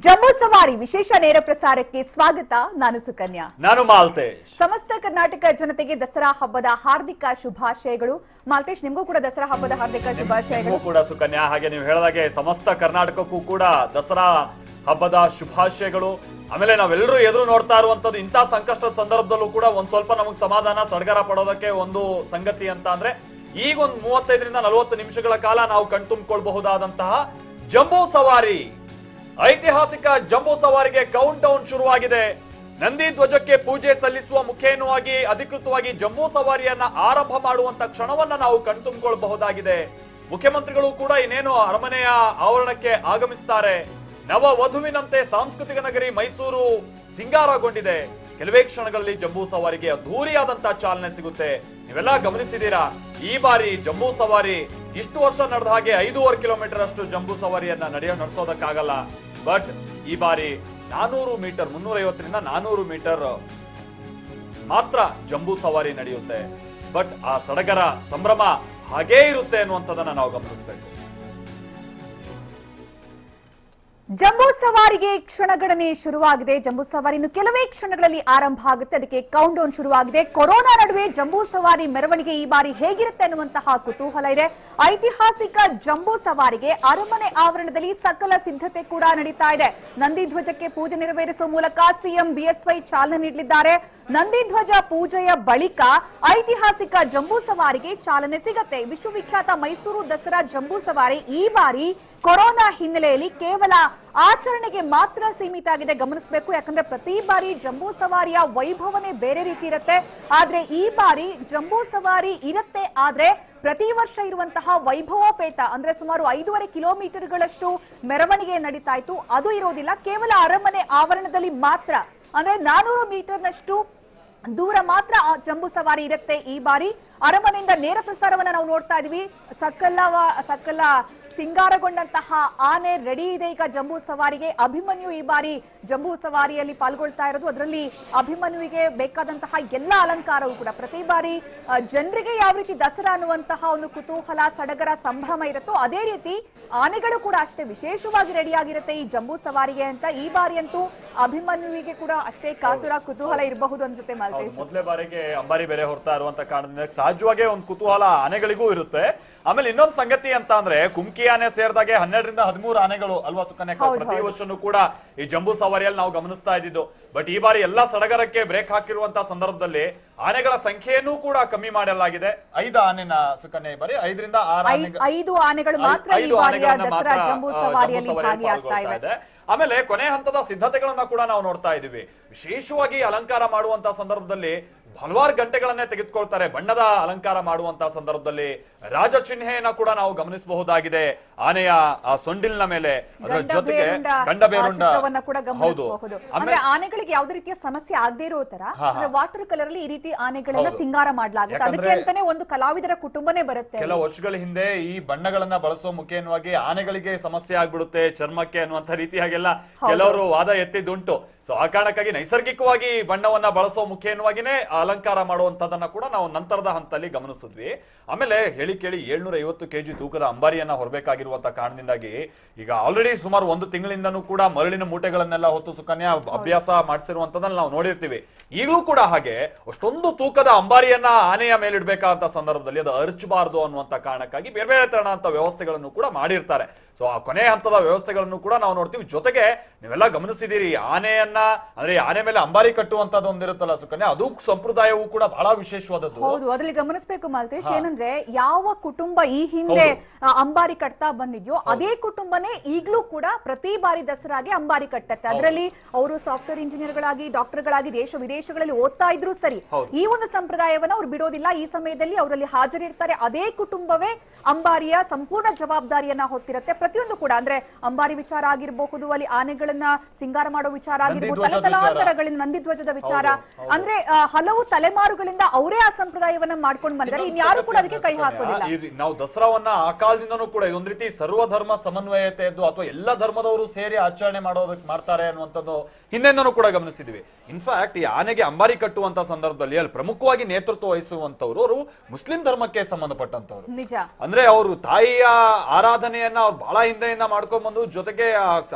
ಜಂಬೂ ಸವಾರಿ ವಿಶೇಷ ನೇರ ಪ್ರಸಾರಕ್ಕೆ ಸ್ವಾಗತ. ನಾನು ಸುಕನ್ಯಾ. ನಾನು ಮಾಲ್ತೇಶ್. ಸಮಸ್ತ ಕರ್ನಾಟಕ ಜನತೆಗೆ ದಸರಾ ಹಬ್ಬದ ಹಾರ್ದಿಕ ಶುಭಾಶಯಗಳು. ಮಾಲ್ತೇಶ್, ನಿಮಗೂ ಕೂಡ ದಸರಾ ಹಬ್ಬದ ಹಾರ್ದಿಕ ಶುಭಾಶಯಗಳು. ಕೂಡ ಸುಕನ್ಯಾ, ಹಾಗೆ ನೀವು ಹೇಳಿದಾಗೆ ಸಮಸ್ತ ಕರ್ನಾಟಕಕ್ಕೂ ಕೂಡ ದಸರಾ ಹಬ್ಬದ ಶುಭಾಶಯಗಳು. ಆಮೇಲೆ ನಾವೆಲ್ಲರೂ ಎದುರು ನೋಡ್ತಾ ಇರುವಂತದ್ದು ಇಂಥ ಸಂಕಷ್ಟದ ಸಂದರ್ಭದಲ್ಲೂ ಕೂಡ ಒಂದ್ ಸ್ವಲ್ಪ ನಮಗೆ ಸಮಾಧಾನ ಸಡಗರ ಪಡೋದಕ್ಕೆ ಒಂದು ಸಂಗತಿ ಅಂತ ಅಂದ್ರೆ ಈಗ ಒಂದು 35ರಿಂದ 40 ನಿಮಿಷಗಳ ಕಾಲ ನಾವು ಕಣ್ತುಂಬಿಕೊಳ್ಳಬಹುದಾದಂತಹ ಜಂಬೂ ಸವಾರಿ, ಐತಿಹಾಸಿಕ ಜಂಬೂ ಸವಾರಿಗೆ ಕೌಂಟ್ ಡೌನ್ ಶುರುವಾಗಿದೆ. ನಂದಿ ಧ್ವಜಕ್ಕೆ ಪೂಜೆ ಸಲ್ಲಿಸುವ ಮುಖೇನವಾಗಿ ಅಧಿಕೃತವಾಗಿ ಜಂಬೂ ಸವಾರಿಯನ್ನ ಆರಂಭ ಮಾಡುವಂತ ಕ್ಷಣವನ್ನ ನಾವು ಕಣ್ತುಂಬಿಕೊಳ್ಳಬಹುದಾಗಿದೆ. ಮುಖ್ಯಮಂತ್ರಿಗಳು ಕೂಡ ಇನ್ನೇನು ಅರಮನೆಯ ಆವರಣಕ್ಕೆ ಆಗಮಿಸುತ್ತಾರೆ. ನವ ವಧುವಿನಂತೆ ಸಾಂಸ್ಕೃತಿಕ ನಗರಿ ಮೈಸೂರು ಸಿಂಗಾರಗೊಂಡಿದೆ. ಕೆಲವೇ ಕ್ಷಣಗಳಲ್ಲಿ ಜಂಬೂ ಸವಾರಿಗೆ ಅದ್ಧೂರಿಯಾದಂತಹ ಚಾಲನೆ ಸಿಗುತ್ತೆ. ನೀವೆಲ್ಲ ಗಮನಿಸಿದೀರಾ, ಈ ಬಾರಿ ಜಂಬೂ ಸವಾರಿ ಇಷ್ಟು ವರ್ಷ ನಡೆದ ಹಾಗೆ 5.5 ಕಿಲೋಮೀಟರ್ ಅಷ್ಟು ಜಂಬೂ ಸವಾರಿಯನ್ನ ನಡೆಸೋದಕ್ಕಾಗಲ್ಲ. ಬಟ್ ಈ ಬಾರಿ 400 ಮೀಟರ್, 350ರಿಂದ 400 ಮೀಟರ್ ಮಾತ್ರ ಜಂಬೂ ಸವಾರಿ ನಡೆಯುತ್ತೆ. ಬಟ್ ಆ ಸಡಗರ ಸಂಭ್ರಮ ಹಾಗೇ ಇರುತ್ತೆ ಅನ್ನುವಂಥದ್ದನ್ನ ನಾವು ಗಮನಿಸಬೇಕು. ಜಂಬೂ ಸವಾರಿಗೆ ಕ್ಷಣಗಣನೆ ಶುರುವಾಗಿದೆ. ಜಂಬೂ ಸವಾರಿ ಇನ್ನು ಕೆಲವೇ ಕ್ಷಣಗಳಲ್ಲಿ ಆರಂಭ ಆಗುತ್ತೆ. ಅದಕ್ಕೆ ಕೌಂಟ್ ಡೌನ್ ಶುರುವಾಗಿದೆ. ಕೊರೋನಾ ನಡುವೆ ಜಂಬೂ ಸವಾರಿ ಮೆರವಣಿಗೆ ಈ ಬಾರಿ ಹೇಗಿರುತ್ತೆ ಅನ್ನುವಂತಹ ಕುತೂಹಲ ಇದೆ. ಐತಿಹಾಸಿಕ ಜಂಬೂ ಸವಾರಿಗೆ ಅರಮನೆ ಆವರಣದಲ್ಲಿ ಸಕಲ ಸಿದ್ಧತೆ ಕೂಡ ನಡೀತಾ ಇದೆ. ನಂದಿ ಧ್ವಜಕ್ಕೆ ಪೂಜೆ ನೆರವೇರಿಸುವ ಮೂಲಕ ಸಿಎಂ ಬಿಎಸ್ವೈ ಚಾಲನೆ ನೀಡಲಿದ್ದಾರೆ. ನಂದಿ ಧ್ವಜ ಪೂಜೆಯ ಬಳಿಕ ಐತಿಹಾಸಿಕ ಜಂಬೂ ಸವಾರಿಗೆ ಚಾಲನೆ ಸಿಗತ್ತೆ. ವಿಶ್ವವಿಖ್ಯಾತ ಮೈಸೂರು ದಸರಾ ಜಂಬೂ ಸವಾರಿ ಈ ಬಾರಿ ಕೊರೋನಾ ಹಿನ್ನೆಲೆಯಲ್ಲಿ ಕೇವಲ ಆಚರಣೆಗೆ ಮಾತ್ರ ಸೀಮಿತ ಆಗಿದೆ. ಗಮನಿಸಬೇಕು, ಯಾಕಂದ್ರೆ ಪ್ರತಿ ಬಾರಿ ಜಂಬೂ ಸವಾರಿಯ ವೈಭವನೇ ಬೇರೆ ರೀತಿ ಇರುತ್ತೆ. ಆದ್ರೆ ಈ ಬಾರಿ ಜಂಬೂ ಸವಾರಿ ಇರುತ್ತೆ, ಆದ್ರೆ ಪ್ರತಿ ವರ್ಷ ಇರುವಂತಹ ವೈಭವೋಪೇತ ಅಂದ್ರೆ ಸುಮಾರು 5.5 ಕಿಲೋಮೀಟರ್ಗಳಷ್ಟು ಮೆರವಣಿಗೆ ನಡೀತಾ ಇತ್ತು, ಅದು ಇರೋದಿಲ್ಲ. ಕೇವಲ ಅರಮನೆ ಆವರಣದಲ್ಲಿ ಮಾತ್ರ, ಅಂದ್ರೆ 400 ಮೀಟರ್ನಷ್ಟು ದೂರ ಮಾತ್ರ ಜಂಬೂ ಸವಾರಿ ಇರುತ್ತೆ. ಈ ಬಾರಿ ಅರಮನೆಯಿಂದ ನೇರ ಪ್ರಸಾರವನ್ನ ನಾವು ನೋಡ್ತಾ ಇದೀವಿ. ಸಕಲ ಸಿಂಗಾರಗೊಂಡಂತಹ ಆನೆ ರೆಡಿ ಇದೆ ಈಗ ಜಂಬೂ ಸವಾರಿಗೆ. ಅಭಿಮನ್ಯು ಈ ಬಾರಿ ಜಂಬೂ ಸವಾರಿಯಲ್ಲಿ ಪಾಲ್ಗೊಳ್ತಾ ಇರೋದು. ಅದರಲ್ಲಿ ಅಭಿಮನ್ಯುವಿಗೆ ಬೇಕಾದಂತಹ ಎಲ್ಲ ಅಲಂಕಾರವೂ ಕೂಡ ಪ್ರತಿ ಬಾರಿ ಜನರಿಗೆ ಯಾವ ರೀತಿ ದಸರಾ ಅನ್ನುವಂತಹ ಒಂದು ಕುತೂಹಲ, ಸಡಗರ, ಸಂಭ್ರಮ ಇರುತ್ತೋ ಅದೇ ರೀತಿ ಆನೆಗಳು ಕೂಡ ಅಷ್ಟೇ ವಿಶೇಷವಾಗಿ ರೆಡಿಯಾಗಿರುತ್ತೆ ಈ ಜಂಬೂ ಸವಾರಿಗೆ ಅಂತ. ಈ ಬಾರಿ ಅಂತೂ ಅಭಿಮನ್ಯುವಿಗೆ ಕೂಡ ಅಷ್ಟೇ ಕಾತುರ, ಕುತೂಹಲ ಇರಬಹುದು ಅನ್ಸುತ್ತೆ ಮಾಲ್ತೇಶ್. ಮೊದಲೇ ಬಾರಿಗೆ ಅಂಬಾರಿ ಬೇರೆ ಹೊರತಾ ಇರುವಂತ ಕಾರಣದಿಂದ ಸಹಜವಾಗಿ ಒಂದು ಕುತೂಹಲ ಆನೆಗಳಿಗೂ ಇರುತ್ತೆ. ಆಮೇಲೆ ಇನ್ನೊಂದು ಸಂಗತಿ ಅಂತ ಅಂದ್ರೆ ಕುಮ್ಕಿ ಆನೆ ಸೇರಿದಾಗೆ 12ರಿಂದ 13 ಆನೆಗಳು ಅಲ್ವಾ ಸುಕನ್ಯಾ, ಪ್ರತಿ ವರ್ಷನೂ ಕೂಡ ಈ ಜಂಬೂ ಸವಾರಿಯಲ್ಲಿ ನಾವು ಗಮನಿಸ್ತಾ ಇದ್ದಿದ್ದು. ಬಟ್ ಈ ಬಾರಿ ಎಲ್ಲಾ ಸಡಗರಕ್ಕೆ ಬ್ರೇಕ್ ಹಾಕಿರುವಂತಹ ಸಂದರ್ಭದಲ್ಲಿ ಆನೆಗಳ ಸಂಖ್ಯೆಯನ್ನು ಕೂಡ ಕಮ್ಮಿ ಮಾಡಲಾಗಿದೆ. 5 ಆನೆನ ಸುಕನ್ಯಾ ಈ ಬಾರಿ 5ರಿಂದ 5 ಆನೆಗಳು ಮಾತ್ರ ಈ ಬಾರಿಯ ದಸರಾ ಜಂಬೂ ಸವಾರಿಯಲ್ಲಿ ಭಾಗಿಯಾಗ್ತಾ ಇವೆ. ಆಮೇಲೆ ಕೊನೆ ಹಂತದ ಸಿದ್ಧತೆಗಳನ್ನ ಕೂಡ ನಾವು ನೋಡ್ತಾ ಇದೀವಿ. ವಿಶೇಷವಾಗಿ ಅಲಂಕಾರ ಮಾಡುವಂತಹ ಸಂದರ್ಭದಲ್ಲಿ ಹಲವಾರು ಗಂಟೆಗಳನ್ನೇ ತೆಗೆದುಕೊಳ್ತಾರೆ. ಬಣ್ಣದ ಅಲಂಕಾರ ಮಾಡುವಂತಹ ಸಂದರ್ಭದಲ್ಲಿ ರಾಜ ಚಿಹ್ನೆಯನ್ನ ಕೂಡ ನಾವು ಗಮನಿಸಬಹುದಾಗಿದೆ. ಆನೆಯ ಸೊಂಡಿಲ್ನ ಮೇಲೆ ಅದರ ಜೊತೆಗೆ ಗಂಡಬೇರುಂಡ ಕೂಡ ಗಮನಿಸಬಹುದು. ಅಂದ್ರೆ ಆನೆಗಳಿಗೆ ಯಾವುದೇ ರೀತಿಯ ಸಮಸ್ಯೆ ಆಗದೇ ಇರೋ ತರ ವಾಟರ್ ಕಲರ್ ಅಲ್ಲಿ ಈ ರೀತಿ ಆನೆಗಳನ್ನ ಸಿಂಗಾರ ಮಾಡಲಾಗುತ್ತೆ. ಅದಕ್ಕೆ ಅಂತಾನೆ ಒಂದು ಕಲಾವಿದರ ಕುಟುಂಬನೇ ಬರುತ್ತೆ. ಕೆಲವು ವರ್ಷಗಳ ಹಿಂದೆ ಈ ಬಣ್ಣಗಳನ್ನ ಬಳಸೋ ಮುಖೇನವಾಗಿ ಆನೆಗಳಿಗೆ ಸಮಸ್ಯೆ ಆಗ್ಬಿಡುತ್ತೆ ಚರ್ಮಕ್ಕೆ ಅನ್ನುವಂತ ರೀತಿಯಾಗೆಲ್ಲ ಕೆಲವರು ವಾದ ಎತ್ತಿದ್ದುಂಟು. ಸೊ ಆ ಕಾರಣಕ್ಕಾಗಿ ನೈಸರ್ಗಿಕವಾಗಿ ಬಣ್ಣವನ್ನ ಬಳಸೋ ಮುಖೇನವಾಗಿನೇ ಅಲಂಕಾರ ಮಾಡುವಂತದನ್ನ ಕೂಡ ನಾವು ನಂತರದ ಹಂತದಲ್ಲಿ ಗಮನಿಸಿದ್ವಿ. ಆಮೇಲೆ ಹೇಳಿ ಕೇಳಿ 750 kg ತೂಕದ ಅಂಬಾರಿಯನ್ನ ಹೊರಬೇಕಾಗಿರುವಂತ ಕಾರಣದಿಂದಾಗಿ ಈಗ ಆಲ್ರೆಡಿ ಸುಮಾರು 1 ತಿಂಗಳಿಂದನೂ ಕೂಡ ಮರಳಿನ ಮೂಟೆಗಳನ್ನೆಲ್ಲ ಹೊತ್ತು ಸುಕನ್ಯಾ ಅಭ್ಯಾಸ ಮಾಡಿಸಿರುವಂತದನ್ನ ನಾವು ನೋಡಿರ್ತೀವಿ. ಈಗಲೂ ಕೂಡ ಹಾಗೆ ಅಷ್ಟೊಂದು ತೂಕದ ಅಂಬಾರಿಯನ್ನ ಆನೆಯ ಮೇಲಿಡ್ಬೇಕಾದಂತ ಸಂದರ್ಭದಲ್ಲಿ ಅದು ಅರ್ಚಬಾರದು ಅನ್ನುವಂತ ಕಾರಣಕ್ಕಾಗಿ ಬೇರೆ ಬೇರೆ ತರಹದ ವ್ಯವಸ್ಥೆಗಳನ್ನು ಕೂಡ ಮಾಡಿರ್ತಾರೆ. ಸೊ ಆ ಕೊನೆ ಹಂತದ ವ್ಯವಸ್ಥೆಗಳನ್ನು ಕೂಡ ನಾವು ನೋಡ್ತೀವಿ. ಜೊತೆಗೆ ನೀವೆಲ್ಲ ಗಮನಿಸಿದೀರಿ, ಆನೆಯನ್ನ ಅಂದ್ರೆ ಆನೆ ಮೇಲೆ ಅಂಬಾರಿ ಕಟ್ಟುವಂತದ್ದು ಒಂದಿರುತ್ತಲ್ಲ ಸುಕನ್ಯಾ, ಅದು ಸಂಪ್ರದಾಯವೂ ಕೂಡ ಬಹಳ ವಿಶೇಷವಾದದ್ದು. ಹೌದು, ಅದ್ರಲ್ಲಿ ಗಮನಿಸಬೇಕು ಮಾಲ್ತೇಶ್, ಏನಂದ್ರೆ ಯಾವ ಕುಟುಂಬ ಈ ಹಿಂದೆ ಅಂಬಾರಿ ಕಟ್ತಾ ಬಂದಿದ್ಯೋ ಅದೇ ಕುಟುಂಬನೇ ಈಗ್ಲೂ ಕೂಡ ಪ್ರತಿ ಬಾರಿ ದಸರಾಗೆ ಅಂಬಾರಿ ಕಟ್ಟತ್ತೆ. ಅದರಲ್ಲಿ ಅವರು ಸಾಫ್ಟ್ವೇರ್ ಇಂಜಿನಿಯರ್ ಗಳಾಗಿ, ಡಾಕ್ಟರ್ ಗಳಾಗಿ ದೇಶ ವಿದೇಶಗಳಲ್ಲಿ ಓದ್ತಾ ಇದ್ರು ಸರಿ, ಈ ಒಂದು ಸಂಪ್ರದಾಯವನ್ನ ಅವ್ರು ಬಿಡೋದಿಲ್ಲ. ಈ ಸಮಯದಲ್ಲಿ ಅವರಲ್ಲಿ ಹಾಜರಿರ್ತಾರೆ. ಅದೇ ಕುಟುಂಬವೇ ಅಂಬಾರಿಯ ಸಂಪೂರ್ಣ ಜವಾಬ್ದಾರಿಯನ್ನ ಹೊತ್ತಿರುತ್ತೆ. ಪ್ರತಿಯೊಂದು ಕೂಡ ಅಂದ್ರೆ ಅಂಬಾರಿ ವಿಚಾರ ಆಗಿರಬಹುದು, ಅಲ್ಲಿ ಆನೆಗಳನ್ನ ಸಿಂಗಾರ ಮಾಡೋ ವಿಚಾರ ಆಗಿರ್ಬೋದು, ತಲತಲಾಂತರಗಳಿಂದ ನಂದಿ ಧ್ವಜದ ವಿಚಾರ, ಅಂದ್ರೆ ಹಲವು ತಲೆಮಾರುಗಳಿಂದ ಅವರೇ ಆ ಸಂಪ್ರದಾಯವನ್ನ ಮಾಡ್ಕೊಂಡು ಬಂದರೆ ಇನ್ಯಾರು ಕೂಡ ಅದಕ್ಕೆ ಕೈ ಹಾಕೋದಿಲ್ಲ. ನಾವು ದಸರಾವನ್ನ ಆ ಕಾಲದಿಂದನೂ ಕೂಡ ಇದೊಂದ್ ರೀತಿ ಸರ್ವಧರ್ಮ ಸಮನ್ವಯತೆಯದ್ದು ಅಥವಾ ಎಲ್ಲ ಧರ್ಮದವರು ಸೇರಿ ಆಚರಣೆ ಮಾಡೋದಕ್ಕೆ ಮಾಡ್ತಾರೆ ಅನ್ನುವಂಥದ್ದು ಹಿಂದೆಂದನೂ ಕೂಡ ಗಮನಿಸಿದ್ವಿ. ಇನ್ಫ್ಯಾಕ್ಟ್ ಈ ಆನೆಗೆ ಅಂಬಾರಿ ಕಟ್ಟುವಂತ ಸಂದರ್ಭದಲ್ಲಿ ಅಲ್ಲಿ ಪ್ರಮುಖವಾಗಿ ನೇತೃತ್ವ ವಹಿಸುವಂತವ್ರು ಅವರು ಮುಸ್ಲಿಂ ಧರ್ಮಕ್ಕೆ ಸಂಬಂಧಪಟ್ಟಂತವ್ರು. ನಿಜ. ಅಂದ್ರೆ ಅವರು ತಾಯಿಯ ಆರಾಧನೆಯನ್ನ ಅವ್ರು ಬಹಳ ಹಿಂದೆಯಿಂದ ಮಾಡ್ಕೊಂಡ್ ಬಂದು ಜೊತೆಗೆ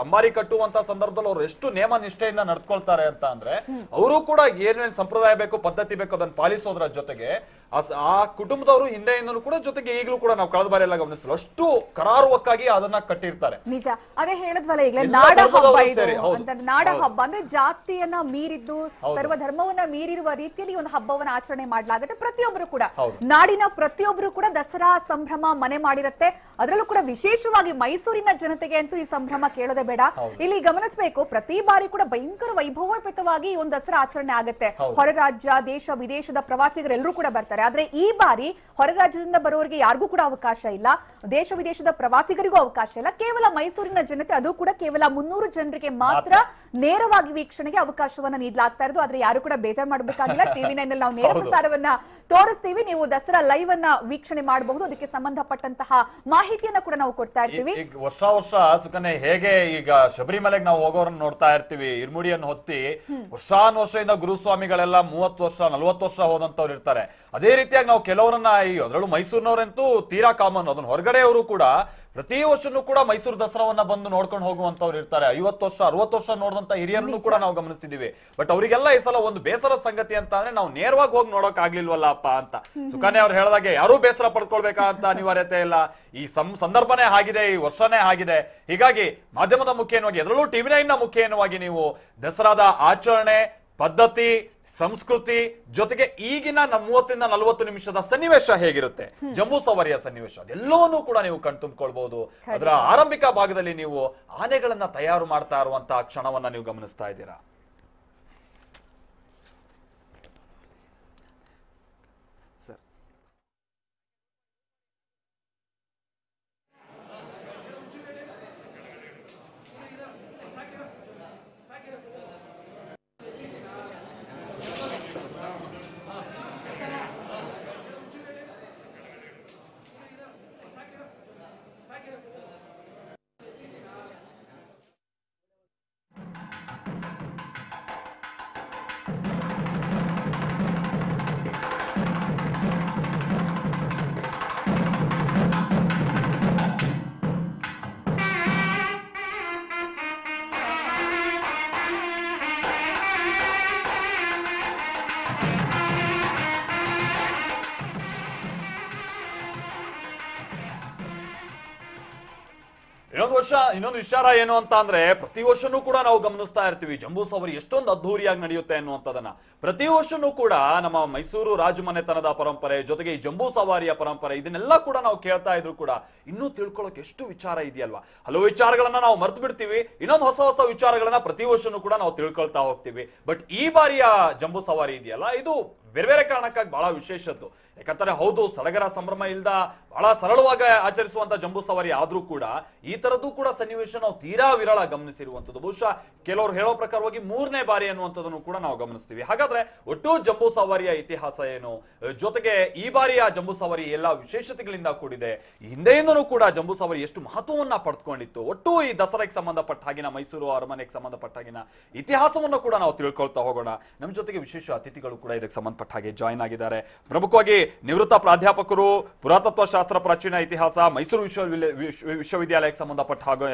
ಅಂಬಾರಿ ಕಟ್ಟುವಂತ ಸಂದರ್ಭದಲ್ಲಿ ಅವ್ರು ಎಷ್ಟು ನೇಮ ನಿಷ್ಠೆಯಿಂದ ನಡ್ಕೊಳ್ತಾರೆ ಅಂತ ಅಂದ್ರೆ ಅವರು ಕೂಡ ಏನೇನ್ ಸಂಪ್ರದಾಯ ಬೇಕು ಪದ್ಧತಿ ಬೇಕು ಅದನ್ನ ಪಾಲಿಸೋದ್ರ ಜೊತೆಗೆ ಆ ಕುಟುಂಬದವರು ಹಿಂದೆಯಿಂದಲೂ ಕೂಡ ಜೊತೆಗೆ ಈಗಲೂ ಕೂಡ ನಾವು ಕಳೆದ ಬಾರಿ ಎಲ್ಲ ಗಮನಿಸಲು ಅಷ್ಟು ಕರಾರುವಕ್ಕಾಗಿ ಅದನ್ನ ಕಟ್ಟಿರ್ತಾರೆ. ನಿಜ. ಅದೇ ಹೇಳದ್ವಲ್ಲ ಈಗಲೇ ನಾಡ ಹಬ್ಬ ಇದು ಅಂತ. ನಾಡ ಹಬ್ಬ ಅಂದ್ರೆ ಜಾತಿಯನ್ನ ಮೀರಿದ್ದು ಸರ್ವಧರ್ಮವನ್ನ ಮೀರಿರುವ ರೀತಿಯಲ್ಲಿ ಒಂದು ಹಬ್ಬವನ್ನ ಆಚರಣೆ ಮಾಡಲಾಗುತ್ತೆ. ಪ್ರತಿಯೊಬ್ಬರು ಕೂಡ ನಾಡಿನ ಪ್ರತಿಯೊಬ್ಬರು ಕೂಡ ದಸರಾ ಸಂಭ್ರಮ ಮನೆ ಮಾಡಿರುತ್ತೆ. ಅದರಲ್ಲೂ ಕೂಡ ವಿಶೇಷವಾಗಿ ಮೈಸೂರಿನ ಜನತೆಗೆ ಅಂತೂ ಈ ಸಂಭ್ರಮ ಕೇಳೋದೇ ಬೇಡ. ಇಲ್ಲಿ ಗಮನಿಸಬೇಕು, ಪ್ರತಿ ಬಾರಿ ಕೂಡ ಭಯಂಕರ ವೈಭವೋಪೇತವಾಗಿ ಈ ಒಂದು ದಸರಾ ಆಚರಣೆ ಆಗುತ್ತೆ. ಹೊರ ರಾಜ್ಯ ದೇಶ ವಿದೇಶದ ಪ್ರವಾಸಿಗರೆಲ್ಲರೂ ಕೂಡ ಬರ್ತಾರೆ. ಆದ್ರೆ ಈ ಬಾರಿ ಹೊರ ರಾಜ್ಯದಿಂದ ಬರೋರಿಗೆ ಯಾರಿಗೂ ಕೂಡ ಅವಕಾಶ ಇಲ್ಲ, ದೇಶ ವಿದೇಶದ ಪ್ರವಾಸಿಗರಿಗೂ ಅವಕಾಶ ಇಲ್ಲ. ಕೇವಲ ಮೈಸೂರಿನ ಜನತೆ, ಅದು ಕೂಡ ಕೇವಲ 300 ಜನರಿಗೆ ಮಾತ್ರ ನೇರವಾಗಿ ವೀಕ್ಷಣೆಗೆ ಅವಕಾಶವನ್ನ ನೀಡಲಾಗ್ತಾ ಇರೋದು. ಆದ್ರೆ ಯಾರು ಕೂಡ ಬೇಜಾರು ಮಾಡಬೇಕಾಗಿಲ್ಲ. ಟಿವಿ9 ನಲ್ಲಿ ನಾವು ನೇರ ಪ್ರಸಾರವನ್ನ ತೋರಿಸ್ತೀವಿ. ನೀವು ದಸರಾ ಲೈವ್ ಅನ್ನ ವೀಕ್ಷಣೆ ಮಾಡಬಹುದು. ಅದಕ್ಕೆ ಸಂಬಂಧಪಟ್ಟಂತಹ ಮಾಹಿತಿಯನ್ನ ಕೂಡ ನಾವು ಕೊಡ್ತಾ ಇರ್ತೀವಿ. ವರ್ಷ ವರ್ಷ ಸುಕನ್ಯೆ ಹೇಗೆ ಈಗ ಶಬರಿಮಲೆಗೆ ನಾವು ಹೋಗೋರನ್ನ ನೋಡ್ತಾ ಇರ್ತೀವಿ, ಇರ್ಮುಡಿಯನ್ನು ಹೊತ್ತಿ ವರ್ಷಾನುವರ್ಷದಿಂದ ಗುರುಸ್ವಾಮಿಗಳೆಲ್ಲ 30 ವರ್ಷ 40 ವರ್ಷ ಹೋದಂತವ್ರು ಇರ್ತಾರೆ. ಅದೇ ರೀತಿಯಾಗಿ ನಾವು ಕೆಲವರನ್ನ ಅದರಲ್ಲೂ ಮೈಸೂರಿನವರಂತೂ ತೀರಾ ಕಾಮನ್. ಅದನ್ನ ಹೊರಗಡೆಯವರು ಕೂಡ ಪ್ರತಿ ವರ್ಷನೂ ಕೂಡ ಮೈಸೂರು ದಸರಾವನ್ನ ಬಂದು ನೋಡ್ಕೊಂಡು ಹೋಗುವಂತವ್ರು ಇರ್ತಾರೆ. 50 ವರ್ಷ 60 ವರ್ಷ ನೋಡಿದಂತ ಹಿರಿಯರನ್ನು ಕೂಡ ನಾವು ಗಮನಿಸಿದೀವಿ. ಬಟ್ ಅವರಿಗೆಲ್ಲ ಈ ಸಲ ಒಂದು ಬೇಸರದ ಸಂಗತಿ ಅಂತ ಅಂದ್ರೆ ನಾವು ನೇರವಾಗಿ ಹೋಗಿ ನೋಡಕ್ ಆಗ್ಲಿಲ್ವಲ್ಲಪ್ಪ ಅಂತ. ಸುಕನ್ಯಾ ಅವ್ರು ಹೇಳಿದಾಗೆ ಯಾರು ಬೇಸರ ಪಡ್ಕೊಳ್ಬೇಕಂತ ಅನಿವಾರ್ಯತೆ ಇಲ್ಲ. ಈ ಸಂದರ್ಭನೇ ಆಗಿದೆ, ಈ ವರ್ಷನೇ ಆಗಿದೆ. ಹೀಗಾಗಿ ಮಾಧ್ಯಮದ ಮುಖೇನವಾಗಿ ಅದರಲ್ಲೂ ಟಿವಿ9 ನ ಮುಖೇನವಾಗಿ ನೀವು ದಸರಾದ ಆಚರಣೆ ಪದ್ಧತಿ ಸಂಸ್ಕೃತಿ ಜೊತೆಗೆ ಈಗಿನ 30 ರಿಂದ 40 ನಿಮಿಷದ ಸನ್ನಿವೇಶ ಹೇಗಿರುತ್ತೆ, ಜಂಬೂ ಸವಾರಿಯ ಸನ್ನಿವೇಶ, ಅದೆಲ್ಲವನ್ನೂ ಕೂಡ ನೀವು ಕಣ್ತುಂಬಿಕೊಳ್ಬಹುದು. ಅದರ ಆರಂಭಿಕ ಭಾಗದಲ್ಲಿ ನೀವು ಆನೆಗಳನ್ನ ತಯಾರು ಮಾಡ್ತಾ ಇರುವಂತಹ ಕ್ಷಣವನ್ನ ನೀವು ಗಮನಿಸ್ತಾ ಇದ್ದೀರಾ. ಇನ್ನೊಂದು ವಿಚಾರ ಏನು ಅಂತ ಅಂದ್ರೆ ಪ್ರತಿ ವರ್ಷನೂ ಕೂಡ ನಾವು ಗಮನಿಸ್ತಾ ಇರ್ತೀವಿ ಜಂಬೂ ಸವಾರಿ ಎಷ್ಟೊಂದು ಅದ್ಧೂರಿಯಾಗಿ ನಡೆಯುತ್ತೆ ಅನ್ನುವಂಥದ್ದನ್ನ. ಪ್ರತಿ ವರ್ಷನೂ ಕೂಡ ನಮ್ಮ ಮೈಸೂರು ರಾಜಮನೆತನದ ಪರಂಪರೆ ಜೊತೆಗೆ ಈ ಜಂಬೂ ಸವಾರಿಯ ಪರಂಪರೆ ಇದನ್ನೆಲ್ಲ ಕೂಡ ನಾವು ಕೇಳ್ತಾ ಇದ್ರು ಕೂಡ ಇನ್ನೂ ತಿಳ್ಕೊಳ್ಳೋಕೆ ಎಷ್ಟು ವಿಚಾರ ಇದೆಯಲ್ವಾ. ಹಲವು ವಿಚಾರಗಳನ್ನ ನಾವು ಮರ್ತು ಬಿಡ್ತೀವಿ, ಇನ್ನೊಂದು ಹೊಸ ಹೊಸ ವಿಚಾರಗಳನ್ನ ಪ್ರತಿ ವರ್ಷನೂ ಕೂಡ ನಾವು ತಿಳ್ಕೊಳ್ತಾ ಹೋಗ್ತೀವಿ. ಬಟ್ ಈ ಬಾರಿಯ ಜಂಬೂ ಸವಾರಿ ಇದೆಯಲ್ಲ, ಇದು ಬೇರೆ ಬೇರೆ ಕಾರಣಕ್ಕಾಗಿ ಬಹಳ ವಿಶೇಷದ್ದು. ಯಾಕಂದ್ರೆ ಹೌದು, ಸಡಗರ ಸಂಭ್ರಮ ಇಲ್ದ ಬಹಳ ಸರಳವಾಗಿ ಆಚರಿಸುವಂತ ಜಂಬೂ ಸವಾರಿ ಆದ್ರೂ ಕೂಡ ಈ ತರದ್ದು ಕೂಡ ಸನ್ನಿವೇಶ ನಾವು ತೀರಾ ವಿರಳ ಗಮನಿಸಿರುವಂತದ್ದು. ಬಹುಶಃ ಕೆಲವರು ಹೇಳೋ ಪ್ರಕಾರವಾಗಿ 3ನೇ ಬಾರಿ ಅನ್ನುವಂಥದ್ದನ್ನು ಕೂಡ ನಾವು ಗಮನಿಸ್ತೀವಿ. ಹಾಗಾದ್ರೆ ಒಟ್ಟು ಜಂಬೂ ಸವಾರಿಯ ಇತಿಹಾಸ ಏನು, ಜೊತೆಗೆ ಈ ಬಾರಿಯ ಜಂಬೂ ಸವಾರಿ ಎಲ್ಲಾ ವಿಶೇಷತೆಗಳಿಂದ ಕೂಡಿದೆ, ಹಿಂದೆಯಿಂದನೂ ಕೂಡ ಜಂಬೂ ಸವಾರಿ ಎಷ್ಟು ಮಹತ್ವವನ್ನ ಪಡೆದುಕೊಂಡಿತ್ತು, ಒಟ್ಟು ಈ ದಸರಾಗೆ ಸಂಬಂಧಪಟ್ಟ ಹಾಗಿನ ಮೈಸೂರು ಅರಮನೆಗೆ ಸಂಬಂಧಪಟ್ಟ ಹಾಗಿನ ಇತಿಹಾಸವನ್ನು ಕೂಡ ನಾವು ತಿಳ್ಕೊಳ್ತಾ ಹೋಗೋಣ. ನಮ್ಮ ಜೊತೆಗೆ ವಿಶೇಷ ಅತಿಥಿಗಳು ಕೂಡ ಇದಕ್ಕೆ ಸಂಬಂಧಪಟ್ಟ ಹಾಗೆ ಜಾಯಿನ್ ಆಗಿದ್ದಾರೆ. ಪ್ರಮುಖವಾಗಿ ನಿವೃತ್ತ ಪ್ರಾಧ್ಯಾಪಕರು, ಪುರಾತತ್ವ ಶಾಸ್ತ್ರ ಪ್ರಾಚೀನ ಇತಿಹಾಸ, ಮೈಸೂರು ವಿಶ್ವವಿದ್ಯಾಲಯಕ್ಕೆ ಸಂಬಂಧಪಟ್ಟ ಹಾಗೆ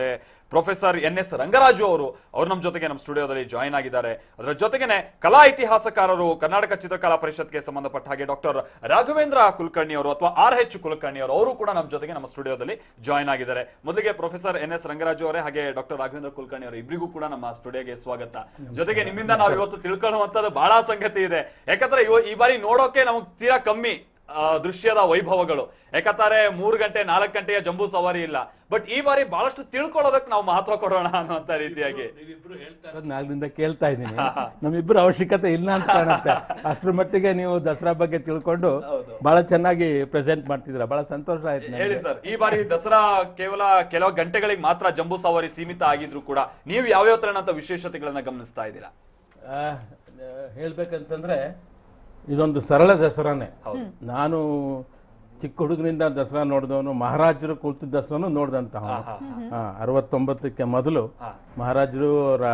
ಪ್ರೊಫೆಸರ್ NS ರಂಗರಾಜು ಅವರು ನಮ್ಮ ಜೊತೆಗೆ ನಮ್ಮ ಸ್ಟುಡಿಯೋದಲ್ಲಿ ಜಾಯಿನ್ ಆಗಿದ್ದಾರೆ. ಅದರ ಜೊತೆಗೇನೆ ಕಲಾ ಇತಿಹಾಸಕಾರರು, ಕರ್ನಾಟಕ ಚಿತ್ರಕಲಾ ಪರಿಷತ್ಗೆ ಸಂಬಂಧಪಟ್ಟ ಹಾಗೆ ಡಾಕ್ಟರ್ ರಾಘವೇಂದ್ರ ಕುಲಕರ್ಣಿ ಅವರು ಅಥವಾ RH ಕುಲಕರ್ಣಿ ಅವರು ಕೂಡ ನಮ್ಮ ಜೊತೆಗೆ ನಮ್ಮ ಸ್ಟುಡಿಯೋದಲ್ಲಿ ಜಾಯಿನ್ ಆಗಿದ್ದಾರೆ. ಮೊದಲಿಗೆ ಪ್ರೊಫೆಸರ್ NS ರಂಗರಾಜು ಅವರೇ ಹಾಗೆ ಡಾಕ್ಟರ್ ರಾಘವೇಂದ್ರ ಕುಲಕರ್ಣಿ ಅವರು ಇಬ್ಬರಿಗೂ ಕೂಡ ನಮ್ಮ ಸ್ಟುಡಿಯೋಗೆ ಸ್ವಾಗತ. ಜೊತೆಗೆ ನಿಮ್ಮಿಂದ ನಾವು ಇವತ್ತು ತಿಳ್ಕೊಳ್ಳುವಂತದ್ದು ಬಹಳ ಸಂಗತಿ ಇದೆ. ಯಾಕಂದ್ರೆ ಈ ಬಾರಿ ನೋಡೋಕೆ ನಮಗೆ ತೀರಾ ಕಮ್ಮಿ ದೃಶ್ಯದ ವೈಭವಗಳು. ಯಾಕಂತಾರೆ 3 ಗಂಟೆ 4 ಗಂಟೆಯ ಜಂಬೂ ಸವಾರಿ ಇಲ್ಲ. ಬಟ್ ಈ ಬಾರಿ ಬಹಳಷ್ಟು ತಿಳ್ಕೊಳ್ಳೋದಕ್ಕೆ ನಾವು ಮಹತ್ವ ಕೊಡೋಣ ಅನ್ನುವಂತ ರೀತಿಯಾಗಿ ನೀವಿಬ್ರು ಹೇಳ್ತಾ ಇರೋದು ನಾಲ್ಕರಿಂದ ಕೇಳ್ತಾ ಇದ್ದೀನಿ. ನಮ್ಮಿಬ್ಬರು ಅವಶ್ಯಕತೆ ಇಲ್ಲ ಅಂತ ಕಾಣುತ್ತೆ. ಅಷ್ಟರ ಮಟ್ಟಿಗೆ ನೀವು ದಸರಾ ಬಗ್ಗೆ ತಿಳ್ಕೊಂಡು ಬಹಳ ಚೆನ್ನಾಗಿ ಪ್ರೆಸೆಂಟ್ ಮಾಡ್ತಿದ್ರ, ಬಹಳ ಸಂತೋಷ ಆಯ್ತು. ಹೇಳಿ ಸರ್, ಈ ಬಾರಿ ದಸರಾ ಕೇವಲ ಕೆಲವು ಗಂಟೆಗಳಿಗೆ ಮಾತ್ರ ಜಂಬೂ ಸವಾರಿ ಸೀಮಿತ ಆಗಿದ್ರು ಕೂಡ ನೀವು ಯಾವ್ಯಾವ ತರನಂತ ವಿಶೇಷತೆಗಳನ್ನ ಗಮನಿಸ್ತಾ ಇದ್ದೀರಾ? ಹೇಳ್ಬೇಕಂತಂದ್ರೆ ಇದೊಂದು ಸರಳ ದಸರಾನೇ. ನಾನು ಚಿಕ್ಕ ಹುಡುಗನಿಂದ ದಸರಾ ನೋಡಿದವನು, ಮಹಾರಾಜರು ಕುಳಿತಿದ್ದ ದಸರಾನು ನೋಡಿದಂತ 69ಕ್ಕೆ ಮೊದಲು ಮಹಾರಾಜರು ಅವರ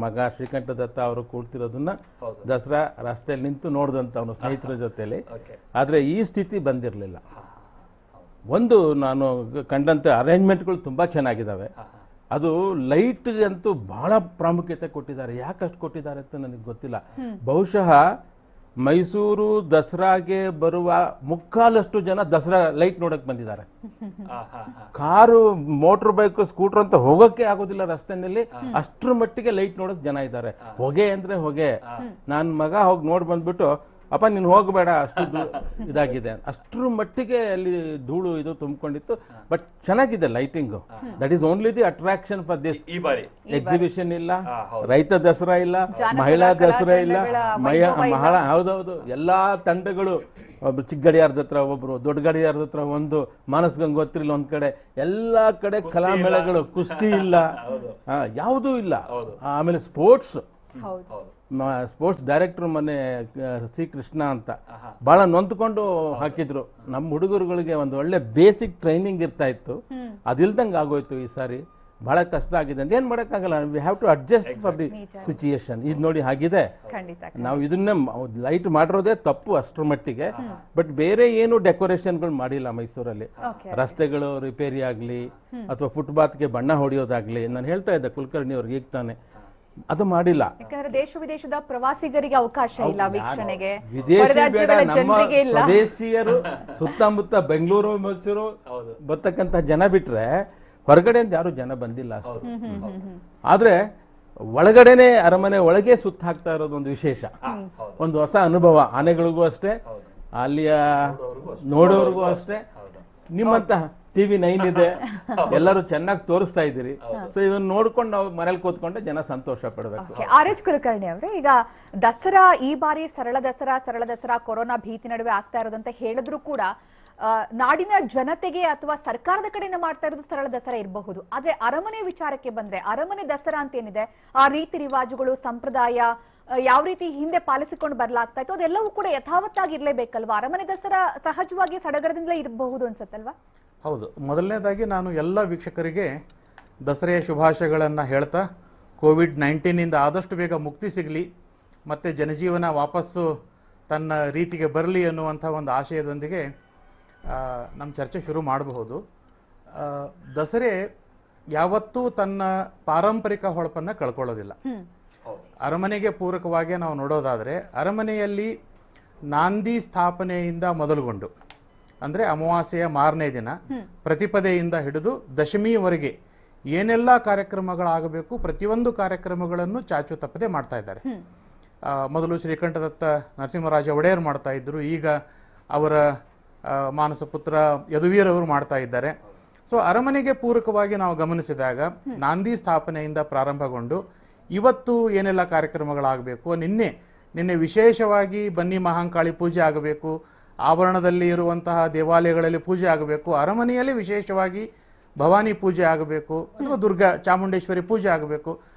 ಮಗ ಶ್ರೀಕಂಠ ದತ್ತ ಅವರು ಕೂಳ್ತಿರೋದನ್ನ ದಸರಾ ರಸ್ತೆಯಲ್ಲಿ ನಿಂತು ನೋಡಿದಂಥವನು ಸ್ನೇಹಿತರ ಜೊತೆಲಿ. ಆದ್ರೆ ಈ ಸ್ಥಿತಿ ಬಂದಿರಲಿಲ್ಲ. ಒಂದು ನಾನು ಕಂಡಂತೆ ಅರೇಂಜ್ಮೆಂಟ್ಗಳು ತುಂಬಾ ಚೆನ್ನಾಗಿದ್ದಾವೆ. ಅದು ಲೈಟ್ ಅಂತೂ ಬಹಳ ಪ್ರಾಮುಖ್ಯತೆ ಕೊಟ್ಟಿದ್ದಾರೆ. ಯಾಕಷ್ಟು ಕೊಟ್ಟಿದ್ದಾರೆ ಅಂತ ನನಗೆ ಗೊತ್ತಿಲ್ಲ. ಬಹುಶಃ ಮೈಸೂರು ದಸರಾಗೆ ಬರುವ ಮುಕ್ಕಾಲಷ್ಟು ಜನ ದಸರಾ ಲೈಟ್ ನೋಡಕ್ ಬಂದಿದ್ದಾರೆ. ಕಾರು, ಮೋಟರ್ ಬೈಕ್, ಸ್ಕೂಟರ್ ಅಂತ ಹೋಗಕ್ಕೆ ಆಗೋದಿಲ್ಲ ರಸ್ತೆನಲ್ಲಿ, ಅಷ್ಟ್ರ ಮಟ್ಟಿಗೆ ಲೈಟ್ ನೋಡಕ್ ಜನ ಇದ್ದಾರೆ. ಹೊಗೆ ಅಂದ್ರೆ ಹೊಗೆ. ನನ್ ಮಗ ಹೋಗಿ ನೋಡ್ ಬಂದ್ಬಿಟ್ಟು, ಅಪ್ಪ ನೀನು ಹೋಗಬೇಡ, ಅಷ್ಟು ಇದಾಗಿದೆ, ಅಷ್ಟ್ರ ಮಟ್ಟಿಗೆ ಅಲ್ಲಿ ಧೂಳು ಇದು ತುಂಬಿಕೊಂಡಿತ್ತು. ಬಟ್ ಚೆನ್ನಾಗಿದೆ lighting. That is only the attraction for this. ಈ ಬಾರಿ ಎಕ್ಸಿಬಿಷನ್ ಇಲ್ಲ, ರೈತ ದಸರಾ ಇಲ್ಲ, ಮಹಿಳಾ ದಸರಾ ಇಲ್ಲ, ಹೌದೌದು, ಎಲ್ಲಾ ತಂಡಗಳು, ಒಬ್ರು ಚಿಕ್ಕ ಗಡಿಯಾರದ ಹತ್ರ ಒಬ್ರು, ದೊಡ್ಡ ಗಡಿಯಾರದ ಹತ್ರ ಒಂದು, ಮಾನಸ್ ಗಂಗೋತ್ರಿಲಿ ಒಂದ್ ಕಡೆ, ಎಲ್ಲಾ ಕಡೆ ಕಲಾಮೇಳಗಳು, ಕುಸ್ತಿ ಇಲ್ಲ, ಯಾವುದೂ ಇಲ್ಲ. ಆಮೇಲೆ ಸ್ಪೋರ್ಟ್ಸ್ ಡೈರೆಕ್ಟರ್ ಮೊನ್ನೆ ಸಿ ಕೃಷ್ಣ ಅಂತ ಬಹಳ ನೊಂದ್ಕೊಂಡು ಹಾಕಿದ್ರು. ನಮ್ಮ ಹುಡುಗರುಗಳಿಗೆ ಒಂದು ಒಳ್ಳೆ ಬೇಸಿಕ್ ಟ್ರೈನಿಂಗ್ ಇರ್ತಾ ಇತ್ತು, ಅದಿಲ್ದಂಗೆ ಆಗೋಯ್ತು ಈ ಸಾರಿ. ಬಹಳ ಕಷ್ಟ ಆಗಿದೆ ಅಂತ ಏನ್ ಮಾಡಕ್ಕಾಗಲ್ಲ. We have to adjust for the situation. ಇದು ನೋಡಿ ಹಾಗಿದೆ, ನಾವು ಇದನ್ನ ಲೈಟ್ ಮಾಡಿರೋದೇ ತಪ್ಪು ಅಷ್ಟರ ಮಟ್ಟಿಗೆ. ಬಟ್ ಬೇರೆ ಏನು ಡೆಕೋರೇಷನ್ಗಳು ಮಾಡಿಲ್ಲ ಮೈಸೂರಲ್ಲಿ. ರಸ್ತೆಗಳು ರಿಪೇರಿ ಆಗ್ಲಿ ಅಥವಾ ಫುಟ್ಪಾತ್ಗೆ ಬಣ್ಣ ಹೊಡೆಯೋದಾಗ್ಲಿ, ನಾನು ಹೇಳ್ತಾ ಇದ್ದೆ ಕುಲಕರ್ಣಿ ಅವ್ರಿಗೆ ಈಗ ತಾನೆ, ಅದು ಮಾಡಿಲ್ಲ. ಯಾಕಂದ್ರೆ ದೇಶ ವಿದೇಶದ ಪ್ರವಾಸಿಗರಿಗೆ ಅವಕಾಶ ಇಲ್ಲ ವೀಕ್ಷಣೆಗೆ. ವಿದೇಶಿ ಬೇಡ, ನಮ್ಮ ಸ್ವದೇಶಿಯರು ಸುತ್ತಮುತ್ತ ಬೆಂಗಳೂರು ಮೈಸೂರು ಬರ್ತಕ್ಕಂಥ ಜನ ಬಿಟ್ರೆ ಹೊರಗಡೆಯಿಂದ ಯಾರು ಜನ ಬಂದಿಲ್ಲ ಅಷ್ಟು. ಆದ್ರೆ ಒಳಗಡೆನೆ ಅರಮನೆ ಒಳಗೆ ಸುತ್ತ ಹಾಕ್ತಾ ಇರೋದು ಒಂದು ವಿಶೇಷ, ಒಂದು ಹೊಸ ಅನುಭವ. ಆನೆಗಳಿಗೂ ಅಷ್ಟೇ, ಅಲ್ಲಿಯ ನೋಡೋರ್ಗೂ ಅಷ್ಟೇ. ನಿಮ್ಮಂತ TV9 ಇದೆ, ಎಲ್ಲರೂ ಚೆನ್ನಾಗಿ ತೋರಿಸ್ತಾ ಇದ್ದೀರಿ. ಸೊ ಇದನ್ನ ನೋಡ್ಕೊಂಡು ನಾವು ಮನೇಲಿ ಕೂತ್ಕೊಂಡೆ ಜನ ಸಂತೋಷ ಪಡಬೇಕು. RH ಕುಲಕರ್ಣಿ ಅವರೇ, ಈಗ ದಸರಾ ಈ ಬಾರಿ ಸರಳ ದಸರಾ ಕೊರೋನಾ ಭೀತಿ ನಡುವೆ ಆಗ್ತಾ ಇರೋದಂತ ಹೇಳಿದ್ರು ಕೂಡ ನಾಡಿನ ಜನತೆಗೆ ಅಥವಾ ಸರ್ಕಾರದ ಕಡೆಯಿಂದ ಮಾಡ್ತಾ ಇರೋದು ಸರಳ ದಸರಾ ಇರಬಹುದು. ಆದ್ರೆ ಅರಮನೆ ವಿಚಾರಕ್ಕೆ ಬಂದ್ರೆ, ಅರಮನೆ ದಸರಾ ಅಂತ ಏನಿದೆ, ಆ ರೀತಿ ರಿವಾಜುಗಳು, ಸಂಪ್ರದಾಯ ಯಾವ ರೀತಿ ಹಿಂದೆ ಪಾಲಿಸಿಕೊಂಡು ಬರ್ಲಾಗ್ತಾ ಇತ್ತು, ಅದೆಲ್ಲವೂ ಕೂಡ ಯಥಾವತ್ತಾಗಿರ್ಲೇಬೇಕಲ್ವಾ? ಅರಮನೆ ದಸರಾ ಸಹಜವಾಗಿ ಸಡಗರದಿಂದಲೇ ಇರಬಹುದು ಅನ್ಸುತ್ತಲ್ವಾ? ಹೌದು. ಮೊದಲನೇದಾಗಿ ನಾನು ಎಲ್ಲ ವೀಕ್ಷಕರಿಗೆ ದಸರೆಯ ಶುಭಾಶಯಗಳನ್ನು ಹೇಳ್ತಾ, ಕೋವಿಡ್-19 ಆದಷ್ಟು ಬೇಗ ಮುಕ್ತಿ ಸಿಗಲಿ ಮತ್ತು ಜನಜೀವನ ವಾಪಸ್ಸು ತನ್ನ ರೀತಿಗೆ ಬರಲಿ ಅನ್ನುವಂಥ ಒಂದು ಆಶಯದೊಂದಿಗೆ ನಮ್ಮ ಚರ್ಚೆ ಶುರು ಮಾಡಬಹುದು. ದಸರೆ ಯಾವತ್ತೂ ತನ್ನ ಪಾರಂಪರಿಕ ಹೊಳಪನ್ನು ಕಳ್ಕೊಳ್ಳೋದಿಲ್ಲ. ಅರಮನೆಗೆ ಪೂರಕವಾಗಿ ನಾವು ನೋಡೋದಾದರೆ, ಅರಮನೆಯಲ್ಲಿ ನಾಂದಿ ಸ್ಥಾಪನೆಯಿಂದ ಮೊದಲುಗೊಂಡು, ಅಂದರೆ ಅಮಾವಾಸ್ಯೆಯ ಮಾರನೇ ದಿನ ಪ್ರತಿಪದೆಯಿಂದ ಹಿಡಿದು ದಶಮಿಯವರೆಗೆ ಏನೆಲ್ಲ ಕಾರ್ಯಕ್ರಮಗಳಾಗಬೇಕು, ಪ್ರತಿಯೊಂದು ಕಾರ್ಯಕ್ರಮಗಳನ್ನು ಚಾಚು ತಪ್ಪದೆ ಮಾಡ್ತಾ ಇದ್ದಾರೆ. ಮೊದಲು ಶ್ರೀಕಂಠದತ್ತ ನರಸಿಂಹರಾಜ ಒಡೆಯರ್ ಮಾಡ್ತಾ ಇದ್ರು, ಈಗ ಅವರ ಮಾನಸ ಪುತ್ರ ಯದುವೀರವರು ಮಾಡ್ತಾ ಇದ್ದಾರೆ. ಸೊ ಅರಮನೆಗೆ ಪೂರಕವಾಗಿ ನಾವು ಗಮನಿಸಿದಾಗ ನಾಂದಿ ಸ್ಥಾಪನೆಯಿಂದ ಪ್ರಾರಂಭಗೊಂಡು ಇವತ್ತು ಏನೆಲ್ಲ ಕಾರ್ಯಕ್ರಮಗಳಾಗಬೇಕು, ನಿನ್ನೆ ವಿಶೇಷವಾಗಿ ಬನ್ನಿ ಮಹಾಂಕಾಳಿ ಪೂಜೆ ಆಗಬೇಕು, ಆವರಣದಲ್ಲಿ ಇರುವಂತಹ ದೇವಾಲಯಗಳಲ್ಲಿ ಪೂಜೆ ಆಗಬೇಕು, ಅರಮನೆಯಲ್ಲಿ ವಿಶೇಷವಾಗಿ ಭವಾನಿ ಪೂಜೆ ಆಗಬೇಕು ಅಥವಾ ದುರ್ಗಾ ಚಾಮುಂಡೇಶ್ವರಿ ಪೂಜೆ ಆಗಬೇಕು,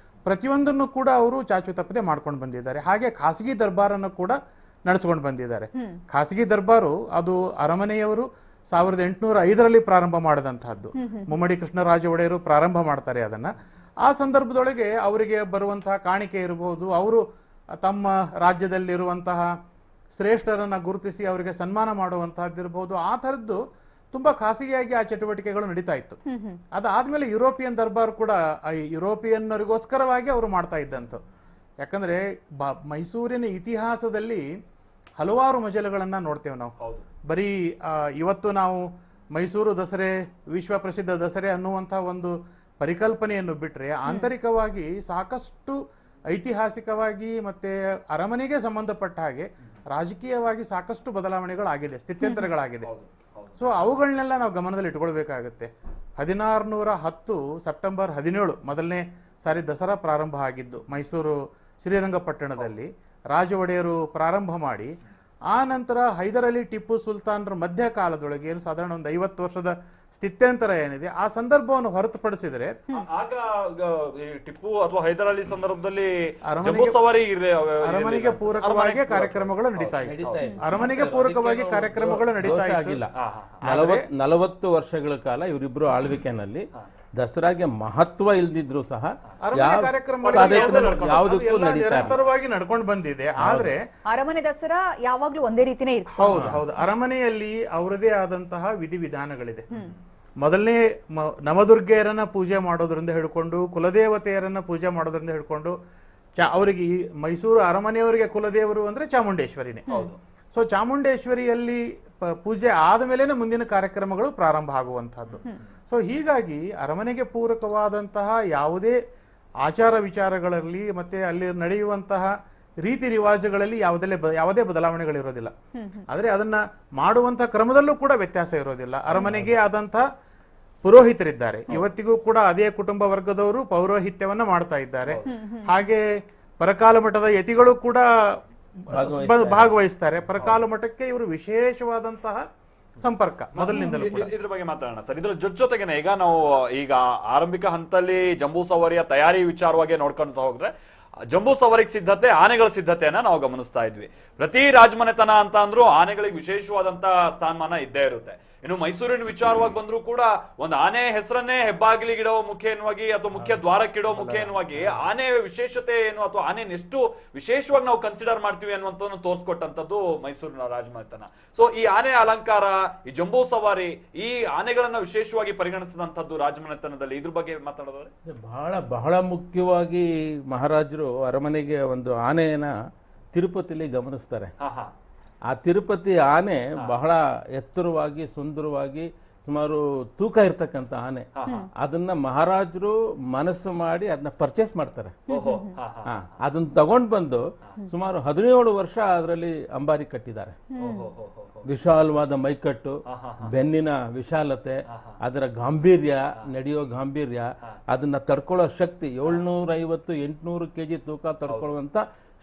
ಪ್ರತಿಯೊಂದನ್ನು ಕೂಡ ಅವರು ಚಾಚು ತಪ್ಪದೆ ಮಾಡ್ಕೊಂಡು ಬಂದಿದ್ದಾರೆ. ಹಾಗೆ ಖಾಸಗಿ ದರ್ಬಾರನ್ನು ಕೂಡ ನಡೆಸ್ಕೊಂಡು ಬಂದಿದ್ದಾರೆ. ಖಾಸಗಿ ದರ್ಬಾರು ಅದು ಅರಮನೆಯವರು 1805ರಲ್ಲಿ ಪ್ರಾರಂಭ ಮಾಡಿದಂತಹದ್ದು. ಮುಮ್ಮಡಿ ಕೃಷ್ಣರಾಜ ಒಡೆಯರು ಪ್ರಾರಂಭ ಮಾಡ್ತಾರೆ ಅದನ್ನ. ಆ ಸಂದರ್ಭದೊಳಗೆ ಅವರಿಗೆ ಬರುವಂತಹ ಕಾಣಿಕೆ ಇರಬಹುದು, ಅವರು ತಮ್ಮ ರಾಜ್ಯದಲ್ಲಿರುವಂತಹ ಶ್ರೇಷ್ಠರನ್ನ ಗುರುತಿಸಿ ಅವರಿಗೆ ಸನ್ಮಾನ ಮಾಡುವಂತಹದ್ದಿರಬಹುದು. ಆ ಥರದ್ದು ತುಂಬಾ ಖಾಸಗಿಯಾಗಿ ಆ ಚಟುವಟಿಕೆಗಳು ನಡೀತಾ ಇತ್ತು. ಅದಾದ್ಮೇಲೆ ಯುರೋಪಿಯನ್ ದರ್ಬಾರ್ ಕೂಡ ಯುರೋಪಿಯನ್ನರಿಗೋಸ್ಕರವಾಗಿ ಅವರು ಮಾಡ್ತಾ ಇದ್ದಂತ. ಯಾಕಂದ್ರೆ ಮೈಸೂರಿನ ಇತಿಹಾಸದಲ್ಲಿ ಹಲವಾರು ಮಜಲುಗಳನ್ನ ನೋಡ್ತೇವೆ ನಾವು. ಬರೀ ಇವತ್ತು ನಾವು ಮೈಸೂರು ದಸರೆ ವಿಶ್ವ ಪ್ರಸಿದ್ಧ ದಸರೆ ಅನ್ನುವಂತಹ ಒಂದು ಪರಿಕಲ್ಪನೆಯನ್ನು ಬಿಟ್ರೆ, ಆಂತರಿಕವಾಗಿ ಸಾಕಷ್ಟು ಐತಿಹಾಸಿಕವಾಗಿ ಮತ್ತೆ ಅರಮನೆಗೆ ಸಂಬಂಧಪಟ್ಟ ಹಾಗೆ ರಾಜಕೀಯವಾಗಿ ಸಾಕಷ್ಟು ಬದಲಾವಣೆಗಳಾಗಿದೆ, ಸ್ಥಿತ್ಯಂತರಗಳಾಗಿದೆ. ಸೊ ಅವುಗಳನ್ನೆಲ್ಲ ನಾವು ಗಮನದಲ್ಲಿ ಇಟ್ಕೊಳ್ಬೇಕಾಗತ್ತೆ. 1610 ಸೆಪ್ಟೆಂಬರ್ 17 ಮೊದಲನೇ ಸಾರಿ ದಸರಾ ಪ್ರಾರಂಭ ಆಗಿದ್ದು ಮೈಸೂರು ಶ್ರೀರಂಗಪಟ್ಟಣದಲ್ಲಿ ರಾಜ ಒಡೆಯರು ಪ್ರಾರಂಭ ಮಾಡಿ ಆ ನಂತರ ಹೈದರ್ ಅಲಿ ಟಿಪ್ಪು ಸುಲ್ತಾನ್ರ ಮಧ್ಯಕಾಲದೊಳಗೆ ಏನು ಸಾಧಾರಣ ಒಂದು 50 ವರ್ಷದ ಸ್ಥಿತ್ಯಂತರ ಏನಿದೆ ಆ ಸಂದರ್ಭವನ್ನು ಹೊರತುಪಡಿಸಿದರೆ ಆಗ ಈ ಟಿಪ್ಪು ಅಥವಾ ಹೈದರ್ ಅಲಿ ಸಂದರ್ಭದಲ್ಲಿ ಜಂಬೂ ಸವಾರಿ ಅರಮನೆಗೆ ಪೂರಕವಾಗಿ ಕಾರ್ಯಕ್ರಮಗಳು ನಡೀತಾ ಇತ್ತು. ಅರಮನೆಗೆ ಪೂರಕವಾಗಿ ಕಾರ್ಯಕ್ರಮಗಳು ನಡೀತಾ ಆಗಿಲ್ಲ. 40 ವರ್ಷಗಳ ಕಾಲ ಇವರಿಬ್ರು ಆಳ್ವಿಕೆನಲ್ಲಿ ದಸರಾಗೆ ಮಹತ್ವ ಇಲ್ದಿದ್ರು ಸಹ ಯಾವುದಕ್ಕೂ ನಿರಂತರವಾಗಿ ನಡ್ಕೊಂಡು ಬಂದಿದೆ. ಆದ್ರೆ ಅರಮನೆ ದಸರಾ ಯಾವಾಗ್ಲೂ ಒಂದೇ ರೀತಿನೇ ಇರ್ತದೆ. ಹೌದು ಹೌದು, ಅರಮನೆಯಲ್ಲಿ ಅವರದೇ ಆದಂತಹ ವಿಧಿವಿಧಾನಗಳಿದೆ. ಮೊದಲನೇ ನವದುರ್ಗೆಯರನ್ನ ಪೂಜೆ ಮಾಡೋದ್ರಿಂದ ಹಿಡ್ಕೊಂಡು, ಕುಲದೇವತೆಯರನ್ನ ಪೂಜೆ ಮಾಡೋದ್ರಿಂದ ಹಿಡ್ಕೊಂಡು, ಅವರಿಗೆ ಮೈಸೂರು ಅರಮನೆಯವರಿಗೆ ಕುಲದೇವರು ಅಂದ್ರೆ ಚಾಮುಂಡೇಶ್ವರಿನೇ. ಹೌದು. ಸೊ ಚಾಮುಂಡೇಶ್ವರಿಯಲ್ಲಿ ಪೂಜೆ ಆದಮೇಲೆ ಮುಂದಿನ ಕಾರ್ಯಕ್ರಮಗಳು ಪ್ರಾರಂಭ ಆಗುವಂತಹದ್ದು. ಸೊ ಹೀಗಾಗಿ ಅರಮನೆಗೆ ಪೂರಕವಾದಂತಹ ಯಾವುದೇ ಆಚಾರ ವಿಚಾರಗಳಲ್ಲಿ ಮತ್ತೆ ಅಲ್ಲಿ ನಡೆಯುವಂತಹ ರೀತಿ ರಿವಾಜುಗಳಲ್ಲಿ ಯಾವುದೇ ಬದಲಾವಣೆಗಳಿರೋದಿಲ್ಲ. ಆದರೆ ಅದನ್ನ ಮಾಡುವಂತಹ ಕ್ರಮದಲ್ಲೂ ಕೂಡ ವ್ಯತ್ಯಾಸ ಇರೋದಿಲ್ಲ. ಅರಮನೆಗೆ ಆದಂತಹ ಪುರೋಹಿತರಿದ್ದಾರೆ, ಇವತ್ತಿಗೂ ಕೂಡ ಅದೇ ಕುಟುಂಬ ವರ್ಗದವರು ಪೌರೋಹಿತ್ಯವನ್ನ ಮಾಡ್ತಾ ಇದ್ದಾರೆ. ಹಾಗೆ ಪರಕಾಲ ಮಠದ ಯತಿಗಳು ಕೂಡ ಭಾಗವಹಿಸ್ತಾರೆ. ಪರಕಾಲ ಮಠಕ್ಕೆ ಇವರು ವಿಶೇಷವಾದಂತಹ ಸಂಪರ್ಕ ಮೊದಲಿನಿಂದಲೂ. ಇದ್ರ ಬಗ್ಗೆ ಮಾತಾಡೋಣ ಸರ್. ಇದ್ರ ಜೊತೆಗೇನೆ ಈಗ ಆರಂಭಿಕ ಹಂತದಲ್ಲಿ ಜಂಬೂ ಸವಾರಿಯ ತಯಾರಿ ವಿಚಾರವಾಗಿ ನೋಡ್ಕೊಂತ ಹೋದ್ರೆ ಜಂಬೂ ಸವಾರಿಗೆ ಸಿದ್ಧತೆ, ಆನೆಗಳ ಸಿದ್ಧತೆಯನ್ನ ನಾವು ಗಮನಿಸ್ತಾ ಇದ್ವಿ. ಪ್ರತಿ ರಾಜಮನೆತನ ಅಂತ ಅಂದ್ರೂ ಆನೆಗಳಿಗೆ ವಿಶೇಷವಾದಂತ ಸ್ಥಾನಮಾನ ಇದ್ದೇ ಇರುತ್ತೆ. ಇನ್ನು ಮೈಸೂರಿನ ವಿಚಾರವಾಗಿ ಬಂದ್ರು ಕೂಡ ಒಂದು ಆನೆ ಹೆಸರನ್ನೇ ಹೆಬ್ಬಾಗಿಲಿಗಿಡೋ ಮುಖೇನವಾಗಿ ಅಥವಾ ಮುಖ್ಯ ದ್ವಾರಕ್ಕಿಡೋ ಮುಖೇನವಾಗಿ ಆನೆ ವಿಶೇಷತೆ ಏನು ಅಥವಾ ಆನೆ ಎಷ್ಟು ವಿಶೇಷವಾಗಿ ನಾವು ಕನ್ಸಿಡರ್ ಮಾಡ್ತೀವಿ ಅನ್ನುವಂಥದ್ದು ತೋರಿಸ್ಕೊಟ್ಟಂತದ್ದು ಮೈಸೂರಿನ ರಾಜಮನೆತನ. ಸೊ ಈ ಆನೆ ಅಲಂಕಾರ, ಈ ಜಂಬೂ ಸವಾರಿ, ಈ ಆನೆಗಳನ್ನ ವಿಶೇಷವಾಗಿ ಪರಿಗಣಿಸಿದಂತದ್ದು ರಾಜಮನೆತನದಲ್ಲಿ, ಇದ್ರ ಬಗ್ಗೆ ಮಾತಾಡೋದಾದ್ರೆ ಬಹಳ ಮುಖ್ಯವಾಗಿ ಮಹಾರಾಜರು ಅರಮನೆಗೆ ಒಂದು ಆನೆಯನ್ನ ತಿರುಪತಿಲಿ ಗಮನಿಸ್ತಾರೆ. ಆ ತಿರುಪತಿ ಆನೆ ಬಹಳ ಎತ್ತರವಾಗಿ ಸುಂದರವಾಗಿ ಸುಮಾರು ತೂಕ ಇರ್ತಕ್ಕಂಥ ಆನೆ. ಅದನ್ನ ಮಹಾರಾಜರು ಮನಸ್ಸು ಮಾಡಿ ಅದನ್ನ ಪರ್ಚೇಸ್ ಮಾಡ್ತಾರೆ. ಅದನ್ನ ತಗೊಂಡ್ ಬಂದು ಸುಮಾರು 17 ವರ್ಷ ಅದರಲ್ಲಿ ಅಂಬಾರಿ ಕಟ್ಟಿದ್ದಾರೆ. ವಿಶಾಲವಾದ ಮೈಕಟ್ಟು, ಬೆನ್ನಿನ ವಿಶಾಲತೆ, ಅದರ ಗಾಂಭೀರ್ಯ, ನಡೆಯೋ ಗಾಂಭೀರ್ಯ, ಅದನ್ನ ತಡ್ಕೊಳ್ಳೋ ಶಕ್ತಿ, 750-800 kg ತೂಕ ತಡ್ಕೊಳ್ಳುವಂತ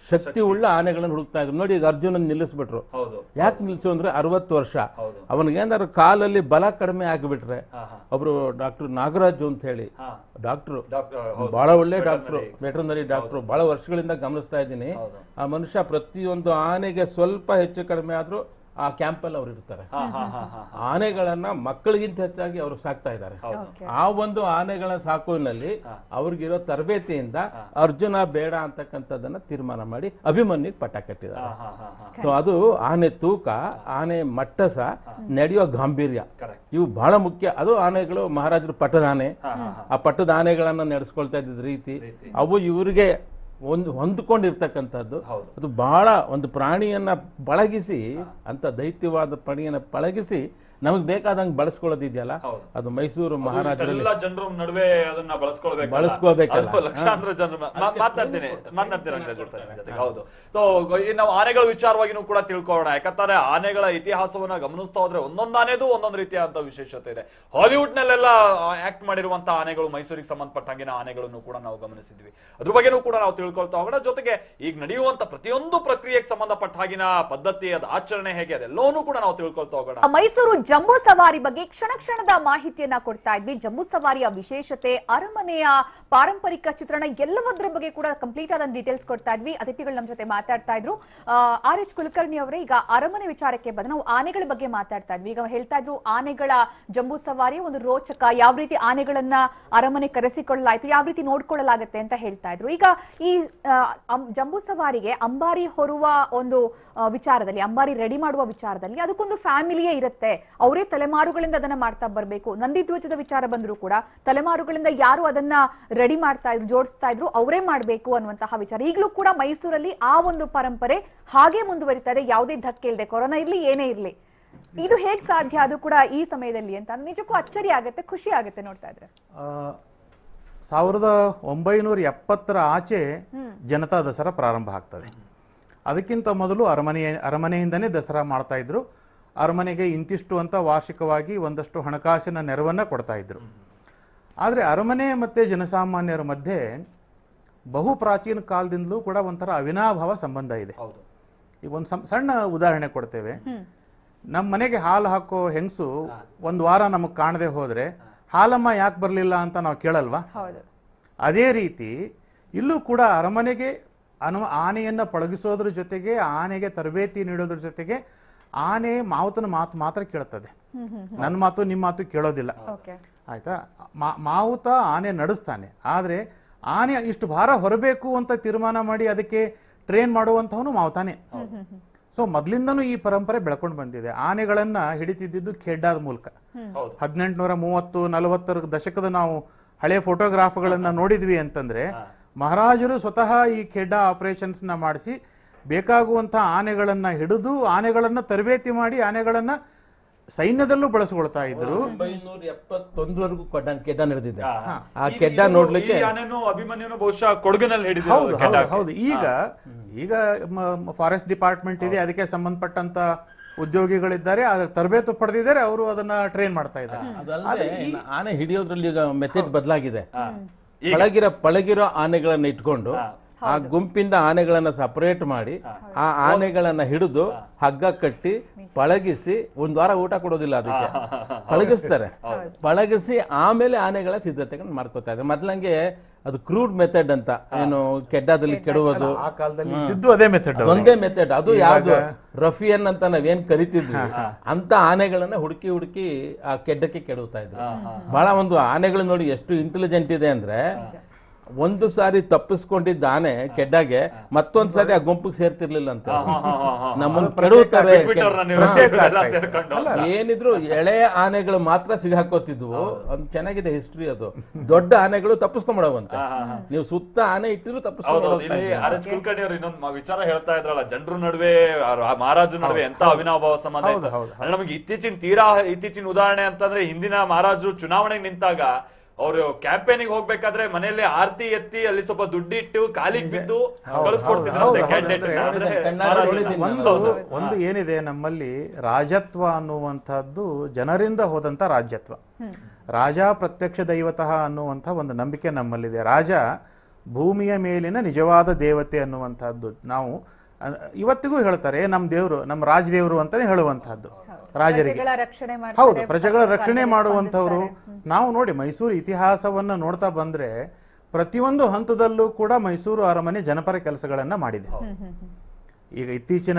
ಶಕ್ತಿ ಉಳ್ಳ ಆನೆಗಳನ್ನು ಹುಡುಕ್ತಾ ಇದ್ರು. ನೋಡಿ, ಈಗ ಅರ್ಜುನನ್ ನಿಲ್ಲಿಸ್ಬಿಟ್ರು. ಯಾಕೆ ನಿಲ್ಸು ಅಂದ್ರೆ 60 ವರ್ಷ. ಅವನಿಗೇನಾದ್ರು ಕಾಲಲ್ಲಿ ಬಲ ಕಡಿಮೆ ಆಗಿಬಿಟ್ರೆ, ಒಬ್ರು ಡಾಕ್ಟರ್ ನಾಗರಾಜು ಅಂತ ಹೇಳಿ ಡಾಕ್ಟ್ರು, ಬಹಳ ಒಳ್ಳೆ ಡಾಕ್ಟ್ರು, ವೆಟರ್ನರಿ ಡಾಕ್ಟ್ರು, ಬಹಳ ವರ್ಷಗಳಿಂದ ಗಮನಿಸ್ತಾ ಇದ್ದೀನಿ. ಆ ಮನುಷ್ಯ ಪ್ರತಿಯೊಂದು ಆನೆಗೆ ಸ್ವಲ್ಪ ಹೆಚ್ಚು ಕಡಿಮೆ ಆದ್ರೂ ಆ ಕ್ಯಾಂಪಲ್ಲಿ ಅವ್ರು ಇರ್ತಾರೆ. ಆನೆಗಳನ್ನ ಮಕ್ಕಳಿಗಿಂತ ಹೆಚ್ಚಾಗಿ ಅವರು ಸಾಕ್ತಾ ಇದ್ದಾರೆ. ಆ ಒಂದು ಆನೆಗಳ ಸಾಕುವಿನಲ್ಲಿ ಅವ್ರಿಗಿರೋ ತರಬೇತಿಯಿಂದ ಅರ್ಜುನ ಬೇಡ ಅಂತಕ್ಕಂಥದ್ದನ್ನ ತೀರ್ಮಾನ ಮಾಡಿ ಅಭಿಮನ್ಯುಗೆ ಪಟ್ಟ ಕಟ್ಟಿದ್ದಾರೆ. ಸೊ ಅದು ಆನೆ ತೂಕ, ಆನೆ ಮಟ್ಟಸ, ನಡೆಯೋ ಗಾಂಭೀರ್ಯ, ಇವು ಬಹಳ ಮುಖ್ಯ. ಅದು ಆನೆಗಳು ಮಹಾರಾಜರು ಪಟ್ಟದ ಆನೆ, ಆ ಪಟ್ಟದ ಆನೆಗಳನ್ನ ನಡೆಸ್ಕೊಳ್ತಾ ಇದ್ದ ರೀತಿ, ಅವು ಇವರಿಗೆ ಹೊಂದ್ಕೊಂಡಿರ್ತಕ್ಕಂಥದ್ದು. ಅದು ಬಹಳ ಒಂದು ಪ್ರಾಣಿಯನ್ನ ಪಳಗಿಸಿ, ಅಂತ ದೈತ್ಯವಾದ ಪ್ರಾಣಿಯನ್ನ ಪಳಗಿಸಿ ನಮಗ್ ಬೇಕಾದಂಗೆ ಬಳಸ್ಕೊಳ್ಳೋದಿದೆಯಲ್ಲ, ಅದು ಮೈಸೂರು ಮಹಾರಾಜರಲ್ಲಿ ಜನರ ನಡುವೆ ಅದನ್ನ ಬಳಸ್ಕೋಬೇಕಲ್ಲ. ಲಕ್ಷಾಂತರ ಜನರು ಮಾತಾಡ್ತೀನಿ. ಹೌದು. ಸೊ ನಾವು ಆನೆಗಳ ವಿಚಾರವಾಗಿನೂ ಕೂಡ ತಿಳ್ಕೊಳ್ಳೋಣ. ಯಾಕಂತಾರೆ ಆನೆಗಳ ಇತಿಹಾಸವನ್ನ ಗಮನಿಸ್ತಾ ಹೋದ್ರೆ ಒಂದೊಂದು ಆನೆದು ಒಂದೊಂದು ರೀತಿಯಾದಂತ ವಿಶೇಷತೆ ಇದೆ. ಹಾಲಿವುಡ್ ನಲ್ಲೆಲ್ಲ ಆಕ್ಟ್ ಮಾಡಿರುವಂತಹ ಆನೆಗಳು, ಮೈಸೂರಿಗೆ ಸಂಬಂಧಪಟ್ಟಂಗಿನ ಆನೆಗಳನ್ನು ಕೂಡ ನಾವು ಗಮನಿಸಿದ್ವಿ. ಅದ್ರ ಬಗ್ಗೆನೂ ಕೂಡ ನಾವು ತಿಳ್ಕೊಳ್ತಾ ಹೋಗೋಣ. ಜೊತೆಗೆ ಈಗ ನಡೆಯುವಂತ ಪ್ರತಿಯೊಂದು ಪ್ರಕ್ರಿಯೆಗೆ ಸಂಬಂಧಪಟ್ಟ ಹಾಗಿನ ಪದ್ಧತಿ, ಅದ ಆಚರಣೆ ಹೇಗೆ, ಅದೆಲ್ಲವನ್ನೂ ಕೂಡ ನಾವು ತಿಳ್ಕೊಳ್ತಾ ಹೋಗೋಣ. ಮೈಸೂರು ಜಂಬೂ ಸವಾರಿ ಬಗ್ಗೆ ಕ್ಷಣ ಕ್ಷಣದ ಮಾಹಿತಿಯನ್ನ ಕೊಡ್ತಾ ಇದ್ವಿ. ಜಂಬೂ ಸವಾರಿಯ ವಿಶೇಷತೆ, ಅರಮನೆಯ ಪಾರಂಪರಿಕ ಚಿತ್ರಣ, ಎಲ್ಲವದ್ರ ಬಗ್ಗೆ ಕೂಡ ಕಂಪ್ಲೀಟ್ ಆದ ಡೀಟೇಲ್ಸ್ ಕೊಡ್ತಾ ಇದ್ವಿ. ಅತಿಥಿಗಳು ನಮ್ಮ ಜೊತೆ ಮಾತಾಡ್ತಾ ಇದ್ರು. RH ಕುಲಕರ್ಣಿ ಅವರೇ, ಈಗ ಅರಮನೆ ವಿಚಾರಕ್ಕೆ ಬಂದು ನಾವು ಆನೆಗಳ ಬಗ್ಗೆ ಮಾತಾಡ್ತಾ ಇದ್ವಿ. ಈಗ ಹೇಳ್ತಾ ಇದ್ರು ಆನೆಗಳ ಜಂಬೂ ಸವಾರಿ ಒಂದು ರೋಚಕ, ಯಾವ ರೀತಿ ಆನೆಗಳನ್ನ ಅರಮನೆ ಕರೆಸಿಕೊಳ್ಳಲಾಯ್ತು, ಯಾವ ರೀತಿ ನೋಡ್ಕೊಳ್ಳಲಾಗತ್ತೆ ಅಂತ ಹೇಳ್ತಾ ಇದ್ರು. ಈಗ ಈ ಜಂಬೂ ಸವಾರಿಗೆ ಅಂಬಾರಿ ಹೊರುವ ಒಂದು ವಿಚಾರದಲ್ಲಿ, ಅಂಬಾರಿ ರೆಡಿ ಮಾಡುವ ವಿಚಾರದಲ್ಲಿ ಅದಕ್ಕೊಂದು ಫ್ಯಾಮಿಲಿಯೇ ಇರುತ್ತೆ. ಅವರೇ ತಲೆಮಾರುಗಳಿಂದ ಅದನ್ನ ಮಾಡ್ತಾ ಬರಬೇಕು. ನಂದಿ ಧ್ವಜದ ವಿಚಾರ ಬಂದ್ರು ಕೂಡ ತಲೆಮಾರುಗಳಿಂದ ಯಾರು ಅದನ್ನ ರೆಡಿ ಮಾಡ್ತಾ ಇದ್ರು, ಜೋಡಿಸ್ತಾ ಇದ್ರು, ಅವರೇ ಮಾಡಬೇಕು ಅನ್ನುವಂತಹ ವಿಚಾರ ಈಗಲೂ ಕೂಡ ಮೈಸೂರಲ್ಲಿ ಆ ಒಂದು ಪರಂಪರೆ ಹಾಗೆ ಮುಂದುವರಿತಾ ಇದೆ. ಯಾವುದೇ ಧಕ್ಕೆ ಇಲ್ಲದೆ, ಕೊರೋನಾ ಇರ್ಲಿ ಏನೇ ಇರ್ಲಿ. ಇದು ಹೇಗ್ ಸಾಧ್ಯ ಅದು ಕೂಡ ಈ ಸಮಯದಲ್ಲಿ ಅಂತ ನಿಜಕ್ಕೂ ಅಚ್ಚರಿ ಆಗುತ್ತೆ, ಖುಷಿ ಆಗುತ್ತೆ ನೋಡ್ತಾ ಇದ್ರೆ. 1970 ಆಚೆ ಜನತಾ ದಸರಾ ಪ್ರಾರಂಭ ಆಗ್ತದೆ. ಅದಕ್ಕಿಂತ ಮೊದಲು ಅರಮನೆಯಿಂದನೇ ದಸರಾ ಮಾಡ್ತಾ ಇದ್ರು. ಅರಮನೆಗೆ ಇಂತಿಷ್ಟು ಅಂತ ವಾರ್ಷಿಕವಾಗಿ ಒಂದಷ್ಟು ಹಣಕಾಸಿನ ನೆರವನ್ನ ಕೊಡ್ತಾ ಇದ್ರು. ಆದರೆ ಅರಮನೆ ಮತ್ತೆ ಜನಸಾಮಾನ್ಯರ ಮಧ್ಯೆ ಬಹು ಪ್ರಾಚೀನ ಕಾಲದಿಂದಲೂ ಕೂಡ ಒಂಥರ ಅವಿನಾಭಾವ ಸಂಬಂಧ ಇದೆ. ಈಗ ಒಂದು ಸಣ್ಣ ಉದಾಹರಣೆ ಕೊಡ್ತೇವೆ. ನಮ್ಮ ಮನೆಗೆ ಹಾಲು ಹಾಕೋ ಹೆಂಗಸು ಒಂದು ವಾರ ನಮಗೆ ಕಾಣದೆ ಹೋದ್ರೆ ಹಾಲಮ್ಮ ಯಾಕೆ ಬರಲಿಲ್ಲ ಅಂತ ನಾವು ಕೇಳಲ್ವಾ? ಅದೇ ರೀತಿ ಇಲ್ಲೂ ಕೂಡ ಅರಮನೆಗೆ ಆನೆಯನ್ನ ಪಳಗಿಸೋದ್ರ ಜೊತೆಗೆ ಆನೆಗೆ ತರಬೇತಿ ನೀಡೋದ್ರ ಜೊತೆಗೆ ಆನೆ ಮಾವುತನ ಮಾತು ಮಾತ್ರ ಕೇಳ್ತದೆ, ನನ್ನ ಮಾತು ನಿಮ್ಮ ಮಾತು ಕೇಳೋದಿಲ್ಲ. ಆಯ್ತಾ? ಮಾವುತ ಆನೆ ನಡೆಸ್ತಾನೆ, ಆದ್ರೆ ಆನೆ ಇಷ್ಟು ಭಾರ ಹೊರಬೇಕು ಅಂತ ತೀರ್ಮಾನ ಮಾಡಿ ಅದಕ್ಕೆ ಟ್ರೈನ್ ಮಾಡುವಂತವನು ಮಾವುತಾನೆ. ಸೊ ಮೊದ್ಲಿಂದನೂ ಈ ಪರಂಪರೆ ಬೆಳ್ಕೊಂಡು ಬಂದಿದೆ. ಆನೆಗಳನ್ನ ಹಿಡಿತಿದ್ದು ಖೆಡ್ಡಾದ ಮೂಲಕ. 1830-40 ದಶಕದ ನಾವು ಹಳೆ ಫೋಟೋಗ್ರಾಫ್ಗಳನ್ನ ನೋಡಿದ್ವಿ ಅಂತಂದ್ರೆ ಮಹಾರಾಜರು ಸ್ವತಃ ಈ ಖೆಡ್ಡಾ ಆಪರೇಷನ್ಸ್ ನ ಮಾಡಿಸಿ ಬೇಕಾಗುವಂತಹ ಆನೆಗಳನ್ನ ಹಿಡಿದು ಆನೆಗಳನ್ನ ತರಬೇತಿ ಮಾಡಿ ಆನೆಗಳನ್ನ ಸೈನ್ಯದಲ್ಲೂ ಬಳಸ್ಕೊಳ್ತಾ ಇದ್ರು. 1971ವರೆಗೂ ಕೆಡ್ಡ ನಡೆದಿದೆ. ಆ ಕೆಡ್ಡ ನೋಡ್ಲಿಕ್ಕೆ ಅಭಿಮನ್ಯುನು ಬಹುಶಃ ಕೊಡಗಿನಲ್ಲಿ ಹೌದು. ಈಗ ಫಾರೆಸ್ಟ್ ಡಿಪಾರ್ಟ್ಮೆಂಟ್ ಇದೆ, ಅದಕ್ಕೆ ಸಂಬಂಧಪಟ್ಟಂತ ಉದ್ಯೋಗಿಗಳಿದ್ದಾರೆ, ತರಬೇತಿ ಪಡೆದಿದ್ದಾರೆ, ಅವರು ಅದನ್ನ ಟ್ರೈನ್ ಮಾಡ್ತಾ ಇದ್ದಾರೆ. ಆನೆ ಹಿಡಿಯೋದ್ರಲ್ಲಿ ಈಗ ಮೆಥಡ್ ಬದಲಾಗಿದೆ. ಪಳಗಿರೋ ಆನೆಗಳನ್ನ ಇಟ್ಕೊಂಡು ಆ ಗುಂಪಿಂದ ಆನೆಗಳನ್ನ ಸಪರೇಟ್ ಮಾಡಿ ಆ ಆನೆಗಳನ್ನ ಹಿಡಿದು ಹಗ್ಗ ಕಟ್ಟಿ ಪಳಗಿಸಿ ಒಂದ್ ವಾರ ಊಟ ಕೊಡೋದಿಲ್ಲ, ಅದಕ್ಕೆ ಪಳಗಿಸ್ತಾರೆ. ಪಳಗಿಸಿ ಆಮೇಲೆ ಆನೆಗಳ ಸಿದ್ಧತೆಗಳನ್ನ ಮಾಡ್ಕೋತಾ ಇದ್ದಾರೆ. ಮೊದ್ಲಂಗೆ ಅದು ಕ್ರೂಡ್ ಮೆಥಡ್ ಅಂತ, ಏನು ಕೆಡ್ಡಾದಲ್ಲಿ ಕೆಡುವುದು, ಆ ಕಾಲದಲ್ಲಿ ಇದ್ದಿದ್ದು ಅದೇ ಮೆಥಡ್, ಒಂದೇ ಮೆಥಡ್. ಅದು ಯಾವ್ದು ರಫಿಯನ್ ಅಂತ ನಾವೇನ್ ಕರಿತಿದ್ವಿ ಅಂತ ಆನೆಗಳನ್ನ ಹುಡುಕಿ ಆ ಕೆಡ್ಡಕ್ಕೆ ಕೆಡುತ್ತಾ ಇದ್ರು. ಬಹಳ ಒಂದು ಆನೆಗಳು ನೋಡಿ ಎಷ್ಟು ಇಂಟೆಲಿಜೆಂಟ್ ಇದೆ ಅಂದ್ರೆ, ಒಂದು ಸಾರಿ ತಪ್ಪಿಸ್ಕೊಂಡಿದ್ದ ಆನೆ ಕೆಡ್ಡಾಗೆ ಮತ್ತೊಂದ್ ಸಾರಿ ಆ ಗುಂಪಿಗೆ ಸೇರ್ತಿರ್ಲಿಲ್ಲ ಅಂತ. ನಮ್ಮನ್ನು ಕೆಡುತ್ತಾರೆ. ಏನಿದ್ರು ಎಳೆ ಆನೆಗಳು ಮಾತ್ರ ಸಿಗಾಕೋತಿದ್ವು. ಅದು ಚೆನ್ನಾಗಿದೆ ಹಿಸ್ಟ್ರಿ. ಅದು ದೊಡ್ಡ ಆನೆಗಳು ತಪ್ಪಿಸ್ಕೊಂಡ್ಬಿಡವಂತೆ. ನೀವು ಸುತ್ತ ಆನೆ ಇಟ್ಟಿದ್ರು ಕುಲಕರ್ಣಿ ಅವರು ಇನ್ನೊಂದು ವಿಚಾರ ಹೇಳ್ತಾ ಇದ್ರಲ್ಲ, ಜನರ ನಡುವೆ ಮಹಾರಾಜರ ನಡುವೆ ಎಂತ ಅವಿನಾಭಾವ ಸಂಬಂಧ. ನಮಗೆ ಇತ್ತೀಚಿನ ಉದಾಹರಣೆ ಅಂತಂದ್ರೆ, ಹಿಂದಿನ ಮಹಾರಾಜರು ಚುನಾವಣೆಗೆ ನಿಂತಾಗ ಅವರು ಕ್ಯಾಂಪೇನಿಗೆ ಹೋಗ್ಬೇಕಾದ್ರೆ ಮನೆಯಲ್ಲಿ ಆರ್ತಿ ಎತ್ತಿ ಅಲ್ಲಿ ಸ್ವಲ್ಪ ದುಡ್ಡಿಟ್ಟು ಕಾಲಿಗೆ ಬಿದ್ದು ಒಂದು ಏನಿದೆ ನಮ್ಮಲ್ಲಿ, ರಾಜತ್ವ ಅನ್ನುವಂಥದ್ದು ಜನರಿಂದ ಹೋದಂತ ರಾಜ್ಯತ್ವ. ರಾಜ ಪ್ರತ್ಯಕ್ಷ ದೈವತಃ ಅನ್ನುವಂಥ ಒಂದು ನಂಬಿಕೆ ನಮ್ಮಲ್ಲಿದೆ. ರಾಜ ಭೂಮಿಯ ಮೇಲಿನ ನಿಜವಾದ ದೇವತೆ ಅನ್ನುವಂಥದ್ದು ನಾವು ಇವತ್ತಿಗೂ ಹೇಳ್ತಾರೆ. ನಮ್ಮ ದೇವರು, ನಮ್ಮ ರಾಜದೇವರು ಅಂತಾನೆ ಹೇಳುವಂತಹದ್ದು ರಾಜರಿಗೆ. ಹೌದು, ಪ್ರಜೆಗಳ ರಕ್ಷಣೆ ಮಾಡುವಂತವ್ರು. ನಾವು ನೋಡಿ ಮೈಸೂರು ಇತಿಹಾಸವನ್ನ ನೋಡ್ತಾ ಬಂದ್ರೆ ಪ್ರತಿಯೊಂದು ಹಂತದಲ್ಲೂ ಕೂಡ ಮೈಸೂರು ಅರಮನೆ ಜನಪರ ಕೆಲಸಗಳನ್ನ ಮಾಡಿದೆ. ಈಗ ಇತ್ತೀಚಿನ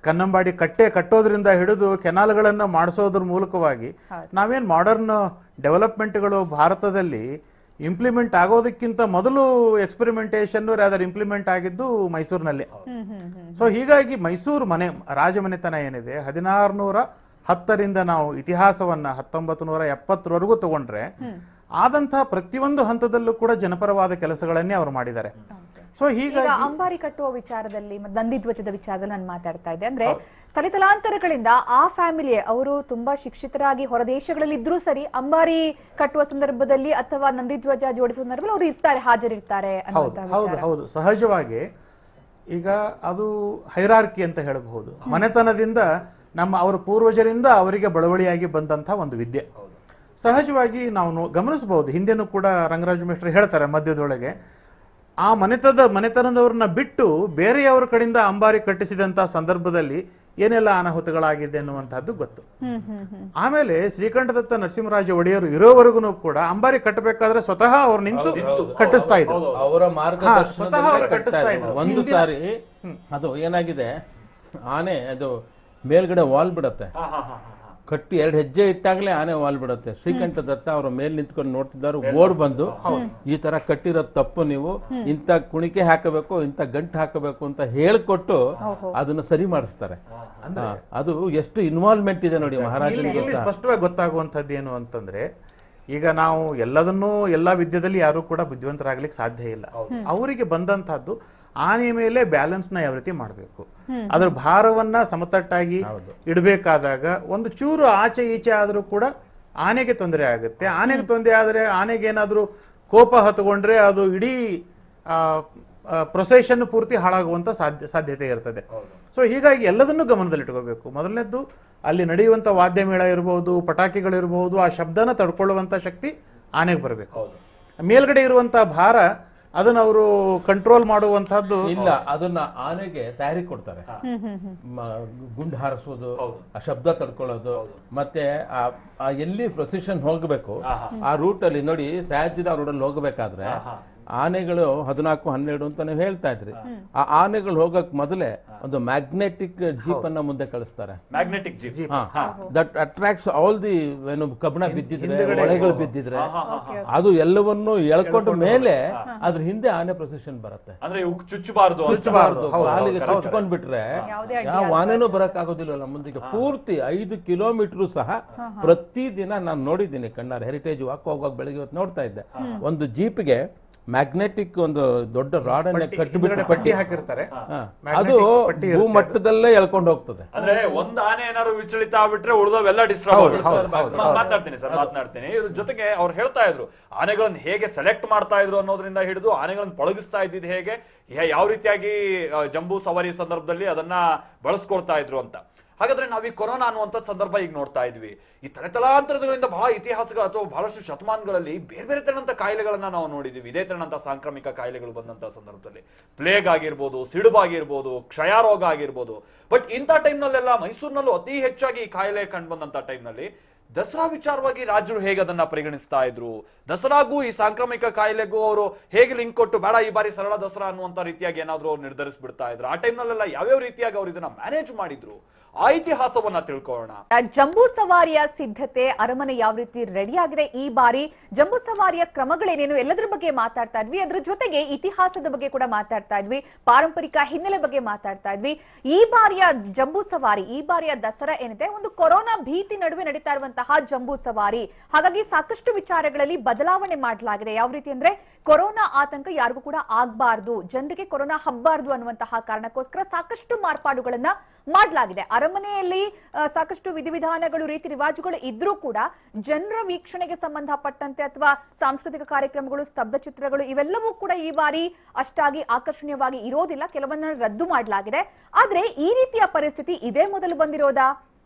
ಕನ್ನಂಬಾಡಿ ಕಟ್ಟೋದ್ರಿಂದ ಹಿಡಿದು ಕೆನಾಲ್ಗಳನ್ನ ಮಾಡಿಸೋದ್ರ ಮೂಲಕವಾಗಿ ನಾವೇನ್ ಮಾಡರ್ನ್ ಡೆವಲಪ್ಮೆಂಟ್ಗಳು ಭಾರತದಲ್ಲಿ ಇಂಪ್ಲಿಮೆಂಟ್ ಆಗೋದಕ್ಕಿಂತ ಮೊದಲು ಎಕ್ಸ್ಪೆರಿಮೆಂಟೇಷನ್ ಇಂಪ್ಲಿಮೆಂಟ್ ಆಗಿದ್ದು ಮೈಸೂರಿನಲ್ಲಿ. ಸೊ ಹೀಗಾಗಿ ಮೈಸೂರು ರಾಜಮನೆತನ ಏನಿದೆ 1610ರಿಂದ ನಾವು ಇತಿಹಾಸವನ್ನ 1970ವರೆಗೂ ತಗೊಂಡ್ರೆ ಆದಂತಹ ಪ್ರತಿಯೊಂದು ಹಂತದಲ್ಲೂ ಕೂಡ ಜನಪರವಾದ ಕೆಲಸಗಳನ್ನೇ ಅವರು ಮಾಡಿದ್ದಾರೆ. ಸೊ ಹೀಗಾಗಿ ಅಂಬಾರಿ ಕಟ್ಟುವ ವಿಚಾರದಲ್ಲಿ ಮತ್ತು ನಂದಿಧ್ವಜದ ವಿಚಾರದಲ್ಲಿ ನಾನು ಮಾತಾಡ್ತಾ ಇದ್ದೆ. ಅಂದ್ರೆ ತಲೆತಲಾಂತರಗಳಿಂದ ಆ ಫ್ಯಾಮಿಲಿ ಅವರು ತುಂಬಾ ಶಿಕ್ಷಿತರಾಗಿ ಹೊರದೇಶಗಳಲ್ಲಿ ಇದ್ರೂ ಸರಿ, ಅಂಬಾರಿ ಕಟ್ಟುವ ಸಂದರ್ಭದಲ್ಲಿ ಅಥವಾ ನಂದಿಧ್ವಜ ಜೋಡಿಸುವ ಸಂದರ್ಭದಲ್ಲಿ ಅವರು ಇರ್ತಾರೆ, ಹಾಜರಿರ್ತಾರೆ. ಹೌದು, ಸಹಜವಾಗಿ ಈಗ ಅದು ಹೈರಾರ್ಕಿ ಅಂತ ಹೇಳಬಹುದು. ಮನೆತನದಿಂದ ಅವರ ಪೂರ್ವಜರಿಂದ ಅವರಿಗೆ ಬಳವಳಿಯಾಗಿ ಬಂದಂತಹ ಒಂದು ವಿದ್ಯೆ. ಸಹಜವಾಗಿ ನಾವು ಗಮನಿಸಬಹುದು, ಹಿಂದೆನೂ ಕೂಡ ರಂಗರಾಜ ಮೇಷ್ಟ್ರು ಹೇಳ್ತಾರೆ ಮಧ್ಯದೊಳಗೆ, ಆ ಮನೆತನದವ್ರನ್ನ ಬಿಟ್ಟು ಬೇರೆಯವರ ಕಡೆಯಿಂದ ಅಂಬಾರಿ ಕಟ್ಟಿಸಿದಂತ ಸಂದರ್ಭದಲ್ಲಿ ಏನೆಲ್ಲ ಅನಾಹುತಗಳಾಗಿದೆ ಅನ್ನುವಂಥದ್ದು ಗೊತ್ತು. ಆಮೇಲೆ ಶ್ರೀಕಂಠದತ್ತ ನರಸಿಂಹರಾಜ ಒಡೆಯರು ಇರೋವರೆಗೂ ಕೂಡ ಅಂಬಾರಿ ಕಟ್ಟಬೇಕಾದ್ರೆ ಸ್ವತಃ ಅವ್ರು ನಿಂತು ಕಟ್ಟಿಸ್ತಾ ಇದ್ರು. ಸ್ವತಃ ಅವ್ರು ಕಟ್ಟಿಸ್ತಾ ಇದ್ರು. ಒಂದು ಸಾರಿ ಅದು ಏನಾಗಿದೆ, ಆನೆ ಅದು ಮೇಲ್ಗಡೆ ವಾಲ್ ಬಿಡತ್ತೆ, ಕಟ್ಟಿ 2 ಹೆಜ್ಜೆ ಇಟ್ಟಾಗ್ಲೇ ಆನೆ ವಾಲ್ ಬಿಡುತ್ತೆ. ಶ್ರೀಕಂಠ ದತ್ತ ಅವರ ಮೇಲ್ ನಿಂತ್ಕೊಂಡು ನೋಡ್ತಿದ್ದಾರೆ, ಓಡ್ ಬಂದು ಈ ತರ ಕಟ್ಟಿರೋ ತಪ್ಪು, ನೀವು ಇಂಥ ಕುಣಿಕೆ ಹಾಕಬೇಕು, ಇಂಥ ಗಂಟು ಹಾಕಬೇಕು ಅಂತ ಹೇಳ್ಕೊಟ್ಟು ಅದನ್ನ ಸರಿ ಮಾಡಿಸ್ತಾರೆ. ಅದು ಎಷ್ಟು ಇನ್ವಾಲ್ವ್ಮೆಂಟ್ ಇದೆ ನೋಡಿ ಮಹಾರಾಜರಿಗೆ. ಸ್ಪಷ್ಟವಾಗಿ ಗೊತ್ತಾಗುವಂತದ್ದು ಏನು ಅಂತಂದ್ರೆ, ಈಗ ನಾವು ಎಲ್ಲಾ ವಿದ್ಯೆದಲ್ಲಿ ಯಾರು ಕೂಡ ಬುದ್ಧಿವಂತರಾಗ್ಲಿಕ್ಕೆ ಸಾಧ್ಯ ಇಲ್ಲ. ಅವರಿಗೆ ಬಂದಂತಹದ್ದು ಆನೆ ಮೇಲೆ ಬ್ಯಾಲೆನ್ಸ್ ನ ಯಾವ ರೀತಿ ಮಾಡಬೇಕು, ಅದ್ರ ಭಾರವನ್ನ ಸಮತಟ್ಟಾಗಿ ಇಡಬೇಕಾದಾಗ ಒಂದು ಚೂರು ಆಚೆ ಈಚೆ ಆದ್ರೂ ಕೂಡ ಆನೆಗೆ ತೊಂದರೆ ಆಗುತ್ತೆ. ಆನೆಗೆ ತೊಂದರೆ ಆದ್ರೆ, ಆನೆಗೆ ಏನಾದ್ರೂ ಕೋಪ ಹತ್ಕೊಂಡ್ರೆ ಅದು ಇಡೀ ಪ್ರೊಸೆಷನ್ ಪೂರ್ತಿ ಹಾಳಾಗುವಂತ ಸಾಧ್ಯತೆ ಇರ್ತದೆ. ಸೊ ಹೀಗಾಗಿ ಎಲ್ಲದನ್ನೂ ಗಮನದಲ್ಲಿಟ್ಕೋಬೇಕು. ಮೊದಲನೇದ್ದು ಅಲ್ಲಿ ನಡೆಯುವಂತ ವಾದ್ಯ ಮೇಳ ಇರಬಹುದು, ಪಟಾಕಿಗಳಿರಬಹುದು, ಆ ಶಬ್ದನ ತಡ್ಕೊಳ್ಳುವಂತ ಶಕ್ತಿ ಆನೆಗೆ ಬರಬೇಕು. ಮೇಲ್ಗಡೆ ಇರುವಂತ ಭಾರ ಅದನ್ನ ಅವರು ಕಂಟ್ರೋಲ್ ಮಾಡುವಂತಹದ್ದು ಇಲ್ಲ, ಅದನ್ನ ಆನೆಗೆ ತಯಾರಿ ಕೊಡ್ತಾರೆ. ಗುಂಡು ಹಾರಿಸೋದು, ಆ ಶಬ್ದ ತಡ್ಕೊಳ್ಳೋದು, ಮತ್ತೆ ಎಲ್ಲಿ ಪ್ರೊಸೆಷನ್ ಹೋಗ್ಬೇಕು ಆ ರೂಟ್ ಅಲ್ಲಿ ನೋಡಿ, ಸಯಾಜಿದ ರೋಡ್ ಅಲ್ಲಿ ಹೋಗ್ಬೇಕಾದ್ರೆ ಆನೆಗಳು 14-12 ಅಂತ ನೀವು ಹೇಳ್ತಾ ಇದ್ರಿ. ಆ ಆನೆಗಳು ಹೋಗಕ್ ಮೊದಲೇ ಒಂದು ಮ್ಯಾಗ್ನೆಟಿಕ್ ಜೀಪ್ ಅನ್ನ ಮುಂದೆ ಕಳಿಸ್ತಾರೆ. Magnetic jeep that attracts all the ಕಬ್ಬಣ ಬಿದ್ದಿದ್ರೆ, ಹೊಳೆಗಳು ಬಿದ್ದಿದ್ರೆ ಅದು ಎಲ್ಲವನ್ನು ಎಳ್ಕೊಂಡ ಮೇಲೆ ಅದ್ರ ಹಿಂದೆ ಆನೆ ಪ್ರೊಸೆಷನ್ ಬರುತ್ತೆ. ಅಂದ್ರೆ ಚುಚ್ಚಬಾರ್ದು, ಕಾಲಿಗೆ ಚುಚ್ಕೊಂಡ್ ಬಿಟ್ರೆ ಯಾವ ಆನೆನೂ ಬರಕ್ ಆಗೋದಿಲ್ಲ ಮುಂದಕ್ಕೆ. ಪೂರ್ತಿ 5 ಕಿಲೋಮೀಟರ್ ಸಹ ಪ್ರತಿದಿನ ನಾನು ನೋಡಿದ್ದೀನಿ ಕಣ್ಣಾರೆ. ಹೆರಿಟೇಜ್ ವಾಕ್ ಹೋಗುವಾಗ ಬೆಳಗ್ಗೆ ಹೊತ್ತು ನೋಡ್ತಾ ಇದ್ದೆ. ಒಂದು ಜೀಪ್ಗೆ ಮ್ಯಾಗ್ನೆಟಿಕ್ ಒಂದು ದೊಡ್ಡ ರಾಡ್ ಅನ್ನ ಕಟ್ಟಿಬಿಟ್ಟು ಪಟ್ಟಿ ಹಾಕಿರ್ತಾರೆ, ಅದು ಭೂಮಟ್ಟದಲ್ಲೇ ಎಳ್ಕೊಂಡು ಹೋಗ್ತದೆ. ಅಂದ್ರೆ ಒಂದ್ ಆನೆ ಏನಾದ್ರು ವಿಚಲಿತ ಆಗ್ಬಿಟ್ರೆ ಉಳಿದವೆಲ್ಲ ಡಿಸ್ಟರ್ಬ್. ಮಾತನಾಡ್ತೀನಿ ಸರ್, ಮಾತನಾಡ್ತೀನಿ. ಇದ್ರ ಜೊತೆಗೆ ಅವ್ರು ಹೇಳ್ತಾ ಇದ್ರು ಆನೆಗಳನ್ನ ಹೇಗೆ ಸೆಲೆಕ್ಟ್ ಮಾಡ್ತಾ ಇದ್ರು ಅನ್ನೋದ್ರಿಂದ ಹಿಡಿದು ಆನೆಗಳನ್ನ ಪಳಗಿಸ್ತಾ ಇದ್ದಿದ್ದು ಹೇಗೆ, ಯಾವ ರೀತಿಯಾಗಿ ಜಂಬೂ ಸವಾರಿ ಸಂದರ್ಭದಲ್ಲಿ ಅದನ್ನ ಬಳಸ್ಕೊಳ್ತಾ ಇದ್ರು ಅಂತ. ಹಾಗಾದ್ರೆ ನಾವು ಈ ಕೊರೋನಾ ಅನ್ನುವಂಥ ಸಂದರ್ಭ ಈಗ ನೋಡ್ತಾ ಇದ್ವಿ. ಈ ತಲೆತಲಾಂತರಗಳಿಂದ ಬಹಳ ಇತಿಹಾಸಗಳು ಅಥವಾ ಬಹಳಷ್ಟು ಶತಮಾನಗಳಲ್ಲಿ ಬೇರೆ ಬೇರೆ ತರನಂತ ಕಾಯಿಲೆಗಳನ್ನ ನಾವು ನೋಡಿದ್ವಿ. ಇದೇ ತರನಂತ ಸಾಂಕ್ರಾಮಿಕ ಕಾಯಿಲೆಗಳು ಬಂದಂತ ಸಂದರ್ಭದಲ್ಲಿ ಪ್ಲೇಗ್ ಆಗಿರ್ಬೋದು, ಸಿಡುಬು ಆಗಿರ್ಬೋದು, ಕ್ಷಯ ರೋಗ ಆಗಿರ್ಬೋದು. ಬಟ್ ಇಂಥ ಟೈಮ್ನಲ್ಲೆಲ್ಲ ಮೈಸೂರಿನಲ್ಲೂ ಅತಿ ಹೆಚ್ಚಾಗಿ ಈ ಕಾಯಿಲೆ ಕಂಡು ಬಂದಂತ ಟೈಮ್ನಲ್ಲಿ ದಸರಾ ವಿಚಾರವಾಗಿ ರಾಜರು ಹೇಗೆ ಅದನ್ನ ಪರಿಗಣಿಸ್ತಾ ಇದ್ರು, ದಸರಾಗೂ ಈ ಸಾಂಕ್ರಾಮಿಕ ಕಾಯಿಲೆಗೂ ಅವರು ಹೇಗೆ ಲಿಂಕ್ ಕೊಟ್ಟು ಬೇಡ ಈ ಬಾರಿ ಸರಳ ದಸರಾ ಅನ್ನುವಂತ ರೀತಿಯಾಗಿ ಏನಾದ್ರು ಅವ್ರು ನಿರ್ಧರಿಸ್ಬಿಡ್ತಾ ಇದ್ರು. ಆ ಟೈಮ್ನಲ್ಲೆಲ್ಲ ಯಾವ್ಯಾವ ರೀತಿಯಾಗಿ ಅವ್ರು ಇದನ್ನ ಮ್ಯಾನೇಜ್ ಮಾಡಿದ್ರು, ಆ ಇತಿಹಾಸವನ್ನ ತಿಳ್ಕೊಳ್ಳೋಣ. ಜಂಬೂ ಸವಾರಿಯ ಸಿದ್ಧತೆ, ಅರಮನೆ ಯಾವ ರೀತಿ ರೆಡಿ ಆಗಿದೆ ಈ ಬಾರಿ, ಜಂಬೂ ಸವಾರಿಯ ಕ್ರಮಗಳೇನೇನು, ಎಲ್ಲದರ ಬಗ್ಗೆ ಮಾತಾಡ್ತಾ ಇದ್ವಿ. ಅದ್ರ ಜೊತೆಗೆ ಇತಿಹಾಸದ ಬಗ್ಗೆ ಕೂಡ ಮಾತಾಡ್ತಾ ಇದ್ವಿ, ಪಾರಂಪರಿಕ ಹಿನ್ನೆಲೆ ಬಗ್ಗೆ ಮಾತಾಡ್ತಾ ಇದ್ವಿ. ಈ ಬಾರಿಯ ಜಂಬೂ ಸವಾರಿ, ಈ ಬಾರಿಯ ದಸರಾ ಏನಿದೆ, ಒಂದು ಕೊರೋನಾ ಭೀತಿ ನಡುವೆ ನಡೀತಾ ಇರುವಂತಹ ಜಂಬೂ ಸವಾರಿ. ಹಾಗಾಗಿ ಸಾಕಷ್ಟು ವಿಚಾರಗಳಲ್ಲಿ ಬದಲಾವಣೆ ಮಾಡಲಾಗಿದೆ. ಯಾವ ರೀತಿ ಅಂದ್ರೆ ಕೊರೋನಾ ಆತಂಕ ಯಾರಿಗೂ ಕೂಡ ಆಗ್ಬಾರ್ದು, ಜನರಿಗೆ ಕೊರೋನಾ ಹಬ್ಬಾರ್ದು ಅನ್ನುವಂತಹ ಕಾರಣಕ್ಕೋಸ್ಕರ ಸಾಕಷ್ಟು ಮಾರ್ಪಾಡುಗಳನ್ನ ಮಾಡಲಾಗಿದೆ. ಅರಮನೆಯಲ್ಲಿ ಸಾಕಷ್ಟು ವಿಧಿವಿಧಾನಗಳು, ರೀತಿ ರಿವಾಜುಗಳು ಇದ್ರೂ ಕೂಡ ಜನರ ವೀಕ್ಷಣೆಗೆ ಸಂಬಂಧಪಟ್ಟಂತೆ ಅಥವಾ ಸಾಂಸ್ಕೃತಿಕ ಕಾರ್ಯಕ್ರಮಗಳು, ಸ್ತಬ್ಧ ಚಿತ್ರಗಳು ಇವೆಲ್ಲವೂ ಕೂಡ ಈ ಬಾರಿ ಅಷ್ಟಾಗಿ ಆಕರ್ಷಣೀಯವಾಗಿ ಇರೋದಿಲ್ಲ, ಕೆಲವನ್ನ ರದ್ದು ಮಾಡಲಾಗಿದೆ. ಆದ್ರೆ ಈ ರೀತಿಯ ಪರಿಸ್ಥಿತಿ ಇದೇ ಮೊದಲು ಬಂದಿರೋದಾ?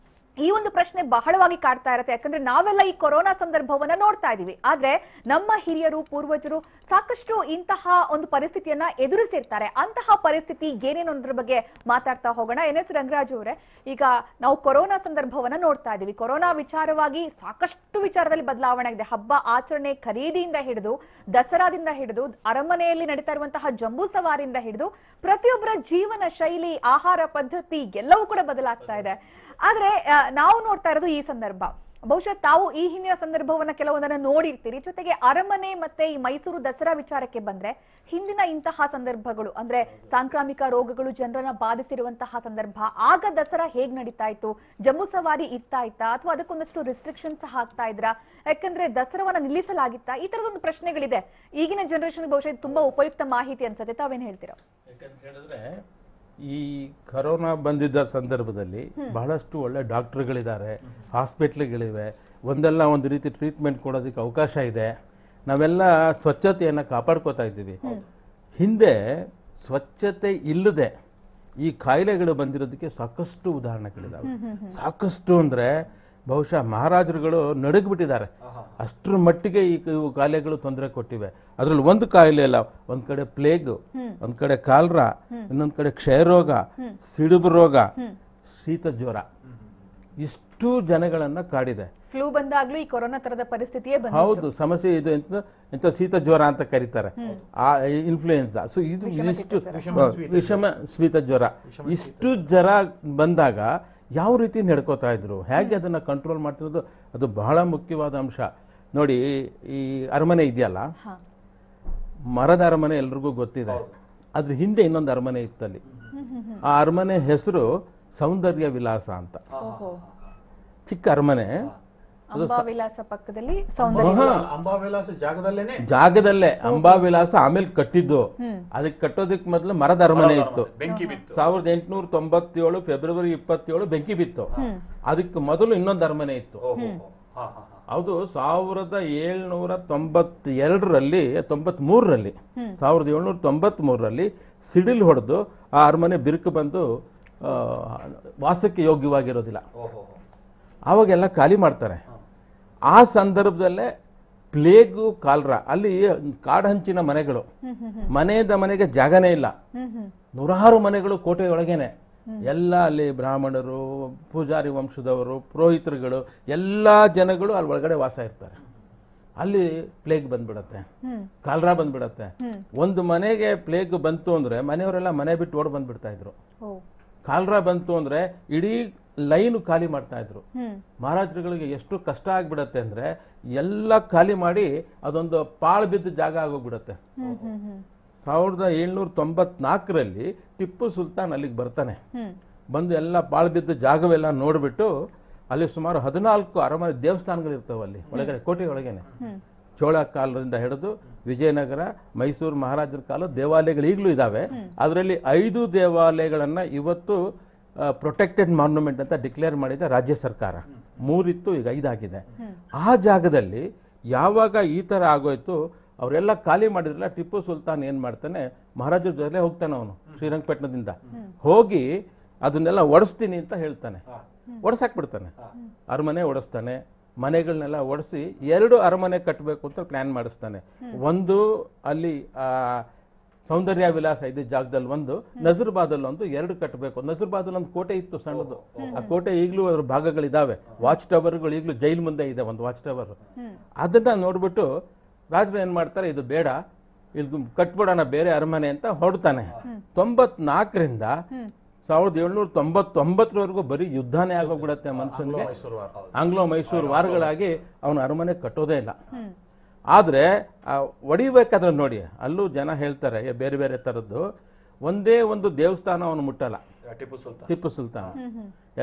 ಈ ಒಂದು ಪ್ರಶ್ನೆ ಬಹಳವಾಗಿ ಕಾಡ್ತಾ ಇರುತ್ತೆ. ಯಾಕಂದ್ರೆ ನಾವೆಲ್ಲ ಈ ಕೊರೋನಾ ಸಂದರ್ಭವನ್ನ ನೋಡ್ತಾ ಇದೀವಿ, ಆದ್ರೆ ನಮ್ಮ ಹಿರಿಯರು, ಪೂರ್ವಜರು ಸಾಕಷ್ಟು ಇಂತಹ ಒಂದು ಪರಿಸ್ಥಿತಿಯನ್ನ ಎದುರಿಸಿರ್ತಾರೆ. ಅಂತಹ ಪರಿಸ್ಥಿತಿ ಏನೇನು ಅನ್ನೋದ್ರ ಬಗ್ಗೆ ಮಾತಾಡ್ತಾ ಹೋಗೋಣ. NS ರಂಗರಾಜು ಅವರೇ, ಈಗ ನಾವು ಕೊರೋನಾ ಸಂದರ್ಭವನ್ನ ನೋಡ್ತಾ ಇದೀವಿ. ಕೊರೋನಾ ವಿಚಾರವಾಗಿ ಸಾಕಷ್ಟು ವಿಚಾರದಲ್ಲಿ ಬದಲಾವಣೆ ಆಗಿದೆ. ಹಬ್ಬ ಆಚರಣೆ, ಖರೀದಿಯಿಂದ ಹಿಡಿದು ದಸರಾದಿಂದ ಹಿಡಿದು ಅರಮನೆಯಲ್ಲಿ ನಡೀತಾ ಇರುವಂತಹ ಜಂಬೂ ಸವಾರಿಯಿಂದ ಹಿಡಿದು ಪ್ರತಿಯೊಬ್ಬರ ಜೀವನ ಶೈಲಿ, ಆಹಾರ ಪದ್ಧತಿ ಎಲ್ಲವೂ ಕೂಡ ಬದಲಾಗ್ತಾ ಇದೆ. ಆದ್ರೆ ನಾವು ನೋಡ್ತಾ ಇರೋದು ಈ ಸಂದರ್ಭ. ಬಹುಶಃ ತಾವು ಈ ಹಿಂದಿನ ಸಂದರ್ಭವನ್ನ ಕೆಲವೊಂದನ್ನ ನೋಡಿರ್ತೀರಿ. ಜೊತೆಗೆ ಅರಮನೆ ಮತ್ತೆ ಈ ಮೈಸೂರು ದಸರಾ ವಿಚಾರಕ್ಕೆ ಬಂದ್ರೆ ಹಿಂದಿನ ಇಂತಹ ಸಂದರ್ಭಗಳು ಅಂದ್ರೆ ಸಾಂಕ್ರಾಮಿಕ ರೋಗಗಳು ಜನರನ್ನ ಬಾಧಿಸಿರುವಂತಹ ಸಂದರ್ಭ, ಆಗ ದಸರಾ ಹೇಗ್ ನಡೀತಾ ಇತ್ತು, ಜಂಬೂ ಸವಾರಿ ಇರ್ತಾ ಇತ್ತಾ ಅಥವಾ ಅದಕ್ಕೊಂದಷ್ಟು ರಿಸ್ಟ್ರಿಕ್ಷನ್ ಸಹ ಆಗ್ತಾ ಇದ್ರಾ, ಯಾಕಂದ್ರೆ ದಸರಾವನ್ನ ನಿಲ್ಲಿಸಲಾಗಿತ್ತಾ, ಈ ತರದೊಂದು ಪ್ರಶ್ನೆಗಳಿದೆ. ಈಗಿನ ಜನರೇಷನ್ ಬಹುಶಃ ತುಂಬಾ ಉಪಯುಕ್ತ ಮಾಹಿತಿ ಅನ್ಸುತ್ತೆ. ತಾವೇನ್ ಹೇಳ್ತೀರಾ? ಯಾಕಂತ ಹೇಳಿದ್ರೆ ಈ ಕೊರೋನಾ ಬಂದಿದ್ದ ಸಂದರ್ಭದಲ್ಲಿ ಬಹಳಷ್ಟು ಒಳ್ಳೆ ಡಾಕ್ಟರ್ಗಳಿದ್ದಾರೆ, ಹಾಸ್ಪಿಟ್ಲ್ಗಳಿವೆ, ಒಂದಲ್ಲ ಒಂದು ರೀತಿ ಟ್ರೀಟ್ಮೆಂಟ್ ಕೊಡೋದಕ್ಕೆ ಅವಕಾಶ ಇದೆ. ನಾವೆಲ್ಲ ಸ್ವಚ್ಛತೆಯನ್ನು ಕಾಪಾಡ್ಕೋತಾ ಇದ್ದೀವಿ. ಹಿಂದೆ ಸ್ವಚ್ಛತೆ ಇಲ್ಲದೆ ಈ ಕಾಯಿಲೆಗಳು ಬಂದಿರೋದಕ್ಕೆ ಸಾಕಷ್ಟು ಉದಾಹರಣೆಗಳಿದಾವೆ. ಸಾಕಷ್ಟು ಅಂದ್ರೆ ಬಹುಶಃ ಮಹಾರಾಜರುಗಳು ನಡುಗ್ಬಿಟ್ಟಿದ್ದಾರೆ, ಅಷ್ಟರ ಮಟ್ಟಿಗೆ ಈ ಕಾಯಿಲೆಗಳು ತೊಂದರೆ ಕೊಟ್ಟಿವೆ. ಅದ್ರಲ್ಲಿ ಒಂದು ಕಾಯಿಲೆ ಅಲ್ಲ, ಒಂದ್ ಕಡೆ ಪ್ಲೇಗ್, ಒಂದ್ ಕಡೆ ಕಾಲ್ರಾ, ಇನ್ನೊಂದ್ ಕಡೆ ಕ್ಷಯರೋಗ, ಸಿಡುಬು ರೋಗ, ಶೀತ ಜ್ವರ, ಇಷ್ಟು ಜನಗಳನ್ನ ಕಾಡಿದೆ. ಫ್ಲೂ ಬಂದಾಗ್ಲೂ ಈ ಕೊರೋನಾ ತರದ ಪರಿಸ್ಥಿತಿಯೇ ಬಂದಿದೆ. ಹೌದು, ಸಮಸ್ಯೆ ಇದು ಎಂತ ಶೀತ ಜ್ವರ ಅಂತ ಕರೀತಾರೆ, ಆ ಇನ್ಫ್ಲೂಯೆನ್ಸಾ. ಸೊ ಇದು ಇಷ್ಟು ವಿಷಮ ಶೀತ ಜ್ವರ, ಇಷ್ಟು ಜ್ವರ ಬಂದಾಗ ಯಾವ ರೀತಿ ನಡ್ಕೋತಾ ಇದ್ರು, ಹೇಗೆ ಅದನ್ನ ಕಂಟ್ರೋಲ್ ಮಾಡ್ತಿರೋದು, ಅದು ಬಹಳ ಮುಖ್ಯವಾದ ಅಂಶ. ನೋಡಿ, ಈ ಅರಮನೆ ಇದೆಯಲ್ಲ, ಮರದ ಅರಮನೆ ಎಲ್ರಿಗೂ ಗೊತ್ತಿದೆ. ಅದ್ರ ಹಿಂದೆ ಇನ್ನೊಂದು ಅರಮನೆ ಇತ್ತಲ್ಲಿ. ಆ ಅರಮನೆ ಹೆಸರು ಸೌಂದರ್ಯ ವಿಲಾಸ ಅಂತ. ಚಿಕ್ಕ ಅರಮನೆ, ಅಂಬಾವಿಲಾಸ ಪಕ್ಕದಲ್ಲಿ ಅಂಬಾವಿಲಾಸ ಜಾಗದಲ್ಲೇ ಅಂಬಾವಿಲಾಸ ಆಮೇಲೆ ಕಟ್ಟಿದ್ದು. ಅದಕ್ಕೆ ಕಟ್ಟೋದಕ್ಕೆ ಮೊದಲು ಮರದ ಅರಮನೆ ಇತ್ತು. 1897 ಫೆಬ್ರವರಿ 27 ಬೆಂಕಿ ಬಿತ್ತು. ಅದಕ್ಕೆ ಮೊದಲು ಇನ್ನೊಂದು ಅರಮನೆ ಇತ್ತು. ಅದು 1792ರಲ್ಲಿ 1793ರಲ್ಲಿ ಸಿಡಿಲ್ ಹೊಡೆದು ಆ ಅರಮನೆ ಬಿರುಕು ಬಂದು ವಾಸಕ್ಕೆ ಯೋಗ್ಯವಾಗಿರೋದಿಲ್ಲ. ಆವಾಗೆಲ್ಲ ಖಾಲಿ ಮಾಡ್ತಾರೆ. ಆ ಸಂದರ್ಭದಲ್ಲೇ ಪ್ಲೇಗು ಕಾಲ್ರಾ ಅಲ್ಲಿ ಕಾಡಹಂಚಿನ ಮನೆಗಳು, ಮನೆಯಿಂದ ಮನೆಗೆ ಜಾಗನೇ ಇಲ್ಲ, ನೂರಾರು ಮನೆಗಳು ಕೋಟೆಯೊಳಗೇನೆ, ಎಲ್ಲ ಅಲ್ಲಿ ಬ್ರಾಹ್ಮಣರು, ಪೂಜಾರಿ ವಂಶದವರು, ಪುರೋಹಿತರುಗಳು, ಎಲ್ಲ ಜನಗಳು ಅಲ್ಲಿ ಒಳಗಡೆ ವಾಸ ಇರ್ತಾರೆ. ಅಲ್ಲಿ ಪ್ಲೇಗ್ ಬಂದ್ಬಿಡತ್ತೆ, ಕಾಲ್ರಾ ಬಂದ್ಬಿಡತ್ತೆ. ಒಂದು ಮನೆಗೆ ಪ್ಲೇಗ್ ಬಂತು ಅಂದ್ರೆ ಮನೆಯವರೆಲ್ಲ ಮನೆ ಬಿಟ್ಟು ಓಡ್ ಬಂದ್ಬಿಡ್ತಾ ಇದ್ರು. ಕಾಲ್ರಾ ಬಂತು ಅಂದ್ರೆ ಇಡೀ ಲೈನ್ ಖಾಲಿ ಮಾಡ್ತಾ ಇದ್ರು. ಮಹಾರಾಜರುಗಳಿಗೆ ಎಷ್ಟು ಕಷ್ಟ ಆಗ್ಬಿಡತ್ತೆ ಅಂದ್ರೆ ಎಲ್ಲ ಖಾಲಿ ಮಾಡಿ ಅದೊಂದು ಪಾಳು ಬಿದ್ದ ಜಾಗ ಆಗೋಗ್ಬಿಡತ್ತೆ. 1794ರಲ್ಲಿ ಟಿಪ್ಪು ಸುಲ್ತಾನ್ ಅಲ್ಲಿಗೆ ಬರ್ತಾನೆ. ಬಂದು ಎಲ್ಲ ಪಾಳು ಬಿದ್ದ ಜಾಗವೆಲ್ಲ ನೋಡ್ಬಿಟ್ಟು ಅಲ್ಲಿ ಸುಮಾರು 14 ಅರಮನೆ ದೇವಸ್ಥಾನಗಳು ಇರ್ತಾವೆ ಅಲ್ಲಿ ಒಳಗಡೆ, ಕೋಟೆ ಒಳಗೇನೆ. ಚೋಳ ಕಾಲದಿಂದ ಹಿಡಿದು ವಿಜಯನಗರ, ಮೈಸೂರು ಮಹಾರಾಜರ ಕಾಲದ ದೇವಾಲಯಗಳು ಈಗಲೂ ಇದಾವೆ. ಅದರಲ್ಲಿ 5 ದೇವಾಲಯಗಳನ್ನ ಇವತ್ತು ಪ್ರೊಟೆಕ್ಟೆಡ್ ಮಾನ್ಯುಮೆಂಟ್ ಅಂತ ಡಿಕ್ಲೇರ್ ಮಾಡಿದ ರಾಜ್ಯ ಸರ್ಕಾರ. 3 ಇತ್ತು, ಈಗ 5 ಆಗಿದೆ. ಆ ಜಾಗದಲ್ಲಿ ಯಾವಾಗ ಈ ತರ ಆಗೋಯ್ತು, ಅವರೆಲ್ಲ ಖಾಲಿ ಮಾಡಿದ್ರಲ್ಲ, ಟಿಪ್ಪು ಸುಲ್ತಾನ್ ಏನ್ ಮಾಡ್ತಾನೆ, ಮಹಾರಾಜರ ಜೊತೆ ಹೋಗ್ತಾನೆ ಅವನು ಶ್ರೀರಂಗಪಟ್ಟಣದಿಂದ ಹೋಗಿ ಅದನ್ನೆಲ್ಲ ಒಡಿಸ್ತೀನಿ ಅಂತ ಹೇಳ್ತಾನೆ. ಒಡ್ಸಾಕ್ಬಿಡ್ತಾನೆ, ಅರಮನೆ ಒಡಿಸ್ತಾನೆ, ಮನೆಗಳನ್ನೆಲ್ಲ ಒಡಿಸಿ 2 ಅರಮನೆ ಕಟ್ಟಬೇಕು ಅಂತ ಪ್ಲಾನ್ ಮಾಡಿಸ್ತಾನೆ. ಒಂದು ಅಲ್ಲಿ ಸೌಂದರ್ಯ ವಿಲಾಸ ಇದೆ ಜಾಗದಲ್ಲಿ, ಒಂದು ನಜರ್ಬಾದಲ್ಲಿ ಒಂದು, 2 ಕಟ್ಟಬೇಕು. ನಜರ್ಬಾದಲ್ಲಿ ಒಂದು ಕೋಟೆ ಇತ್ತು ಸಣ್ಣದು, ಆ ಕೋಟೆ ಈಗಲೂ ಅದ್ರ ಭಾಗಗಳಿದಾವೆ. ವಾಚ್ ಟವರ್ಗಳು ಈಗಲೂ ಜೈಲ್ ಮುಂದೆ ಇದೆ ಒಂದು ವಾಚ್ ಟವರ್. ಅದನ್ನ ನೋಡ್ಬಿಟ್ಟು ರಾಜರು ಏನ್ ಮಾಡ್ತಾರೆ, ಇದು ಬೇಡ, ಇದು ಕಟ್ಬಿಡೋಣ ಬೇರೆ ಅರಮನೆ ಅಂತ ಹೊರಡ್ತಾನೆ. 94ರಿಂದ 1799ರವರೆಗೂ ಬರೀ ಯುದ್ಧನೇ ಆಗೋಗ್ಬಿಡತ್ತೆ ಮನುಷ್ಯನಿಗೆ. ಆಂಗ್ಲೋ ಮೈಸೂರು ವಾರಗಳಾಗಿ ಅವನ ಅರಮನೆ ಕಟ್ಟೋದೇ ಇಲ್ಲ. ಆದ್ರೆ ಒಡಿಬೇಕಾದ್ರೆ ನೋಡಿ, ಅಲ್ಲೂ ಜನ ಹೇಳ್ತಾರೆ ಬೇರೆ ಬೇರೆ ತರದ್ದು, ಒಂದೇ ಒಂದು ದೇವಸ್ಥಾನ ಅವನು ಮುಟ್ಟಲ್ಲ ಟಿಪ್ಪು ಸುಲ್ತಾನ್.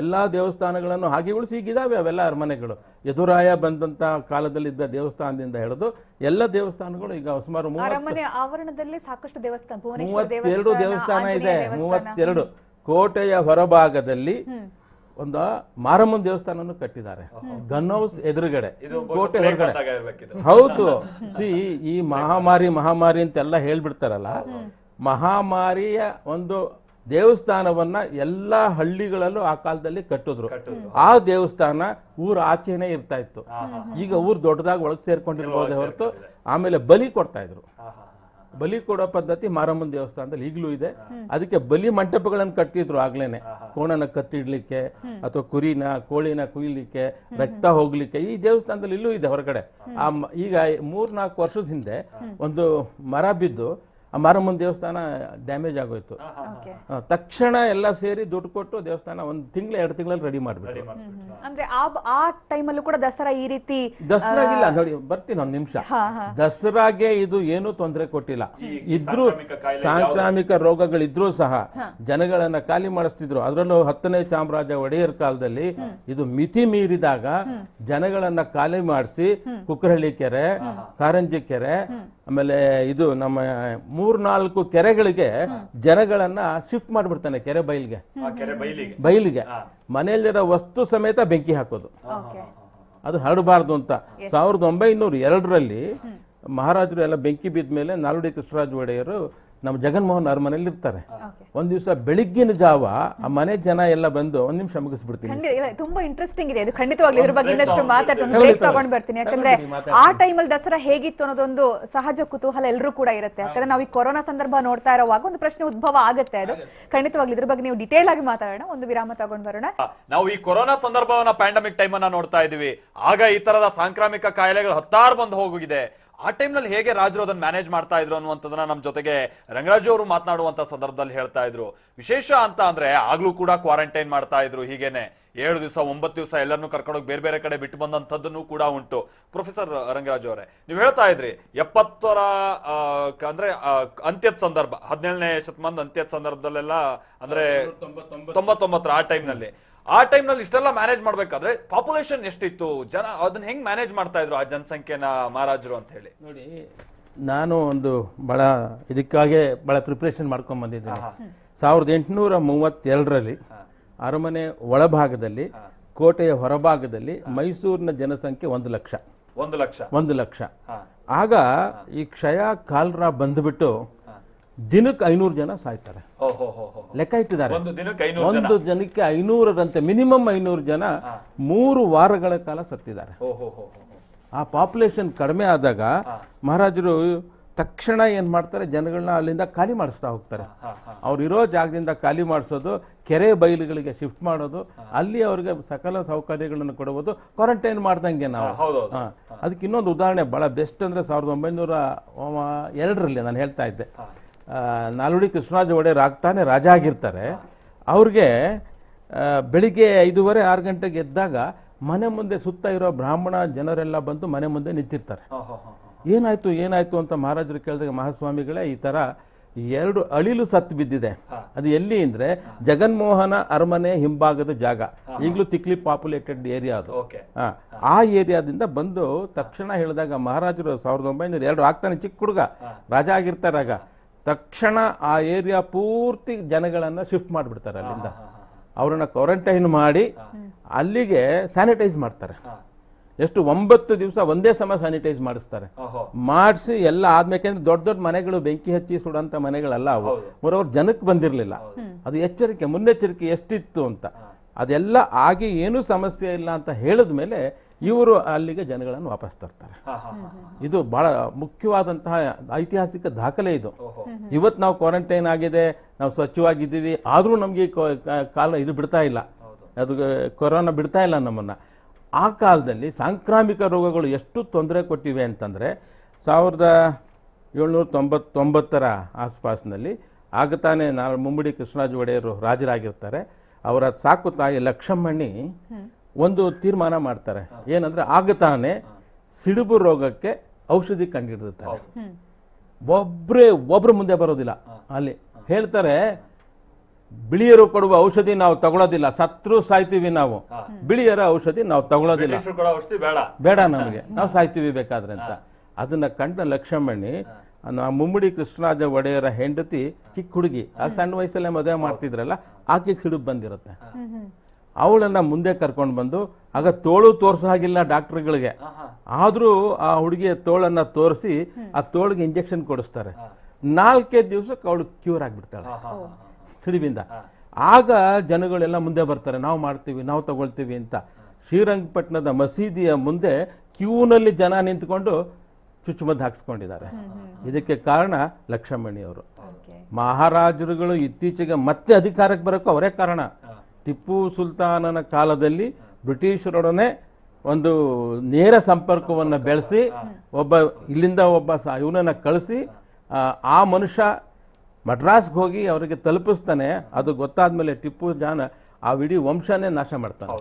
ಎಲ್ಲಾ ದೇವಸ್ಥಾನಗಳನ್ನು ಹಾಗೆ ಉಳಿಸಿ ಈಗಿದಾವೆ ಅವೆಲ್ಲ ಅರಮನೆಗಳು. ಯದುರಾಯ ಬಂದಂತ ಕಾಲದಲ್ಲಿದ್ದ ದೇವಸ್ಥಾನದಿಂದ ಹಿಡಿದು ಎಲ್ಲ ದೇವಸ್ಥಾನಗಳು ಈಗ ಸುಮಾರು 32 ದೇವಸ್ಥಾನ ಇದೆ. 32 ಕೋಟೆಯ ಹೊರಭಾಗದಲ್ಲಿ ಒಂದು ಮಾರಮ್ಮನ ದೇವಸ್ಥಾನವನ್ನು ಕಟ್ಟಿದ್ದಾರೆ, ಗನ್ ಹೌಸ್ ಎದುರುಗಡೆ, ಕೋಟೆ ಹೊರಗಡೆ. ಹೌದು, ಈ ಮಹಾಮಾರಿ ಅಂತೆಲ್ಲ ಹೇಳ್ಬಿಡ್ತಾರಲ್ಲ, ಮಹಾಮಾರಿಯ ಒಂದು ದೇವಸ್ಥಾನವನ್ನ ಎಲ್ಲಾ ಹಳ್ಳಿಗಳಲ್ಲೂ ಆ ಕಾಲದಲ್ಲಿ ಕಟ್ಟಿದ್ರು. ಆ ದೇವಸ್ಥಾನ ಊರ ಆಚೆನೆ ಇರ್ತಾ ಇತ್ತು. ಈಗ ಊರ್ ದೊಡ್ಡದಾಗಿ ಒಳಗೆ ಸೇರ್ಕೊಂಡಿರ್ಬೋದೇ ಹೊರತು. ಆಮೇಲೆ ಬಲಿ ಕೊಡ್ತಾ ಇದ್ರು. ಬಲಿ ಕೊಡೋ ಪದ್ಧತಿ ಮಾರಮ್ಮನ ದೇವಸ್ಥಾನದಲ್ಲಿ ಈಗಲೂ ಇದೆ. ಅದಕ್ಕೆ ಬಲಿ ಮಂಟಪಗಳನ್ನು ಕಟ್ಟಿದ್ರು ಆಗ್ಲೇನೆ, ಕೋಣನ ಕತ್ತಿಡ್ಲಿಕ್ಕೆ ಅಥವಾ ಕುರಿನ ಕೋಳಿನ ಕುಯ್ಲಿಕ್ಕೆ, ರಕ್ತ ಹೋಗ್ಲಿಕ್ಕೆ. ಈ ದೇವಸ್ಥಾನದಲ್ಲಿ ಇಲ್ಲೂ ಇದೆ ಹೊರಗಡೆ. ಈಗ 3-4 ವರ್ಷದ ಹಿಂದೆ ಒಂದು ಮರ ಬಿದ್ದು ಆ ಮಾರಮ್ಮನ ದೇವಸ್ಥಾನ ಡ್ಯಾಮೇಜ್ ಆಗೋಯ್ತು. ತಕ್ಷಣ ಎಲ್ಲ ಸೇರಿ ದುಡ್ಡು ಕೊಟ್ಟು ದೇವಸ್ಥಾನ 1 ತಿಂಗಳು 2 ತಿಂಗಳಲ್ಲಿ ರೆಡಿ ಮಾಡ್ಬಿಟ್ಟು. ಅಂದ್ರೆ ಆ ಟೈಮಲ್ಲೂ ಕೂಡ ದಸರಾ ಈ ರೀತಿ ದಸರಾಗಿಲ್ಲ ನೋಡಿ, ಬರ್ತೀನಿ 1 ನಿಮಿಷ. ದಸರಾಗೆ ಇದು ಏನೂ ತೊಂದರೆ ಕೊಟ್ಟಿಲ್ಲ. ಇದ್ರೂ ಸಾಂಕ್ರಾಮಿಕ ರೋಗಗಳಿದ್ರೂ ಸಹ ಜನಗಳನ್ನ ಖಾಲಿ ಮಾಡಿಸ್ತಿದ್ರು. ಅದರಲ್ಲೂ 10ನೇ ಚಾಮರಾಜ ಒಡೆಯರ್ ಕಾಲದಲ್ಲಿ ಇದು ಮಿತಿ ಮೀರಿದಾಗ ಜನಗಳನ್ನ ಖಾಲಿ ಮಾಡಿಸಿ ಕುಕ್ಕರಹಳ್ಳಿ ಕೆರೆ, ಕಾರಂಜಿ ಕೆರೆ, ಆಮೇಲೆ ಇದು ನಮ್ಮ 3-4 ಕೆರೆಗಳಿಗೆ ಜನಗಳನ್ನ ಶಿಫ್ಟ್ ಮಾಡ್ಬಿಡ್ತಾನೆ, ಕೆರೆ ಬೈಲಿಗೆ ಮನೆಯಲ್ಲಿರೋ ವಸ್ತು ಸಮೇತ ಬೆಂಕಿ ಹಾಕೋದು, ಅದು ಹರಡಬಾರ್ದು ಅಂತ. 1902ರಲ್ಲಿ ಮಹಾರಾಜರು ಎಲ್ಲ ಬೆಂಕಿ ಬಿದ್ದ ಮೇಲೆ ನಾಲ್ವಡಿ ಕೃಷ್ಣರಾಜ ಒಡೆಯರು ನಮ್ಮ ಜಗನ್ಮೋಹನ್ ಅರಮನೆಯಲ್ಲಿ ಇರ್ತಾರೆ. ಒಂದ್ ದಿವಸ ಬೆಳಿಗ್ಗಿನ ಜಾವ ಆ ಮನೆ ಜನ ಎಲ್ಲ ಬಂದು 1 ನಿಮಿಷ ಮುಗಿಸ್ಬಿಡ್ತೀನಿ. ತುಂಬಾ ಇಂಟ್ರೆಸ್ಟಿಂಗ್ ಇದೆ ಇದು, ಖಂಡಿತವಾಗ್ಲೂ ಇದ್ರ ಬಗ್ಗೆ ಇನ್ನಷ್ಟು ತಗೊಂಡ್ ಬರ್ತೀನಿ. ಯಾಕಂದ್ರೆ ಆ ಟೈಮಲ್ಲಿ ದಸರಾ ಹೇಗಿತ್ತು ಅನ್ನೋದೊಂದು ಸಹಜ ಕುತೂಹಲ ಎಲ್ಲರೂ ಕೂಡ ಇರುತ್ತೆ. ಯಾಕಂದ್ರೆ ನಾವು ಈ ಕೊರೋನಾ ಸಂದರ್ಭ ನೋಡ್ತಾ ಇರುವಾಗ ಒಂದು ಪ್ರಶ್ನೆ ಉದ್ಭವ ಆಗುತ್ತೆ. ಅದು ಖಂಡಿತವಾಗ್ಲೂ ಇದ್ರ ಬಗ್ಗೆ ನೀವು ಡಿಟೇಲ್ ಆಗಿ ಮಾತಾಡೋಣ. ಒಂದು ವಿರಾಮ ತಗೊಂಡ್ ಬರೋಣ. ನಾವು ಈ ಕೊರೋನಾ ಸಂದರ್ಭವನ್ನ ಪ್ಯಾಂಡಮಿಕ್ ಟೈಮ್ ಅನ್ನ ನೋಡ್ತಾ ಇದೀವಿ. ಆಗ ಈ ತರದ ಸಾಂಕ್ರಾಮಿಕ ಕಾಯಿಲೆಗಳು 10 ಬಂದು ಹೋಗಿದೆ. ಆ ಟೈಮ್ನಲ್ಲಿ ಹೇಗೆ ರಾಜರು ಅದನ್ನ ಮ್ಯಾನೇಜ್ ಮಾಡ್ತಾ ಇದ್ರು ಅನ್ನುವಂಥದ್ದನ್ನ ನಮ್ಮ ಜೊತೆಗೆ ರಂಗರಾಜು ಅವರು ಮಾತನಾಡುವಂತ ಸಂದರ್ಭದಲ್ಲಿ ಹೇಳ್ತಾ ಇದ್ರು. ವಿಶೇಷ ಅಂತ ಅಂದ್ರೆ ಆಗ್ಲೂ ಕೂಡ ಕ್ವಾರಂಟೈನ್ ಮಾಡ್ತಾ ಇದ್ರು. ಹೀಗೇನೆ 7 ದಿವಸ 9 ದಿವಸ ಎಲ್ಲರನ್ನೂ ಕರ್ಕೊಂಡೋಗಿ ಬೇರೆ ಬೇರೆ ಕಡೆ ಬಿಟ್ಟು ಬಂದಂಥದ್ದನ್ನು ಕೂಡ ಉಂಟು. ಪ್ರೊಫೆಸರ್ ರಂಗರಾಜು ಅವರೇ, ನೀವು ಹೇಳ್ತಾ ಇದ್ರಿ 70ರ ಅಂದ್ರೆ ಅಂತ್ಯದ ಸಂದರ್ಭ, 17ನೇ ಶತಮಾನದ ಅಂತ್ಯದ ಸಂದರ್ಭದಲ್ಲೆಲ್ಲ ಅಂದ್ರೆ 99 ಆ ಟೈಮ್ನಲ್ಲಿ ಇಷ್ಟೆಲ್ಲ ಮ್ಯಾನೇಜ್ ಮಾಡ್ಬೇಕಾದ್ರೆ ಪಾಪ್ಯುಲೇಷನ್ ಎಷ್ಟಿತ್ತು, ಜನ ಅದನ್ನ ಹೆಂಗ್ ಮ್ಯಾನೇಜ್ ಮಾಡ್ತಾ ಇದ್ರು ಆ ಜನಸಂಖ್ಯೆನ ಮಹಾರಾಜರು ಅಂತ ಹೇಳಿ? ನೋಡಿ, ನಾನು ಒಂದು ಬಹಳ ಇದಕ್ಕಾಗೆ ಬಹಳ ಪ್ರಿಪರೇಷನ್ ಮಾಡ್ಕೊಂಡ್ ಬಂದಿದ್ದೇನೆ. 1832ರಲ್ಲಿ ಅರಮನೆ ಒಳಭಾಗದಲ್ಲಿ, ಕೋಟೆಯ ಹೊರಭಾಗದಲ್ಲಿ ಮೈಸೂರಿನ ಜನಸಂಖ್ಯೆ 1 ಲಕ್ಷ. 1 ಲಕ್ಷ. ಆಗ ಈ ಕ್ಷಯ ಕಾಲ್ರಾ ಬಂದ್ಬಿಟ್ಟು ದಿನಕ್ಕೆ 500 ಜನ ಸಾಯ್ತಾರೆ. ಲೆಕ್ಕ ಇಟ್ಟಿದ್ದಾರೆ, ಒಂದು ಜನಕ್ಕೆ 500ರಂತೆ ಮಿನಿಮಮ್ 500 ಜನ 3 ವಾರಗಳ ಕಾಲ ಸತ್ತಿದ್ದಾರೆ. ಆ ಪಾಪ್ಯುಲೇಷನ್ ಕಡಿಮೆ ಆದಾಗ ಮಹಾರಾಜರು ತಕ್ಷಣ ಏನ್ ಮಾಡ್ತಾರೆ, ಜನಗಳನ್ನ ಅಲ್ಲಿಂದ ಖಾಲಿ ಮಾಡಿಸ್ತಾ ಹೋಗ್ತಾರೆ. ಅವ್ರು ಇರೋ ಜಾಗದಿಂದ ಖಾಲಿ ಮಾಡಿಸೋದು, ಕೆರೆ ಬಯಲುಗಳಿಗೆ ಶಿಫ್ಟ್ ಮಾಡೋದು, ಅಲ್ಲಿ ಅವ್ರಿಗೆ ಸಕಲ ಸೌಕರ್ಯಗಳನ್ನು ಕೊಡುವುದು, ಕ್ವಾರಂಟೈನ್ ಮಾಡ್ದಂಗೆ ನಾವು. ಅದಕ್ಕೆ ಇನ್ನೊಂದು ಉದಾಹರಣೆ ಬಹಳ ಬೆಸ್ಟ್ ಅಂದ್ರೆ 1902ರಲ್ಲಿ ನಾನು ಹೇಳ್ತಾ ಇದ್ದೆ, ನಾಲ್ವಡಿ ಕೃಷ್ಣರಾಜ ಒಡೆಯರ್ ಆಗ್ತಾನೆ ರಾಜ ಆಗಿರ್ತಾರೆ. ಅವ್ರಿಗೆ ಬೆಳಿಗ್ಗೆ 5:30-6 ಗಂಟೆಗೆ ಎದ್ದಾಗ ಮನೆ ಮುಂದೆ ಸುತ್ತ ಇರೋ ಬ್ರಾಹ್ಮಣ ಜನರೆಲ್ಲ ಬಂದು ಮನೆ ಮುಂದೆ ನಿಂತಿರ್ತಾರೆ. ಏನಾಯ್ತು ಏನಾಯ್ತು ಅಂತ ಮಹಾರಾಜರು ಕೇಳಿದಾಗ, ಮಹಾಸ್ವಾಮಿಗಳೇ ಈ ತರ 2 ಅಳಿಲು ಸತ್ತು ಬಿದ್ದಿದೆ. ಅದು ಎಲ್ಲಿ ಅಂದ್ರೆ ಜಗನ್ಮೋಹನ ಅರಮನೆ ಹಿಂಭಾಗದ ಜಾಗ, ಈಗಲೂ ತಿಕ್ಲಿ ಪಾಪ್ಯುಲೇಟೆಡ್ ಏರಿಯಾ ಅದು. ಆ ಏರಿಯಾದಿಂದ ಬಂದು ತಕ್ಷಣ ಹೇಳಿದಾಗ ಮಹಾರಾಜರು 1902 ಆಗ್ತಾನೆ ಚಿಕ್ಕ ಹುಡುಗ ರಾಜ ಆಗಿರ್ತಾರಾಗ, ತಕ್ಷಣ ಆ ಏರಿಯಾ ಪೂರ್ತಿ ಜನಗಳನ್ನ ಶಿಫ್ಟ್ ಮಾಡಿಬಿಡ್ತಾರೆ. ಅಲ್ಲಿಂದ ಅವ್ರನ್ನ ಕ್ವಾರಂಟೈನ್ ಮಾಡಿ ಅಲ್ಲಿಗೆ ಸ್ಯಾನಿಟೈಸ್ ಮಾಡ್ತಾರೆ. ಎಷ್ಟು 9 ದಿವಸ ಒಂದೇ ಸಮ ಸ್ಯಾನಿಟೈಸ್ ಮಾಡಿಸ್ತಾರೆ. ಮಾಡಿಸಿ ಎಲ್ಲ ಆದ್ಮೇಲೆ ದೊಡ್ಡ ದೊಡ್ಡ ಮನೆಗಳು ಬೆಂಕಿ ಹಚ್ಚಿ ಸುಡಂತ ಮನೆಗಳಲ್ಲ ಅವು. ಮೂರವ್ರು ಜನಕ್ಕೆ ಬಂದಿರಲಿಲ್ಲ. ಅದು ಎಚ್ಚರಿಕೆ, ಮುನ್ನೆಚ್ಚರಿಕೆ ಎಷ್ಟಿತ್ತು ಅಂತ. ಅದೆಲ್ಲ ಆಗಿ ಏನೂ ಸಮಸ್ಯೆ ಇಲ್ಲ ಅಂತ ಹೇಳಿದ ಮೇಲೆ ಇವರು ಅಲ್ಲಿಗೆ ಜನಗಳನ್ನು ವಾಪಸ್ ತರ್ತಾರೆ. ಇದು ಬಹಳ ಮುಖ್ಯವಾದಂತಹ ಐತಿಹಾಸಿಕ ದಾಖಲೆ ಇದು. ಇವತ್ತು ನಾವು ಕ್ವಾರಂಟೈನ್ ಆಗಿದೆ, ನಾವು ಸ್ವಚ್ಛವಾಗಿದ್ದೀವಿ, ಆದ್ರೂ ನಮ್ಗೆ ಕಾಲ ಇದು ಬಿಡ್ತಾ ಇಲ್ಲ, ಅದು ಕೊರೋನಾ ಬಿಡ್ತಾ ಇಲ್ಲ ನಮ್ಮನ್ನ. ಆ ಕಾಲದಲ್ಲಿ ಸಾಂಕ್ರಾಮಿಕ ರೋಗಗಳು ಎಷ್ಟು ತೊಂದರೆ ಕೊಟ್ಟಿವೆ ಅಂತಂದ್ರೆ 1799ರ ಆಸ್ಪಾಸ್ನಲ್ಲಿ ಆಗತಾನೆ ಮುಮ್ಮಡಿ ಕೃಷ್ಣರಾಜ ಒಡೆಯರು ರಾಜರಾಗಿರ್ತಾರೆ. ಅವರ ಸಾಕು ತಾಯಿ ಲಕ್ಷ್ಮಣ್ಣಿ ಒಂದು ತೀರ್ಮಾನ ಮಾಡ್ತಾರೆ, ಏನಂದ್ರೆ ಆಗತಾನೆ ಸಿಡುಬು ರೋಗಕ್ಕೆ ಔಷಧಿ ಕಂಡಿಡಿರ್ತಾರೆ. ಒಬ್ರು ಮುಂದೆ ಬರೋದಿಲ್ಲ. ಅಲ್ಲಿ ಹೇಳ್ತಾರೆ, ಬಿಳಿಯರು ಕೊಡುವ ಔಷಧಿ ನಾವು ತಗೊಳ್ಳೋದಿಲ್ಲ, ಸತ್ರು ಸಾಯ್ತೀವಿ ನಾವು, ಬಿಳಿಯರ ಔಷಧಿ ನಾವು ತಗೊಳ್ಳೋದಿಲ್ಲ, ಬೇಡ ನಮಗೆ, ನಾವು ಸಾಯ್ತೀವಿ ಬೇಕಾದ್ರೆ ಅಂತ. ಅದನ್ನ ಕಂಡ ಲಕ್ಷ್ಮಣ್ಣಿ ಮುಮ್ಮಡಿ ಕೃಷ್ಣರಾಜ ಒಡೆಯರ ಹೆಂಡತಿ ಚಿಕ್ಕ ಹುಡುಗಿ, ಆಗ ಸಣ್ಣ ವಯಸ್ಸಲ್ಲೇ ಮದುವೆ ಮಾಡ್ತಿದ್ರಲ್ಲ, ಆಕೆಗೆ ಸಿಡುಬು ಬಂದಿರುತ್ತೆ. ಅವಳನ್ನ ಮುಂದೆ ಕರ್ಕೊಂಡು ಬಂದು, ಆಗ ತೋಳು ತೋರ್ಸೋ ಹಾಗಿಲ್ಲ ಡಾಕ್ಟರ್ಗಳಿಗೆ, ಆದ್ರೂ ಆ ಹುಡುಗಿಯ ತೋಳನ್ನ ತೋರಿಸಿ ಆ ತೋಳಿಗೆ ಇಂಜೆಕ್ಷನ್ ಕೊಡಿಸ್ತಾರೆ. 4 ದಿವಸಕ್ಕೆ ಅವಳು ಕ್ಯೂರ್ ಆಗ್ಬಿಡ್ತಾಳೆ ಸಿಡಿಬಿಂದ. ಆಗ ಜನಗಳೆಲ್ಲ ಮುಂದೆ ಬರ್ತಾರೆ, ನಾವು ಮಾಡ್ತೀವಿ, ನಾವು ತಗೊಳ್ತೀವಿ ಅಂತ. ಶ್ರೀರಂಗಪಟ್ಟಣದ ಮಸೀದಿಯ ಮುಂದೆ ಕ್ಯೂನಲ್ಲಿ ಜನ ನಿಂತ್ಕೊಂಡು ಚುಚ್ಚುಮದ್ದು ಹಾಕ್ಸ್ಕೊಂಡಿದ್ದಾರೆ. ಇದಕ್ಕೆ ಕಾರಣ ಲಕ್ಷ್ಮಣಿಯವರು. ಮಹಾರಾಜರುಗಳು ಇತ್ತೀಚೆಗೆ ಮತ್ತೆ ಅಧಿಕಾರಕ್ಕೆ ಬರೋಕ್ಕೂ ಅವರೇ ಕಾರಣ. ಟಿಪ್ಪು ಸುಲ್ತಾನನ ಕಾಲದಲ್ಲಿ ಬ್ರಿಟಿಷರೊಡನೆ ಒಂದು ನೇರ ಸಂಪರ್ಕವನ್ನು ಬೆಳೆಸಿ ಇಲ್ಲಿಂದ ಒಬ್ಬ ಇವನನ್ನ ಕಳಿಸಿ ಆ ಮನುಷ್ಯ ಮಡ್ರಾಸ್ಗೆ ಹೋಗಿ ಅವರಿಗೆ ತಲುಪಿಸ್ತಾನೆ. ಅದು ಗೊತ್ತಾದ್ಮೇಲೆ ಟಿಪ್ಪು ಜಾನ ಆ ಇಡೀ ವಂಶನೇ ನಾಶ ಮಾಡ್ತಾನೆ.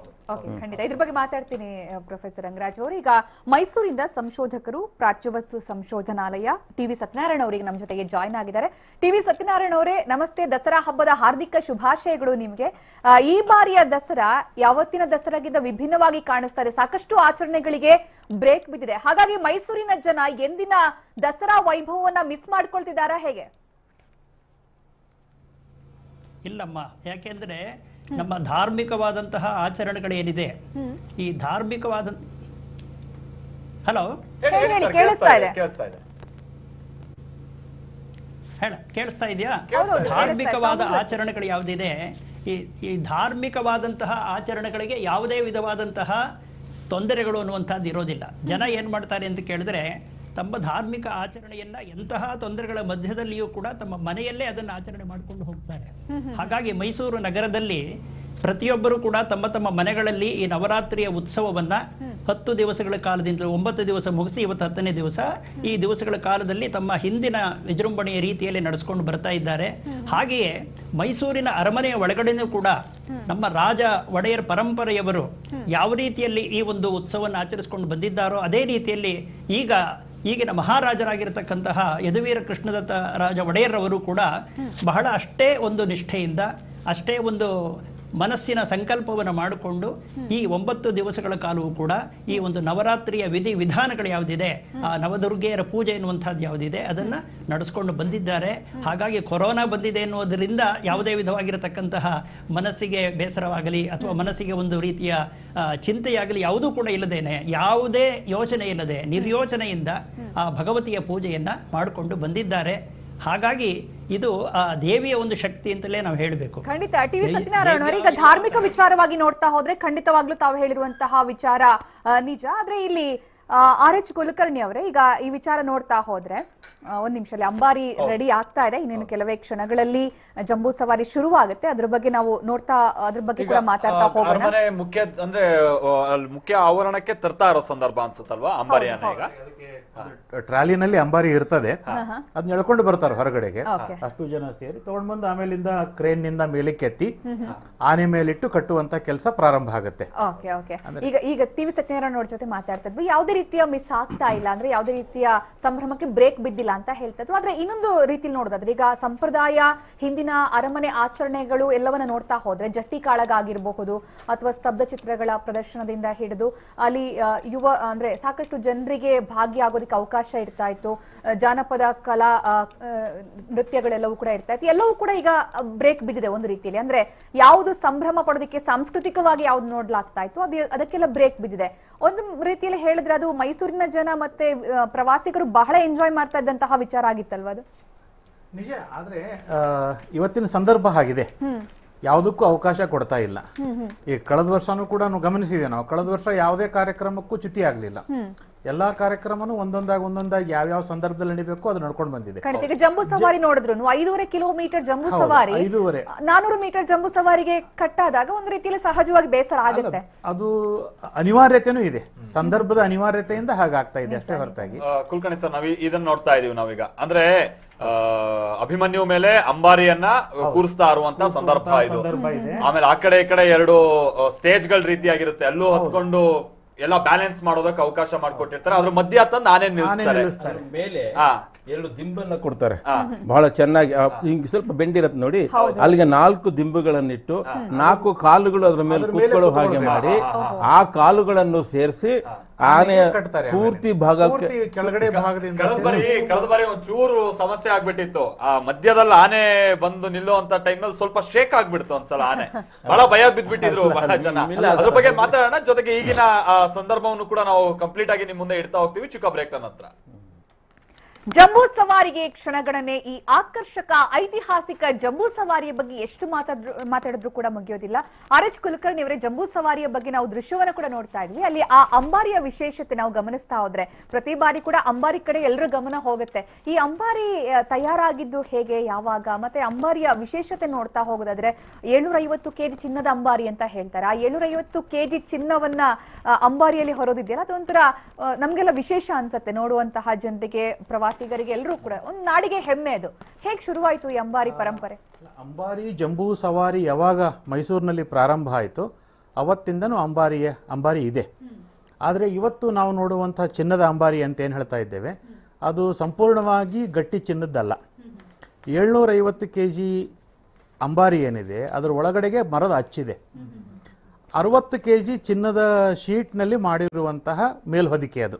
ಖಂಡಿತ ಇದ್ರ ಬಗ್ಗೆ ಮಾತಾಡ್ತೀನಿ ಪ್ರೊಫೆಸರ್ ರಂಗರಾಜ್ ಅವರು. ಈಗ ಮೈಸೂರಿಂದ ಸಂಶೋಧಕರು, ಪ್ರಾಚ್ಯವಸ್ತು ಸಂಶೋಧನಾಲಯ ಟಿವಿ ಸತ್ಯನಾರಾಯಣ ಅವರಿಗೆ ನಮ್ಮ ಜೊತೆಗೆ ಜಾಯ್ನ್ ಆಗಿದ್ದಾರೆ. ಟಿವಿ ಸತ್ಯನಾರಾಯಣ ಅವರೇ ನಮಸ್ತೆ, ದಸರಾ ಹಬ್ಬದ ಹಾರ್ದಿಕ ಶುಭಾಶಯಗಳು ನಿಮಗೆ. ಈ ಬಾರಿಯ ದಸರಾ ಯಾವತ್ತಿನ ದಸರಾಗಿಂತ ವಿಭಿನ್ನವಾಗಿ ಕಾಣಿಸ್ತಾ ಇದೆ, ಸಾಕಷ್ಟು ಆಚರಣೆಗಳಿಗೆ ಬ್ರೇಕ್ ಬಿದ್ದಿದೆ. ಹಾಗಾಗಿ ಮೈಸೂರಿನ ಜನ ಎಂದಿನ ದಸರಾ ವೈಭವವನ್ನ ಮಿಸ್ ಮಾಡ್ಕೊಳ್ತಿದ್ದಾರಾ ಹೇಗೆ? ಇಲ್ಲಮ್ಮ, ಯಾಕೆಂದ್ರೆ ನಮ್ಮ ಧಾರ್ಮಿಕವಾದಂತಹ ಆಚರಣೆಗಳೇನಿದೆ, ಈ ಧಾರ್ಮಿಕವಾದ ಕೇಳಿಸ್ತಾ ಇದೆಯಾ? ಧಾರ್ಮಿಕವಾದ ಆಚರಣೆಗಳು ಯಾವುದಿದೆ, ಈ ಧಾರ್ಮಿಕವಾದಂತಹ ಆಚರಣೆಗಳಿಗೆ ಯಾವುದೇ ವಿಧವಾದಂತಹ ತೊಂದರೆಗಳು ಅನ್ನುವಂಥದ್ದು ಇರೋದಿಲ್ಲ. ಜನ ಏನ್ ಮಾಡ್ತಾರೆ ಅಂತ ಕೇಳಿದ್ರೆ, ತಮ್ಮ ಧಾರ್ಮಿಕ ಆಚರಣೆಯನ್ನ ಎಂತಹ ತೊಂದರೆಗಳ ಮಧ್ಯದಲ್ಲಿಯೂ ಕೂಡ ತಮ್ಮ ಮನೆಯಲ್ಲೇ ಅದನ್ನು ಆಚರಣೆ ಮಾಡಿಕೊಂಡು ಹೋಗ್ತಾರೆ. ಹಾಗಾಗಿ ಮೈಸೂರು ನಗರದಲ್ಲಿ ಪ್ರತಿಯೊಬ್ಬರು ಕೂಡ ತಮ್ಮ ತಮ್ಮ ಮನೆಗಳಲ್ಲಿ ಈ ನವರಾತ್ರಿಯ ಉತ್ಸವವನ್ನ 10 ದಿವಸಗಳ ಕಾಲದಿಂದ 9 ದಿವಸ ಮುಗಿಸಿ ಇವತ್ತು 10ನೇ ದಿವಸ, ಈ ದಿವಸಗಳ ಕಾಲದಲ್ಲಿ ತಮ್ಮ ಹಿಂದಿನ ವಿಜೃಂಭಣೆಯ ರೀತಿಯಲ್ಲಿ ನಡೆಸ್ಕೊಂಡು ಬರ್ತಾ ಇದ್ದಾರೆ. ಹಾಗೆಯೇ ಮೈಸೂರಿನ ಅರಮನೆಯ ಒಳಗಡೆನೂ ಕೂಡ ನಮ್ಮ ರಾಜ ಒಡೆಯರ್ ಪರಂಪರೆಯವರು ಯಾವ ರೀತಿಯಲ್ಲಿ ಈ ಒಂದು ಉತ್ಸವವನ್ನು ಆಚರಿಸಿಕೊಂಡು ಬಂದಿದ್ದಾರೋ ಅದೇ ರೀತಿಯಲ್ಲಿ ಈಗಿನ ಮಹಾರಾಜರಾಗಿರತಕ್ಕಂತಹ ಯದುವೀರ ಕೃಷ್ಣದತ್ತ ರಾಜ ಒಡೆಯರ್ರವರು ಕೂಡ ಬಹಳ ಅಷ್ಟೇ ಒಂದು ನಿಷ್ಠೆಯಿಂದ, ಅಷ್ಟೇ ಒಂದು ಮನಸ್ಸಿನ ಸಂಕಲ್ಪವನ್ನು ಮಾಡಿಕೊಂಡು ಈ 9 ದಿವಸಗಳ ಕಾಲವೂ ಕೂಡ ಈ ಒಂದು ನವರಾತ್ರಿಯ ವಿಧಿ ವಿಧಾನಗಳು ಯಾವುದಿದೆ, ಆ ನವದುರ್ಗೆಯರ ಪೂಜೆ ಎನ್ನುವಂಥದ್ದು ಯಾವುದಿದೆ ಅದನ್ನ ನಡೆಸ್ಕೊಂಡು ಬಂದಿದ್ದಾರೆ. ಹಾಗಾಗಿ ಕೊರೋನಾ ಬಂದಿದೆ ಎನ್ನುವುದರಿಂದ ಯಾವುದೇ ವಿಧವಾಗಿರತಕ್ಕಂತಹ ಮನಸ್ಸಿಗೆ ಬೇಸರವಾಗಲಿ ಅಥವಾ ಮನಸ್ಸಿಗೆ ಒಂದು ರೀತಿಯ ಚಿಂತೆಯಾಗಲಿ ಯಾವುದೂ ಕೂಡ ಇಲ್ಲದೇನೆ, ಯಾವುದೇ ಯೋಚನೆ ಇಲ್ಲದೆ ನಿರ್ಯೋಚನೆಯಿಂದ ಆ ಭಗವತಿಯ ಪೂಜೆಯನ್ನ ಮಾಡಿಕೊಂಡು ಬಂದಿದ್ದಾರೆ. ಹಾಗಾಗಿ ಇದು ಆ ದೇವಿಯ ಒಂದು ಶಕ್ತಿ ಅಂತಲೇ ನಾವು ಹೇಳಬೇಕು. ಖಂಡಿತ. ಟಿವಿ ಸತ್ಯನಾರಾಯಣ ಅವರು, ಈಗ ಧಾರ್ಮಿಕ ವಿಚಾರವಾಗಿ ನೋಡ್ತಾ ಹೋದ್ರೆ ಖಂಡಿತವಾಗ್ಲೂ ತಾವು ಹೇಳಿರುವಂತಹ ವಿಚಾರ ನಿಜ. ಆದ್ರೆ ಇಲ್ಲಿ RH ಕುಲಕರ್ಣಿ ಅವರೇ, ಈಗ ಈ ವಿಚಾರ ನೋಡ್ತಾ ಹೋದ್ರೆ ಒಂದ್ ನಿಮಿಷದಲ್ಲಿ ಅಂಬಾರಿ ರೆಡಿ ಆಗ್ತಾ ಇದೆ, ಇನ್ನೇನು ಕೆಲವೇ ಕ್ಷಣಗಳಲ್ಲಿ ಜಂಬೂ ಸವಾರಿ ಶುರುವಾಗುತ್ತೆ. ಅದ್ರ ಬಗ್ಗೆ ನಾವು ನೋಡ್ತಾ ಅದ್ರ ಬಗ್ಗೆ ಕೂಡ ಮಾತಾಡ್ತಾ ಹೋಗೋಣ. ಅರಮನೆ ಮುಖ್ಯ ಅಂದ್ರೆ ಮುಖ್ಯ ಆವರಣಕ್ಕೆ ತರ್ತಾ ಇರೋ ಸಂದರ್ಭ ಅನ್ಸುತ್ತಲ್ವಾ ಅಂಬಾರಿಯನ್ನ? ಈಗ ಟ್ರಾಲಿನಲ್ಲಿ ಅಂಬಾರಿ ಇರ್ತದೆ, ಅದನ್ನ ಎಳ್ಕೊಂಡು ಬರ್ತಾರೆ ಹೊರಗಡೆಗೆ. ಅಷ್ಟು ಜನ ಸೇರಿ ತಗೊಂಡ್ ಬಂದು ಆಮೇಲಿಂದ ಕ್ರೇನ್ ನಿಂದ ಮೇಲಕ್ಕೆ ಎತ್ತಿ ಆನೆ ಮೇಲಿಟ್ಟು ಕಟ್ಟುವಂತ ಕೆಲಸ ಪ್ರಾರಂಭ ಆಗುತ್ತೆ. ಈಗ ಟಿವಿ ಸತ್ಯನಾರಾಯಣ ಅವ್ರ ಜೊತೆ ಮಾತಾಡ್ತಾ ಇದ್ವಿ, ಯಾವುದೇ ರೀತಿಯ ಮಿಸ್ ಆಗ್ತಾ ಇಲ್ಲ, ಅಂದ್ರೆ ಯಾವುದೇ ರೀತಿಯ ಸಂಭ್ರಮಕ್ಕೆ ಬ್ರೇಕ್ ಬಿದ್ದಿಲ್ಲ ಅಂತ ಹೇಳ್ತಾ ಇದ್ರು. ಆದ್ರೆ ಇನ್ನೊಂದು ರೀತಿಲಿ ನೋಡೋದಾದ್ರೆ ಈಗ ಸಂಪ್ರದಾಯ ಹಿಂದಿನ ಅರಮನೆ ಆಚರಣೆಗಳು ಎಲ್ಲವನ್ನ ನೋಡ್ತಾ ಹೋದ್ರೆ ಜಟ್ಟಿ ಕಾಳಗ ಆಗಿರಬಹುದು ಅಥವಾ ಸ್ತಬ್ಧ ಚಿತ್ರಗಳ ಪ್ರದರ್ಶನದಿಂದ ಹಿಡಿದು ಅಲ್ಲಿ ಅಂದ್ರೆ ಸಾಕಷ್ಟು ಜನರಿಗೆ ಭಾಗಿಯಾಗೋದಕ್ಕೆ ಅವಕಾಶ ಇರ್ತಾ ಇತ್ತು, ಜಾನಪದ ಕಲಾ ನೃತ್ಯಗಳೆಲ್ಲವೂ ಕೂಡ ಇರ್ತಾ ಇತ್ತು. ಎಲ್ಲವೂ ಕೂಡ ಈಗ ಬ್ರೇಕ್ ಬಿದ್ದಿದೆ ಒಂದು ರೀತಿಯಲ್ಲಿ. ಅಂದ್ರೆ ಯಾವುದು ಸಂಭ್ರಮ ಪಡೋದಕ್ಕೆ ಸಾಂಸ್ಕೃತಿಕವಾಗಿ ಯಾವ್ದು ನೋಡ್ಲಾಗ್ತಾ ಇತ್ತು ಅದಕ್ಕೆಲ್ಲ ಬ್ರೇಕ್ ಬಿದ್ದಿದೆ. ಒಂದು ರೀತಿಯಲ್ಲಿ ಹೇಳಿದ್ರೆ ಅದು ಮೈಸೂರಿನ ಜನ ಮತ್ತೆ ಪ್ರವಾಸಿಗರು ಬಹಳ ಎಂಜಾಯ್ ಮಾಡ್ತಾ ಇದ್ದಂತಹ ವಿಚಾರ ಆಗಿತ್ತಲ್ವಾ ಅದು? ನಿಜ. ಆದ್ರೆ ಇವತ್ತಿನ ಸಂದರ್ಭ ಆಗಿದೆ, ಯಾವುದಕ್ಕೂ ಅವಕಾಶ ಕೊಡ್ತಾ ಇಲ್ಲ. ಈ ಕಳೆದ ವರ್ಷನೂ ಕೂಡ ಗಮನಿಸಿದೆ ನಾವು, ಕಳೆದ ವರ್ಷ ಯಾವುದೇ ಕಾರ್ಯಕ್ರಮಕ್ಕೂ ಚ್ಯುತಿ ಆಗ್ಲಿಲ್ಲ. ಎಲ್ಲಾ ಕಾರ್ಯಕ್ರಮನೂ ಒಂದೊಂದಾಗಿ ಯಾವ್ಯಾವ ಸಂದರ್ಭದಲ್ಲಿ ನಡಿಬೇಕು ಅದು ನಡ್ಕೊಂಡು ಬಂದಿದೆ. ಈಗ ಜಂಬೂ ಸವಾರಿ ನೋಡಿದ್ರು 5.5 ಕಿಲೋಮೀಟರ್ ಜಂಬೂ ಸವಾರಿ 400 ಮೀಟರ್ ಜಂಬೂ ಸವಾರಿಗೆ ಕಟ್ಟಾದಾಗ ಒಂದು ರೀತಿಯಲ್ಲಿ ಸಹಜವಾಗಿ ಬೇಸರ ಆಗುತ್ತೆ. ಅದು ಅನಿವಾರ್ಯತೆನೂ ಇದೆ, ಸಂದರ್ಭದ ಅನಿವಾರ್ಯತೆಯಿಂದ ಹಾಗಾಗ್ತಾ ಇದೆ ಅಷ್ಟೇ ಹೊರತಾಗಿ. ಕುಲಕರ್ಣಿ ಸರ್, ನಾವ್ ಇದನ್ನ ನೋಡ್ತಾ ಇದೀವಿ ನಾವೀಗ. ಅಂದ್ರೆ ಅಭಿಮನ್ಯು ಮೇಲೆ ಅಂಬಾರಿಯನ್ನ ಕೂರಿಸ್ತಾ ಇರುವಂತ ಸಂದರ್ಭ ಇದು. ಆಮೇಲೆ ಆ ಕಡೆ ಈ ಕಡೆ 2 ಸ್ಟೇಜ್ಗಳ ರೀತಿಯಾಗಿರುತ್ತೆ, ಅಲ್ಲೂ ಹತ್ಕೊಂಡು ಎಲ್ಲ ಬ್ಯಾಲೆನ್ಸ್ ಮಾಡೋದಕ್ಕೆ ಅವಕಾಶ ಮಾಡ್ಕೊಟ್ಟಿರ್ತಾರೆ. ಅದ್ರ ಮಧ್ಯ ತಂದು ಆನೆ ನಿಲ್ಲಿಸ್ತಾರೆ. ಮೇಲೆ 2 ದಿಂಬನ್ನ ಕೊಡ್ತಾರೆ, ಬಹಳ ಚೆನ್ನಾಗಿ ಹಿಂಗ್ ಸ್ವಲ್ಪ ಬೆಂಡಿರತ್ತೆ ನೋಡಿ, ಅಲ್ಲಿಗೆ 4 ದಿಂಬುಗಳನ್ನಿಟ್ಟು 4 ಕಾಲುಗಳು ಅದ್ರ ಮೇಲೆ ಕೂತ್ಕೊಳ್ಳೋ ಹಾಗೆ ಮಾಡಿ ಆ ಕಾಲುಗಳನ್ನು ಸೇರಿಸಿ ಆನೆ ಪೂರ್ತಿ ಭಾಗಕ್ಕೆ ಕೆಳಗಡೆ ಭಾಗದಿಂದ ಕಳೆದ ಬಾರಿ ಒಂಚೂರು ಸಮಸ್ಯೆ ಆಗ್ಬಿಟ್ಟಿತ್ತು. ಆ ಮಧ್ಯದಲ್ಲಿ ಆನೆ ಬಂದು ನಿಲ್ಲುವಂತ ಟೈಮ್ ನಲ್ಲಿ ಸ್ವಲ್ಪ ಶೇಕ್ ಆಗ್ಬಿಡ್ತು ಒಂದ್ಸಲ ಆನೆ, ಬಹಳ ಭಯ ಬಿದ್ಬಿಟ್ಟಿದ್ರು ಬಹಳ ಜನ. ಅದ್ರ ಬಗ್ಗೆ ಮಾತಾಡೋಣ. ಜೊತೆಗೆ ಈಗಿನ ಸಂದರ್ಭವನ್ನು ಕೂಡ ನಾವು ಕಂಪ್ಲೀಟ್ ಆಗಿ ನಿಮ್ ಮುಂದೆ ಇಡ್ತಾ ಹೋಗ್ತೀವಿ ಚಿಕ್ಕ ಬ್ರೇಕ್ ನಂತರ. ಜಂಬೂ ಸವಾರಿಗೆ ಕ್ಷಣಗಣನೆ. ಈ ಆಕರ್ಷಕ ಐತಿಹಾಸಿಕ ಜಂಬೂ ಸವಾರಿಯ ಬಗ್ಗೆ ಎಷ್ಟು ಮಾತಾಡಿದ್ರು ಕೂಡ ಮುಗಿಯೋದಿಲ್ಲ. RH ಕುಲಕರ್ಣಿ ಅವರೇ, ಜಂಬೂ ಸವಾರಿಯ ಬಗ್ಗೆ ನಾವು ದೃಶ್ಯವನ್ನು ಕೂಡ ನೋಡ್ತಾ ಇದ್ವಿ. ಅಲ್ಲಿ ಆ ಅಂಬಾರಿಯ ವಿಶೇಷತೆ ನಾವು ಗಮನಿಸ್ತಾ ಹೋದ್ರೆ ಪ್ರತಿ ಬಾರಿ ಕೂಡ ಅಂಬಾರಿ ಕಡೆ ಎಲ್ಲರ ಗಮನ ಹೋಗುತ್ತೆ. ಈ ಅಂಬಾರಿ ತಯಾರಾಗಿದ್ದು ಹೇಗೆ, ಯಾವಾಗ, ಮತ್ತೆ ಅಂಬಾರಿಯ ವಿಶೇಷತೆ ನೋಡ್ತಾ ಹೋಗೋದಾದ್ರೆ 750 kg ಚಿನ್ನದ ಅಂಬಾರಿ ಅಂತ ಹೇಳ್ತಾರೆ. ಆ 750 kg ಚಿನ್ನವನ್ನ ಅಂಬಾರಿಯಲ್ಲಿ ಹೊರೋದಿದೆಯಲ್ಲ, ಅದೊಂಥರ ನಮ್ಗೆಲ್ಲ ವಿಶೇಷ ಅನ್ಸುತ್ತೆ ನೋಡುವಂತಹ ಜನರಿಗೆ, ಪ್ರವಾಸಿಗರಿಗೆ, ಎಲ್ಲರೂ ಕೂಡ ಒಂದು ನಾಡಿಗೆ ಹೆಮ್ಮೆ. ಅದು ಹೇಗೆ ಶುರುವಾಯಿತು ಈ ಅಂಬಾರಿ ಪರಂಪರೆ? ಅಂಬಾರಿ ಜಂಬೂ ಸವಾರಿ ಯಾವಾಗ ಮೈಸೂರಿನಲ್ಲಿ ಪ್ರಾರಂಭ ಆಯಿತು ಅವತ್ತಿಂದನೂ ಅಂಬಾರಿ ಇದೆ. ಆದರೆ ಇವತ್ತು ನಾವು ನೋಡುವಂಥ ಚಿನ್ನದ ಅಂಬಾರಿ ಅಂತ ಏನು ಹೇಳ್ತಾ ಇದ್ದೇವೆ ಅದು ಸಂಪೂರ್ಣವಾಗಿ ಗಟ್ಟಿ ಚಿನ್ನದ್ದಲ್ಲ. 750 kg ಅಂಬಾರಿ ಏನಿದೆ ಅದರ ಒಳಗಡೆಗೆ ಮರದ ಅಚ್ಚಿದೆ. 60 kg ಚಿನ್ನದ ಶೀಟ್ನಲ್ಲಿ ಮಾಡಿರುವಂತಹ ಮೇಲ್ಹೊದಿಕೆ. ಅದು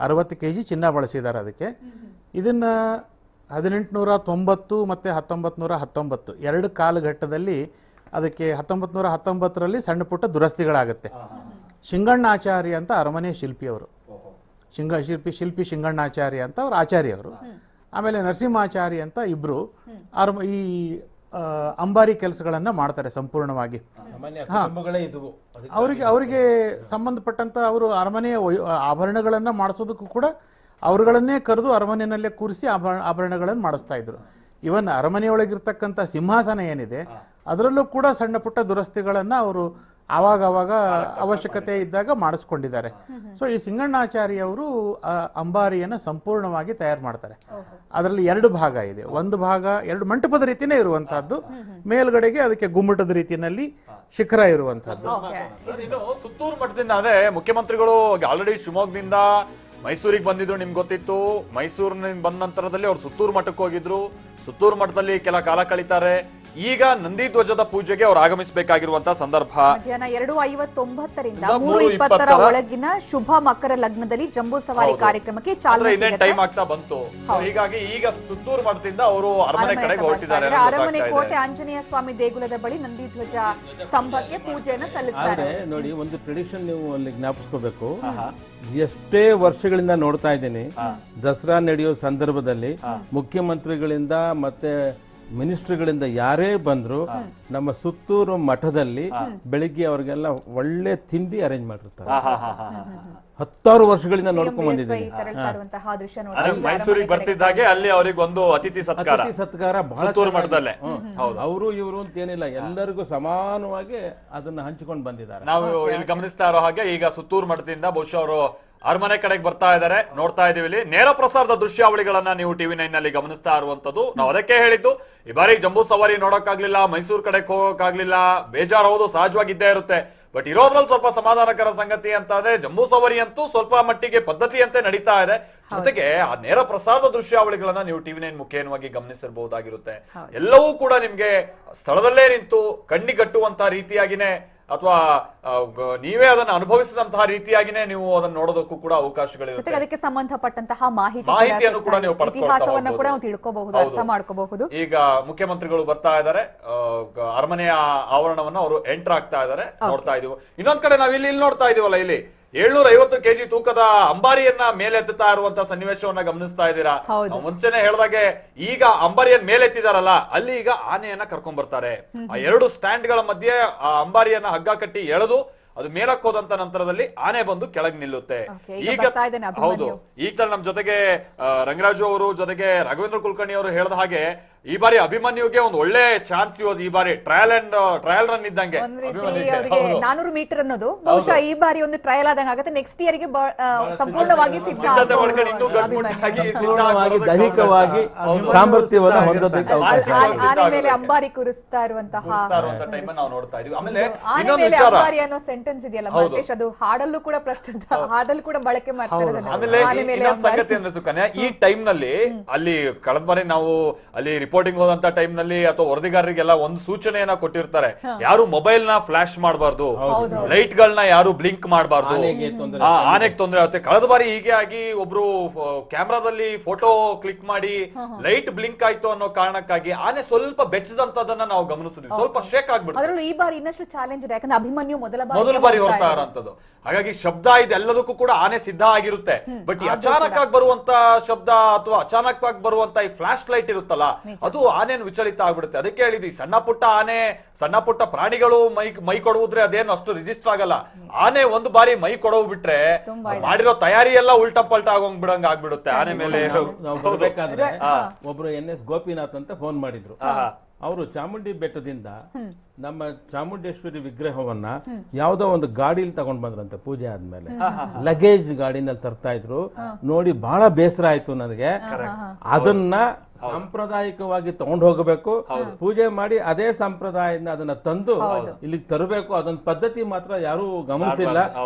60 kg ಚಿನ್ನ ಬಳಸಿದ್ದಾರೆ ಅದಕ್ಕೆ. ಇದನ್ನ 1890 ಮತ್ತು 1919 2 ಕಾಲಘಟ್ಟದಲ್ಲಿ ಅದಕ್ಕೆ 1919ರಲ್ಲಿ ಸಣ್ಣ ಪುಟ್ಟ ದುರಸ್ತಿಗಳಾಗುತ್ತೆ. ಶಿಂಗಣ್ಣಾಚಾರ್ಯ ಅಂತ ಅರಮನೆ ಶಿಲ್ಪಿಯವರು, ಶಿಲ್ಪಿ ಶಿಂಗಣ್ಣಾಚಾರ್ಯ ಅಂತ ಅವ್ರ ಆಚಾರ್ಯವರು, ಆಮೇಲೆ ನರಸಿಂಹಾಚಾರ್ಯ ಅಂತ ಇಬ್ರು ಈ ಅಂಬಾರಿ ಕೆಲಸಗಳನ್ನ ಮಾಡ್ತಾರೆ ಸಂಪೂರ್ಣವಾಗಿ. ಅವರಿಗೆ ಸಂಬಂಧಪಟ್ಟಂತ ಅವರು ಅರಮನೆಯ ಆಭರಣಗಳನ್ನ ಮಾಡಿಸೋದಕ್ಕೂ ಕೂಡ ಅವರುಗಳನ್ನೇ ಕರೆದು ಅರಮನೆಯಲ್ಲೇ ಕೂರಿಸಿ ಆಭರಣಗಳನ್ನು ಮಾಡಿಸ್ತಾ ಇದ್ರು. ಇವನ್ ಅರಮನೆಯೊಳಗಿರ್ತಕ್ಕಂಥ ಸಿಂಹಾಸನ ಏನಿದೆ ಅದರಲ್ಲೂ ಕೂಡ ಸಣ್ಣ ಪುಟ್ಟ ದುರಸ್ತಿಗಳನ್ನ ಅವರು ಆವಾಗ ಅವಶ್ಯಕತೆ ಇದ್ದಾಗ ಮಾಡಿಸ್ಕೊಂಡಿದ್ದಾರೆ. ಸೊ ಈ ಸಿಂಗಣ್ಣಾಚಾರ್ಯ ಅವರು ಅಂಬಾರಿಯನ್ನ ಸಂಪೂರ್ಣವಾಗಿ ತಯಾರು ಮಾಡ್ತಾರೆ. ಅದರಲ್ಲಿ 2 ಭಾಗ ಇದೆ. ಒಂದು ಭಾಗ 2 ಮಂಟಪದ ರೀತಿನೇ ಇರುವಂತಹದ್ದು, ಮೇಲ್ಗಡೆಗೆ ಅದಕ್ಕೆ ಗುಮ್ಮಟದ ರೀತಿಯಲ್ಲಿ ಶಿಖರ ಇರುವಂತಹದ್ದು. ಇನ್ನು ಸುತ್ತೂರು ಮಠದಿಂದ ಅಂದ್ರೆ ಮುಖ್ಯಮಂತ್ರಿಗಳು ಆಲ್ರೆಡಿ ಶಿವಮೊಗ್ಗದಿಂದ ಮೈಸೂರಿಗೆ ಬಂದಿದ್ರು, ನಿಮ್ಗೆ ಗೊತ್ತಿತ್ತು. ಮೈಸೂರಿನಿಂದ ಬಂದ ನಂತರದಲ್ಲಿ ಅವ್ರು ಸುತ್ತೂರು ಮಠಕ್ಕೆ ಹೋಗಿದ್ರು. ಸುತ್ತೂರು ಮಠದಲ್ಲಿ ಕೆಲ ಕಾಲ ಕಳೀತಾರೆ. ಈಗ ನಂದಿ ಧ್ವಜದ ಪೂಜೆಗೆ ಅವ್ರು ಆಗಮಿಸಬೇಕಾಗಿರುವಂತಹ ಸಂದರ್ಭ. ಮಧ್ಯಾಹ್ನ 2:59ರಿಂದ 3:20 ಒಳಗಿನ ಶುಭ ಮಕರ ಲಗ್ನದಲ್ಲಿ ಜಂಬೂ ಸವಾರಿ ಕಾರ್ಯಕ್ರಮಕ್ಕೆ ಚಾಲನೆ ಟೈಮ್ ಆಗ್ತಾ ಬಂತು. ಹೀಗಾಗಿ ಈಗ ಸುತ್ತೂರು ಮಠದಿಂದ ಅವರು ಅರಮನೆ ಕಡೆಗೆ ಹೊರಟಿದ್ದಾರೆ. ಅರಮನೆ ಕೋಟೆ ಆಂಜನೇಯ ಸ್ವಾಮಿ ದೇಗುಲದ ಬಳಿ ನಂದಿ ಧ್ವಜ ಸ್ತಂಭಕ್ಕೆ ಪೂಜೆಯನ್ನು ಸಲ್ಲಿಸ್ತಾರೆ. ನೋಡಿ, ಒಂದು ಟ್ರೆಡಿಷನ್ ನೀವು ಅಲ್ಲಿ ಜ್ಞಾಪಿಸ್ಕೋಬೇಕು. ಎಷ್ಟೇ ವರ್ಷಗಳಿಂದ ನೋಡ್ತಾ ಇದ್ದೀನಿ, ದಸರಾ ನಡೆಯೋ ಸಂದರ್ಭದಲ್ಲಿ ಮುಖ್ಯಮಂತ್ರಿಗಳಿಂದ ಮತ್ತೆ ಮಿನಿಸ್ಟ್ರಿಗಳಿಂದ ಯಾರೇ ಬಂದ್ರು ನಮ್ಮ ಸುತ್ತೂರು ಮಠದಲ್ಲಿ ಬೆಳಿಗ್ಗೆ ಅವ್ರಿಗೆಲ್ಲ ಒಳ್ಳೆ ತಿಂಡಿ ಅರೇಂಜ್ ಮಾಡಿರ್ತಾರೆ. 10 ವರ್ಷಗಳಿಂದ ನೋಡ್ಕೊಂಡ್ ಬಂದಿದ್ದೀನಿ. ಮೈಸೂರಿಗೆ ಬರ್ತಿದ್ದಾಗೆ ಅಲ್ಲಿ ಅವ್ರಿಗೆ ಒಂದು ಅತಿಥಿ ಸತ್ಕಾರ ಬಹಳ ಸುತ್ತೂರು ಮಠದಲ್ಲೇ ಅವರು ಇವರು ಅಂತ ಏನಿಲ್ಲ, ಎಲ್ಲರಿಗೂ ಸಮಾನವಾಗಿ ಅದನ್ನ ಹಂಚಿಕೊಂಡು ಬಂದಿದ್ದಾರೆ. ನಾವು ಇಲ್ಲಿ ಗಮನಿಸ್ತಾ ಇರೋ ಹಾಗೆ ಈಗ ಸುತ್ತೂರು ಮಠದಿಂದ ಬಹುಶಃ ಅವರು ಅರಮನೆ ಕಡೆಗೆ ಬರ್ತಾ ಇದ್ದಾರೆ, ನೋಡ್ತಾ ಇದೀವಿ. ಇಲ್ಲಿ ನೇರ ಪ್ರಸಾರದ ದೃಶ್ಯಾವಳಿಗಳನ್ನ ನೀವು TV9 ನಲ್ಲಿ ಗಮನಿಸ್ತಾ ಇರುವಂತದ್ದು. ನಾವು ಅದಕ್ಕೆ ಹೇಳಿದ್ದು, ಈ ಬಾರಿ ಜಂಬೂ ಸವಾರಿ ನೋಡೋಕ್ಕಾಗ್ಲಿಲ್ಲ, ಮೈಸೂರು ಕಡೆಗೆ ಹೋಗೋಕ್ಕಾಗ್ಲಿಲ್ಲ, ಬೇಜಾರು ಹೌದು, ಸಹಜವಾಗಿದ್ದೇ ಇರುತ್ತೆ. ಬಟ್ ಇರೋದ್ರಲ್ಲಿ ಸ್ವಲ್ಪ ಸಮಾಧಾನಕರ ಸಂಗತಿ ಅಂತ ಅಂದ್ರೆ ಜಂಬೂ ಸವಾರಿ ಅಂತೂ ಸ್ವಲ್ಪ ಮಟ್ಟಿಗೆ ಪದ್ಧತಿಯಂತೆ ನಡೀತಾ ಇದೆ. ಜೊತೆಗೆ ಆ ನೇರ ಪ್ರಸಾರದ ದೃಶ್ಯಾವಳಿಗಳನ್ನ ನೀವು TV9 ಮುಖೇನವಾಗಿ ಗಮನಿಸಿರಬಹುದಾಗಿರುತ್ತೆ. ಎಲ್ಲವೂ ಕೂಡ ನಿಮ್ಗೆ ಸ್ಥಳದಲ್ಲೇ ನಿಂತು ಕಣ್ಣಿಗಟ್ಟುವಂತಹ ರೀತಿಯಾಗಿನೇ ಅಥವಾ ನೀವೇ ಅದನ್ನು ಅನುಭವಿಸಿದಂತಹ ರೀತಿಯಾಗಿನೇ ನೀವು ಅದನ್ನು ನೋಡೋದಕ್ಕೂ ಕೂಡ ಅವಕಾಶಗಳಿರುತ್ತೆ. ಅದಕ್ಕೆ ಸಂಬಂಧಪಟ್ಟಂತಹ ಮಾಹಿತಿಯನ್ನು ಕೂಡ ನೀವು ಇತಿಹಾಸವನ್ನು ಕೂಡ ನಾವು ತಿಳ್ಕೋಬಹುದು, ಅರ್ಥ ಮಾಡ್ಕೋಬಹುದು. ಈಗ ಮುಖ್ಯಮಂತ್ರಿಗಳು ಬರ್ತಾ ಇದ್ದಾರೆ, ಅರಮನೆಯ ಆವರಣವನ್ನ ಅವರು ಎಂಟರ್ ಆಗ್ತಾ ಇದ್ದಾರೆ, ನೋಡ್ತಾ ಇದೀವಿ. ಇನ್ನೊಂದ್ ಕಡೆ ನಾವ್ ಇಲ್ಲಿ ನೋಡ್ತಾ ಇದೀವಲ್ಲ, ಇಲ್ಲಿ 750 kg ತೂಕದ ಅಂಬಾರಿಯನ್ನ ಮೇಲೆತ್ತುತ್ತಾ ಇರುವಂತಹ ಸನ್ನಿವೇಶವನ್ನ ಗಮನಿಸ್ತಾ ಇದ್ದೀರಾ. ಮುಂಚೆನೆ ಹೇಳ್ದಾಗೆ ಈಗ ಅಂಬಾರಿಯನ್ನ ಮೇಲೆತ್ತಿದಾರಲ್ಲ, ಅಲ್ಲಿ ಈಗ ಆನೆಯನ್ನ ಕರ್ಕೊಂಡ್ ಬರ್ತಾರೆ. ಆ 2 ಸ್ಟ್ಯಾಂಡ್ ಗಳ ಮಧ್ಯೆ ಆ ಅಂಬಾರಿಯನ್ನ ಹಗ್ಗ ಕಟ್ಟಿ ಎಳೆದು ಅದು ಮೇಲಕ್ಕೆ ಹೋದಂತ ನಂತರದಲ್ಲಿ ಆನೆ ಬಂದು ಕೆಳಗೆ ನಿಲ್ಲುತ್ತೆ. ಈಗ ಹೌದು, ಈಗ ನಮ್ ಜೊತೆಗೆ ರಂಗರಾಜು ಅವರು ಜೊತೆಗೆ ರಾಘವೇಂದ್ರ ಕುಲಕರ್ಣಿ ಅವರು ಹೇಳಿದ ಹಾಗೆ ಈ ಬಾರಿ ಅಭಿಮನ್ಯುಗೆ ಒಂದು ಒಳ್ಳೆ ಚಾನ್ಸ್ ಇರೋದು. ಈ ಬಾರಿ ಟ್ರಯಲ್ ರನ್ ಇದ್ದಂಗೆ 400 ಮೀಟರ್ ಅನ್ನೋದು ಬಹುಶಃ ಈ ಬಾರಿ ಒಂದು ಟ್ರಯಲ್ ಆದಂಗೆ ಆಗುತ್ತೆ. ನೆಕ್ಸ್ಟ್ ಇಯರ್ ಗೆ ಸಂಪೂರ್ಣವಾಗಿ ಸಿದ್ಧತೆ ಮಾಡ್ಕೊಂಡು ಇನ್ನೂ ಗಟ್ಟಿಮುಟ್ಟಾಗಿ ದೈಹಿಕವಾಗಿ ಸಾಮರ್ಥ್ಯವನ್ನು ಹೊಂದೋದಕ್ಕೆ ಆನೆ ಮೇಲೆ ಅಂಬಾರಿ ಕುರಿಸ್ತಾ ಇರುವಂತಹ ಟೈಮ್ ನಾವು ನೋಡ್ತಾ ಇದೀವಿ. ಆಮೇಲೆ ಆನೆ ಮೇಲೆ ಅಂಬಾರಿ ಅನ್ನೋ ಸೆಂಟೆನ್ಸ್ ಇದೆಯಲ್ಲ ಮಹೇಶ್, ಅದು ಹಾಡಲ್ಲೂ ಕೂಡ ಪ್ರಸ್ತುತ, ಹಾಡಲ್ಲೂ ಕೂಡ ಬಳಕೆ ಮಾಡ್ತಾರೆ. ಆಮೇಲೆ ಇನ್ನೊಂದು ಸಂಗತಿ ಅಂದ್ರೆ ಸುಕನ್ಯಾ, ಈ ಟೈಮ್ ನಲ್ಲಿ ಅಲ್ಲಿ ಕಳೆದ ಬಾರಿ ನಾವು ಅಲ್ಲಿ ರಿಪೋರ್ಟಿಂಗ್ ಹೋದಂತ ಟೈಮ್ ನಲ್ಲಿ ಅಥವಾ ವರದಿಗಾರರಿಗೆಲ್ಲ ಒಂದು ಸೂಚನೆಯನ್ನ ಕೊಟ್ಟಿರ್ತಾರೆ, ಯಾರು ಮೊಬೈಲ್ ನ ಫ್ಲಾಶ್ ಮಾಡಬಾರ್ದು, ಲೈಟ್ ಗಳನ್ನ ಯಾರು ಬ್ಲಿಂಕ್ ಮಾಡಬಾರ್ದು, ಆನೆಗೆ ತೊಂದರೆ ಆಗುತ್ತೆ. ಕಳೆದ ಬಾರಿ ಹೀಗೆ ಆಗಿ ಒಬ್ರು ಕ್ಯಾಮ್ರಾದಲ್ಲಿ ಫೋಟೋ ಕ್ಲಿಕ್ ಮಾಡಿ ಲೈಟ್ ಬ್ಲಿಂಕ್ ಆಯ್ತು ಅನ್ನೋ ಕಾರಣಕ್ಕಾಗಿ ಆನೆ ಸ್ವಲ್ಪ ಬೆಚ್ಚದಂತದನ್ನ ನಾವು ಗಮನಿಸಿದ್ವಿ, ಸ್ವಲ್ಪ ಶೇಕ್ ಆಗ್ಬಿಡ್ತು. ಈ ಬಾರಿ ಇನ್ನಷ್ಟು ಚಾಲೆಂಜ್ ಇದೆ, ಯಾಕಂದ್ರೆ ಅಭಿಮನ್ಯು ಮೊದಲ ಬಾರಿ ಹೊರತಾ ಇರೋಂಥದ್ದು. ಹಾಗಾಗಿ ಶಬ್ದ ಇದೆಲ್ಲದಕ್ಕೂ ಕೂಡ ಆನೆ ಸಿದ್ಧ ಆಗಿರುತ್ತೆ. ಬಟ್ ಈ ಅಚಾನಕ್ ಆಗಿ ಬರುವಂತ ಶಬ್ದ ಅಥವಾ ಅಚಾನಕ್ ಆಗಿ ಬರುವಂತ ಈ ಫ್ಲಾಶ್ ಲೈಟ್ ಇರುತ್ತಲ್ಲ, ಅದು ಆನೆಯನ್ನು ವಿಚಲಿತ ಆಗ್ಬಿಡುತ್ತೆ. ಅದಕ್ಕೆ ಹೇಳಿದ್ವಿ, ಸಣ್ಣ ಪುಟ್ಟ ಆನೆ, ಸಣ್ಣ ಪುಟ್ಟ ಪ್ರಾಣಿಗಳು ಮೈ ಕೊಡುವುದ್ರೆ ಅದೇನು ಅಷ್ಟು ರಿಜಿಸ್ಟರ್ ಆಗಲ್ಲ. ಆನೆ ಒಂದು ಬಾರಿ ಮೈ ಕೊಡವು ಬಿಟ್ರೆ ಮಾಡಿರೋ ತಯಾರಿ ಎಲ್ಲ ಉಲ್ಟಾ ಪಲ್ಟಾ ಆಗೋಂಗ್ ಆಗ್ಬಿಡುತ್ತೆ ಆನೆ ಮೇಲೆ. ಒಬ್ರು NS ಗೋಪಿನಾಥ್ ಅಂತ ಫೋನ್ ಮಾಡಿದ್ರು. ಅವರು ಚಾಮುಂಡಿ ಬೆಟ್ಟದಿಂದ ನಮ್ಮ ಚಾಮುಂಡೇಶ್ವರಿ ವಿಗ್ರಹವನ್ನ ಯಾವ್ದೋ ಒಂದು ಗಾಡಿಲಿ ತಗೊಂಡ್ ಬಂದ್ರಂತೆ ಪೂಜೆ ಆದ್ಮೇಲೆ. ಲಗೇಜ್ ಗಾಡಿನಲ್ಲಿ ತರ್ತಾ ಇದ್ರು. ನೋಡಿ ಬಹಳ ಬೇಸರ ಆಯ್ತು ನನಗೆ. ಅದನ್ನ ಸಾಂಪ್ರದಾಯಿಕವಾಗಿ ತಗೊಂಡು ಹೋಗಬೇಕು, ಪೂಜೆ ಮಾಡಿ ಅದೇ ಸಂಪ್ರದಾಯದಿಂದ ಅದನ್ನ ತಂದು ಇಲ್ಲಿಗೆ ತರಬೇಕು. ಅದೊಂದು ಪದ್ಧತಿ ಮಾತ್ರ ಯಾರು ಗಮನಿಸಿಲ್ಲ.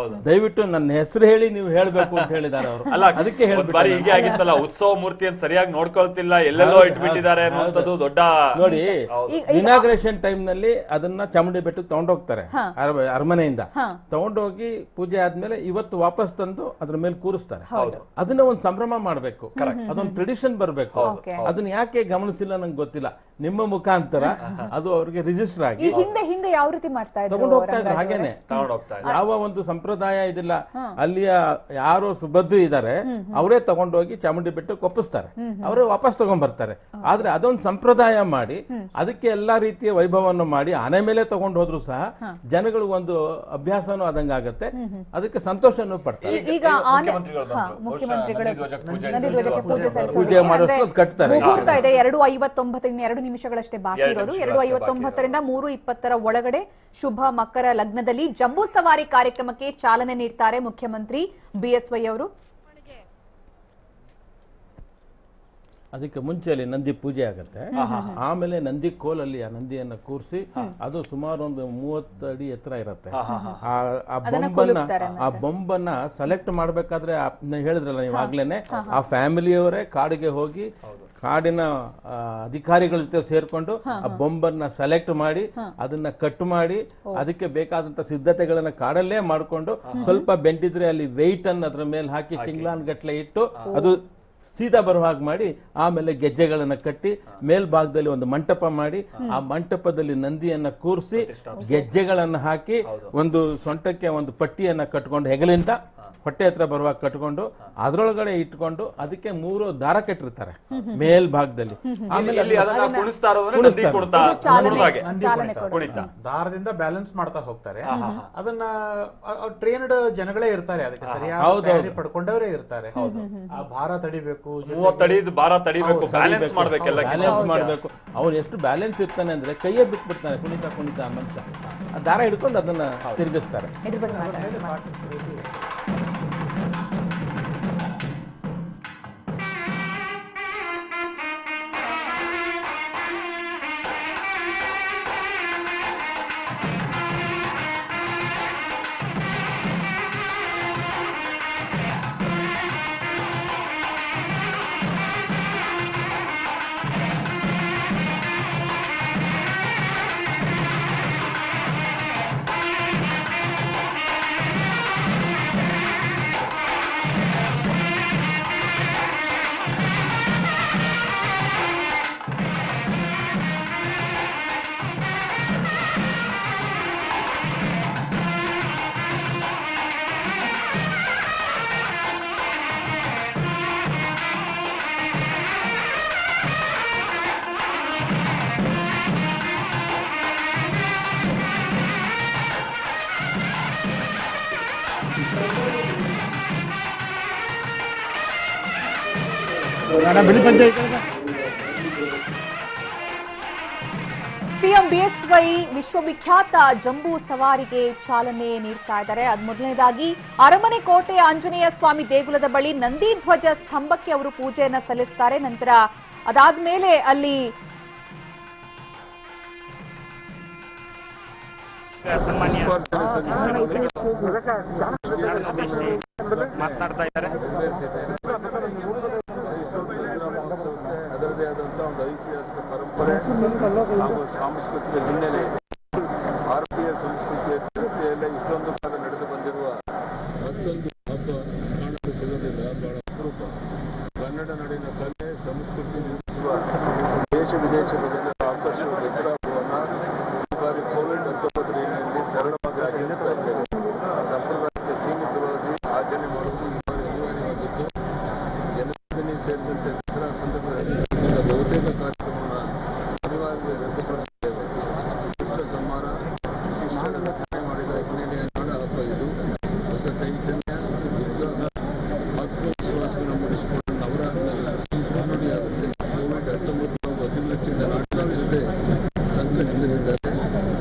ದಯವಿಟ್ಟು ನನ್ನ ಹೆಸರು ಹೇಳಿ ನೀವು ಹೇಳ್ಬೇಕು ಅಂತ ಹೇಳಿದ್ದಾರೆ ಅವರು. ಅದಕ್ಕೆ ಬಾರಿ ಹೀಗೆ ಆಗಿತ್ತಲ್ಲ, ಉತ್ಸವ ಮೂರ್ತಿಯನ್ನು ಸರಿಯಾಗಿ ನೋಡ್ಕೊಳ್ತಿಲ್ಲ, ಎಲ್ಲೆಲ್ಲೋ ಇಟ್ಬಿಟ್ಟಿದ್ದಾರೆ ಅನ್ನುವಂಥದ್ದು ದೊಡ್ಡ. ನೋಡಿ, ಇನಾಗ್ರೇಷನ್ ಟೈಮ್ ನಲ್ಲಿ ಅದನ್ನ ಚಾಮುಂಡಿ ಬೆಟ್ಟಕ್ಕೆ ತಗೊಂಡೋಗ್ತಾರೆ ಅರಮನೆಯಿಂದ. ತಗೊಂಡೋಗಿ ಪೂಜೆ ಆದ್ಮೇಲೆ ಇವತ್ತು ವಾಪಸ್ ತಂದು ಅದ್ರ ಮೇಲೆ ಕೂರಿಸ್ತಾರೆ. ಅದನ್ನ ಒಂದು ಸಂಭ್ರಮ ಮಾಡ್ಬೇಕು, ಅದೊಂದು ಟ್ರೆಡಿಷನ್ ಬರ್ಬೇಕು. ಅದನ್ನ ಯಾಕೆ ಗಮನಿಸಿಲ್ಲ ನಂಗೆ ಗೊತ್ತಿಲ್ಲ. ನಿಮ್ಮ ಮುಖಾಂತರ ಅದು ಅವ್ರಿಗೆ ರಿಜಿಸ್ಟರ್ ಆಗಿ ಹಿಂದೆ ಯಾವ ರೀತಿ ಮಾಡ್ತಾ ಇದ್ರು, ತಗೊಂಡು ಹೋಗ್ತಾ ಇದ್ರು. ಹಾಗೇನೆ ಯಾವ ಒಂದು ಸಂಪ್ರದಾಯ ಇದಿಲ್ಲ. ಅಲ್ಲಿಯ ಯಾರು ಸುಬದ್ದು ಇದ್ದಾರೆ ಅವರೇ ತಗೊಂಡೋಗಿ ಚಾಮುಂಡಿ ಬೆಟ್ಟಕ್ಕೆ ಒಪ್ಪಿಸ್ತಾರೆ, ಅವರೇ ವಾಪಸ್ ತಗೊಂಡ್ ಬರ್ತಾರೆ. ಆದ್ರೆ ಅದೊಂದು ಸಂಪ್ರದಾಯ ಮಾಡಿ ಅದಕ್ಕೆ ಎಲ್ಲಾ ರೀತಿಯ ವೈಭವವನ್ನು ಮಾಡಿ ಆನೆ ಮೇಲೆ ತಗೊಂಡು ಹೋದ್ರು ಸಹ ಜನಗಳು ಒಂದು ಅಭ್ಯಾಸನೂ ಆದಂಗಾಗತ್ತೆ, ಅದಕ್ಕೆ ಸಂತೋಷನೂ ಪಡ್ತಾರೆ. ಈಗ ಪೂಜೆ ಮಾಡೋದು ಕಟ್ತಾರೆ. 2:59 ನಿಮಿಷಗಳಷ್ಟೇ ಬಾಕಿ ಇರೋದು. 2:59ರಿಂದ 3:20 ಒಳಗಡೆ ಶುಭ ಮಕರ ಲಗ್ನದಲ್ಲಿ ಜಂಬೂ ಸವಾರಿ ಕಾರ್ಯಕ್ರಮಕ್ಕೆ ಚಾಲನೆ ನೀಡ್ತಾರೆ ಮುಖ್ಯಮಂತ್ರಿ BSY ಅವರು. ಅದಕ್ಕೆ ಮುಂಚೆ ಅಲ್ಲಿ ನಂದಿ ಪೂಜೆ ಆಗತ್ತೆ. ಆಮೇಲೆ ನಂದಿ ಕೋಲಲ್ಲಿ ಆ ನಂದಿಯನ್ನ ಕೂರಿಸಿ ಅದು ಸುಮಾರು ಒಂದು 30 ಅಡಿ ಎತ್ತರ ಇರತ್ತೆ. ಆ ಬೊಂಬನ್ನ ಸೆಲೆಕ್ಟ್ ಮಾಡ್ಬೇಕಾದ್ರೆ ಹೇಳಿದ್ರಲ್ಲ ನೀವು ಆಗ್ಲೇನೆ, ಆ ಫ್ಯಾಮಿಲಿಯವರೇ ಕಾಡಿಗೆ ಹೋಗಿ ಕಾಡಿನ ಅಧಿಕಾರಿಗಳ ಜೊತೆ ಸೇರ್ಕೊಂಡು ಆ ಬೊಂಬನ್ನ ಸೆಲೆಕ್ಟ್ ಮಾಡಿ ಅದನ್ನ ಕಟ್ ಮಾಡಿ ಅದಕ್ಕೆ ಬೇಕಾದಂತ ಸಿದ್ಧತೆಗಳನ್ನ ಕಾಡಲ್ಲೇ ಮಾಡ್ಕೊಂಡು ಸ್ವಲ್ಪ ಬೆಂಟಿದ್ರೆ ಅಲ್ಲಿ ವೆಯ್ಟ್ ಅನ್ನ ಅದ್ರ ಮೇಲೆ ಹಾಕಿ ತಿಂಗ್ಳಾನ್ ಗಟ್ಲೆ ಇಟ್ಟು ಅದು ಸೀದಾ ಬರುವ ಹಾಗೆ ಮಾಡಿ ಆಮೇಲೆ ಗೆಜ್ಜೆಗಳನ್ನ ಕಟ್ಟಿ ಮೇಲ್ಭಾಗದಲ್ಲಿ ಒಂದು ಮಂಟಪ ಮಾಡಿ ಆ ಮಂಟಪದಲ್ಲಿ ನಂದಿಯನ್ನ ಕೂರಿಸಿ ಗೆಜ್ಜೆಗಳನ್ನ ಹಾಕಿ ಒಂದು ಸೊಂಟಕ್ಕೆ ಒಂದು ಪಟ್ಟಿಯನ್ನ ಕಟ್ಕೊಂಡು ಹೆಗಲಿಂದ ಹೊಟ್ಟೆ ಹತ್ರ ಬರುವಾಗ ಕಟ್ಕೊಂಡು ಅದರೊಳಗಡೆ ಇಟ್ಕೊಂಡು ಅದಕ್ಕೆ 3 ದಾರ ಕಟ್ಟಿರ್ತಾರೆ ಮೇಲ್ಭಾಗದಲ್ಲಿ. ದಾರದಿಂದ ಬ್ಯಾಲೆನ್ಸ್ ಮಾಡ್ತಾ ಹೋಗ್ತಾರೆ. ಅದನ್ನ ಟ್ರೈನ್ಡ್ ಜನಗಳೇ ಇರ್ತಾರೆ, ಅದಕ್ಕೆ ಸರಿಯಾದ ತಯಾರಿ ಪಡ್ಕೊಂಡವರೇ ಇರ್ತಾರೆ. ಆ ಭಾರ ತಡಿಬೇಕು, ಭಾರ ತಡಿಬೇಕು, ಬ್ಯಾಲೆನ್ಸ್ ಮಾಡ್ಬೇಕು. ಅವ್ರು ಎಷ್ಟು ಬ್ಯಾಲೆನ್ಸ್ ಇರ್ತಾನೆ ಅಂದ್ರೆ ಕೈಯೇ ಬಿಟ್ಬಿಡ್ತಾನೆ ಕುಣಿತಾ ಕುಣಿತಾ ಮನುಷ್ಯ. ಆ ದಾರ ಹಿಡ್ಕೊಂಡು ಅದನ್ನ ತಿರುಗಿಸ್ತಾರೆ. ಸಿಎಂ ಬಿಎಸ್ವೈ ವಿಶ್ವವಿಖ್ಯಾತ ಜಂಬೂ ಸವಾರಿಗೆ ಚಾಲನೆ ನೀಡ್ತಾ ಇದ್ದಾರೆ. ಅದ್ ಮೊದಲನೇದಾಗಿ ಅರಮನೆ ಕೋಟೆ ಆಂಜನೇಯ ಸ್ವಾಮಿ ದೇಗುಲದ ಬಳಿ ನಂದಿ ಧ್ವಜ ಸ್ತಂಭಕ್ಕೆ ಅವರು ಪೂಜೆಯನ್ನ ಸಲ್ಲಿಸ್ತಾರೆ. ನಂತರ ಅದಾದ್ಮೇಲೆ ಅಲ್ಲಿ ಮಾತನಾಡ್ತಾ ಇದ್ದಾರೆ. ಅದರದೇ ಆದಂತಹ ಒಂದು ಐತಿಹಾಸಿಕ ಪರಂಪರೆ ಹಾಗೂ ಸಾಂಸ್ಕೃತಿಕ ಹಿನ್ನೆಲೆ, ಭಾರತೀಯ ಸಂಸ್ಕೃತಿಯ ಚರಿತ್ರೆಯಲ್ಲೇ ಇಷ್ಟೊಂದು ಕಾಲ ನಡೆದು ಬಂದಿರುವ ಮತ್ತೊಂದು ಹಬ್ಬ ಕಾಣಲು ಸಿಗೋದಿಲ್ಲ, ಬಹಳ ಅಪರೂಪ. ಕನ್ನಡ ನಾಡಿನ ಕಲೆ ಸಂಸ್ಕೃತಿ ನಿರ್ಮಿಸುವ ದೇಶ ವಿದೇಶದ ಜನರ ಆಕರ್ಷಿಸುವ ದಸರಾ ಹಬ್ಬವನ್ನು ಈ ಬಾರಿ ಕೋವಿಡ್-19 ಹಿನ್ನೆಲೆಯಲ್ಲಿ ಸರಳವಾಗಿ ಆಚರಿಸ್ತಾ ಇದ್ದೇವೆ. ಸಂಪ್ರದಾಯಕ್ಕೆ ಸೀಮಿತವಾಗಿ ಆಚರಣೆ ಮಾಡುವುದು ಈ ಬಾರಿ ಅನಿವಾರ್ಯವಾಗಿದ್ದು, ಜನಸಂದಣಿ ಸೇರಿದಂತೆ ದಸರಾ ಸಂದರ್ಭದಲ್ಲಿ ಬಹುತೇಕ ಕಾರ್ಯಕ್ರಮವನ್ನು ಅನಿವಾರ್ಯ ರದ್ದುಪಡಿಸಿದ್ದೇವೆ. ದುಷ್ಟ ಸಂಹಾರ, ಶಿಷ್ಟರ ರಕ್ಷಣೆ ಮಾಡಿದ ಹಿನ್ನೆಲೆಯ ನಾಡ ಹಬ್ಬ ಇದು. ಹೊಸ ಚೈತನ್ಯ, ಉತ್ಸಾಹ, ಆತ್ಮವಿಶ್ವಾಸವನ್ನು ಮೂಡಿಸಿಕೊಂಡು ನವರಾತ್ರಿಯಲ್ಲಿ ಮುನ್ನುಡಿಯಾಗುತ್ತೆ. ಕೋವಿಡ್-19 ಅತಿವೃಷ್ಟಿಯಿಂದ ನಾಡಿನ ಜೊತೆ ಸಂಕಷ್ಟದಲ್ಲಿದ್ದಾರೆ.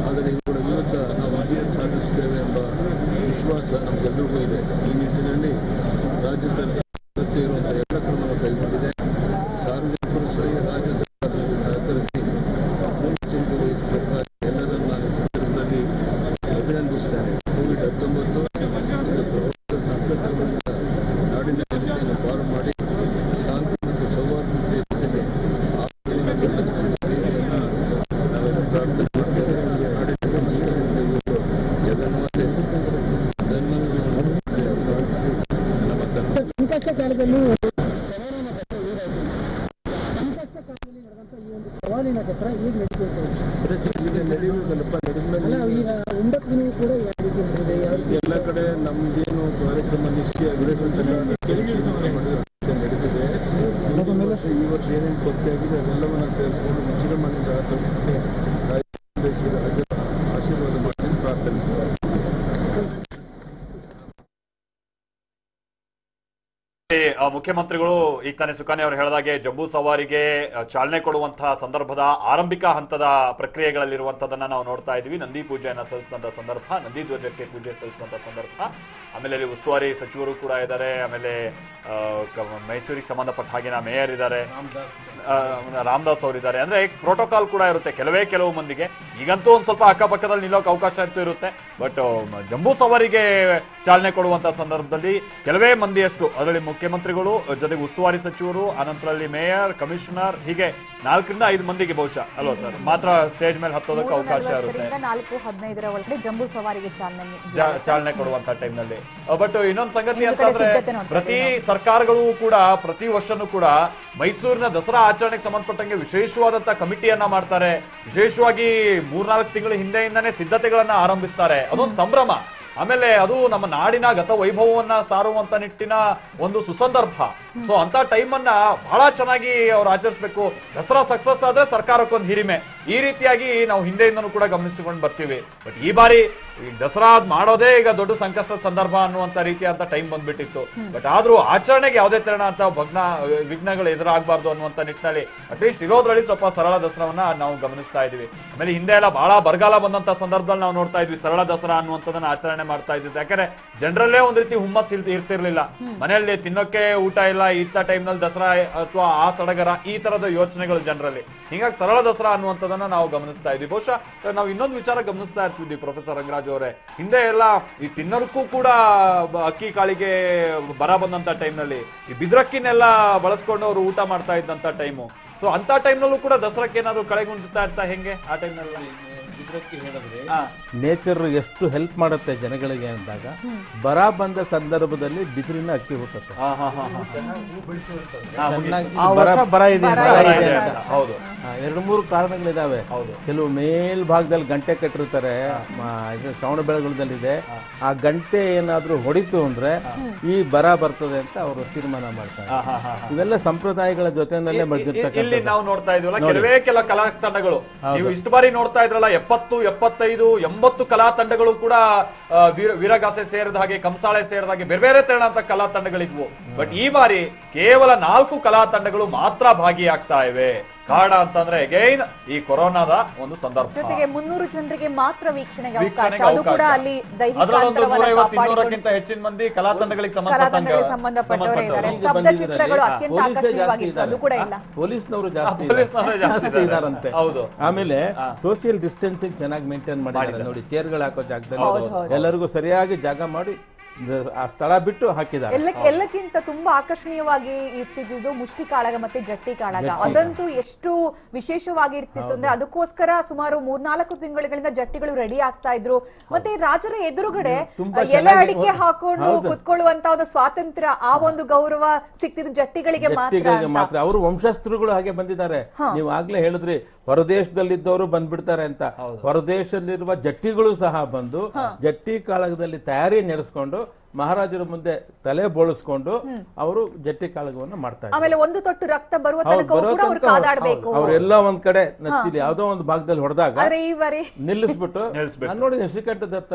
ಆದರೆ ಇವುಗಳ ವಿರುದ್ಧ ನಾವು ವಿಜಯ ಸಾಧಿಸುತ್ತೇವೆ ಎಂಬ ವಿಶ್ವಾಸ ನಮಗೆಲ್ಲರಿಗೂ ಇದೆ. ಈ ನಿಟ್ಟಿನಲ್ಲಿ ರಾಜ್ಯ ಸರ್ಕಾರ ಅಗತ್ಯ ಇರುವಂತಹ ಎಲ್ಲ ಕ್ರಮವನ್ನು ಕೈಗೊಂಡಿದೆ. ಸಾರ್ವಜನಿಕರು ಸಹ ರಾಜ್ಯ ಸರ್ಕಾರದಲ್ಲಿ ಸಹಕರಿಸಿ ಮುನ್ನೆಚ್ಚರಿಕೆ ವಹಿಸಬೇಕಾದ ಎಲ್ಲರನ್ನು ನಾನು ಈ ಸಂದರ್ಭದಲ್ಲಿ ಅಭಿನಂದಿಸುತ್ತೇನೆ. ಕೋವಿಡ್-19 ಪ್ರವಾಹ ಸಂಕಟಗಳಿಂದ ನಾಡಿನ ಜನತೆಯನ್ನು ಪಾರು ಮಾಡಿ ಶಾಂತಿ ಮತ್ತು ಸೌಹಾರ್ದತೆಯ ಜೊತೆಗೆ ನಾವೆಲ್ಲ ಪ್ರಾರ್ಥನೆ ಮಾಡ್ತೇವೆ. ನಾಡಿನ ಸಮಸ್ಯೆ ಜಗನ್ಮಾತೆ ಸನ್ಮಾನಗಳನ್ನು ಪ್ರಾರ್ಥಿಸಿ ನಮ್ಮ ಸಂಕಷ್ಟ ಕಾಲದಲ್ಲಿ ಸವಾಲಿನ ದಸರಾ ಈಗ ನಡೆಯುವುದಲ್ಲಪ್ಪ. ನಡೆದ ಈಗ 9 ದಿನವೂ ಕೂಡ ಯಾವ ರೀತಿ ನಡೆದಿದೆ, ಯಾವ ರೀತಿ ಎಲ್ಲ ಕಡೆ ನಮ್ದೇನು ಕಾರ್ಯಕ್ರಮ ನಿಷ್ಠೆಯಾಗಿದೆ ನಡೆದಿದೆ. ಈ ವರ್ಷ ಏನೇನು ಕೊರತೆ ಆಗಿದೆ ಅದೆಲ್ಲವನ್ನ ಸೇರಿಸಿಕೊಂಡು ವಿಜೃಂಭಣೆಯಿಂದ ಆಚರಿಸಲಿಕ್ಕೆ ಆಶೀರ್ವಾದ ಮಾಡಿ ಪ್ರಾರ್ಥನೆ. ಮುಖ್ಯಮಂತ್ರಿಗಳು ಈಗ ತಾನೇ ಸುಖಾನಿ ಅವರು ಹೇಳಿದಾಗೆ ಜಂಬೂ ಸವಾರಿಗೆ ಚಾಲನೆ ಕೊಡುವಂತಹ ಸಂದರ್ಭದ ಆರಂಭಿಕ ಹಂತದ ಪ್ರಕ್ರಿಯೆಗಳಲ್ಲಿರುವಂತದನ್ನ ನಾವು ನೋಡ್ತಾ ಇದ್ವಿ. ನಂದಿ ಪೂಜೆಯನ್ನ ಸಲ್ಲಿಸಿದಂತ ಸಂದರ್ಭ, ನಂದಿ ಧ್ವಜಕ್ಕೆ ಪೂಜೆ ಸಲ್ಲಿಸಿದಂತ ಸಂದರ್ಭ, ಆಮೇಲೆ ಅಲ್ಲಿ ಉಸ್ತುವಾರಿ ಸಚಿವರು ಕೂಡ ಇದ್ದಾರೆ, ಆಮೇಲೆ ಮೈಸೂರಿಗೆ ಸಂಬಂಧಪಟ್ಟ ಹಾಗೆ ಮೇಯರ್ ಇದ್ದಾರೆ, ರಾಮದಾಸ್ ಅವರಿದ್ದಾರೆ. ಅಂದ್ರೆ ಪ್ರೋಟೋಕಾಲ್ ಕೂಡ ಇರುತ್ತೆ ಕೆಲವು ಮಂದಿಗೆ. ಈಗಂತೂ ಒಂದ್ ಸ್ವಲ್ಪ ಅಕ್ಕಪಕ್ಕದಲ್ಲಿ ನಿಲ್ಲೋಕೆ ಅವಕಾಶ ಅಂತೂ ಇರುತ್ತೆ. ಬಟ್ ಜಂಬೂ ಸವಾರಿಗೆ ಚಾಲನೆ ಕೊಡುವಂತ ಸಂದರ್ಭದಲ್ಲಿ ಕೆಲವೇ ಮಂದಿಯಷ್ಟು, ಅದರಲ್ಲಿ ಮುಖ್ಯಮಂತ್ರಿಗಳು, ಜೊತೆಗೆ ಉಸ್ತುವಾರಿ ಸಚಿವರು, ಅನಂತರಲ್ಲಿ ಮೇಯರ್, ಕಮಿಷನರ್, ಹೀಗೆ 4 ರಿಂದ 5 ಮಂದಿಗೆ ಬಹುಶಃ ಅಲ್ವಾ ಸರ್ ಮಾತ್ರ ಸ್ಟೇಜ್ ಮೇಲೆ ಹತ್ತೋದಕ್ಕೆ ಅವಕಾಶ ಇರುತ್ತೆ. 4:15 ಒಳಗಡೆ ಜಂಬೂ ಸವಾರಿಗೆ ಚಾಲನೆ ಕೊಡುವಂತ ಟೈಮ್ ನಲ್ಲಿ. ಬಟ್ ಇನ್ನೊಂದು ಸಂಗತಿ ಅಂತಂದ್ರೆ ಪ್ರತಿ ಸರ್ಕಾರಗಳು ಕೂಡ ಪ್ರತಿ ವರ್ಷನೂ ಕೂಡ ಮೈಸೂರಿನ ದಸರಾ ಆಚರಣೆಗೆ ಸಂಬಂಧಪಟ್ಟಂಗೆ ವಿಶೇಷವಾದಂತ ಕಮಿಟಿಯನ್ನ ಮಾಡ್ತಾರೆ. ವಿಶೇಷವಾಗಿ 3-4 ತಿಂಗಳ ಹಿಂದೆಯಿಂದಾನೇ ಸಿದ್ಧತೆಗಳನ್ನ ಆರಂಭಿಸ್ತಾರೆ. ಅದೊಂದು ಸಂಭ್ರಮ. ಆಮೇಲೆ ಅದು ನಮ್ಮ ನಾಡಿನ ಗತ ವೈಭವವನ್ನ ಸಾರುವಂತ ನಿಟ್ಟಿನ ಒಂದು ಸುಸಂದರ್ಭ. ಸೊ ಅಂತ ಟೈಮ್ ಅನ್ನ ಬಹಳ ಚೆನ್ನಾಗಿ ಅವ್ರು ಆಚರಿಸಬೇಕು. ದಸರಾ ಸಕ್ಸಸ್ ಆದ್ರೆ ಸರ್ಕಾರಕ್ಕೊಂದು ಹಿರಿಮೆ. ಈ ರೀತಿಯಾಗಿ ನಾವು ಹಿಂದೆಯಿಂದನೂ ಕೂಡ ಗಮನಿಸಿಕೊಂಡು ಬರ್ತೀವಿ. ಬಟ್ ಈ ಬಾರಿ ಈ ದಸರಾ ಮಾಡೋದೇ ಈಗ ದೊಡ್ಡ ಸಂಕಷ್ಟದ ಸಂದರ್ಭ ಅನ್ನುವಂತ ರೀತಿಯಾದ ಟೈಮ್ ಬಂದ್ಬಿಟ್ಟಿತ್ತು. ಬಟ್ ಆದ್ರೂ ಆಚರಣೆಗೆ ಯಾವುದೇ ತೆರಣ ಅಂತ ವಿಘ್ನಗಳು ಎದುರಾಗಬಾರ್ದು ಅನ್ನುವಂತ ನಿಟ್ಟಿನಲ್ಲಿ ಅಟ್ಲೀಸ್ಟ್ ಇರೋದ್ರಲ್ಲಿ ಸ್ವಲ್ಪ ಸರಳ ದಸರಾವನ್ನ ನಾವು ಗಮನಿಸ್ತಾ ಇದೀವಿ. ಆಮೇಲೆ ಹಿಂದೆ ಎಲ್ಲ ಬಹಳ ಬರಗಾಲ ಬಂದಂತ ಸಂದರ್ಭದಲ್ಲಿ ನಾವು ನೋಡ್ತಾ ಇದ್ವಿ ಸರಳ ದಸರಾ ಅನ್ನುವಂಥದ್ದನ್ನ ಆಚರಣೆ ಮಾಡ್ತಾ ಇದ್ದಿದ್ದು. ಯಾಕಂದ್ರೆ ಜನರಲ್ಲೇ ಒಂದ್ ರೀತಿ ಹುಮ್ಮಸ್ ಇರ್ತಿರ್ಲಿಲ್ಲ. ಮನೆಯಲ್ಲಿ ತಿನ್ನೋಕೆ ಊಟ ಇಲ್ಲ, ಇಂಥ ಟೈಮ್ ನಲ್ಲಿ ದಸರಾ ಅಥವಾ ಆ ಸಡಗರ, ಈ ತರದ ಯೋಚನೆಗಳು ಜನರಲ್ಲಿ. ಹೀಗಾಗಿ ಸರಳ ದಸರಾ ಅನ್ನುವಂಥದ್ದನ್ನ ನಾವು ಗಮನಿಸ್ತಾ ಇದ್ವಿ. ಬಹುಶಃ ನಾವು ಇನ್ನೊಂದು ವಿಚಾರ ಗಮನಿಸ್ತಾ ಇರ್ತಿದ್ವಿ ಪ್ರೊಫೆಸರ್ ರಂಗರಾಜ್ ಅವರೇ. ಹಿಂದೆ ಎಲ್ಲ ಈ ತಿನ್ನೋರ್ಗೂ ಕೂಡ ಅಕ್ಕಿ ಕಾಳಿಗೆ ಬರ ಬಂದಂತ ಟೈಮ್ ನಲ್ಲಿ ಈ ಬಿದ್ರಕ್ಕಿನೆಲ್ಲ ಬಳಸ್ಕೊಂಡು ಅವರು ಊಟ ಮಾಡ್ತಾ ಇದ್ದಂತ ಟೈಮು. ಸೊ ಅಂತ ಟೈಮ್ ನಲ್ಲೂ ಕೂಡ ದಸರಾಕ್ಕೆ ಏನಾದ್ರು ಕಳೆಗುಂದುತ್ತಾ ಇರ್ತಾ ಹೆಂಗೆ ಆ ಟೈಮ್ ನಲ್ಲಿ ಹೇಳಿದ್ರೆ ನೇಚರ್ ಎಷ್ಟು ಹೆಲ್ಪ್ ಮಾಡುತ್ತೆ ಜನಗಳಿಗೆ ಅಂದಾಗ ಬರ ಬಂದ ಸಂದರ್ಭದಲ್ಲಿ ಬಿಸಿಲಿನ ಅಕ್ಕಿ ಹುಟ್ಟುತ್ತೆ. ಹೌದು, 2-3 ಕಾರಣಗಳಿದಾವೆ. ಕೆಲವು ಮೇಲ್ಭಾಗದಲ್ಲಿ ಗಂಟೆ ಕಟ್ಟಿರ್ತಾರೆ, ಶ್ರವಣ ಬೆಳಗೊಳದಲ್ಲಿದೆ. ಆ ಗಂಟೆ ಏನಾದ್ರೂ ಹೊಡಿತು ಅಂದ್ರೆ ಈ ಬರ ಬರ್ತದೆ ಅಂತ ಅವರು ತೀರ್ಮಾನ ಮಾಡ್ತಾರೆ. ಇವೆಲ್ಲ ಸಂಪ್ರದಾಯಗಳ ಜೊತೆನಲ್ಲೇ ಇಲ್ಲಿ ನಾವು ನೋಡ್ತಾ ಇದ್ವಲ್ಲ ಕೆಲ ಕಲಾ ತಂಡಗಳು. ನೀವು ಇಷ್ಟು ಬಾರಿ ನೋಡ್ತಾ ಇದ್ರಲ್ಲ 70, 75, 80 ಕಲಾ ತಂಡಗಳು ಕೂಡ ವೀರಗಾಸೆ ಸೇರಿದ ಹಾಗೆ, ಕಂಸಾಳೆ ಸೇರಿದ ಹಾಗೆ ಬೇರೆ ಬೇರೆ ತೆರಳಂತ ಕಲಾ ತಂಡಗಳಿದ್ವು. ಬಟ್ ಈ ಬಾರಿ ಕೇವಲ 4 ಕಲಾ ತಂಡಗಳು ಮಾತ್ರ ಭಾಗಿಯಾಗ್ತಾ ಇವೆ. ಕಾರಣ ಅಂತಂದ್ರೆ ಅಗೈನ್ ಈ ಕೊರೋನಾದ ಒಂದು ಸಂದರ್ಭ. ಜೊತೆಗೆ 300 ಜನರಿಗೆ ಮಾತ್ರ ವೀಕ್ಷಣೆಗೆ ಅವಕಾಶ. ಅದು ಕೂಡ ಅಲ್ಲಿ ಅದರಲ್ಲೊಂದು 150-200ಕ್ಕಿಂತ ಹೆಚ್ಚಿನ ಮಂದಿ ಕಲಾ ತಂಡಗಳಿಗೆ ಸಂಬಂಧಪಟ್ಟವರೇ ಇದ್ದಾರೆ. ಸ್ತಬ್ಧ ಚಿತ್ರಗಳು ಅತ್ಯಂತ ಆಕರ್ಷಣೀಯವಾಗಿತ್ತು. ಅದು ಕೂಡ ಇಲ್ಲ. ಪೊಲೀಸ್ನವರು ಜಾಸ್ತಿ ಇದಾರಂತೆ. ಹೌದು. ಆಮೇಲೆ ಸೋಷಿಯಲ್ ಡಿಸ್ಟೆನ್ಸಿಂಗ್ ಚೆನ್ನಾಗಿ ಮೇಂಟೈನ್ ಮಾಡಿದ್ದಾರೆ ನೋಡಿ. ಚೇರ್ಗಳು ಹಾಕೋ ಜಾಗದಲ್ಲಿ ಎಲ್ಲರಿಗೂ ಸರಿಯಾಗಿ ಜಾಗ ಮಾಡಿ ಆ ಸ್ಥಳ ಬಿಟ್ಟು ಹಾಕಿದ್ದಾರೆ. ಎಲ್ಲಕ್ಕಿಂತ ತುಂಬಾ ಆಕರ್ಷಣೀಯವಾಗಿ ಇರ್ತಿದ್ದು ಮುಷ್ಟಿ ಕಾಳಗ ಮತ್ತೆ ಜಟ್ಟಿ ಕಾಳಗ. ಅದಂತೂ ಎಷ್ಟು ವಿಶೇಷವಾಗಿ ಇರ್ತಿತ್ತು ಅಂದ್ರೆ ಅದಕ್ಕೋಸ್ಕರ ಸುಮಾರು 3-4 ತಿಂಗಳಿಂದ ಜಟ್ಟಿಗಳು ರೆಡಿ ಆಗ್ತಾ ಇದ್ರು. ಮತ್ತೆ ರಾಜರ ಎದುರುಗಡೆ ಎಲೆ ಅಡಿಕೆ ಹಾಕೊಂಡು ಕುತ್ಕೊಳ್ಳುವಂತ ಒಂದು ಸ್ವಾತಂತ್ರ್ಯ, ಆ ಒಂದು ಗೌರವ ಸಿಕ್ತಿದ್ದು ಜಟ್ಟಿಗಳಿಗೆ ಮಾತ್ರ. ಅವರು ವಂಶಸ್ಥರುಗಳು ಹಾಗೆ ಬಂದಿದ್ದಾರೆ. ನೀವು ಆಗ್ಲೇ ಹೇಳಿದ್ರಿ ಹೊರದೇಶದಲ್ಲಿದ್ದವರು ಬಂದ್ಬಿಡ್ತಾರೆ ಅಂತ. ಹೊರದೇಶದಲ್ಲಿರುವ ಜಟ್ಟಿಗಳು ಸಹ ಬಂದು ಜಟ್ಟಿ ಕಾಳಗದಲ್ಲಿ ತಯಾರಿ ನಡೆಸ್ಕೊಂಡು ಮಹಾರಾಜರ ಮುಂದೆ ತಲೆ ಬೋಳಿಸ್ಕೊಂಡು ಅವರು ಜಟ್ಟಿ ಕಾಳಗವನ್ನು ಮಾಡ್ತಾರೆ. ಆಮೇಲೆ ಒಂದು ತೊಟ್ಟು ರಕ್ತ ಬರುವ ಕಾದಾಡಬೇಕು. ಅವರೆಲ್ಲ ಒಂದ್ ಕಡೆ ನತ್ತಿಲಿ ಯಾವ್ದೋ ಒಂದು ಭಾಗದಲ್ಲಿ ಹೊಡೆದಾಗ ನಿಲ್ಲಿಸ್ಬಿಟ್ಟು ನೋಡಿ ಶ್ರೀಕಂಠ ದತ್ತ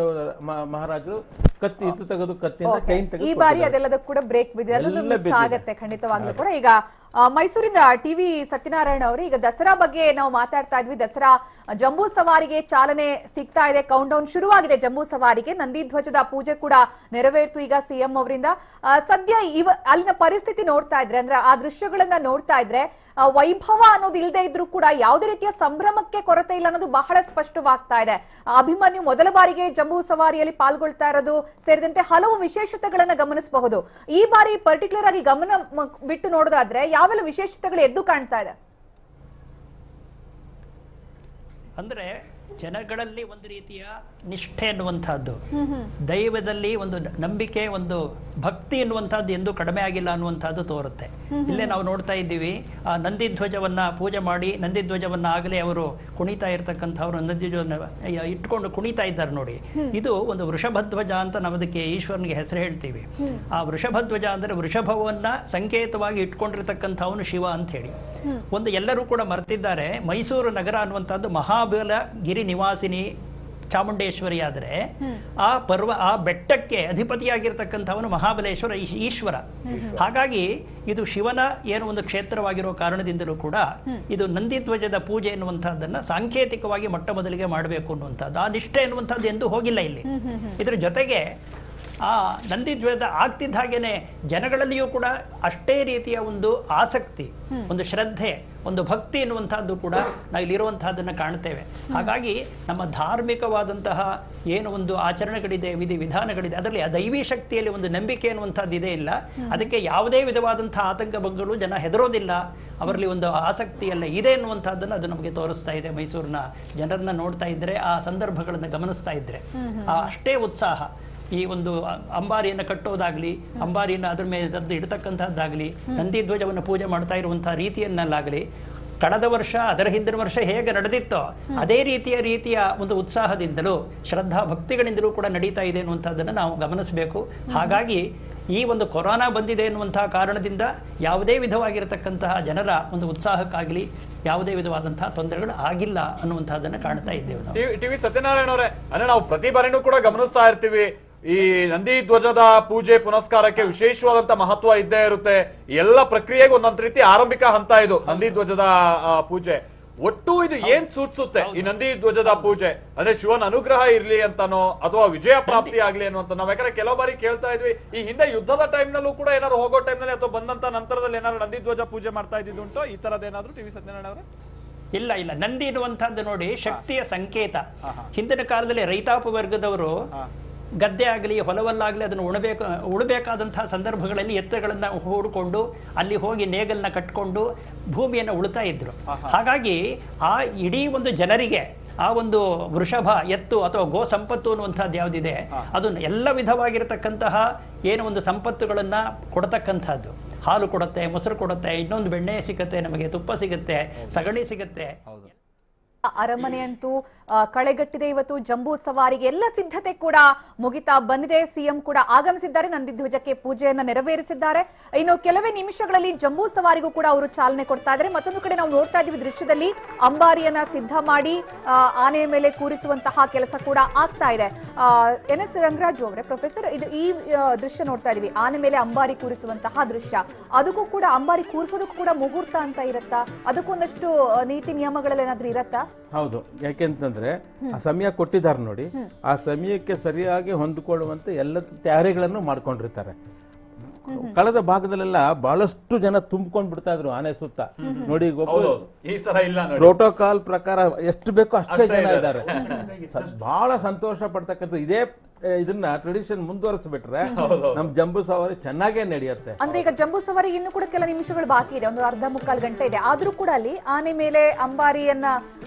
ಮಹಾರಾಜರು ಕತ್ತಿ ಇತ್ತು ತೆಗೆದು ಕತ್ತಿಯಿಂದ ಚೈನ್ ತೆಗೆದು. ಈ ಬಾರಿ ಅದೆಲ್ಲದಕ್ಕೂ ಕೂಡ ಬ್ರೇಕ್ ಬಿದ್ದಿದೆ. ಅದೊಂದು ಮಿಸ್ ಆಗತ್ತೆ ಖಂಡಿತವಾಗ್ಲೂ ಕೂಡ. ಈಗ ಮೈಸೂರಿನ ಟಿವಿ ಸತ್ಯನಾರಾಯಣ ಅವರು, ಈಗ ದಸರಾ ಬಗ್ಗೆ ನಾವು ಮಾತಾಡ್ತಾ ಇದ್ವಿ. ದಸರಾ ಜಂಬೂ ಸವಾರಿಗೆ ಚಾಲನೆ ಸಿಗ್ತಾ ಇದೆ. ಕೌಂಟ್ ಡೌನ್ ಶುರುವಾಗಿದೆ ಜಂಬೂ ಸವಾರಿಗೆ. ನಂದಿ ಧ್ವಜದ ಪೂಜೆ ಕೂಡ ನೆರವೇರ್ತು ಈಗ ಸಿಎಂ ಅವರಿಂದ. ಸದ್ಯ ಅಲ್ಲಿನ ಪರಿಸ್ಥಿತಿ ನೋಡ್ತಾ ಇದ್ರೆ, ಅಂದ್ರೆ ಆ ದೃಶ್ಯಗಳನ್ನ ನೋಡ್ತಾ ಇದ್ರೆ ವೈಭವ ಅನ್ನೋದು ಇಲ್ಲದೆ ಇದ್ರೂ ಕೂಡ ಯಾವುದೇ ರೀತಿಯ ಸಂಭ್ರಮಕ್ಕೆ ಕೊರತೆ ಇಲ್ಲ ಅನ್ನೋದು ಬಹಳ ಸ್ಪಷ್ಟವಾಗ್ತಾ ಇದೆ. ಅಭಿಮನ್ಯು ಮೊದಲ ಬಾರಿಗೆ ಜಂಬೂ ಸವಾರಿಯಲ್ಲಿ ಪಾಲ್ಗೊಳ್ತಾ ಇರೋದು ಸೇರಿದಂತೆ ಹಲವು ವಿಶೇಷತೆಗಳನ್ನ ಗಮನಿಸಬಹುದು. ಈ ಬಾರಿ ಪರ್ಟಿಕ್ಯುಲರ್ ಆಗಿ ಗಮನ ಬಿಟ್ಟು ನೋಡೋದಾದ್ರೆ ಯಾವೆಲ್ಲ ವಿಶೇಷತೆಗಳು ಎದ್ದು ಕಾಣ್ತಾ ಇದೆ? ಅಂದ್ರೆ ಜನಗಳಲ್ಲಿ ಒಂದು ರೀತಿಯ ನಿಷ್ಠೆ ಎನ್ನುವಂತಹದ್ದು, ದೈವದಲ್ಲಿ ಒಂದು ನಂಬಿಕೆ, ಒಂದು ಭಕ್ತಿ ಎನ್ನುವಂತಹದ್ದು ಎಂದು ಕಡಿಮೆ ಆಗಿಲ್ಲ ಅನ್ನುವಂಥದ್ದು ತೋರುತ್ತೆ. ಇಲ್ಲೇ ನಾವು ನೋಡ್ತಾ ಇದ್ದೀವಿ, ಆ ನಂದಿ ಧ್ವಜವನ್ನ ಪೂಜೆ ಮಾಡಿ ನಂದಿ ಧ್ವಜವನ್ನ ಆಗಲೇ ಅವರು ಕುಣಿತಾ ಇರ್ತಕ್ಕಂಥವ್ರು ನಂದಿ ಧ್ವಜವನ್ನ ಇಟ್ಕೊಂಡು ಕುಣಿತಾ ಇದ್ದಾರೆ ನೋಡಿ. ಇದು ಒಂದು ವೃಷಭಧ್ವಜ ಅಂತ ನಾವು ಅದಕ್ಕೆ ಈಶ್ವರನಿಗೆ ಹೆಸರು ಹೇಳ್ತೀವಿ. ಆ ವೃಷಭಧ್ವಜ ಅಂದ್ರೆ ವೃಷಭವನ್ನ ಸಂಕೇತವಾಗಿ ಇಟ್ಕೊಂಡಿರ್ತಕ್ಕಂಥವನು ಶಿವ ಅಂತ ಹೇಳಿ. ಒಂದು ಎಲ್ಲರೂ ಕೂಡ ಮರ್ತಿದ್ದಾರೆ, ಮೈಸೂರು ನಗರ ಅನ್ನುವಂಥದ್ದು ಮಹಾಬಲಗಿರಿ ನಿವಾಸಿನಿ ಚಾಮುಂಡೇಶ್ವರಿ ಆದರೆ ಆ ಬೆಟ್ಟಕ್ಕೆ ಅಧಿಪತಿಯಾಗಿರ್ತಕ್ಕಂಥವನು ಮಹಾಬಲೇಶ್ವರ ಈಶ್ವರ. ಹಾಗಾಗಿ ಇದು ಶಿವನ ಏನು ಒಂದು ಕ್ಷೇತ್ರವಾಗಿರೋ ಕಾರಣದಿಂದಲೂ ಕೂಡ ಇದು ನಂದಿ ಧ್ವಜದ ಪೂಜೆ ಎನ್ನುವಂತಹದ್ದನ್ನ ಸಾಂಕೇತಿಕವಾಗಿ ಮೊಟ್ಟ ಮೊದಲಿಗೆ ಮಾಡಬೇಕು ಅನ್ನುವಂಥದ್ದು, ಆ ನಿಷ್ಠೆ ಎನ್ನುವಂಥದ್ದು ಎಂದೂ ಹೋಗಿಲ್ಲ ಇಲ್ಲಿ. ಇದ್ರ ಜೊತೆಗೆ ಆ ನಂದಿಧ್ವಜ ಆಗ್ತಿದ್ದ ಹಾಗೇನೆ ಜನಗಳಲ್ಲಿಯೂ ಕೂಡ ಅಷ್ಟೇ ರೀತಿಯ ಒಂದು ಆಸಕ್ತಿ, ಒಂದು ಶ್ರದ್ಧೆ, ಒಂದು ಭಕ್ತಿ ಎನ್ನುವಂತಹದ್ದು ಕೂಡ ನಾವು ಇಲ್ಲಿರುವಂತಹದ್ದನ್ನು ಕಾಣ್ತೇವೆ. ಹಾಗಾಗಿ ನಮ್ಮ ಧಾರ್ಮಿಕವಾದಂತಹ ಏನು ಒಂದು ಆಚರಣೆಗಳಿದೆ, ವಿಧಾನಗಳಿದೆ, ಅದರಲ್ಲಿ ಆ ದೈವಿ ಶಕ್ತಿಯಲ್ಲಿ ಒಂದು ನಂಬಿಕೆ ಎನ್ನುವಂಥದ್ದು ಇದೇ ಇಲ್ಲ. ಅದಕ್ಕೆ ಯಾವುದೇ ವಿಧವಾದಂತಹ ಆತಂಕ ಭಂಗಗಳು, ಜನ ಹೆದರೋದಿಲ್ಲ, ಅವರಲ್ಲಿ ಒಂದು ಆಸಕ್ತಿ ಎಲ್ಲ ಇದೆ ಎನ್ನುವಂತಹದ್ದನ್ನು ಅದು ನಮಗೆ ತೋರಿಸ್ತಾ ಇದೆ. ಮೈಸೂರಿನ ಜನರನ್ನ ನೋಡ್ತಾ ಇದ್ರೆ, ಆ ಸಂದರ್ಭಗಳನ್ನು ಗಮನಿಸ್ತಾ ಇದ್ರೆ ಅಷ್ಟೇ ಉತ್ಸಾಹ. ಈ ಒಂದು ಅಂಬಾರಿಯನ್ನು ಕಟ್ಟೋದಾಗ್ಲಿ, ಅಂಬಾರಿಯನ್ನು ಅದ್ರ ಮೇಲೆ ತಂದು ಇಡತಕ್ಕಂಥದ್ದಾಗಲಿ, ನಂದಿ ಧ್ವಜವನ್ನು ಪೂಜೆ ಮಾಡ್ತಾ ಇರುವಂತಹ ರೀತಿಯನ್ನಲ್ಲಾಗಲಿ, ಕಳೆದ ವರ್ಷ ಅದರ ಹಿಂದಿನ ವರ್ಷ ಹೇಗೆ ನಡೆದಿತ್ತೋ ಅದೇ ರೀತಿಯ ಒಂದು ಉತ್ಸಾಹದಿಂದಲೂ ಶ್ರದ್ಧಾ ಭಕ್ತಿಗಳಿಂದಲೂ ಕೂಡ ನಡೀತಾ ಇದೆ ಅನ್ನುವಂಥದ್ದನ್ನು ನಾವು ಗಮನಿಸಬೇಕು. ಹಾಗಾಗಿ ಈ ಒಂದು ಕೊರೋನಾ ಬಂದಿದೆ ಎನ್ನುವಂತಹ ಕಾರಣದಿಂದ ಯಾವುದೇ ವಿಧವಾಗಿರತಕ್ಕಂತಹ ಜನರ ಒಂದು ಉತ್ಸಾಹಕ್ಕಾಗಲಿ ಯಾವುದೇ ವಿಧವಾದಂತಹ ತೊಂದರೆಗಳು ಆಗಿಲ್ಲ ಅನ್ನುವಂತಹದನ್ನ ಕಾಣ್ತಾ ಇದ್ದೇವೆ ನಾವು. ಟಿವಿ ಸತ್ಯನಾರಾಯಣ ಅವರೇ, ಅಂದ್ರೆ ನಾವು ಪ್ರತಿ ಬಾರಿನೂ ಕೂಡ ಗಮನಿಸ್ತಾ ಇರ್ತೀವಿ, ಈ ನಂದಿ ಧ್ವಜದ ಪೂಜೆ ಪುನಸ್ಕಾರಕ್ಕೆ ವಿಶೇಷವಾದಂತ ಮಹತ್ವ ಇದ್ದೇ ಇರುತ್ತೆ. ಎಲ್ಲ ಪ್ರಕ್ರಿಯೆಗೆ ಒಂದೊಂದು ರೀತಿ ಆರಂಭಿಕ ಹಂತ ಇದು ನಂದಿ ಧ್ವಜದ ಪೂಜೆ. ಒಟ್ಟು ಇದು ಏನ್ ಸೂಚಿಸುತ್ತೆ ಈ ನಂದಿ ಧ್ವಜದ ಪೂಜೆ? ಅಂದ್ರೆ ಶಿವನ ಅನುಗ್ರಹ ಇರ್ಲಿ ಅಂತನೋ ಅಥವಾ ವಿಜಯ ಪ್ರಾಪ್ತಿ ಆಗ್ಲಿ ಅನ್ನುವಂತ ನಾವು ಯಾಕಂದ್ರೆ ಕೆಲವು ಬಾರಿ ಕೇಳ್ತಾ ಇದ್ವಿ, ಈ ಹಿಂದೆ ಯುದ್ಧದ ಟೈಮ್ ನಲ್ಲೂ ಕೂಡ ಏನಾದ್ರು ಹೋಗೋ ಟೈಮ್ ನಲ್ಲಿ ಅಥವಾ ಬಂದಂತ ನಂತರದಲ್ಲಿ ಏನಾದ್ರು ನಂದಿ ಧ್ವಜ ಪೂಜೆ ಮಾಡ್ತಾ ಇದ್ದುಂಟು ಈ ತರದೇನಾದ್ರು? ಟಿವಿ ಸತ್ಯನಾರಾಯಣ ಅವರೇ, ಇಲ್ಲ, ನಂದಿ ಎನ್ನುವಂತಹದ್ದು ನೋಡಿ ಶಕ್ತಿಯ ಸಂಕೇತ. ಹಿಂದಿನ ಕಾಲದಲ್ಲಿ ರೈತಾಪಿ ವರ್ಗದವರು ಗದ್ದೆ ಆಗಲಿ ಹೊಲವಲ್ಲಾಗಲಿ ಅದನ್ನು ಉಳಬೇಕಾದಂತಹ ಸಂದರ್ಭಗಳಲ್ಲಿ ಎತ್ತುಗಳನ್ನ ಹೂಡಿಕೊಂಡು ಅಲ್ಲಿ ಹೋಗಿ ನೇಗಲ್ನ ಕಟ್ಕೊಂಡು ಭೂಮಿಯನ್ನು ಉಳ್ತಾ ಇದ್ರು. ಹಾಗಾಗಿ ಆ ಇಡೀ ಒಂದು ಜನರಿಗೆ ಆ ಒಂದು ವೃಷಭ, ಎತ್ತು ಅಥವಾ ಗೋ ಸಂಪತ್ತು ಅನ್ನುವಂಥದ್ದು ಯಾವುದಿದೆ ಅದು ಎಲ್ಲ ವಿಧವಾಗಿರತಕ್ಕಂತಹ ಏನು ಒಂದು ಸಂಪತ್ತುಗಳನ್ನ ಕೊಡತಕ್ಕಂಥದ್ದು. ಹಾಲು ಕೊಡುತ್ತೆ, ಮೊಸರು ಕೊಡುತ್ತೆ, ಇನ್ನೊಂದು ಬೆಣ್ಣೆ ಸಿಗುತ್ತೆ, ನಮಗೆ ತುಪ್ಪ ಸಿಗುತ್ತೆ, ಸಗಣಿ ಸಿಗುತ್ತೆ. ಅರಮನೆಯಂತೂ ಕಳೆಗಟ್ಟಿದೆ. ಇವತ್ತು ಜಂಬೂ ಸವಾರಿಗೆ ಎಲ್ಲ ಸಿದ್ಧತೆ ಕೂಡ ಮುಗಿತಾ ಬಂದಿದೆ. ಸಿಎಂ ಕೂಡ ಆಗಮಿಸಿದ್ದಾರೆ, ನಂದಿ ಧ್ವಜಕ್ಕೆ ಪೂಜೆಯನ್ನ ನೆರವೇರಿಸಿದ್ದಾರೆ. ಇನ್ನು ಕೆಲವೇ ನಿಮಿಷಗಳಲ್ಲಿ ಜಂಬೂ ಸವಾರಿಗೂ ಕೂಡ ಅವರು ಚಾಲನೆ ಕೊಡ್ತಾ ಇದ್ದಾರೆ. ಮತ್ತೊಂದು ಕಡೆ ನಾವು ನೋಡ್ತಾ ಇದ್ದೀವಿ ದೃಶ್ಯದಲ್ಲಿ ಅಂಬಾರಿಯನ್ನ ಸಿದ್ಧ ಮಾಡಿ ಆನೆಯ ಮೇಲೆ ಕೂರಿಸುವಂತಹ ಕೆಲಸ ಕೂಡ ಆಗ್ತಾ ಇದೆ. NS ರಂಗರಾಜು ಅವರೇ, ಪ್ರೊಫೆಸರ್, ಇದು ಈ ದೃಶ್ಯ ನೋಡ್ತಾ ಇದೀವಿ, ಆನೆ ಮೇಲೆ ಅಂಬಾರಿ ಕೂರಿಸುವಂತಹ ದೃಶ್ಯ. ಅದಕ್ಕೂ ಕೂಡ ಅಂಬಾರಿ ಕೂರಿಸೋದಕ್ಕೂ ಕೂಡ ಮುಹೂರ್ತ ಅಂತ ಇರತ್ತಾ? ಅದಕ್ಕೊಂದಷ್ಟು ನೀತಿ ನಿಯಮಗಳೆಲ್ಲ ಏನಾದ್ರೂ ಇರತ್ತಾ? ಹೌದು, ಯಾಕೆಂತಂದ್ರೆ ಆ ಸಮಯ ಕೊಟ್ಟಿದ್ದಾರೆ ನೋಡಿ, ಆ ಸಮಯಕ್ಕೆ ಸರಿಯಾಗಿ ಹೊಂದಿಕೊಳ್ಳುವಂತೆ ಎಲ್ಲ ತಯಾರಿಗಳನ್ನು ಮಾಡ್ಕೊಂಡಿರ್ತಾರೆ. ಕಳೆದ ಭಾಗದಲ್ಲೆಲ್ಲ ಬಹಳಷ್ಟು ಜನ ತುಂಬಿಕೊಂಡ್ ಬಿಡ್ತಾ ಇದ್ರು ಆನೆ ಸುತ್ತ. ನೋಡಿ ಈ ಸಲ ಇಲ್ಲ, ಪ್ರೋಟೋಕಾಲ್ ಪ್ರಕಾರ ಎಷ್ಟು ಬೇಕೋ ಅಷ್ಟೇ ಜನ ಇದ್ದಾರೆ. ಬಹಳ ಸಂತೋಷ ಪಡ್ತಕ್ಕಂಥ ಇದೇ ಇದನ್ನ ಟ್ರೆಡಿಷನ್ ಮುಂದುವರಿಸ್ಬಿಟ್ರೆ ನಮ್ ಜಂಬೂ ಸವಾರಿ ಚೆನ್ನಾಗೇ ನಡೆಯುತ್ತೆ. ಅಂದ್ರೆ ಈಗ ಜಂಬೂ ಸವಾರಿ ಇನ್ನು ಕೂಡ ಕೆಲ ನಿಮಿಷಗಳು ಬಾಕಿ ಇದೆ, ಒಂದು ಅರ್ಧ ಮುಕ್ಕಾಲು ಗಂಟೆ ಇದೆ. ಆದ್ರೂ ಕೂಡ ಅಲ್ಲಿ ಆನೆ ಮೇಲೆ ಅಂಬಾರಿಯನ್ನ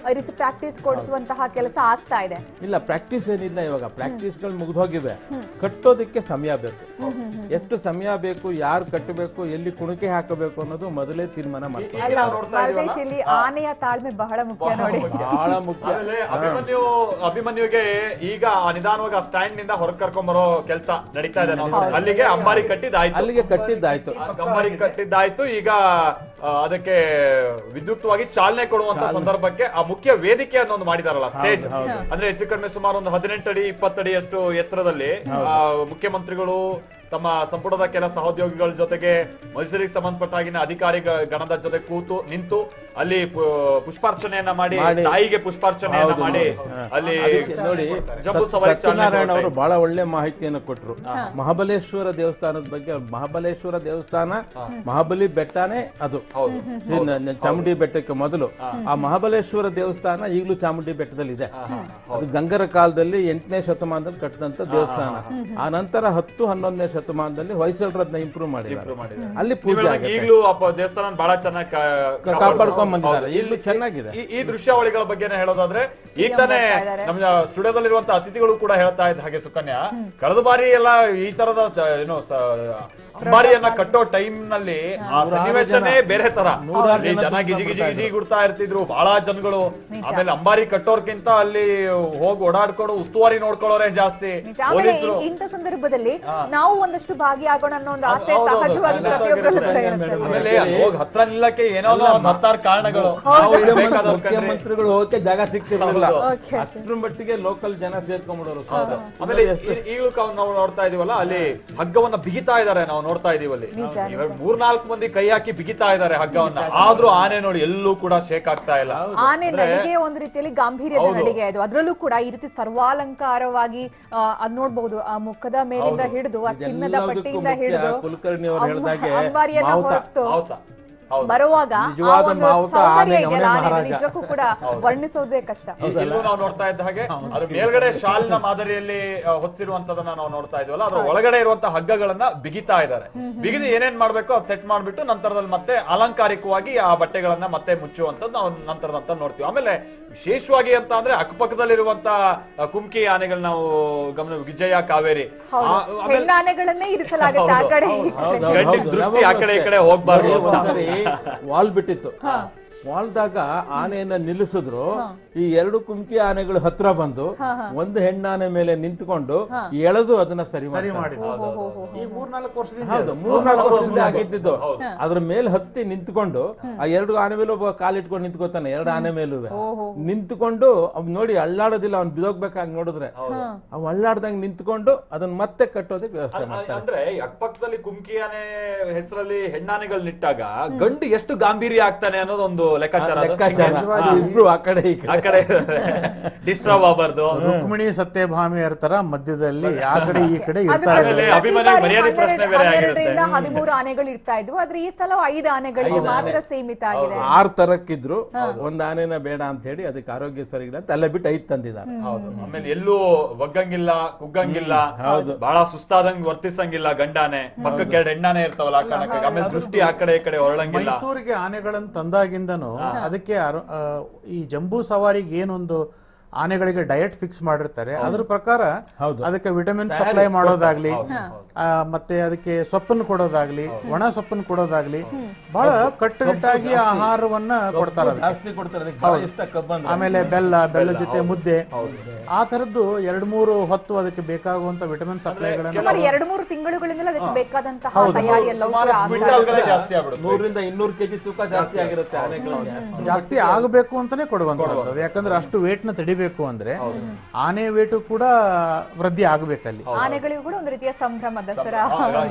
ಪ್ರಾಕ್ಟೀಸ್ ಕೊಡಿಸುವಂತಹ ಕೆಲಸ ಆಗ್ತಾ ಇದೆ. ಇಲ್ಲ, ಪ್ರಾಕ್ಟೀಸ್ ಏನಿಲ್ಲ, ಇವಾಗ ಪ್ರಾಕ್ಟೀಸ್ ಗಳು ಮುಗಿದೋಗಿವೆ. ಕಟ್ಟೋದಕ್ಕೆ ಸಮಯ ಬೇಕು. ಎಷ್ಟು ಸಮಯ ಬೇಕು, ಯಾರು ಕಟ್ಟಬೇಕು, ಎಲ್ಲಿ ಕುಣಿಕೆ ಹಾಕಬೇಕು ಅನ್ನೋದು ಮೊದಲೇ ತೀರ್ಮಾನ ಮಾಡ್ತಾರೆ. ಇಲ್ಲಿ ಆನೆಯ ತಾಳ್ಮೆ ಬಹಳ ಮುಖ್ಯ ನೋಡಿ, ಬಹಳ ಮುಖ್ಯ. ಅಭಿಮನ್ಯುಗೆ ಈಗ ನಿಧಾನವಾಗಿ ಆ ಸ್ಟ್ಯಾಂಡ್ ಹೊರಗೆ ಕರ್ಕೊಂಡ್ ಬರೋ ಕೆಲಸ ನಡೀತಾ ಇದೆ. ಅಲ್ಲಿಗೆ ಅಂಬಾರಿ ಕಟ್ಟಿದ್ದಾಯ್ತು. ಅಂಬಾರಿ ಕಟ್ಟಿದ್ದಾಯ್ತು. ಈಗ ಅದಕ್ಕೆ ವಿದ್ಯುಕ್ತವಾಗಿ ಚಾಲನೆ ಕೊಡುವಂತ ಸಂದರ್ಭಕ್ಕೆ ಆ ಮುಖ್ಯ ವೇದಿಕೆ ಅನ್ನೊಂದು ಮಾಡಿದಾರಲ್ಲ, ಸ್ಟೇಜ್. ಅಂದ್ರೆ ಹೆಚ್ಚು ಕಡಿಮೆ ಸುಮಾರು ಒಂದು 18 ಅಡಿ 20 ಅಡಿ ಅಷ್ಟು ಎತ್ತರದಲ್ಲಿ ಮುಖ್ಯಮಂತ್ರಿಗಳು ತಮ್ಮ ಸಂಪುಟದ ಕೆಲ ಸಹೋದ್ಯೋಗಿಗಳ ಜೊತೆಗೆ ಮೈಸೂರಿಗೆ ಸಂಬಂಧಪಟ್ಟಾಗಿನ ಅಧಿಕಾರಿ ಗಣದ ಜೊತೆ ನಿಂತು ಅಲ್ಲಿ ಪುಷ್ಪಾರ್ಚನೆಯನ್ನ ಮಾಡಿ, ತಾಯಿಗೆ ಪುಷ್ಪಾರ್ಚನೆಯನ್ನ ಮಾಡಿ ಅಲ್ಲಿ ನೋಡಿ ಜಂಬೂ ಸವಾರಿ ಸತ್ಯನಾರಾಯಣ ಅವರು ಬಹಳ ಒಳ್ಳೆ ಮಾಹಿತಿಯನ್ನು ಕೊಟ್ಟರು ಮಹಾಬಲೇಶ್ವರ ದೇವಸ್ಥಾನದ ಬಗ್ಗೆ. ಮಹಾಬಲೇಶ್ವರ ದೇವಸ್ಥಾನ ಮಹಾಬಲಿ ಬೆಟ್ಟನೇ ಅದು, ಚಾಮುಂಡಿ ಬೆಟ್ಟಕ್ಕೆ ಮೊದಲು. ಆ ಮಹಾಬಲೇಶ್ವರ ದೇವಸ್ಥಾನ ಈಗಲೂ ಚಾಮುಂಡಿ ಬೆಟ್ಟದಲ್ಲಿ ಇದೆ. ಅದು ಗಂಗರ ಕಾಲದಲ್ಲಿ 8ನೇ ಶತಮಾನದಲ್ಲಿ ಕಟ್ಟಿದಂತ ದೇವಸ್ಥಾನ. ಆ ನಂತರ 10, 11ನೇ ಶತಮಾನದಲ್ಲಿ ಹೊಯ್ಸಳರನ್ನ ಇಂಪ್ರೂವ್ ಮಾಡಿದ್ದಾರೆ. ಅಲ್ಲಿ ಪೂಜೆ ಈಗಲೂ ದೇವಸ್ಥಾನ ಬಹಳ ಚೆನ್ನಾಗಿ ಕಾಪಾಡ್ಕೊಂಡ್ ಬಂದಿದ್ದಾರೆ. ಇಲ್ಲಿ ಚೆನ್ನಾಗಿದೆ. ಈ ದೃಶ್ಯಾವಳಿಗಳ ಬಗ್ಗೆ ಹೇಳೋದಾದ್ರೆ, ಈಗ ತಾನೇ ನಮ್ಮ ಸ್ಟುಡಿಯೋದಲ್ಲಿರುವಂತಹ ಅತಿಥಿಗಳು ಕೂಡ ಹೇಳ್ತಾ ಇದ್ದ ಹಾಗೆ, ಸುಕನ್ಯಾ, ಕಳೆದ ಬಾರಿ ಎಲ್ಲ ಈ ತರದ ಏನು ಅಂಬಾರಿಯನ್ನ ಕಟ್ಟೋ ಟೈಮ್ ನಲ್ಲಿ ಆ ಸನ್ನಿವೇಶನೇ ಬೇರೆ ತರ. ಜನ ಗಿಜಿ ಗುಡ್ತಾ ಇರ್ತಿದ್ರು, ಬಹಳ ಜನಗಳು. ಆಮೇಲೆ ಅಂಬಾರಿ ಕಟ್ಟೋರ್ಕಿಂತ ಅಲ್ಲಿ ಹೋಗಿ ಓಡಾಡ್ಕೊಂಡು ಉಸ್ತುವಾರಿ ನೋಡ್ಕೊಳ್ಳೋರೆ ಜಾಸ್ತಿ. ಇಂಥ ಸಂದರ್ಭದಲ್ಲಿ ನಾವು ಒಂದಷ್ಟು ಭಾಗಿಯಾಗೋಣ ಅನ್ನೋ ಒಂದು ಆಸೆ ಸಹಜವಾಗಿ ಪ್ರತಿಯೊಬ್ಬರಲ್ಲೂ ಕೂಡ ಇರುತ್ತೆ. ಆಮೇಲೆ ಅಲ್ಲಿ ಹೋಗಿ ಹತ್ರ ನಿಲ್ಲಕ್ಕೆ ಏನೋ ಒಂದು ಹತ್ತಾರು ಕಾರಣಗಳು. ಮುಖ್ಯಮಂತ್ರಿಗಳು ಹೋಗಕ್ಕೆ ಜಾಗ ಸಿಗ್ತಿರಲಿಲ್ಲ, ಅಷ್ಟ್ರ ಮಟ್ಟಿಗೆ ಲೋಕಲ್ ಜನ ಸೇರ್ಕೊಂಡ್ಬಿಡೋರು. ಆಮೇಲೆ ಈಗಲೂ ನಾವು ನೋಡ್ತಾ ಇದೀವಲ್ಲ, ಅಲ್ಲಿ ಹಗ್ಗವನ್ನ ಬಿಗಿತಾ ಇದಾರೆ, ನಾವು ನೋಡ್ತಾ ಇದೀವಿ ಅಲ್ಲಿ 3-4 ಮಂದಿ ಕೈ ಹಾಕಿ ಬಿಗಿತಾ ಇದಾರೆ ಹಗ್ಗವನ್ನ. ಆದ್ರೂ ಆನೆ ನೋಡಿ ಎಲ್ಲೂ ಕೂಡ ಶೇಕ್ ಆಗ್ತಾ ಇಲ್ಲ. ಆನೆ ನಡಿಗೆ ಒಂದು ರೀತಿಯಲ್ಲಿ ಗಾಂಭೀರ್ಯದ ನಡಿಗೆ ಅದು. ಅದ್ರಲ್ಲೂ ಕೂಡ ಈ ರೀತಿ ಸರ್ವಾಲಂಕಾರವಾಗಿ ಅದ್ ನೋಡ್ಬಹುದು, ಆ ಮುಖದ ಮೇಲಿಂದ ಹಿಡಿದು ಆ ಚಿನ್ನದ ಪಟ್ಟಿಯಿಂದ ಹಿಡಿದು ಕುಲಕರ್ಣಿ ಅವರು ಹೇಳಿದಾಗೆ ಅಂಬಾರಿಯನ್ನ ಹೊರತು ಬರುವಾಗ ನಿಜಕ್ಕೂ ಕೂಡ ವರ್ಣಿಸೋದೇ ಕಷ್ಟ. ಇಲ್ಲೂ ನಾವು ನೋಡ್ತಾ ಇದ್ದ ಹಾಗೆ ಅದ್ರ ಮೇಲ್ಗಡೆ ಶಾಲಿನ ಮಾದರಿಯಲ್ಲಿ ಹೊತ್ತಿರುವಂತದನ್ನ ನಾವು ನೋಡ್ತಾ ಇದೀವಲ್ಲ, ಅದ್ರ ಒಳಗಡೆ ಇರುವಂತಹ ಹಗ್ಗಗಳನ್ನ ಬಿಗಿತಾ ಇದ್ದಾರೆ. ಬಿಗಿದು ಏನೇನ್ ಮಾಡ್ಬೇಕು ಅದು ಸೆಟ್ ಮಾಡ್ಬಿಟ್ಟು ನಂತರದಲ್ಲಿ ಮತ್ತೆ ಅಲಂಕಾರಿಕವಾಗಿ ಆ ಬಟ್ಟೆಗಳನ್ನ ಮತ್ತೆ ಮುಚ್ಚುವಂತದ್ದು ನಾವು ನಂತರದಂತ ನೋಡ್ತೀವಿ. ಆಮೇಲೆ ವಿಶೇಷವಾಗಿ ಅಂತ ಅಂದ್ರೆ ಅಕ್ಕಪಕ್ಕದಲ್ಲಿರುವಂತ ಕುಮ್ಕಿ ಆನೆಗಳು ನಾವು ಗಮನ, ವಿಜಯ, ಕಾವೇರಿ ಆನೆಗಳನ್ನೇ ಇರಿಸಲಾಗುತ್ತೆ ಆ ಕಡೆ. ಗಂಡಿನ ದೃಷ್ಟಿ ಆ ಕಡೆ ಈ ಕಡೆ ಹೋಗ್ಬಾರ್ದು ಅಂತ ವಾಲ್ ಬಿಟ್ಟಿತ್ತು. ವಾಲ್ದಾಗ ಆನೆಯನ್ನ ನಿಲ್ಲಿಸಿದ್ರು. ಈ 2 ಕುಮ್ಕಿ ಆನೆಗಳು ಹತ್ರ ಬಂದು ಒಂದು ಹೆಣ್ಣಾನೆ ಮೇಲೆ ನಿಂತ್ಕೊಂಡು ಎಳೆದು ಅದನ್ನ ಸರಿ ಮಾಡಿ ಈ 3-4 ವರ್ಷದಿಂದ 3-4 ವರ್ಷದಿಂದ ಆಗಿದ್ದು. ಅದ್ರ ಮೇಲೆ ಹತ್ತಿ ನಿಂತ್ಕೊಂಡು ಆ 2 ಆನೆ ಮೇಲೂ ಒಬ್ಬ ಕಾಲಿಟ್ಕೊಂಡು ನಿಂತ್ಕೋತಾನೆ, 2 ಆನೆ ಮೇಲೂ ನಿಂತ್ಕೊಂಡು ನೋಡಿ ಅಳ್ಳಾಡೋದಿಲ್ಲ, ಅವ್ನು ಬಿದೋಗ್ಬೇಕಾಗಿ ನೋಡಿದ್ರೆ ಅವ್ ಅಳ್ಳಾಡ್ದಂಗ್ ನಿಂತ್ಕೊಂಡು ಅದನ್ನ ಮತ್ತೆ ಕಟ್ಟೋದಕ್ಕೆ ವ್ಯವಸ್ಥೆ ಮಾಡ್ತಾರೆ. ಅಂದ್ರೆ ಅಕ್ಕಪಕ್ಕದಲ್ಲಿ ಕುಮ್ಕಿ ಆನೆ ಹೆಸರಲ್ಲಿ ಹೆಣ್ಣಾನೆಗಳು ನಿಟ್ಟಾಗ ಗಂಡು ಎಷ್ಟು ಗಾಂಭೀರ್ಯ ಆಗ್ತಾನೆ ಅನ್ನೋದೊಂದು ಲೆಕ್ಕಾಚಾರ. ಇಬ್ರು ಆ ಕಡೆ ಈ ಕಡೆ ಡಿಸ್ಟರ್ಬ್ ಆಗಬಾರ್ದು. ರುಕ್ಮಿಣಿ ಸತ್ಯಭಾಮಿಯರ ತರ ಮಧ್ಯದಲ್ಲಿ ಆ ಕಡೆ ಈ ಕಡೆ ಇರ್ತಾರೆ. ಅಭಿಮನ್ಯು ಮರ್ಯಾದೆ ಪ್ರಶ್ನೆ ಬೇರೆ ಆಗಿರುತ್ತೆ. 13 ಆನೆಗಳು ಇರ್ತಾ ಇದ್ವು, ಆದ್ರೆ ಈ ಸಲ 5 ಆನೆಗಳಿಗೆ ಮಾತ್ರ ಸೀಮಿತ ಆಗಿದೆ. 6 ತರಕ್ಕಿದ್ರು, ಒಂದ್ ಆನೆನ ಬೇಡ ಅಂತ ಹೇಳಿ ಅದಕ್ಕೆ ಆರೋಗ್ಯ ಸರಿಗಿಲ್ಲ ಅಂತ ಅಲ್ಲೇ ಬಿಟ್ಟು 5 ತಂದಿದ್ದಾರೆ. ಆಮೇಲೆ ಎಲ್ಲೂ ಒಗ್ಗಂಗಿಲ್ಲ, ಕುಗ್ಗಂಗಿಲ್ಲ, ಬಹಳ ಸುಸ್ತಾದಂಗ್ ವರ್ತಿಸಂಗಿಲ್ಲ ಗಂಡಾನೆ. ಪಕ್ಕಕ್ಕೆ 2 ಹೆಣ್ಣಾನೆ ಇರ್ತಾವಲ್ಲ ಆ ಕಾರಣಕ್ಕೆ. ಆಮೇಲೆ ದೃಷ್ಟಿ ಆ ಕಡೆ ಈ ಕಡೆ ಹೊರಳಂಗಿಲ್ಲ. ಮೈಸೂರಿಗೆ ಆನೆಗಳನ್ನು ತಂದಾಗಿಂದನು ಅದಕ್ಕೆ ಈ ಜಂಬೂ ಸವಾರಿಗೆ ಏನೊಂದು ಆನೆಗಳಿಗೆ ಡಯಟ್ ಫಿಕ್ಸ್ ಮಾಡಿರ್ತಾರೆ, ಅದ್ರ ಪ್ರಕಾರ ಅದಕ್ಕೆ ವಿಟಮಿನ್ ಸಪ್ಲೈ ಮಾಡೋದಾಗ್ಲಿ, ಮತ್ತೆ ಅದಕ್ಕೆ ಸೊಪ್ಪನ್ನು ಕೊಡೋದಾಗ್ಲಿ, ಒಣ ಸೊಪ್ಪನ್ನು ಕೊಡೋದಾಗ್ಲಿ ಬಹಳ ಕಟ್ಟುನಿಟ್ಟಾಗಿ ಆಹಾರವನ್ನ ಕೊಡ್ತಾರೆ. ಆಮೇಲೆ ಬೆಲ್ಲ ಜೊತೆ ಮುದ್ದೆ, ಆ ತರದ್ದು 2-3 ಹೊತ್ತು ಅದಕ್ಕೆ ಬೇಕಾಗುವಂತ ವಿಟಮಿನ್ ಸಪ್ಲೈಗಳನ್ನ 2-3 ತಿಂಗಳುಗಳಿಂದ ಅದಕ್ಕೆ ಬೇಕಾದಂತಹ ತಯಾರಿ ಎಲ್ಲವೂ 100-200 ಕೆಜಿ ತೂಕ ಜಾಸ್ತಿ ಆಗಿರುತ್ತೆ ಆನೆಗಳಿಗೆ. ಜಾಸ್ತಿ ಆಗಬೇಕು ಅಂತಾನೆ ಕೊಡುವಂತದ್ದು. ಯಾಕಂದ್ರೆ ಅಷ್ಟು ವೇಟ್ ನ ತಡಿಬೇಕು ಅಂದ್ರೆ ಆನೆ ವೇಟು ಕೂಡ ವೃದ್ಧಿ ಆಗ್ಬೇಕಲ್ಲಿ. ಆನೆಗಳಿಗೂ ಕೂಡ ಒಂದು ರೀತಿಯ ಸಂಭ್ರಮ ದಸರಾ.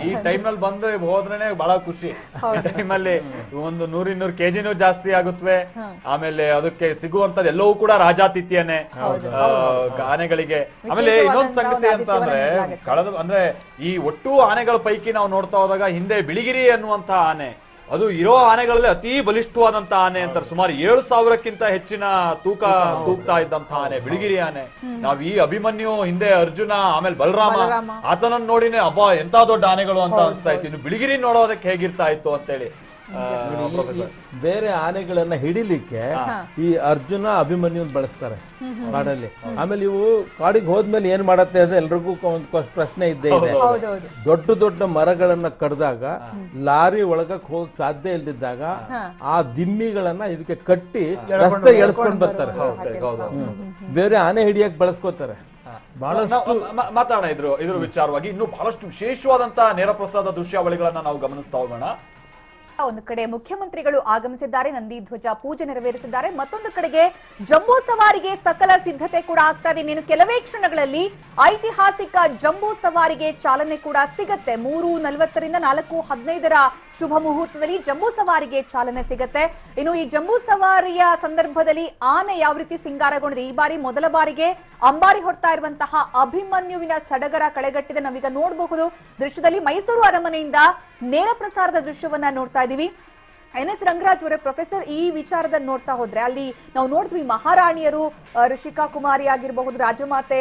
ಈ ಟೈಮ್ ನಲ್ಲಿ ಬಂದು ಹೋದ್ರೇನೆ ಬಹಳ ಖುಷಿ. ಟೈಮ್ ಅಲ್ಲಿ ಒಂದು 100-200 ಕೆಜಿನೂ ಜಾಸ್ತಿ ಆಗುತ್ತವೆ. ಆಮೇಲೆ ಅದಕ್ಕೆ ಸಿಗುವಂತದ್ದು ಎಲ್ಲವೂ ಕೂಡ ರಾಜಾತಿಥ್ಯನೇ ಆನೆಗಳಿಗೆ. ಆಮೇಲೆ ಇನ್ನೊಂದು ಸಂಗತಿ ಅಂತ ಅಂದ್ರೆ ಈ ಒಟ್ಟು ಆನೆಗಳ ಪೈಕಿ ನಾವು ನೋಡ್ತಾ ಹೋದಾಗ ಹಿಂದೆ ಬಿಳಿಗಿರಿ ಅನ್ನುವಂತ ಆನೆ ಅದು ಇರೋ ಆನೆಗಳಲ್ಲಿ ಅತಿ ಬಲಿಷ್ಠವಾದಂತ ಆನೆ ಅಂತಾರೆ. ಸುಮಾರು 7,000ಕ್ಕಿಂತ ಹೆಚ್ಚಿನ ತೂಗ್ತಾ ಇದ್ದಂತ ಆನೆ ಬಿಳಿಗಿರಿ ಆನೆ. ನಾವ್ ಈ ಅಭಿಮನ್ಯು, ಹಿಂದೆ ಅರ್ಜುನ, ಆಮೇಲೆ ಬಲರಾಮ ಆತನನ್ನ ನೋಡಿನೇ ಅಬ್ಬಾ ಎಂತ ದೊಡ್ಡ ಆನೆಗಳು ಅಂತ ಅನ್ಸ್ತಾ ಇತ್ತು. ಇನ್ನು ಬಿಳಿಗಿರಿ ನೋಡೋದಕ್ಕೆ ಹೇಗಿರ್ತಾ ಇತ್ತು ಅಂತೇಳಿ. ಬೇರೆ ಆನೆಗಳನ್ನ ಹಿಡಿಲಿಕ್ಕೆ ಈ ಅರ್ಜುನ, ಅಭಿಮನ್ಯು ಬಳಸ್ತಾರೆ ಕಾಡಲ್ಲಿ. ಆಮೇಲೆ ಇವು ಕಾಡಿಗೆ ಹೋದ್ಮೇಲೆ ಏನ್ ಮಾಡತ್ತೆ ಅಂದ್ರೆ ಎಲ್ರಿಗೂ ಒಂದು ಪ್ರಶ್ನೆ ಇದ್ದೇ ಇದೆ. ದೊಡ್ಡ ಮರಗಳನ್ನ ಕಡ್ದಾಗ ಲಾರಿ ಒಳಗಕ್ ಹೋಗಕ್ ಸಾಧ್ಯ ಇಲ್ದಿದ್ದಾಗ ಆ ದಿಮ್ಮಿಗಳನ್ನ ಇದಕ್ಕೆ ಕಟ್ಟಿ ರಸ್ತೆ ಎಳ್ಸ್ಕೊಂಡ್ ಬರ್ತಾರೆ. ಬೇರೆ ಆನೆ ಹಿಡಿಯಕ್ ಬಳಸ್ಕೋತಾರೆ. ಬಹಳಷ್ಟು ಮಾತಾಡೋಣ ಇದ್ರ ವಿಚಾರವಾಗಿ. ಇನ್ನು ಬಹಳಷ್ಟು ವಿಶೇಷವಾದಂತ ನೇರಪ್ರಸಾದ ದೃಶ್ಯಾವಳಿಗಳನ್ನ ನಾವು ಗಮನಿಸ್ತಾ ಹೋಗೋಣ. ಒಂದು ಕಡೆ ಮುಖ್ಯಮಂತ್ರಿಗಳು ಆಗಮಿಸಿದ್ದಾರೆ, ನಂದಿ ಧ್ವಜ ಪೂಜೆ ನೆರವೇರಿಸಿದ್ದಾರೆ. ಮತ್ತೊಂದು ಕಡೆಗೆ ಜಂಬೂ ಸವಾರಿಗೆ ಸಕಲ ಸಿದ್ಧತೆ ಕೂಡ ಆಗ್ತಾ ಇದೆ. ಇನ್ನು ಕೆಲವೇ ಕ್ಷಣಗಳಲ್ಲಿ ಐತಿಹಾಸಿಕ ಜಂಬೂ ಸವಾರಿಗೆ ಚಾಲನೆ ಕೂಡ ಸಿಗತ್ತೆ. 3:40ರಿಂದ 4:15 ಶುಭ ಮುಹೂರ್ತದಲ್ಲಿ ಜಂಬೂ ಸವಾರಿಗೆ ಚಾಲನೆ ಸಿಗತ್ತೆ. ಇನ್ನು ಈ ಜಂಬೂ ಸವಾರಿಯ ಸಂದರ್ಭದಲ್ಲಿ ಆನೆ ಯಾವ ರೀತಿ ಸಿಂಗಾರಗೊಂಡಿದೆ, ಈ ಬಾರಿ ಮೊದಲ ಬಾರಿಗೆ ಅಂಬಾರಿ ಹೊರ್ತಾ ಇರುವಂತಹ ಅಭಿಮನ್ಯುವಿನ ಸಡಗರ ಕಳೆಗಟ್ಟಿದೆ. ನಾವೀಗ ನೋಡಬಹುದು ದೃಶ್ಯದಲ್ಲಿ ಮೈಸೂರು ಅರಮನೆಯಿಂದ ನೇರ ಪ್ರಸಾರದ ದೃಶ್ಯವನ್ನ ನೋಡ್ತಾ ಇದೀವಿ. NS ರಂಗರಾಜ್ ಅವರೇ, ಪ್ರೊಫೆಸರ್, ಈ ವಿಚಾರದಲ್ಲಿ ನೋಡ್ತಾ ಹೋದ್ರೆ ಅಲ್ಲಿ ನಾವು ನೋಡ್ತೀವಿ ಮಹಾರಾಣಿಯರು, ಋಷಿಕಾ ಕುಮಾರಿ ಆಗಿರಬಹುದು, ರಾಜಮಾತೆ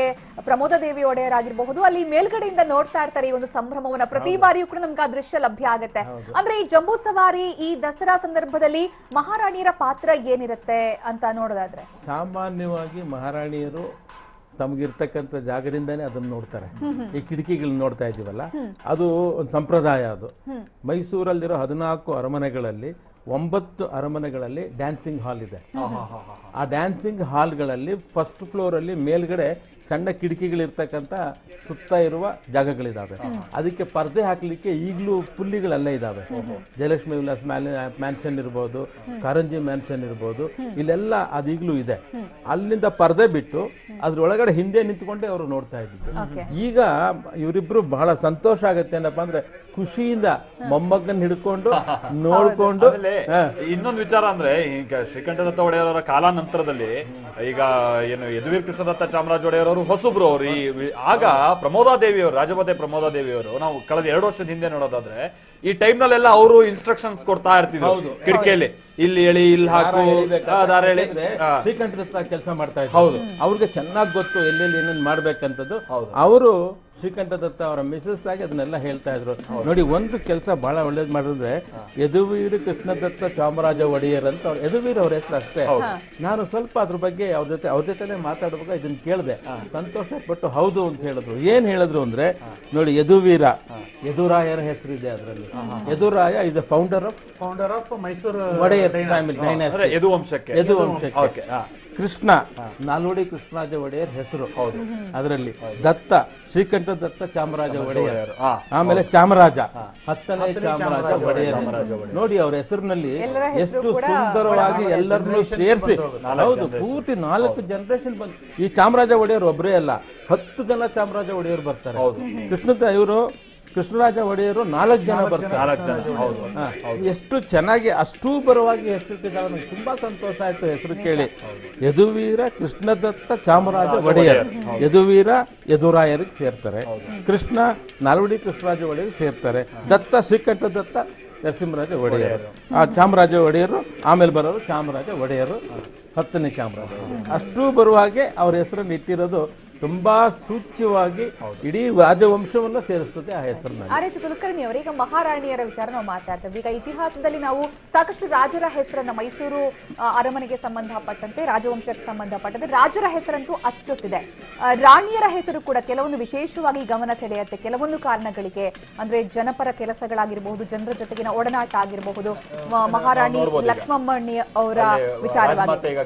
ಪ್ರಮೋದ ದೇವಿ ಒಡೆಯರ್ ಆಗಿರಬಹುದು, ಅಲ್ಲಿ ಮೇಲ್ಗಡೆಯಿಂದ ನೋಡ್ತಾ ಇರ್ತಾರೆ ಈ ಒಂದು ಸಂಭ್ರಮವನ್ನ. ಪ್ರತಿ ಬಾರಿಯೂ ಕೂಡ ನಮ್ಗೆ ಆ ದೃಶ್ಯ ಲಭ್ಯ ಆಗುತ್ತೆ. ಅಂದ್ರೆ ಈ ಜಂಬೂ ಸವಾರಿ, ಈ ದಸರಾ ಸಂದರ್ಭದಲ್ಲಿ ಮಹಾರಾಣಿಯರ ಪಾತ್ರ ಏನಿರುತ್ತೆ ಅಂತ ನೋಡೋದಾದ್ರೆ? ಸಾಮಾನ್ಯವಾಗಿ ಮಹಾರಾಣಿಯರು ತಮಗಿರ್ತಕ್ಕಂಥ ಜಾಗದಿಂದಾನೇ ಅದನ್ನ ನೋಡ್ತಾರೆ. ಈ ಕಿಟಕಿಗಳನ್ನ ನೋಡ್ತಾ ಇದೀವಲ್ಲ, ಅದು ಒಂದು ಸಂಪ್ರದಾಯ. ಅದು ಮೈಸೂರಲ್ಲಿರೋ 14 ಅರಮನೆಗಳಲ್ಲಿ 9 ಅರಮನೆಗಳಲ್ಲಿ ಡ್ಯಾನ್ಸಿಂಗ್ ಹಾಲ್ ಇದೆ. ಆ ಡ್ಯಾನ್ಸಿಂಗ್ ಹಾಲ್ಗಳಲ್ಲಿ ಫಸ್ಟ್ ಫ್ಲೋರ್ ಅಲ್ಲಿ ಮೇಲ್ಗಡೆ ಸಣ್ಣ ಕಿಟಕಿಗಳಿರ್ತಕ್ಕಂಥ ಸುತ್ತ ಇರುವ ಜಾಗಗಳಿದಾವೆ. ಅದಕ್ಕೆ ಪರ್ದೆ ಹಾಕ್ಲಿಕ್ಕೆ ಈಗಲೂ ಪುಲ್ಲಿಗಳೆಲ್ಲ ಇದಾವೆ. ಜಯಲಕ್ಷ್ಮಿ ವಿಲಾಸ್ ಮ್ಯಾನ್ಷನ್ ಇರ್ಬೋದು, ಕಾರಂಜಿ ಮ್ಯಾನ್ಷನ್ ಇರ್ಬೋದು, ಇಲ್ಲೆಲ್ಲ ಅದೀಗ್ಲೂ ಇದೆ. ಅಲ್ಲಿಂದ ಪರ್ದೆ ಬಿಟ್ಟು ಅದ್ರೊಳಗಡೆ ಹಿಂದೆ ನಿಂತ್ಕೊಂಡೆ ಅವರು ನೋಡ್ತಾ ಇದ್ರು. ಈಗ ಇವರಿಬ್ರು ಬಹಳ ಸಂತೋಷ ಆಗತ್ತೆ. ಏನಪ್ಪಾ ಅಂದ್ರೆ ಖುಷಿಯಿಂದ ಮೊಮ್ಮಗನ್ ಹಿಡ್ಕೊಂಡು ನೋಡ್ಕೊಂಡು. ಇನ್ನೊಂದು ವಿಚಾರ ಅಂದ್ರೆ ಈಗ ಶ್ರೀಕಂಠದತ್ತ ಒಡೆಯರವರ ಕಾಲಾನಂತರದಲ್ಲಿ ಈಗ ಏನು ಯದುವೀರ್ ಕೃಷ್ಣದತ್ತ ಚಾಮರಾಜ ಒಡೆಯರವರು ಹೊಸಬ್ರು ಅವರು. ಆಗ ಪ್ರಮೋದಾದೇವಿಯವರು, ರಾಜಮಾತೆ ಪ್ರಮೋದಾದೇವಿಯವರು, ನಾವು ಕಳೆದ 2 ವರ್ಷದ ಹಿಂದೆ ನೋಡೋದಾದ್ರೆ ಈ ಟೈಮ್ ನಲ್ಲೆಲ್ಲ ಅವರು ಇನ್ಸ್ಟ್ರಕ್ಷನ್ಸ್ ಕೊಡ್ತಾ ಇರ್ತಿದ್ರು ಕಿಟಕಿಯಲ್ಲಿ, ಇಲ್ಲಿ ಎಳಿ, ಇಲ್ಲಿ ಹಾಕು, ದಾರ ಎಳಿ. ಶ್ರೀಕಂಠದತ್ತ ಕೆಲಸ ಮಾಡ್ತಾ ಇದ್ರು. ಹೌದು, ಅವ್ರಿಗೆ ಚೆನ್ನಾಗಿ ಗೊತ್ತು ಎಲ್ಲೆಲ್ಲಿ ಏನೇನ್ ಮಾಡ್ಬೇಕಂತದ್ದು. ಅವರು ಶ್ರೀಕಂಠದತ್ತ ಅವರ ಮಿಸಸ್ ಆಗಿ ಅದನ್ನೆಲ್ಲ ಹೇಳ್ತಾ ಇದ್ರು. ನೋಡಿ, ಒಂದು ಕೆಲಸ ಬಹಳ ಒಳ್ಳೇದ್ ಮಾಡಿದ್ರೆ ಯದುವೀರ್ ಕೃಷ್ಣದತ್ತ ಚಾಮರಾಜ ಒಡೆಯರ್ ಅಂತ ಯದುವೀರ್ ಅವ್ರ ಹೆಸರು ಅಷ್ಟೇ. ನಾನು ಸ್ವಲ್ಪ ಅದ್ರ ಬಗ್ಗೆ ಅವ್ರ ಜೊತೆನೆ ಮಾತಾಡುವಾಗ ಇದನ್ನ ಕೇಳಿದೆ, ಸಂತೋಷ ಪಟ್ಟು ಹೌದು ಅಂತ ಹೇಳಿದ್ರು. ಏನ್ ಹೇಳಿದ್ರು ಅಂದ್ರೆ, ನೋಡಿ, ಯದುವೀರ, ಯದುರಾಯರ ಹೆಸರಿದೆ ಅದರಲ್ಲಿ. Yaduraya is the founder of Mysuru Wodeyar family, ಯದುವಂಶಕ್ಕೆ. ಕೃಷ್ಣ, ನಾಲ್ವಡಿ ಕೃಷ್ಣರಾಜ ಒಡೆಯರ್ ಹೆಸರು ಅದರಲ್ಲಿ. ದತ್ತ, ಶ್ರೀಕಂಠ ದತ್ತ ಚಾಮರಾಜ ಒಡೆಯರ್. ಆಮೇಲೆ ಚಾಮರಾಜ, 10ನೇ ಚಾಮರಾಜ ಒಡೆಯರ್. ನೋಡಿ, ಅವ್ರ ಹೆಸರಿನಲ್ಲಿ ಎಷ್ಟು ಸುಂದರವಾಗಿ ಎಲ್ಲರನ್ನೂ ಸೇರಿಸಿ, ಹೌದು, ಪೂರ್ತಿ 4 ಜನರೇಷನ್ ಬಂದು. ಈ ಚಾಮರಾಜ ಒಡೆಯರ್ ಒಬ್ಬರೇ ಅಲ್ಲ, 10 ಜನ ಚಾಮರಾಜ ಒಡೆಯರ್ ಬರ್ತಾರೆ. ಕೃಷ್ಣರಾಜ ಒಡೆಯರು 4 ಜನ ಬರ್ತಾರೆ. ಎಷ್ಟು ಚೆನ್ನಾಗಿ ಅಷ್ಟೂ ಬರುವಾಗಿ ಹೆಸರಿಟ್ಟಿದ್ದಾರೆ. ನನಗೆ ತುಂಬಾ ಸಂತೋಷ ಆಯ್ತು ಹೆಸರು ಕೇಳಿ. ಯದುವೀರ ಕೃಷ್ಣದತ್ತ ಚಾಮರಾಜ ಒಡೆಯರ್. ಯದುವೀರ ಯದುರಾಯರಿಗೆ ಸೇರ್ತಾರೆ, ಕೃಷ್ಣ ನಾಲ್ವಡಿ ಕೃಷ್ಣರಾಜ ಒಡೆಯರ್ ಸೇರ್ತಾರೆ, ದತ್ತ ಶ್ರೀಕಂಠ ದತ್ತ ನರಸಿಂಹರಾಜ ಒಡೆಯರು, ಆ ಚಾಮರಾಜ ಒಡೆಯರು. ಆಮೇಲೆ ಬರೋರು ಚಾಮರಾಜ ಒಡೆಯರು, 10ನೇ ಚಾಮರಾಜ. ಅಷ್ಟೂ ಬರುವಾಗೆ ಅವ್ರ ಹೆಸರನ್ನು ಇಟ್ಟಿರೋದು ತುಂಬಾ ಸೂಚ್ಯವಾಗಿ ಇಡೀ ರಾಜವಂಶವನ್ನ ಸೇರಿಸ್ತದೆ ಆ ಹೆಸರನ್ನ. ಆರ್.ಎಚ್. ಕುಲಕರ್ಣಿ ಅವರು, ಈಗ ಮಹಾರಾಣಿಯರ ವಿಚಾರ ನಾವು ಮಾತಾಡ್ತೇವೆ. ಈಗ ಇತಿಹಾಸದಲ್ಲಿ ನಾವು ಸಾಕಷ್ಟು ರಾಜರ ಹೆಸರನ್ನ, ಮೈಸೂರು ಅರಮನೆಗೆ ಸಂಬಂಧಪಟ್ಟಂತೆ, ರಾಜವಂಶಕ್ಕೆ ಸಂಬಂಧಪಟ್ಟಂತೆ ರಾಜರ ಹೆಸರಂತೂ ಅಚ್ಚೊತ್ತಿದೆ. ರಾಣಿಯರ ಹೆಸರು ಕೂಡ ಕೆಲವೊಂದು ವಿಶೇಷವಾಗಿ ಗಮನ ಸೆಳೆಯುತ್ತೆ. ಕೆಲವೊಂದು ಕಾರಣಗಳಿಗೆ, ಅಂದ್ರೆ ಜನಪರ ಕೆಲಸಗಳಾಗಿರಬಹುದು, ಜನರ ಜೊತೆಗಿನ ಒಡನಾಟ ಆಗಿರಬಹುದು. ಮಹಾರಾಣಿ ಲಕ್ಷ್ಮಮ್ಮಣ್ಣಿ ಅವರ ವಿಚಾರವಾಗಿ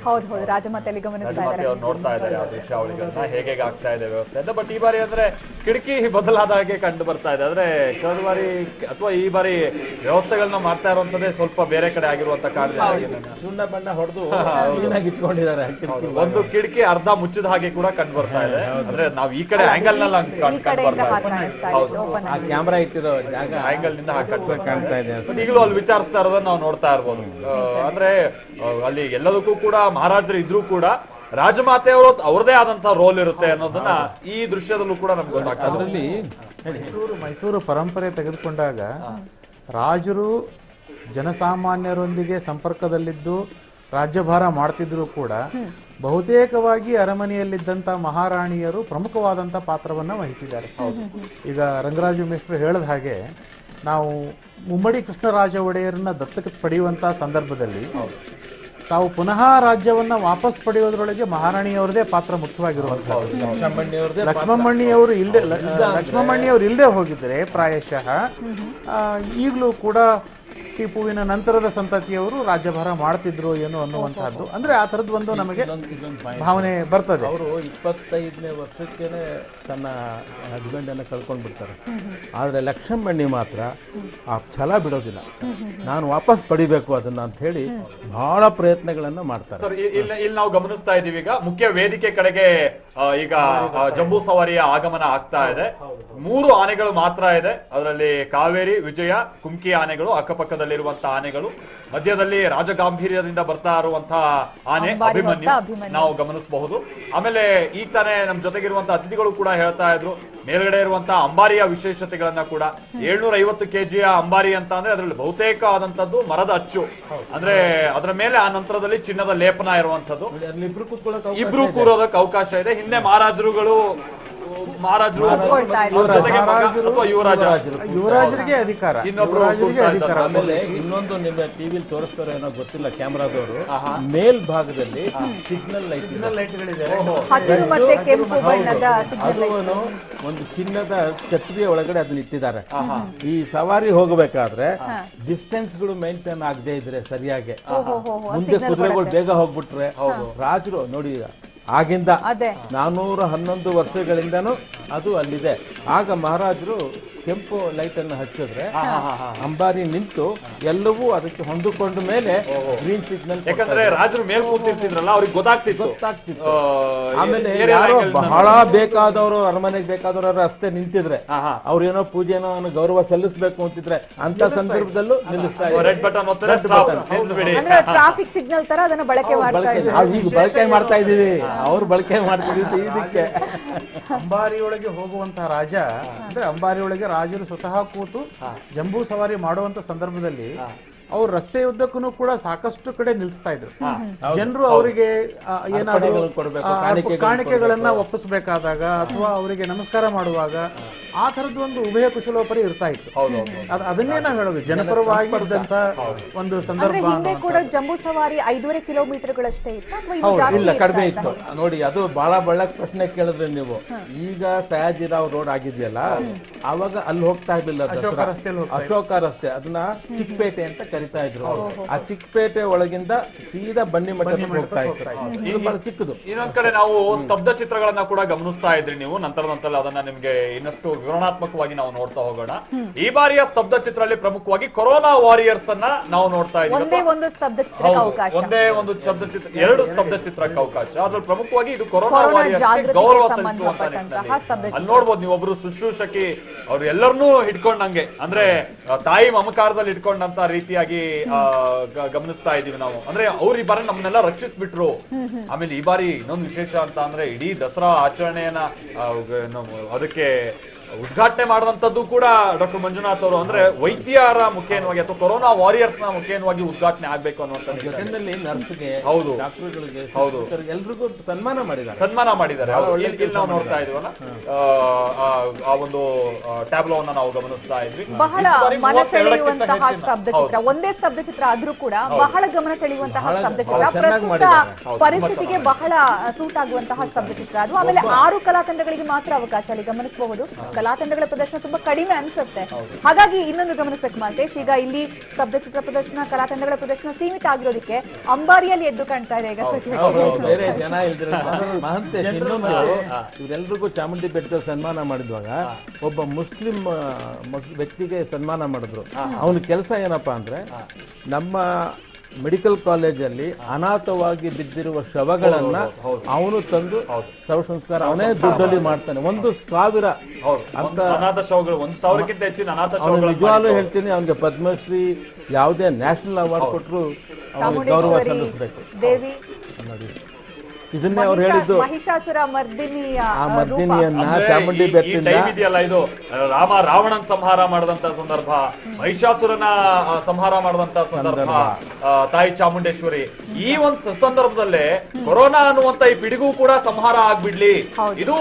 ಹೌದು, ರಾಜಮಾತೆಯಲ್ಲಿ ಗಮನಿಸ್ತಾ ಇದ್ದಾರೆ. ದೃಶ್ಯಾವಳಿಗಳನ್ನ ಹೇಗೆ ಆಗ್ತಾ ಇದೆ ವ್ಯವಸ್ಥೆ ಅಂತ. ಬಟ್ ಈ ಬಾರಿ ಅಂದ್ರೆ ಕಿಟಕಿ ಬದಲಾದ ಹಾಗೆ ಕಂಡು ಬರ್ತಾ ಇದೆ. ಅಂದ್ರೆ ಕಳೆದ ಬಾರಿ ಅಥವಾ ಈ ಬಾರಿ ವ್ಯವಸ್ಥೆಗಳನ್ನ ಮಾಡ್ತಾ ಇರುವಂತದ್ದೇ ಸ್ವಲ್ಪ ಬೇರೆ ಕಡೆ ಆಗಿರುವಂತ ಕಾರಣ ಸುಣ್ಣ ಬಣ್ಣ ಹೊಡೆದು ಇಟ್ಕೊಂಡಿದ್ದಾರೆ. ಒಂದು ಕಿಟಕಿ ಅರ್ಧ ಮುಚ್ಚಿದ ಹಾಗೆ ಕೂಡ ಕಂಡು ಬರ್ತಾ ಇದೆ. ಅಂದ್ರೆ ನಾವು ಈ ಕಡೆ ಆಂಗಲ್ ನಲ್ಲಿ ಕ್ಯಾಮ್ರಾ ಇಟ್ಟಿರೋ ಜಾಗ ಆಂಗಲ್ ನಿಂದ ಕಾಣ್ತಾ ಇದೆ. ಈಗಲೂ ಅಲ್ಲಿ ವಿಚಾರಿಸ್ತಾ ಇರೋದನ್ನ ನಾವು ನೋಡ್ತಾ ಇರ್ಬೋದು. ಅಂದ್ರೆ ಅಲ್ಲಿ ಎಲ್ಲದಕ್ಕೂ ಕೂಡ ಮಹಾರಾಜರು ಇದ್ರೂ ಕೂಡ ರಾಜಮಾತೆಯವರು ಅವ್ರದೇ ಆದಂತಹ ರೋಲ್ ಇರುತ್ತೆ ಅನ್ನೋದನ್ನ ಈ ದೃಶ್ಯದಲ್ಲೂ ಕೂಡ ನಮ್ಗೆ ಗೊತ್ತಾಗ್ತದೆ. ಅದರಲ್ಲಿ ಮೈಸೂರು ಪರಂಪರೆ ತೆಗೆದುಕೊಂಡಾಗ ರಾಜರು ಜನಸಾಮಾನ್ಯರೊಂದಿಗೆ ಸಂಪರ್ಕದಲ್ಲಿದ್ದು ರಾಜ್ಯಭಾರ ಮಾಡ್ತಿದ್ರು ಕೂಡ ಬಹುತೇಕವಾಗಿ ಅರಮನೆಯಲ್ಲಿದ್ದಂಥ ಮಹಾರಾಣಿಯರು ಪ್ರಮುಖವಾದಂಥ ಪಾತ್ರವನ್ನು ವಹಿಸಿದ್ದಾರೆ. ಈಗ ರಂಗರಾಜು ಮೇಷ್ಟ್ರು ಹೇಳಿದ ಹಾಗೆ, ನಾವು ಮುಮ್ಮಡಿ ಕೃಷ್ಣರಾಜ ಒಡೆಯರನ್ನ ದತ್ತಕ್ಕೆ ಪಡೆಯುವಂಥ ಸಂದರ್ಭದಲ್ಲಿ ತಾವು ಪುನಃ ರಾಜ್ಯವನ್ನ ವಾಪಸ್ ಪಡೆಯೋದ್ರೊಳಗೆ ಮಹಾರಾಣಿಯವರದೇ ಪಾತ್ರ ಮುಖ್ಯವಾಗಿರುವಂತಹ. ಲಕ್ಷ್ಮಮ್ಮಣ್ಣಿಯವರು ಇಲ್ಲದೆ ಹೋಗಿದ್ರೆ ಪ್ರಾಯಶಃ ಈಗಲೂ ಕೂಡ ಟಿಪ್ಪುವಿನ ನಂತರದ ಸಂತತಿಯವರು ರಾಜ್ಯಭಾರ ಮಾಡ್ತಿದ್ರು ಏನೋ ಅನ್ನುವಂತಹದ್ದು. ಅಂದ್ರೆ ಆ ತರದ್ದು ಒಂದು ನಮಗೆ ಭಾವನೆ ಬರ್ತದೆ. ಅವರು 25ನೇ ವರ್ಷಕ್ಕೇನೆ ತನ್ನ ಹಸ್ಬೆಂಡ್ ಅನ್ನ ಕಳ್ಕೊಂಡ್ ಬಿಡ್ತಾರೆ. ಆದ್ರೆ ಲಕ್ಷ್ಮಮ್ಮಣ್ಣಿ ಮಾತ್ರ ಆ ಛಲ ಬಿಡೋದಿಲ್ಲ, ನಾನು ವಾಪಸ್ ಪಡಿಬೇಕು ಅದನ್ನ ಅಂತ ಹೇಳಿ ಬಹಳ ಪ್ರಯತ್ನಗಳನ್ನ ಮಾಡ್ತಾರೆ. ಸರ್, ಇಲ್ಲಿ ನಾವು ಗಮನಿಸ್ತಾ ಇದೀವಿ, ಈಗ ಮುಖ್ಯ ವೇದಿಕೆ ಕಡೆಗೆ ಈಗ ಜಂಬೂ ಸವಾರಿಯ ಆಗಮನ ಆಗ್ತಾ ಇದೆ. 3 ಆನೆಗಳು ಮಾತ್ರ ಇದೆ. ಅದರಲ್ಲಿ ಕಾವೇರಿ, ವಿಜಯ, ಕುಮ್ಕಿ ಆನೆಗಳು, ಅಕ್ಕಪಕ್ಕದಲ್ಲಿರುವಂತಹ ಆನೆಗಳು. ಮಧ್ಯದಲ್ಲಿ ರಾಜಗಾಂಭೀರ್ಯದಿಂದ ಬರ್ತಾ ಇರುವಂತಹ ಆನೆ ಅಭಿಮನ್ಯು ನಾವು ಗಮನಿಸಬಹುದು. ಆಮೇಲೆ ಈಗ ತಾನೇ ನಮ್ ಜೊತೆಗಿರುವಂತಹ ಅತಿಥಿಗಳು ಕೂಡ ಹೇಳ್ತಾ ಇದ್ರು, ಮೇಲ್ಗಡೆ ಇರುವಂತಹ ಅಂಬಾರಿಯ ವಿಶೇಷತೆಗಳನ್ನ ಕೂಡ. 750 kg ಅಂಬಾರಿ ಅಂತ ಅಂದ್ರೆ ಅದರಲ್ಲಿ ಬಹುತೇಕ ಆದಂತದ್ದು ಮರದ ಅಚ್ಚು, ಅಂದ್ರೆ ಅದರ ಮೇಲೆ ಆ ನಂತರದಲ್ಲಿ ಚಿನ್ನದ ಲೇಪನ ಇರುವಂತದ್ದು. ಇಬ್ರು ಕೂರೋದಕ್ಕೆ ಅವಕಾಶ ಇದೆ. ಹಿಂದೆ ಮಹಾರಾಜರುಗಳು ಮಹಾರಾಜರು ಕೂತ್ಕೊಳ್ತಾ ಇದ್ರು. ಅವ್ರ ಜೊತೆಗೆ ಮಗ ಅಥವಾ ಯುವರಾಜರಿಗೆ ಅಧಿಕಾರ, ಇನ್ನೊಬ್ರು ಯುವರಾಜರಿಗೆ ಅಧಿಕಾರ. ಆಮೇಲೆ ಇನ್ನೊಂದು ನಿಮ್ಮ ಟಿವಿಲಿ ತೋರಿಸ್ತಾರೋ ಏನೋ ಗೊತ್ತಿಲ್ಲ ಕ್ಯಾಮ್ರಾದವರು, ಮೇಲ್ಭಾಗದಲ್ಲಿ ಸಿಗ್ನಲ್ ಲೈಟ್ಗಳಿದೆ. ಹಸಿರು ಮತ್ತೆ ಕೆಂಪು ಬಣ್ಣದ ಸಿಗ್ನಲ್ ಅದು ಒಂದು ಚಿನ್ನದ ಛತ್ರಿಯ ಒಳಗಡೆ ಅದನ್ನ ಇಟ್ಟಿದ್ದಾರೆ. ಈ ಸವಾರಿ ಹೋಗಬೇಕಾದ್ರೆ ಡಿಸ್ಟೆನ್ಸ್ ಗಳು ಮೇಂಟೈನ್ ಆಗದೆ ಇದ್ರೆ ಸರಿಯಾಗಿ ಮುಂದೆ ಕುದುರೆಗಳು ಬೇಗ ಹೋಗ್ಬಿಟ್ರೆ ರಾಜರು ನೋಡಿ ಆಗಿಂದ ಅದೇ 411 ವರ್ಷಗಳಿಂದನೂ ಅದು ಅಲ್ಲಿದೆ. ಆಗ ಮಹಾರಾಜರು ಕೆಂಪು ಲೈಟ್ ಅನ್ನು ಹಚ್ಚಿದ್ರೆ ಅಂಬಾರಿ ನಿಂತು ಎಲ್ಲವೂ ಅದಕ್ಕೆ ಹೊಂದಿಕೊಂಡ ಮೇಲೆ ಗ್ರೀನ್ ಸಿಗ್ನಲ್. ಯಾಕಂದ್ರೆ ರಾಜರು ಮೇಲ್ ಕೂತಿರ್ತಿದ್ರಲ್ಲ ಅವ್ರಿಗೆ ಗೊತ್ತಾಗ್ತಿತ್ತು. ಆಮೇಲೆ ಯಾರೋ ಬಹಳ ಬೇಕಾದವರು ಅರಮನೆಗೆ ಬೇಕಾದವರು ಅಷ್ಟೇ ನಿಂತಿದ್ರೆ ಅವ್ರೇನೋ ಪೂಜೆನೋ ಗೌರವ ಸಲ್ಲಿಸಬೇಕು ಅಂತಿದ್ರೆ ಅಂತ ಸಂದರ್ಭದಲ್ಲೂ ನಿಲ್ಲಿಸ್ತಾ ಇದ್ದಾರೆ. ರೆಡ್ ಬಟನ್ ಒತ್ತರೆ ನಿಲ್ಲಿಸ್ಬಿಡಿ. ಅಂದ್ರೆ ಟ್ರಾಫಿಕ್ ಸಿಗ್ನಲ್ ತರ ಅದನ್ನ ಬಳಕೆ ಮಾಡ್ತಾ ಇದ್ದಾರೆ. ನಾವು ಈಗ ಬಳಕೆ ಮಾಡ್ತಾ ಇದೀವಿ, ಅವ್ರು ಬಳಕೆ ಮಾಡ್ತಿದ್ದೀವಿ. ಇದಕ್ಕೆ ಅಂಬಾರಿಯೊಳಗೆ ಹೋಗುವಂತಹ ರಾಜ ಅಂದ್ರೆ ಅಂಬಾರಿಯೊಳಗೆ ರಾಜರು ಸ್ವತಃ ಕೂತು ಜಂಬೂ ಸವಾರಿ ಮಾಡುವಂತ ಸಂದರ್ಭದಲ್ಲಿ ಅವ್ರು ರಸ್ತೆ ಉದ್ದಕ್ಕೂ ಕೂಡ ಸಾಕಷ್ಟು ಕಡೆ ನಿಲ್ಲಿಸ್ತಾ ಇದ್ರು. ಜನರು ಅವರಿಗೆ ಏನಾದ್ರು ಕಾಣಿಕೆಗಳನ್ನ ಒಪ್ಪಿಸಬೇಕಾದಾಗ ಅಥವಾ ಅವರಿಗೆ ನಮಸ್ಕಾರ ಮಾಡುವಾಗ ಆ ತರದ್ದು ಒಂದು ಉಭಯ ಕುಶಲೋಪರಿ ಇರ್ತಾ ಇತ್ತು. ಅದನ್ನೇ ನಾವು ಹೇಳೋದು, ಜನಪರವಾಗಿ ಇದ್ದಂತ ಒಂದು ಸಂದರ್ಭ. ಹಿಂದೆ ಕೂಡ ಜಂಬೂ ಸವಾರಿ 5.5 ಕಿಲೋಮೀಟರ್ಗಳಷ್ಟೇ ಇತ್ತು ಅಥವಾ ಇದು ಜಾಸ್ತಿ ಇಲ್ಲ, ಕಡಿಮೆ ಇತ್ತು. ನೋಡಿ, ಅದು ಬಹಳ ಬಳ್ಳಕ್ ಪ್ರಶ್ನೆ ಕೇಳಿದ್ರೆ ನೀವು. ಈಗ ಸಯಾಜಿರಾವ್ ರೋಡ್ ಆಗಿದೆಯಲ್ಲ, ಅವಾಗ ಅಲ್ಲಿ ಹೋಗ್ತಾ ಇರ್ಲಿಲ್ಲ, ಅಶೋಕ ರಸ್ತೆ, ಅದನ್ನ ಚಿಕ್ಕಪೇಟೆ ಅಂತ ಕರಿತಾ ಇದ್ರು. ಆ ಚಿಕ್ಕಪೇಟೆ ಒಳಗಿಂದ ಸೀದಾ ಬನ್ನಿ ಮಠಕ್ಕೆ ಹೋಗ್ತಾ ಇತ್ತು, ಚಿಕ್ಕದು. ಇನ್ನೊಂದ್ ಕಡೆ ನಾವು ಸ್ತಬ್ಧ ಚಿತ್ರಗಳನ್ನ ಕೂಡ ಗಮನಿಸ್ತಾ ಇದ್ರಿ ನೀವು. ನಂತರ ಅದನ್ನ ನಿಮ್ಗೆ ಇನ್ನಷ್ಟು ವಿವರಣಾತ್ಮಕವಾಗಿ ನಾವು ನೋಡ್ತಾ ಹೋಗೋಣ. ಈ ಬಾರಿಯ ಸ್ತಬ್ಧ ಚಿತ್ರದಲ್ಲಿ ಪ್ರಮುಖವಾಗಿ ಕೊರೋನಾ ವಾರಿಯರ್ಸ್ ಅನ್ನ ನಾವು ನೋಡ್ತಾ ಇದ್ದೀವಿ. ಒಂದೇ ಒಂದು ಸ್ತಬ್ಧ ಚಿತ್ರಕ್ಕೆ ಅವಕಾಶ, ಒಂದೇ ಒಂದು ಸ್ತಬ್ಧ ಚಿತ್ರ, 2 ಸ್ತಬ್ಧ ಚಿತ್ರಕ್ಕೆ ಅವಕಾಶ. ಅದ್ರಲ್ಲಿ ಪ್ರಮುಖವಾಗಿ ಇದು ಕೊರೋನಾ ವಾರಿಯರ್ಸ್ ಗೌರವ ಸಲ್ಲಿಸುವಂತ ನಿಟ್ಟಿನಲ್ಲಿ ಅಲ್ಲಿ ನೋಡ್ಬೋದು ನೀವು. ಒಬ್ರು ಶುಶ್ರೂಷಕಿ ಅವ್ರು ಎಲ್ಲರನ್ನೂ ಹಿಡ್ಕೊಂಡಂಗೆ, ಅಂದ್ರೆ ತಾಯಿ ಮಮಕಾರದಲ್ಲಿ ಹಿಡ್ಕೊಂಡಂತ ರೀತಿಯಾಗಿ ಗಮನಿಸ್ತಾ ಇದೀವಿ ನಾವು. ಅಂದ್ರೆ ಅವ್ರು ಈ ಬಾರಿ ನಮ್ಮನ್ನೆಲ್ಲ ರಕ್ಷಿಸ್ಬಿಟ್ರು. ಆಮೇಲೆ ಈ ಬಾರಿ ಇನ್ನೊಂದು ವಿಶೇಷ ಅಂತ ಅಂದ್ರೆ ಇಡೀ ದಸರಾ ಆಚರಣೆಯನ್ನ ಅದಕ್ಕೆ ಉದ್ಘಾಟನೆ ಮಾಡಿದಂತದ್ದು ಕೂಡ ಡಾಕ್ಟರ್ ಮಂಜುನಾಥ್ ಅವರು. ಅಂದ್ರೆ ವೈದ್ಯರ ಮುಖೇನವಾಗಿ ಅಥವಾ ಕೊರೋನಾ ವಾರಿಯರ್ಸ್ ನ ಮುಖೇನವಾಗಿ ಉದ್ಘಾಟನೆ ಆಗ್ಬೇಕು ಅನ್ನುವಂತ ಜೊತೆಯಲ್ಲಿ ನರ್ಸ್ಗೆ, ಹೌದು, ಡಾಕ್ಟರ್ಗಳಿಗೆ, ಹೌದು, ಎಲ್ರಿಗೂ ಸನ್ಮಾನ ಮಾಡಿದ್ದಾರೆ. ಇಲ್ಲಿ ನಾವು ನೋಡ್ತಾ ಇದೀವಲ್ಲ, ಆ ಒಂದು ಟ್ಯಾಬ್ಲೋವನ್ನ ನಾವು ಗಮನಿಸ್ತಾ ಇದ್ವಿ. ಬಹಳ ಮನ ಸೆಳೆಯುವಂತಹ ಸ್ತಬ್ಧ ಚಿತ್ರ, ಒಂದೇ ಸ್ತಬ್ಧ ಚಿತ್ರ ಆದ್ರೂ ಕೂಡ ಬಹಳ ಗಮನ ಸೆಳೆಯುವಂತಹ ಸ್ತಬ್ಧ ಚಿತ್ರ, ಪ್ರಸ್ತುತ ಪರಿಸ್ಥಿತಿಗೆ ಬಹಳ ಸೂಟ್ ಆಗುವಂತಹ ಸ್ತಬ್ಧ ಚಿತ್ರ ಅದು. ಆಮೇಲೆ 6 ಕಲಾ ತಂಡಗಳಿಗೆ ಮಾತ್ರ ಅವಕಾಶ ಅಲ್ಲಿ ಗಮನಿಸಬಹುದು. ಕಲಾ ತಂಡಗಳ ಪ್ರದರ್ಶನ ತುಂಬಾ ಕಡಿಮೆ ಅನ್ಸುತ್ತೆ, ಹಾಗಾಗಿ ಇನ್ನೊಂದು ಗಮನಿಸಬೇಕು ಮಾಲ್ತೇಶ್. ಈಗ ಇಲ್ಲಿ ಸ್ತಬ್ಧ ಚಿತ್ರ ಪ್ರದರ್ಶನ, ಕಲಾ ತಂಡಗಳ ಪ್ರದರ್ಶನ ಸೀಮಿತ ಆಗಿರೋದಕ್ಕೆ ಅಂಬಾರಿಯಲ್ಲಿ ಎದ್ದು ಕಾಣ್ತಾ ಇದೆ ಈಗ ಬೇರೆ ಜನ ಇವರೆಲ್ರಿಗೂ ಚಾಮುಂಡಿ ಬೆಟ್ಟದಲ್ಲಿ ಸನ್ಮಾನ ಮಾಡಿದ್ವಾಗ ಒಬ್ಬ ಮುಸ್ಲಿಂ ವ್ಯಕ್ತಿಗೆ ಸನ್ಮಾನ ಮಾಡಿದ್ರು. ಅವನ ಕೆಲಸ ಏನಪ್ಪಾ ಅಂದ್ರೆ, ನಮ್ಮ ಮೆಡಿಕಲ್ ಕಾಲೇಜಲ್ಲಿ ಅನಾಥವಾಗಿ ಬಿದ್ದಿರುವ ಶವಗಳನ್ನ ಅವನು ತಂದು ಶವ ಸಂಸ್ಕಾರ ಅವನೇ ದುಡ್ಡಲ್ಲಿ ಮಾಡ್ತಾನೆ. 1,000 ಅಂತ ಅನಾಥ ಶವಗಳು, 1,000ಕ್ಕಿಂತ ಹೆಚ್ಚಿನ ಅನಾಥ ಶವಗಳು. ನಿಜವಾಗ್ಲೂ ಹೇಳ್ತೀನಿ, ಅವನಿಗೆ ಪದ್ಮಶ್ರೀ ಯಾವುದೇ ನ್ಯಾಷನಲ್ ಅವಾರ್ಡ್ ಕೊಟ್ಟರು ಗೌರವ ಸಲ್ಲಿಸಬೇಕು. ದೇವಿ ನೋಡಿ, ಇದನ್ನೇ ಅವ್ರು ಹೇಳಿದ್ದು. ಮಹಿಷಾಸುರ ಮರ್ದಿನಿಯನ್ನ ಚಾಮುಂಡಿ ಇದೆಯಲ್ಲ, ಇದು ರಾವಣನ್ ಸಂಹಾರ ಮಾಡಿದಂತ ಸಂದರ್ಭ, ಮಹಿಷಾಸುರನ ಸಂಹಾರ ಮಾಡಿದಂತ ಸಂದರ್ಭ ತಾಯಿ ಚಾಮುಂಡೇಶ್ವರಿ. ಈ ಒಂದು ಸಂದರ್ಭದಲ್ಲೇ ಕೊರೋನಾ ಅನ್ನುವಂತ ಈ ಪಿಡಿಗೂ ಕೂಡ ಸಂಹಾರ ಆಗ್ಬಿಡ್ಲಿ, ಇದು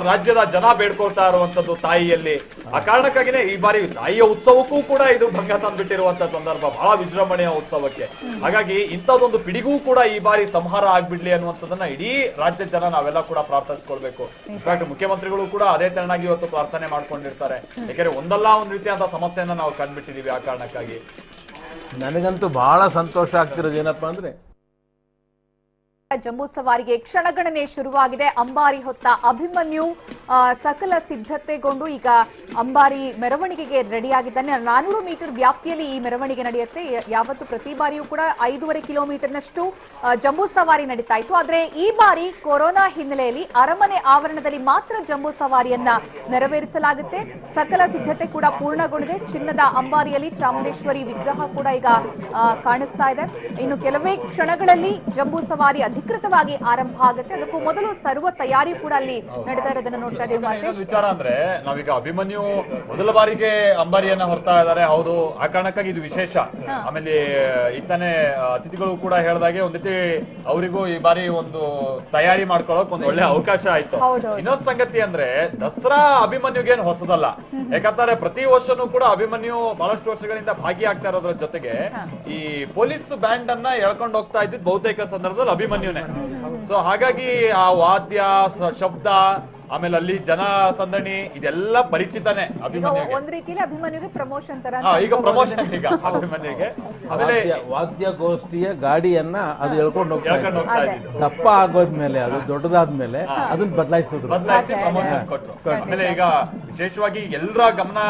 ರಾಜ್ಯದ ಜನ ಬೇಡ್ಕೊಳ್ತಾ ಇರುವಂತದ್ದು ತಾಯಿಯಲ್ಲಿ. ಆ ಕಾರಣಕ್ಕಾಗಿನೇ ಈ ಬಾರಿ ತಾಯಿಯ ಉತ್ಸವಕ್ಕೂ ಕೂಡ ಇದು ಭಂಗ ತಂದ್ಬಿಟ್ಟಿರುವಂತ ಸಂದರ್ಭ, ಬಹಳ ವಿಜೃಂಭಣೆಯ ಉತ್ಸವಕ್ಕೆ. ಹಾಗಾಗಿ ಇಂಥದ್ದೊಂದು ಪಿಡಿಗೂ ಕೂಡ ಈ ಬಾರಿ ಸಂಹಾರ ಆಗ್ಬಿಡ್ಲಿ ಅನ್ನುವಂಥದ್ದನ್ನ ಇಡೀ ರಾಜ್ಯ ಜನ ನಾವೆಲ್ಲ ಕೂಡ ಪ್ರಾರ್ಥಿಸ್ಕೊಳ್ಬೇಕು. ಇನ್ಫ್ಯಾಕ್ಟ್ ಮುಖ್ಯಮಂತ್ರಿಗಳು ಕೂಡ ಅದೇ ತೆರನಾಗಿ ಇವತ್ತು ಪ್ರಾರ್ಥನೆ ಮಾಡ್ಕೊಂಡಿರ್ತಾರೆ. ಯಾಕೆಂದ್ರೆ ಒಂದಲ್ಲ ಒಂದು ರೀತಿಯಾದ ಸಮಸ್ಯೆಯನ್ನ ನಾವು ಕಂಡ್ಬಿಟ್ಟಿದೀವಿ. ಆ ಕಾರಣಕ್ಕಾಗಿ ನನಗಂತೂ ಬಹಳ ಸಂತೋಷ ಆಗ್ತಿರೋದು ಏನಪ್ಪಾ ಅಂದ್ರೆ, ಜಂಬೂ ಸವಾರಿಗೆ ಕ್ಷಣಗಣನೆ ಶುರುವಾಗಿದೆ. ಅಂಬಾರಿ ಹೊತ್ತ ಅಭಿಮನ್ಯು ಸಕಲ ಸಿದ್ಧತೆಗೊಂಡು ಈಗ ಅಂಬಾರಿ ಮೆರವಣಿಗೆಗೆ ರೆಡಿಯಾಗಿದ್ದಾನೆ. 400 ಮೀಟರ್ ವ್ಯಾಪ್ತಿಯಲ್ಲಿ ಈ ಮೆರವಣಿಗೆ ನಡೆಯುತ್ತೆ. ಯಾವತ್ತು ಪ್ರತಿ ಬಾರಿಯೂ ಕೂಡ 5.5 ಕಿಲೋಮೀಟರ್ನಷ್ಟು ಜಂಬೂ ಸವಾರಿ ನಡೀತಾ ಇತ್ತು. ಆದ್ರೆ ಈ ಬಾರಿ ಕೊರೋನಾ ಹಿನ್ನೆಲೆಯಲ್ಲಿ ಅರಮನೆ ಆವರಣದಲ್ಲಿ ಮಾತ್ರ ಜಂಬೂ ಸವಾರಿಯನ್ನ ನೆರವೇರಿಸಲಾಗುತ್ತೆ. ಸಕಲ ಸಿದ್ಧತೆ ಕೂಡ ಪೂರ್ಣಗೊಂಡಿದೆ. ಚಿನ್ನದ ಅಂಬಾರಿಯಲ್ಲಿ ಚಾಮುಂಡೇಶ್ವರಿ ವಿಗ್ರಹ ಕೂಡ ಈಗ ಕಾಣಿಸ್ತಾ ಇದೆ. ಇನ್ನು ಕೆಲವೇ ಕ್ಷಣಗಳಲ್ಲಿ ಜಂಬೂ ಸವಾರಿ ಅಧಿಕೃತವಾಗಿ ಆರಂಭ ಆಗುತ್ತೆ. ಅದಕ್ಕೂ ಮೊದಲು ಸರ್ವ ತಯಾರಿ ಕೂಡ ಅಲ್ಲಿ ನಡೀತಾ ಇರೋದನ್ನ ನೋಡ್ತಾ ಇದ್ದೀವಿ. ಇನ್ನೊಂದು ವಿಚಾರ ಅಂದ್ರೆ ನಾವೀಗ ಅಭಿಮನ್ಯು ಮೊದಲ ಬಾರಿಗೆ ಅಂಬಾರಿಯನ್ನ ಹೊರ್ತಾ ಇದ್ದಾರೆ. ಹೌದು, ಆ ಕಾರಣಕ್ಕಾಗಿ ಇದು ವಿಶೇಷ. ಆಮೇಲೆ ಇತ್ತಾನೆ ಅತಿಥಿಗಳು ಕೂಡ ಹೇಳ್ದಾಗೆ ಒಂದ್ ರೀತಿ ಅವರಿಗೂ ಈ ಬಾರಿ ಒಂದು ತಯಾರಿ ಮಾಡ್ಕೊಳ್ಳೋಕ್ ಒಂದು ಒಳ್ಳೆ ಅವಕಾಶ ಆಯ್ತು. ಇನ್ನೊಂದ್ ಸಂಗತಿ ಅಂದ್ರೆ ದಸರಾ ಅಭಿಮನ್ಯುಗೇನು ಹೊಸದಲ್ಲ. ಯಾಕಂತಾರೆ ಪ್ರತಿ ವರ್ಷನೂ ಕೂಡ ಅಭಿಮನ್ಯು ಬಹಳಷ್ಟು ವರ್ಷಗಳಿಂದ ಭಾಗಿಯಾಗ್ತಾ ಇರೋದ್ರ ಜೊತೆಗೆ ಈ ಪೊಲೀಸ್ ಬ್ಯಾಂಡ್ ಅನ್ನ ಎಳ್ಕೊಂಡು ಹೋಗ್ತಾ ಇದ್ದಿದ್ ಬಹುತೇಕ ಸಂದರ್ಭದಲ್ಲಿ ಅಭಿಮನ್ಯುನೇ. ಸೊ ಹಾಗಾಗಿ ಆ ವಾದ್ಯ ಶಬ್ದ ಆಮೇಲೆ ಅಲ್ಲಿ ಜನ ಸಂದಣಿ ಇದೆಲ್ಲ ಪರಿಚಿತನೇ ಅಭಿಮನ್ಯುಗೆ. ಒಂದ್ ರೀತಿಯಲ್ಲಿ ಅಭಿಮನ್ಯುಗೆ ಪ್ರಮೋಷನ್ ತರ ಈಗ ಪ್ರಮೋಷನ್ ಈಗ ಅಭಿಮನ್ಯುಗೆ. ಆಮೇಲೆ ವಾದ್ಯಗೋಷ್ಠಿಯ ಗಾಡಿಯನ್ನ ಅದು ಎಳ್ಕೊಂಡು ಹೋಗ್ತಾ ಇದ್ದು ದಪ್ಪ ಆಗೋದ್ಮೇಲೆ ಅದು ದೊಡ್ಡದಾದ್ಮೇಲೆ ಅದನ್ನ ಬದಲಾಯಿಸಿ ಪ್ರಮೋಷನ್ ಕೊಟ್ರು. ಆಮೇಲೆ ಈಗ ವಿಶೇಷವಾಗಿ ಎಲ್ಲರ ಗಮನ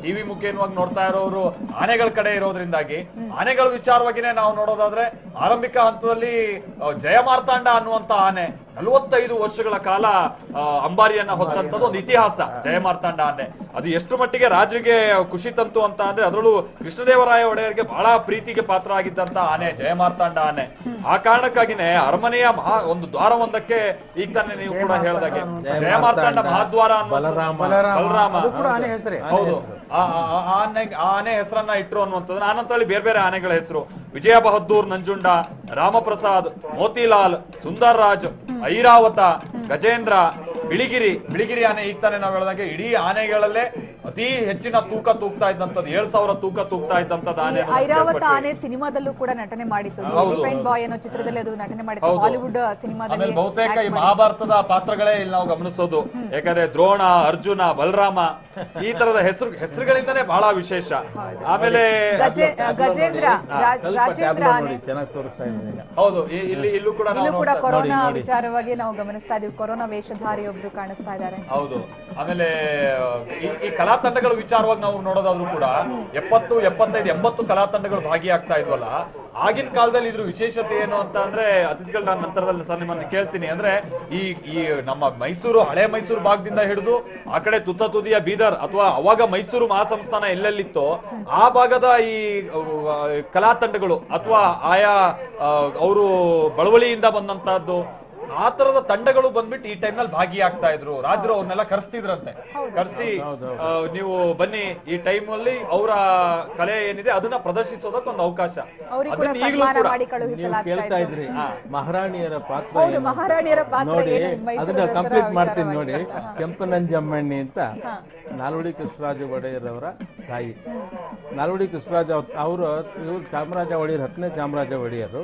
ಟಿವಿ ಮುಖೇನವಾಗಿ ನೋಡ್ತಾ ಇರೋರು ಆನೆಗಳ ಕಡೆ ಇರೋದ್ರಿಂದಾಗಿ ಆನೆಗಳ ವಿಚಾರವಾಗಿನೇ ನಾವು ನೋಡೋದಾದ್ರೆ ಆರಂಭಿಕ ಹಂತದಲ್ಲಿ ಜಯಮಾರ್ತಾಂಡ ಅನ್ನುವಂತ ಆನೆ 45 ವರ್ಷಗಳ ಕಾಲ ಅಂಬಾರಿಯನ್ನ ಹೊತ್ತಂತದ್ದು ಒಂದು ಇತಿಹಾಸ. ಜಯಮಾರ್ತಾಂಡ ಆನೆ ಅದು ಎಷ್ಟು ಮಟ್ಟಿಗೆ ರಾಜರಿಗೆ ಖುಷಿ ತಂತು ಅಂತ ಅಂದ್ರೆ ಅದರಲ್ಲೂ ಕೃಷ್ಣದೇವರಾಯ ಒಡೆಯರಿಗೆ ಬಹಳ ಪ್ರೀತಿಗೆ ಪಾತ್ರ ಆಗಿದ್ದಂತ ಆನೆ ಜಯಮಾರ್ತಾಂಡ ಆನೆ. ಆ ಕಾರಣಕ್ಕಾಗಿನೇ ಅರಮನೆಯ ಒಂದು ದ್ವಾರವೊಂದಕ್ಕೆ ಈಗ ತಾನೇ ನೀವು ಕೂಡ ಹೇಳ್ದಾಗೆ ಜಯಮಾರ್ತಾಂಡ ಮಹಾದ್ವಾರ ಬಲರಾಮ ಹೌದು ಆನೆ ಹೆಸರನ್ನ ಇಟ್ರು ಅನ್ನುವಂಥದ್ದು. ಆನಂತರ ಬೇರೆ ಬೇರೆ ಆನೆಗಳ ಹೆಸರು ವಿಜಯ ಬಹದ್ದೂರ್ ನಂಜುಂಡ, ರಾಮಪ್ರಸಾದ್, ಮೋತಿಲಾಲ್, ಸುಂದರ್ ರಾಜ್, ಐರಾವತ, ಗಜೇಂದ್ರ, ಬಿಳಿಗಿರಿ ಆನೆ. ಈಗ ತಾನೇ ನಾವು ಹೇಳಿದಾಗೆ ಇಡೀ ಆನೆಗಳಲ್ಲೇ ಅತಿ ಹೆಚ್ಚಿನ ತೂಕ ತೂಗ್ತಾ ಇದ್ದಂಥದ್ದು 7,000 ತೂಕ ತೂಗ್ತಾ ಇದ್ದಂಥದ್ದು ಆನೆ. ಐರಾವತ ಆನೆ ಸಿನಿಮಾದಲ್ಲೂ ಕೂಡ ನಟನೆ ಮಾಡಿತ್ತು. ಡಿಫೆಂಡ್ ಬಾಯ್ ಅನ್ನೋ ಚಿತ್ರದಲ್ಲಿ ಅದು ನಟನೆ ಮಾಡಿತ್ತು, ಹಾಲಿವುಡ್ ಸಿನಿಮಾದಲ್ಲಿ. ಬಹುತೇಕ ಈ ಮಹಾಭಾರತದ ಪಾತ್ರಗಳೇ ಇಲ್ಲಿ ನಾವು ಗಮನಿಸೋದು. ಯಾಕಂದ್ರೆ ದ್ರೋಣ, ಅರ್ಜುನ, ಬಲರಾಮ ಈ ತರದ ಹೆಸರುಗಳಿಂದಾನೇ ಬಹಳ ವಿಶೇಷ. ಆಮೇಲೆ ಗಜೇಂದ್ರ, ರಾಜೇಂದ್ರ ಆನೆ ಚೆನ್ನಾಗಿ ತೋರಿಸ್ತಾ ಇದ್ದೀನಿ. ಹೌದು, ಇಲ್ಲೂ ಕೂಡ ಕೊರೋನಾ ವಿಚಾರವಾಗಿ ನಾವು ಗಮನಿಸ್ತಾ ಇದೀವಿ. ಕೊರೋನಾ ವೇಷಧಾರಿ ಒಬ್ರು ಕಾಣಿಸ್ತಾ ಇದ್ದಾರೆ. ಹೌದು. ಆಮೇಲೆ ಈ ಕಲಾ ತಂಡಗಳ ವಿಚಾರವಾಗಿ ನಾವು ನೋಡೋದಾದ್ರೂ ಕೂಡ 70, 75, 80 ಕಲಾ ತಂಡಗಳು ಭಾಗಿಯಾಗ್ತಾ ಇದ್ವಲ್ಲ. ಆಗಿನ ಕಾಲದಲ್ಲಿ ಇದ್ರ ವಿಶೇಷತೆ ಏನು ಅಂತ ಅಂದ್ರೆ ಅತಿಥಿಗಳ ನಾನು ನಂತರದಲ್ಲಿ ಸರ್ ನಿಮ್ಮನ್ನು ಕೇಳ್ತೀನಿ. ಅಂದ್ರೆ ಈ ನಮ್ಮ ಮೈಸೂರು, ಹಳೆ ಮೈಸೂರು ಭಾಗದಿಂದ ಹಿಡಿದು ಆ ಕಡೆ ತುದಿಯ ಬೀದರ್ ಅಥವಾ ಅವಾಗ ಮೈಸೂರು ಮಹಾಸಂಸ್ಥಾನ ಎಲ್ಲೆಲ್ಲಿತ್ತೋ ಆ ಭಾಗದ ಈ ಕಲಾ ತಂಡಗಳು ಅಥವಾ ಆಯಾ ಅವರು ಬಳವಳಿಯಿಂದ ಬಂದಂತಹದ್ದು ಆ ತರದ ತಂಡಗಳು ಬಂದ್ಬಿಟ್ಟು ಈ ಟೈಮ್ ನಲ್ಲಿ ಭಾಗಿಯಾಗ್ತಾ ಇದ್ರು. ರಾಜರು ಅವ್ರನ್ನೆಲ್ಲ ಕರೆಸ್ತಿದ್ರಂತೆ. ಕರೆಸಿ ನೀವು ಬನ್ನಿ, ಈ ಟೈಮ್ ಅಲ್ಲಿ ಅವರ ಕಲೆ ಏನಿದೆ ಅದನ್ನ ಪ್ರದರ್ಶಿಸೋದಕ್ಕೆ ಒಂದು ಅವಕಾಶ. ಅದನ್ನ ಈಗಲೂ ಕೂಡ ಕೇಳ್ತಾ ಇದ್ರಿ ಮಹಾರಾಣಿಯರ ಪಾತ್ರ ನೋಡಿ, ಅದನ್ನ ಕಂಪ್ಲೀಟ್ ಮಾಡ್ತೀನಿ ನೋಡಿ. ಕೆಂಪನಂಜಮ್ಮಣ್ಣಿ ಅಂತ ನಾಲ್ವಡಿ ಕೃಷ್ಣರಾಜ ಒಡೆಯರ್ ಅವರ ತಾಯಿ. ನಾಲ್ವಡಿ ಕೃಷ್ಣರಾಜ ಅವರು ಇವರು ಚಾಮರಾಜ ಒಡೆಯರ್ 10ನೇ ಚಾಮರಾಜ ಒಡೆಯರು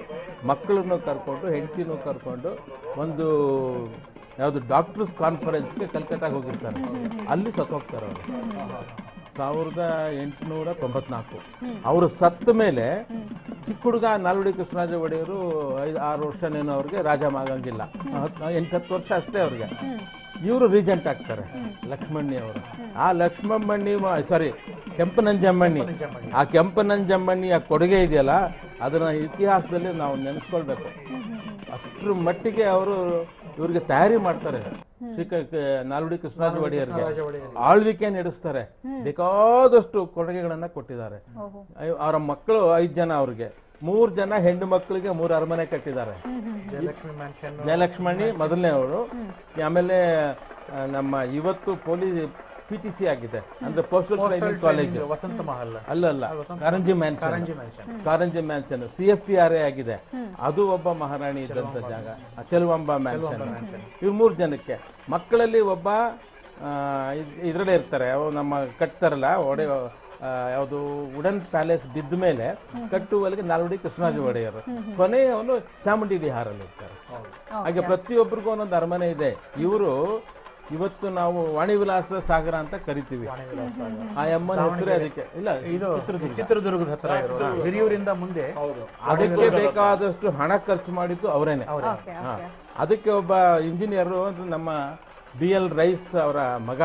ಮಕ್ಕಳನ್ನು ಕರ್ಕೊಂಡು ಹೆಂಡತಿನೂ ಕರ್ಕೊಂಡು ಒಂದು ಯಾವುದು ಡಾಕ್ಟರ್ಸ್ ಕಾನ್ಫರೆನ್ಸ್ಗೆ ಕಲ್ಕತ್ತಾಗ ಹೋಗಿರ್ತಾರೆ. ಅಲ್ಲಿ ಸತ್ತೋಗ್ತಾರೆ ಅವರು 1894. ಅವರು ಸತ್ತ ಮೇಲೆ ಚಿಕ್ಕ ಹುಡುಗ ನಾಲ್ವಡಿ ಕೃಷ್ಣರಾಜ ಒಡೆಯರು 5-6 ವರ್ಷನೇನೋ ಅವ್ರಿಗೆ ರಾಜ ಆಗಂಗಿಲ್ಲ, 8-10 ವರ್ಷ ಅಷ್ಟೇ ಅವ್ರಿಗೆ. ಇವರು ರೀಜೆಂಟ್ ಆಗ್ತಾರೆ, ಲಕ್ಷ್ಮಣ್ಣಿ ಅವರು. ಆ ಲಕ್ಷ್ಮಮ್ಮಣ್ಣಿ ಕೆಂಪನಂಜಮ್ಮಣ್ಣಿ, ಆ ಕೆಂಪನಂಜಮ್ಮಣ್ಣಿಯ ಕೊಡುಗೆ ಇದೆಯಲ್ಲ ಅದನ್ನ ಇತಿಹಾಸದಲ್ಲಿ ನಾವು ನೆನೆಸ್ಕೊಳ್ಬೇಕು. ಅಷ್ಟರ ಮಟ್ಟಿಗೆ ಅವರು ಇವ್ರಿಗೆ ತಯಾರಿ ಮಾಡ್ತಾರೆ. ನಾಲ್ವಡಿ ಕೃಷ್ಣರಾಜ ಒಡೆಯರ್ಗೆ ಆಳ್ವಿಕೆ ನಡೆಸ್ತಾರೆ. ಬೇಕಾದಷ್ಟು ಕೊಡುಗೆಗಳನ್ನ ಕೊಟ್ಟಿದ್ದಾರೆ. ಅವರ ಮಕ್ಕಳು 5 ಜನ, ಅವ್ರಿಗೆ 3 ಜನ ಹೆಣ್ಣು ಮಕ್ಕಳಿಗೆ 3 ಅರಮನೆ ಕಟ್ಟಿದ್ದಾರೆ. ಜಯಲಕ್ಷ್ಮಣಿ ಮೊದಲನೇ ಅವರು. ಆಮೇಲೆ ನಮ್ಮ ಇವತ್ತು PTC ಆಗಿದೆ ಅಂದ್ರೆ ಪೋಸ್ಟಲ್ ಟ್ರೈನಿಂಗ್ ಕಾಲೇಜ್, ವಸಂತ ಮಹಲ್ ಅಲ್ಲ ಕಾರಂಜಿ ಮ್ಯಾನ್ಷನ್ CFTRA ಆಗಿದೆ. ಅದು ಒಬ್ಬ ಮಹಾರಾಣಿ ಇದ್ದಂತ ಜಾಗ, ಚೆಲುವಂಬ ಮ್ಯಾನ್ಷನ್. ಇವ್ರು 3 ಜನಕ್ಕೆ ಮಕ್ಕಳಲ್ಲಿ ಒಬ್ಬ ಇದ್ರಲ್ಲೇ ಇರ್ತಾರೆ. ನಮ್ಮ ಕಟ್ತಾರಲ್ಲ ಯಾವುದು ವುಡನ್ ಪ್ಯಾಲೇಸ್ ಬಿದ್ದ ಮೇಲೆ ಕಟ್ಟುವಲ್ಲಿಗೆ ನಾಲ್ವಡಿ ಕೃಷ್ಣರಾಜ ಒಡೆಯರು. ಕೊನೆಯವನು ಚಾಮುಂಡಿ ವಿಹಾರಲ್ಲಿ ಇರ್ತಾರೆ. ಹಾಗೆ ಪ್ರತಿಯೊಬ್ಬರಿಗೂ ಒಂದೊಂದು ಅರಮನೆ ಇದೆ. ಇವರು ಇವತ್ತು ನಾವು ವಾಣಿವಿಲಾಸ ಸಾಗರ ಅಂತ ಕರಿತೀವಿ. ಆ ಅಮ್ಮನ ಹೆಸರೇ ಅದಕ್ಕೆ. ಇಲ್ಲ, ಇದು ಚಿತ್ರದುರ್ಗದ ಹತ್ರ ಹಿರಿಯೂರಿಂದ ಮುಂದೆ. ಅದಕ್ಕೆ ಬೇಕಾದಷ್ಟು ಹಣ ಖರ್ಚು ಮಾಡಿದ್ದು ಅವರೇನೆ. ಅದಕ್ಕೆ ಒಬ್ಬ ಇಂಜಿನಿಯರ್ ನಮ್ಮ BL ರೈಸ್ ಅವರ ಮಗ.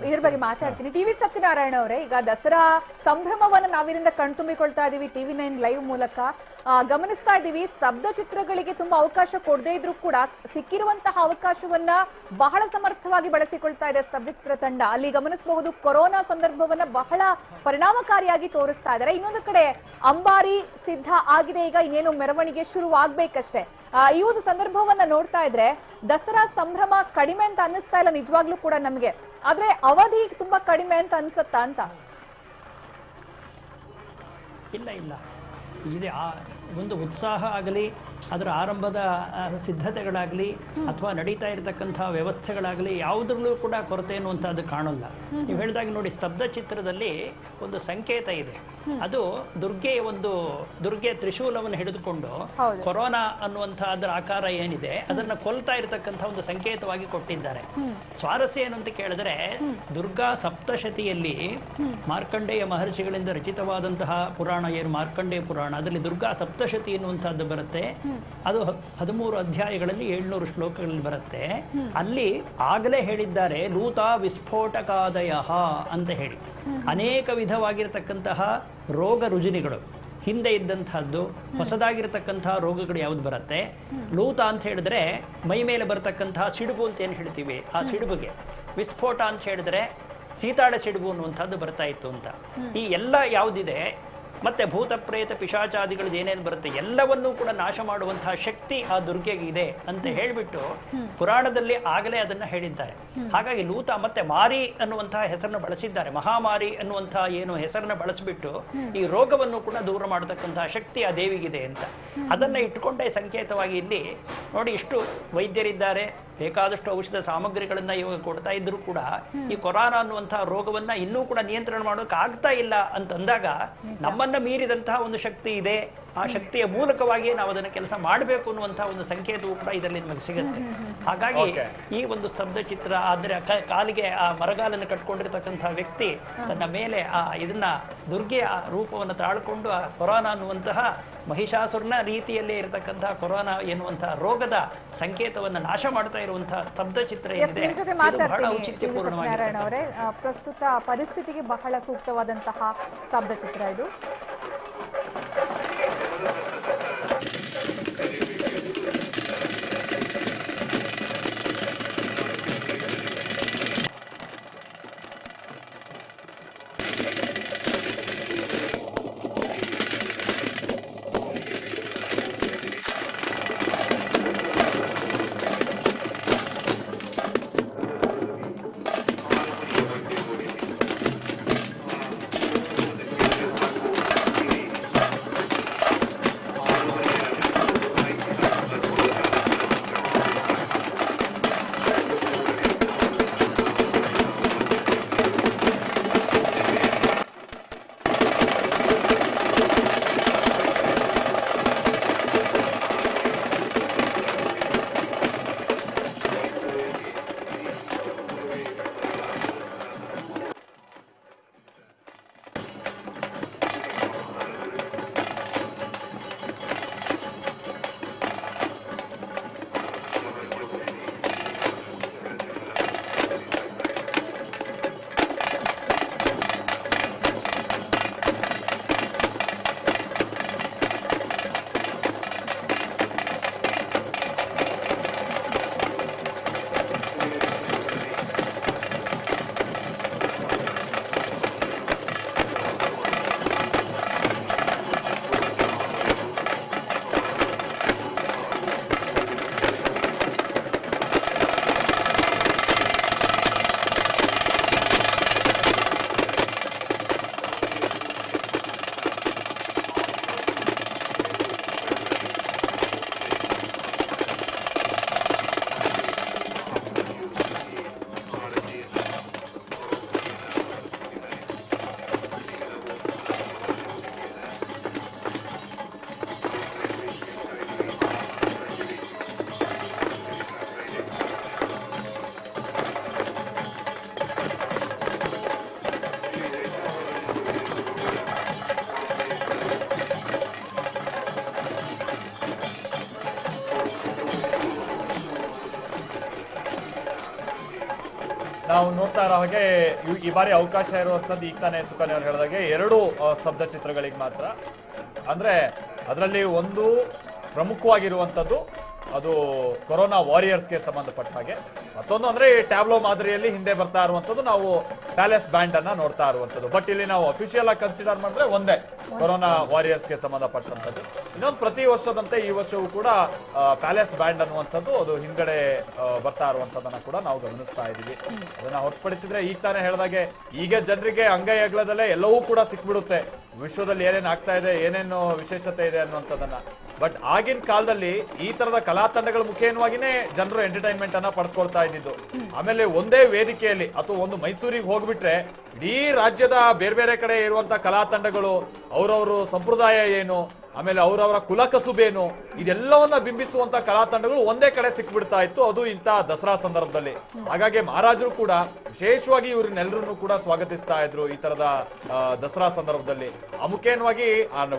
ಇದ್ರ ಬಗ್ಗೆ ಮಾತಾಡ್ತೀನಿ. ಟಿವಿ ಸತ್ಯನಾರಾಯಣ ಅವರೇ, ಈಗ ದಸರಾ ಸಂಭ್ರಮವನ್ನ ನಾವಿಲ್ಲಿಂದ ಕಣ್ತುಂಬಿಕೊಳ್ತಾ ಇದೀವಿ TV9 ಲೈವ್ ಮೂಲಕ. ಗಮನಿಸ್ತಾ ಇದೀವಿ, ಸ್ತಬ್ಧ ಚಿತ್ರಗಳಿಗೆ ತುಂಬಾ ಅವಕಾಶ ಕೊಡದೇ ಇದ್ರೂ ಕೂಡ ಸಿಕ್ಕಿರುವಂತಹ ಅವಕಾಶವನ್ನ ಬಹಳ ಸಮರ್ಥವಾಗಿ ಬಳಸಿಕೊಳ್ತಾ ಇದೆ ಸ್ತಬ್ಧ ಚಿತ್ರ ತಂಡ. ಅಲ್ಲಿ ಗಮನಿಸಬಹುದು, ಕೊರೋನಾ ಸಂದರ್ಭವನ್ನ ಬಹಳ ಪರಿಣಾಮಕಾರಿಯಾಗಿ ತೋರಿಸ್ತಾ ಇದ್ದಾರೆ. ಇನ್ನೊಂದು ಕಡೆ ಅಂಬಾರಿ ಸಿದ್ಧ ಆಗಿದೆ, ಈಗ ಇನ್ನೇನು ಮೆರವಣಿಗೆ ಶುರು ಆಗ್ಬೇಕಷ್ಟೇ. ಈ ಒಂದು ಸಂದರ್ಭವನ್ನ ನೋಡ್ತಾ ಇದ್ರೆ ದಸರಾ ಸಂಭ್ರಮ ಕಡಿಮೆ ಅಂತ ಅನ್ನಿಸ್ತಾ ಇಲ್ಲ ನಿಜವಾಗ್ಲೂ ಕೂಡ ನಮ್ಗೆ, ಆದ್ರೆ ಅವಧಿ ತುಂಬಾ ಕಡಿಮೆ ಅಂತ ಅನ್ಸುತ್ತಾ ಅಂತ? ಇಲ್ಲ ಇದೆ ಒಂದು ಉತ್ಸಾಹ ಆಗಲಿ, ಅದರ ಆರಂಭದ ಸಿದ್ಧತೆಗಳಾಗಲಿ ಅಥವಾ ನಡೀತಾ ಇರತಕ್ಕಂಥ ವ್ಯವಸ್ಥೆಗಳಾಗಲಿ ಯಾವುದ್ರಲ್ಲೂ ಕೂಡ ಕೊರತೆ ಅನ್ನುವಂಥದ್ದು ಕಾಣಲ್ಲ. ನೀವು ಹೇಳಿದಾಗ ನೋಡಿ, ಸ್ತಬ್ಧ ಚಿತ್ರದಲ್ಲಿ ಒಂದು ಸಂಕೇತ ಇದೆ. ಅದು ದುರ್ಗೆ ತ್ರಿಶೂಲವನ್ನು ಹಿಡಿದುಕೊಂಡು ಕೊರೋನಾ ಅನ್ನುವಂಥ ಅದರ ಆಕಾರ ಏನಿದೆ ಅದನ್ನ ಕೊಲ್ತಾ ಇರತಕ್ಕಂಥ ಒಂದು ಸಂಕೇತವಾಗಿ ಕೊಟ್ಟಿದ್ದಾರೆ. ಸ್ವಾರಸ್ಯ ಏನು ಅಂತ ಕೇಳಿದ್ರೆ, ದುರ್ಗಾ ಸಪ್ತಶತಿಯಲ್ಲಿ ಮಾರ್ಕಂಡೇಯ ಮಹರ್ಷಿಗಳಿಂದ ರಚಿತವಾದಂತಹ ಪುರಾಣ ಏನು ಮಾರ್ಕಂಡೇಯ ಪುರಾಣ, ಅದರಲ್ಲಿ ದುರ್ಗಾ ಸಪ್ತಶತಿ ಎನ್ನುವಂತಹದ್ದು ಬರುತ್ತೆ. ಅದು 13 ಅಧ್ಯಾಯಗಳಲ್ಲಿ 700 ಶ್ಲೋಕಗಳಲ್ಲಿ ಬರುತ್ತೆ. ಅಲ್ಲಿ ಆಗಲೇ ಹೇಳಿದ್ದಾರೆ ಲೂತಾ ವಿಸ್ಫೋಟಕಾದಯ ಅಂತ ಹೇಳಿ. ಅನೇಕ ವಿಧವಾಗಿರತಕ್ಕಂತಹ ರೋಗ ರುಜಿನಿಗಳು ಹಿಂದೆ ಇದ್ದಂತಹದ್ದು, ಹೊಸದಾಗಿರತಕ್ಕಂತಹ ರೋಗಗಳು ಯಾವ್ದು ಬರುತ್ತೆ. ಲೂತ ಅಂತ ಹೇಳಿದ್ರೆ ಮೈ ಮೇಲೆ ಬರತಕ್ಕಂತಹ ಸಿಡುಬು ಅಂತ ಏನು ಹೇಳ್ತೀವಿ, ಆ ಸಿಡುಬುಗೆ. ವಿಸ್ಫೋಟ ಅಂತ ಹೇಳಿದ್ರೆ ಸೀತಾಳ ಸಿಡುಬು ಅನ್ನುವಂಥದ್ದು ಬರ್ತಾ ಇತ್ತು ಅಂತ. ಈ ಎಲ್ಲ ಯಾವುದಿದೆ, ಮತ್ತೆ ಭೂತ ಪ್ರೇತ ಪಿಶಾಚಾದಿಗಳು ಏನೇನು ಬರುತ್ತೆ ಎಲ್ಲವನ್ನೂ ಕೂಡ ನಾಶ ಮಾಡುವಂತಹ ಶಕ್ತಿ ಆ ದುರ್ಗೆಗೆ ಇದೆ ಅಂತ ಹೇಳಿಬಿಟ್ಟು ಪುರಾಣದಲ್ಲಿ ಆಗಲೇ ಅದನ್ನ ಹೇಳಿದ್ದಾರೆ. ಹಾಗಾಗಿ ಲೂತ ಮತ್ತೆ ಮಾರಿ ಅನ್ನುವಂತಹ ಹೆಸರನ್ನು ಬಳಸಿದ್ದಾರೆ. ಮಹಾಮಾರಿ ಅನ್ನುವಂತಹ ಏನು ಹೆಸರನ್ನ ಬಳಸಿಬಿಟ್ಟು ಈ ರೋಗವನ್ನು ಕೂಡ ದೂರ ಮಾಡತಕ್ಕಂತಹ ಶಕ್ತಿ ಆ ದೇವಿಗಿದೆ ಅಂತ ಅದನ್ನ ಇಟ್ಟುಕೊಂಡೇ ಸಂಕೇತವಾಗಿ ಇಲ್ಲಿ ನೋಡಿ, ಇಷ್ಟು ವೈದ್ಯರಿದ್ದಾರೆ, ಬೇಕಾದಷ್ಟು ಔಷಧ ಸಾಮಗ್ರಿಗಳನ್ನ ಇವಾಗ ಕೊಡ್ತಾ ಇದ್ರು ಕೂಡ ಈ ಕೊರೋನಾ ಅನ್ನುವಂತಹ ರೋಗವನ್ನ ಇನ್ನೂ ಕೂಡ ನಿಯಂತ್ರಣ ಮಾಡೋಕೆ ಆಗ್ತಾ ಇಲ್ಲ ಅಂತಂದಾಗ ನಮ್ಮನ್ನ ಮೀರಿದಂತಹ ಒಂದು ಶಕ್ತಿ ಇದೆ. ಆ ಶಕ್ತಿಯ ಮೂಲಕವಾಗಿಯೇ ನಾವು ಅದನ್ನ ಕೆಲಸ ಮಾಡಬೇಕು ಅನ್ನುವಂತಹ ಒಂದು ಸಂಕೇತವೂ ಕೂಡ ಇದರಲ್ಲಿ ನಮಗೆ ಸಿಗುತ್ತೆ. ಹಾಗಾಗಿ ಈ ಒಂದು ಸ್ತಬ್ಧ ಚಿತ್ರ ಆದ್ರೆ ಕಾಲಿಗೆ ಆ ಮರಗಾಲನ್ನು ಕಟ್ಕೊಂಡಿರ್ತಕ್ಕಂತಹ ವ್ಯಕ್ತಿ ತನ್ನ ಮೇಲೆ ಇದನ್ನ ದುರ್ಗೆಯ ರೂಪವನ್ನು ತಾಳ್ಕೊಂಡು ಆ ಕೊರೋನಾ ಅನ್ನುವಂತಹ ಮಹಿಷಾಸುರನ ರೀತಿಯಲ್ಲೇ ಇರತಕ್ಕಂತಹ ಕೊರೋನಾ ಎನ್ನುವಂತಹ ರೋಗದ ಸಂಕೇತವನ್ನು ನಾಶ ಮಾಡ್ತಾ ಇರುವಂತಹ ಸ್ತಬ್ಧ ಚಿತ್ರ ಏನಿದೆ ಬಹಳ ಔಚಿತ್ಯಪೂರ್ಣವಾಗಿದೆ. ಪ್ರಸ್ತುತ ಪರಿಸ್ಥಿತಿಗೆ ಬಹಳ ಸೂಕ್ತವಾದಂತಹ ಸ್ತಬ್ಧ ಚಿತ್ರ ಇದು. ನಾವು ನೋಡ್ತಾ ಇರೋ ಹಾಗೆ ಈ ಬಾರಿ ಅವಕಾಶ ಇರುವಂತದ್ದು ಈಗ ತಾನೇ ಸುಕನ್ಯಾ ಅವರು ಹೇಳಿದಾಗೆ 2 ಸ್ತಬ್ಧ ಚಿತ್ರಗಳಿಗೆ ಮಾತ್ರ. ಅಂದ್ರೆ ಅದರಲ್ಲಿ ಒಂದು ಪ್ರಮುಖವಾಗಿರುವಂತದ್ದು ಅದು ಕೊರೋನಾ ವಾರಿಯರ್ಸ್ಗೆ ಸಂಬಂಧಪಟ್ಟ ಹಾಗೆ, ಮತ್ತೊಂದು ಅಂದ್ರೆ ಈ ಟ್ಯಾಬ್ಲೋ ಮಾದರಿಯಲ್ಲಿ ಹಿಂದೆ ಬರ್ತಾ ಇರುವಂತದ್ದು ನಾವು ಪ್ಯಾಲೇಸ್ ಬ್ಯಾಂಡ್ ಅನ್ನ ನೋಡ್ತಾ ಇರುವಂತದ್ದು. ಬಟ್ ಇಲ್ಲಿ ನಾವು ಅಫಿಷಿಯಲ್ ಆಗಿ ಕನ್ಸಿಡರ್ ಮಾಡಿದ್ರೆ ಒಂದೇ ಕೊರೋನಾ ವಾರಿಯರ್ಸ್ಗೆ ಸಂಬಂಧಪಟ್ಟಂತದ್ದು. ಇನ್ನೊಂದು ಪ್ರತಿ ವರ್ಷದಂತೆ ಈ ವರ್ಷವೂ ಕೂಡ ಪ್ಯಾಲೇಸ್ ಬ್ಯಾಂಡ್ ಅನ್ನುವಂಥದ್ದು ಅದು ಹಿಂದ್ಗಡೆ ಬರ್ತಾ ಇರುವಂತದನ್ನ ಕೂಡ ನಾವು ಗಮನಿಸ್ತಾ ಇದೀವಿ. ಅದನ್ನ ಹೊರತುಪಡಿಸಿದ್ರೆ ಈಗ ತಾನೇ ಹೇಳಿದಾಗೆ ಈಗ ಜನರಿಗೆ ಅಂಗೈ ಅಗಲದಲ್ಲೇ ಎಲ್ಲವೂ ಕೂಡ ಸಿಕ್ಬಿಡುತ್ತೆ, ವಿಶ್ವದಲ್ಲಿ ಏನೇನು ಆಗ್ತಾ ಇದೆ, ಏನೇನು ವಿಶೇಷತೆ ಇದೆ ಅನ್ನುವಂಥದ್ದನ್ನ. ಬಟ್ ಆಗಿನ ಕಾಲದಲ್ಲಿ ಈ ತರದ ಕಲಾ ತಂಡಗಳ ಮುಖೇನವಾಗಿನೇ ಜನರು ಎಂಟರ್ಟೈನ್ಮೆಂಟ್ ಅನ್ನ ಪಡ್ಕೊಳ್ತಾ ಇದ್ದಿದ್ದು. ಆಮೇಲೆ ಒಂದೇ ವೇದಿಕೆಯಲ್ಲಿ ಅಥವಾ ಒಂದು ಮೈಸೂರಿಗೆ ಹೋಗ್ಬಿಟ್ರೆ ಇಡೀ ರಾಜ್ಯದ ಬೇರೆ ಬೇರೆ ಕಡೆ ಇರುವಂತ ಕಲಾ ತಂಡಗಳು ಅವರವರು ಸಂಪ್ರದಾಯ ಏನು, ಆಮೇಲೆ ಅವರವರ ಕುಲಕಸುಬೇನು, ಇದೆಲ್ಲವನ್ನ ಬಿಂಬಿಸುವಂತ ಕಲಾ ತಂಡಗಳು ಒಂದೇ ಕಡೆ ಸಿಕ್ಬಿಡ್ತಾ ಇತ್ತು, ಅದು ಇಂಥ ದಸರಾ ಸಂದರ್ಭದಲ್ಲಿ. ಹಾಗಾಗಿ ಮಹಾರಾಜರು ಕೂಡ ವಿಶೇಷವಾಗಿ ಇವ್ರನ್ನೆಲ್ಲರನ್ನು ಕೂಡ ಸ್ವಾಗತಿಸ್ತಾ ಇದ್ರು ಈ ತರದ ದಸರಾ ಸಂದರ್ಭದಲ್ಲಿ. ಮುಖೇನವಾಗಿ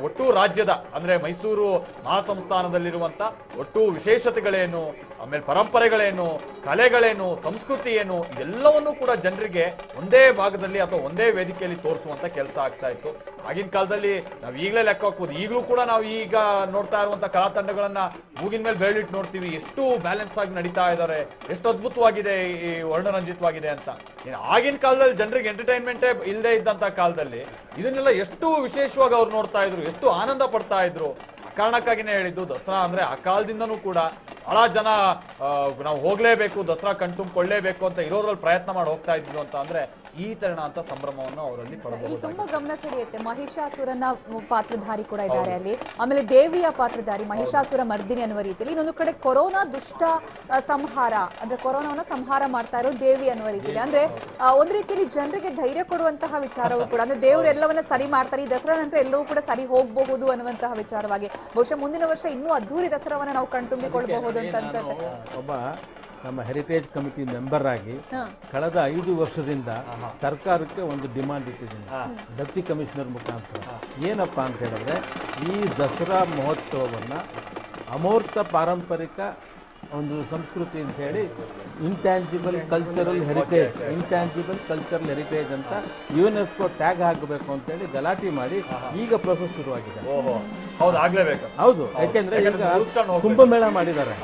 ಒಟ್ಟು ರಾಜ್ಯದ ಅಂದ್ರೆ ಮೈಸೂರು ಮಹಾಸಂಸ್ಥಾನದಲ್ಲಿರುವಂತ ಒಟ್ಟು ವಿಶೇಷತೆಗಳೇನು, ಆಮೇಲೆ ಪರಂಪರೆಗಳೇನು, ಕಲೆಗಳೇನು, ಸಂಸ್ಕೃತಿ ಏನು, ಇದೆಲ್ಲವನ್ನೂ ಕೂಡ ಜನರಿಗೆ ಒಂದೇ ಭಾಗದಲ್ಲಿ ಅಥವಾ ಒಂದೇ ವೇದಿಕೆಯಲ್ಲಿ ತೋರಿಸುವಂತ ಕೆಲಸ ಆಗ್ತಾ ಇತ್ತು. ಆಗಿನ ಕಾಲದಲ್ಲಿ ನಾವು ಈಗಲೇ ಲೆಕ್ಕ ಹಾಕ್ಬೋದು, ಈಗಲೂ ಕೂಡ ನಾವು ಈಗ ನೋಡ್ತಾ ಇರುವಂತ ಕಲಾ ತಂಡಗಳನ್ನ ಮೂಗಿನ ಮೇಲೆ ಬೆರಳಿಟ್ಟು ನೋಡ್ತೀವಿ, ಎಷ್ಟು ಬ್ಯಾಲೆನ್ಸ್ ಆಗಿ ನಡೀತಾ ಇದ್ದಾರೆ, ಎಷ್ಟು ಅದ್ಭುತವಾಗಿದೆ, ಈ ವರ್ಣರಂಜಿತವಾಗಿದೆ ಅಂತ. ಆಗಿನ ಕಾಲದಲ್ಲಿ ಜನರಿಗೆ ಎಂಟರ್ಟೈನ್ಮೆಂಟೇ ಇಲ್ಲದೆ ಇದ್ದಂತ ಕಾಲದಲ್ಲಿ ಇದನ್ನೆಲ್ಲ ಎಷ್ಟು ವಿಶೇಷವಾಗಿ ಅವ್ರು ನೋಡ್ತಾ ಇದ್ರು, ಎಷ್ಟು ಆನಂದ ಪಡ್ತಾ ಇದ್ರು. ಕಾರಣಕ್ಕಾಗಿನೇ ಹೇಳಿದ್ದು ದಸರಾ ಅಂದ್ರೆ ಆ ಕಾಲದಿಂದನೂ ಕೂಡ ಬಹಳ ಜನ ನಾವು ಹೋಗ್ಲೇಬೇಕು, ದಸರಾ ಕಣ್ತುಂಬಿಕೊಳ್ಳೇಬೇಕು ಅಂತ ಇರೋದ್ರಲ್ಲಿ ಪ್ರಯತ್ನ ಮಾಡಿ ಹೋಗ್ತಾ ಇದ್ರು ಅಂತ ಅಂದ್ರೆ ಈ ತರಣ ಅಂತ ಸಂಭ್ರಮವನ್ನು ಅವರಲ್ಲಿ ಪಡೆಯಬಹುದು. ತುಂಬಾ ಗಮನ ಸೆಳೆಯುತ್ತೆ. ಮಹಿಷಾಸುರನ ಪಾತ್ರಧಾರಿ ಕೂಡ ಇದ್ದಾರೆ ಅಲ್ಲಿ, ಆಮೇಲೆ ದೇವಿಯ ಪಾತ್ರಧಾರಿ ಮಹಿಷಾಸುರ ಮರ್ದಿನಿ ಅನ್ನುವ ರೀತಿಯಲ್ಲಿ. ಇನ್ನೊಂದು ಕಡೆ ಕೊರೋನಾ ದುಷ್ಟ ಸಂಹಾರ ಅಂದ್ರೆ ಕೊರೋನಾವನ್ನ ಸಂಹಾರ ಮಾಡ್ತಾ ಇರೋ ದೇವಿ ಅನ್ನುವ ರೀತಿಯಲ್ಲಿ. ಅಂದ್ರೆ ಒಂದ್ ರೀತಿಯಲ್ಲಿ ಜನರಿಗೆ ಧೈರ್ಯ ಕೊಡುವಂತಹ ವಿಚಾರವೂ ಕೂಡ, ಅಂದ್ರೆ ದೇವರು ಎಲ್ಲವನ್ನ ಸರಿ ಮಾಡ್ತಾರೆ, ಈ ದಸರಾ ನಂತರ ಎಲ್ಲವೂ ಕೂಡ ಸರಿ ಹೋಗಬಹುದು ಅನ್ನುವಂತಹ ವಿಚಾರವಾಗಿ ಬಹುಶಃ ಮುಂದಿನ ವರ್ಷ ಇನ್ನೂ ಅದ್ದೂರಿ ದಸರಾವನ್ನ ನಾವು ಕಣ್ತುಂಬಿಕೊಳ್ಬಹುದು ಅಂತ ಅನ್ಸುತ್ತೆ. ಒಬ್ಬ ನಮ್ಮ ಹೆರಿಟೇಜ್ ಕಮಿಟಿ ಮೆಂಬರ್ ಆಗಿ ಕಳೆದ 5 ವರ್ಷದಿಂದ ಸರ್ಕಾರಕ್ಕೆ ಒಂದು ಡಿಮಾಂಡ್ ಇಟ್ಟಿದ್ದೀನಿ ಡೆಪ್ಟಿ ಕಮಿಷನರ್ ಮುಖಾಂತರ. ಏನಪ್ಪಾ ಅಂತ ಹೇಳಿದ್ರೆ, ಈ ದಸರಾ ಮಹೋತ್ಸವವನ್ನು ಅಮೂರ್ತ ಪಾರಂಪರಿಕ ಒಂದು ಸಂಸ್ಕೃತಿ ಅಂತ ಹೇಳಿ ಇಂಟ್ಯಾಂಜಿಬಲ್ ಕಲ್ಚರಲ್ ಹೆರಿಟೇಜ್ ಅಂತ ಯುನೆಸ್ಕೋ ಟ್ಯಾಗ್ ಹಾಕಬೇಕು ಅಂತ ಹೇಳಿ ಗಲಾಟೆ ಮಾಡಿ ಈಗ ಪ್ರೊಸೆಸ್ ಶುರುವಾಗಿದೆ. ಹೌದು, ಯಾಕೆಂದ್ರೆ ಈಗ ಕುಂಭಮೇಳ ಮಾಡಿದ್ದಾರೆ.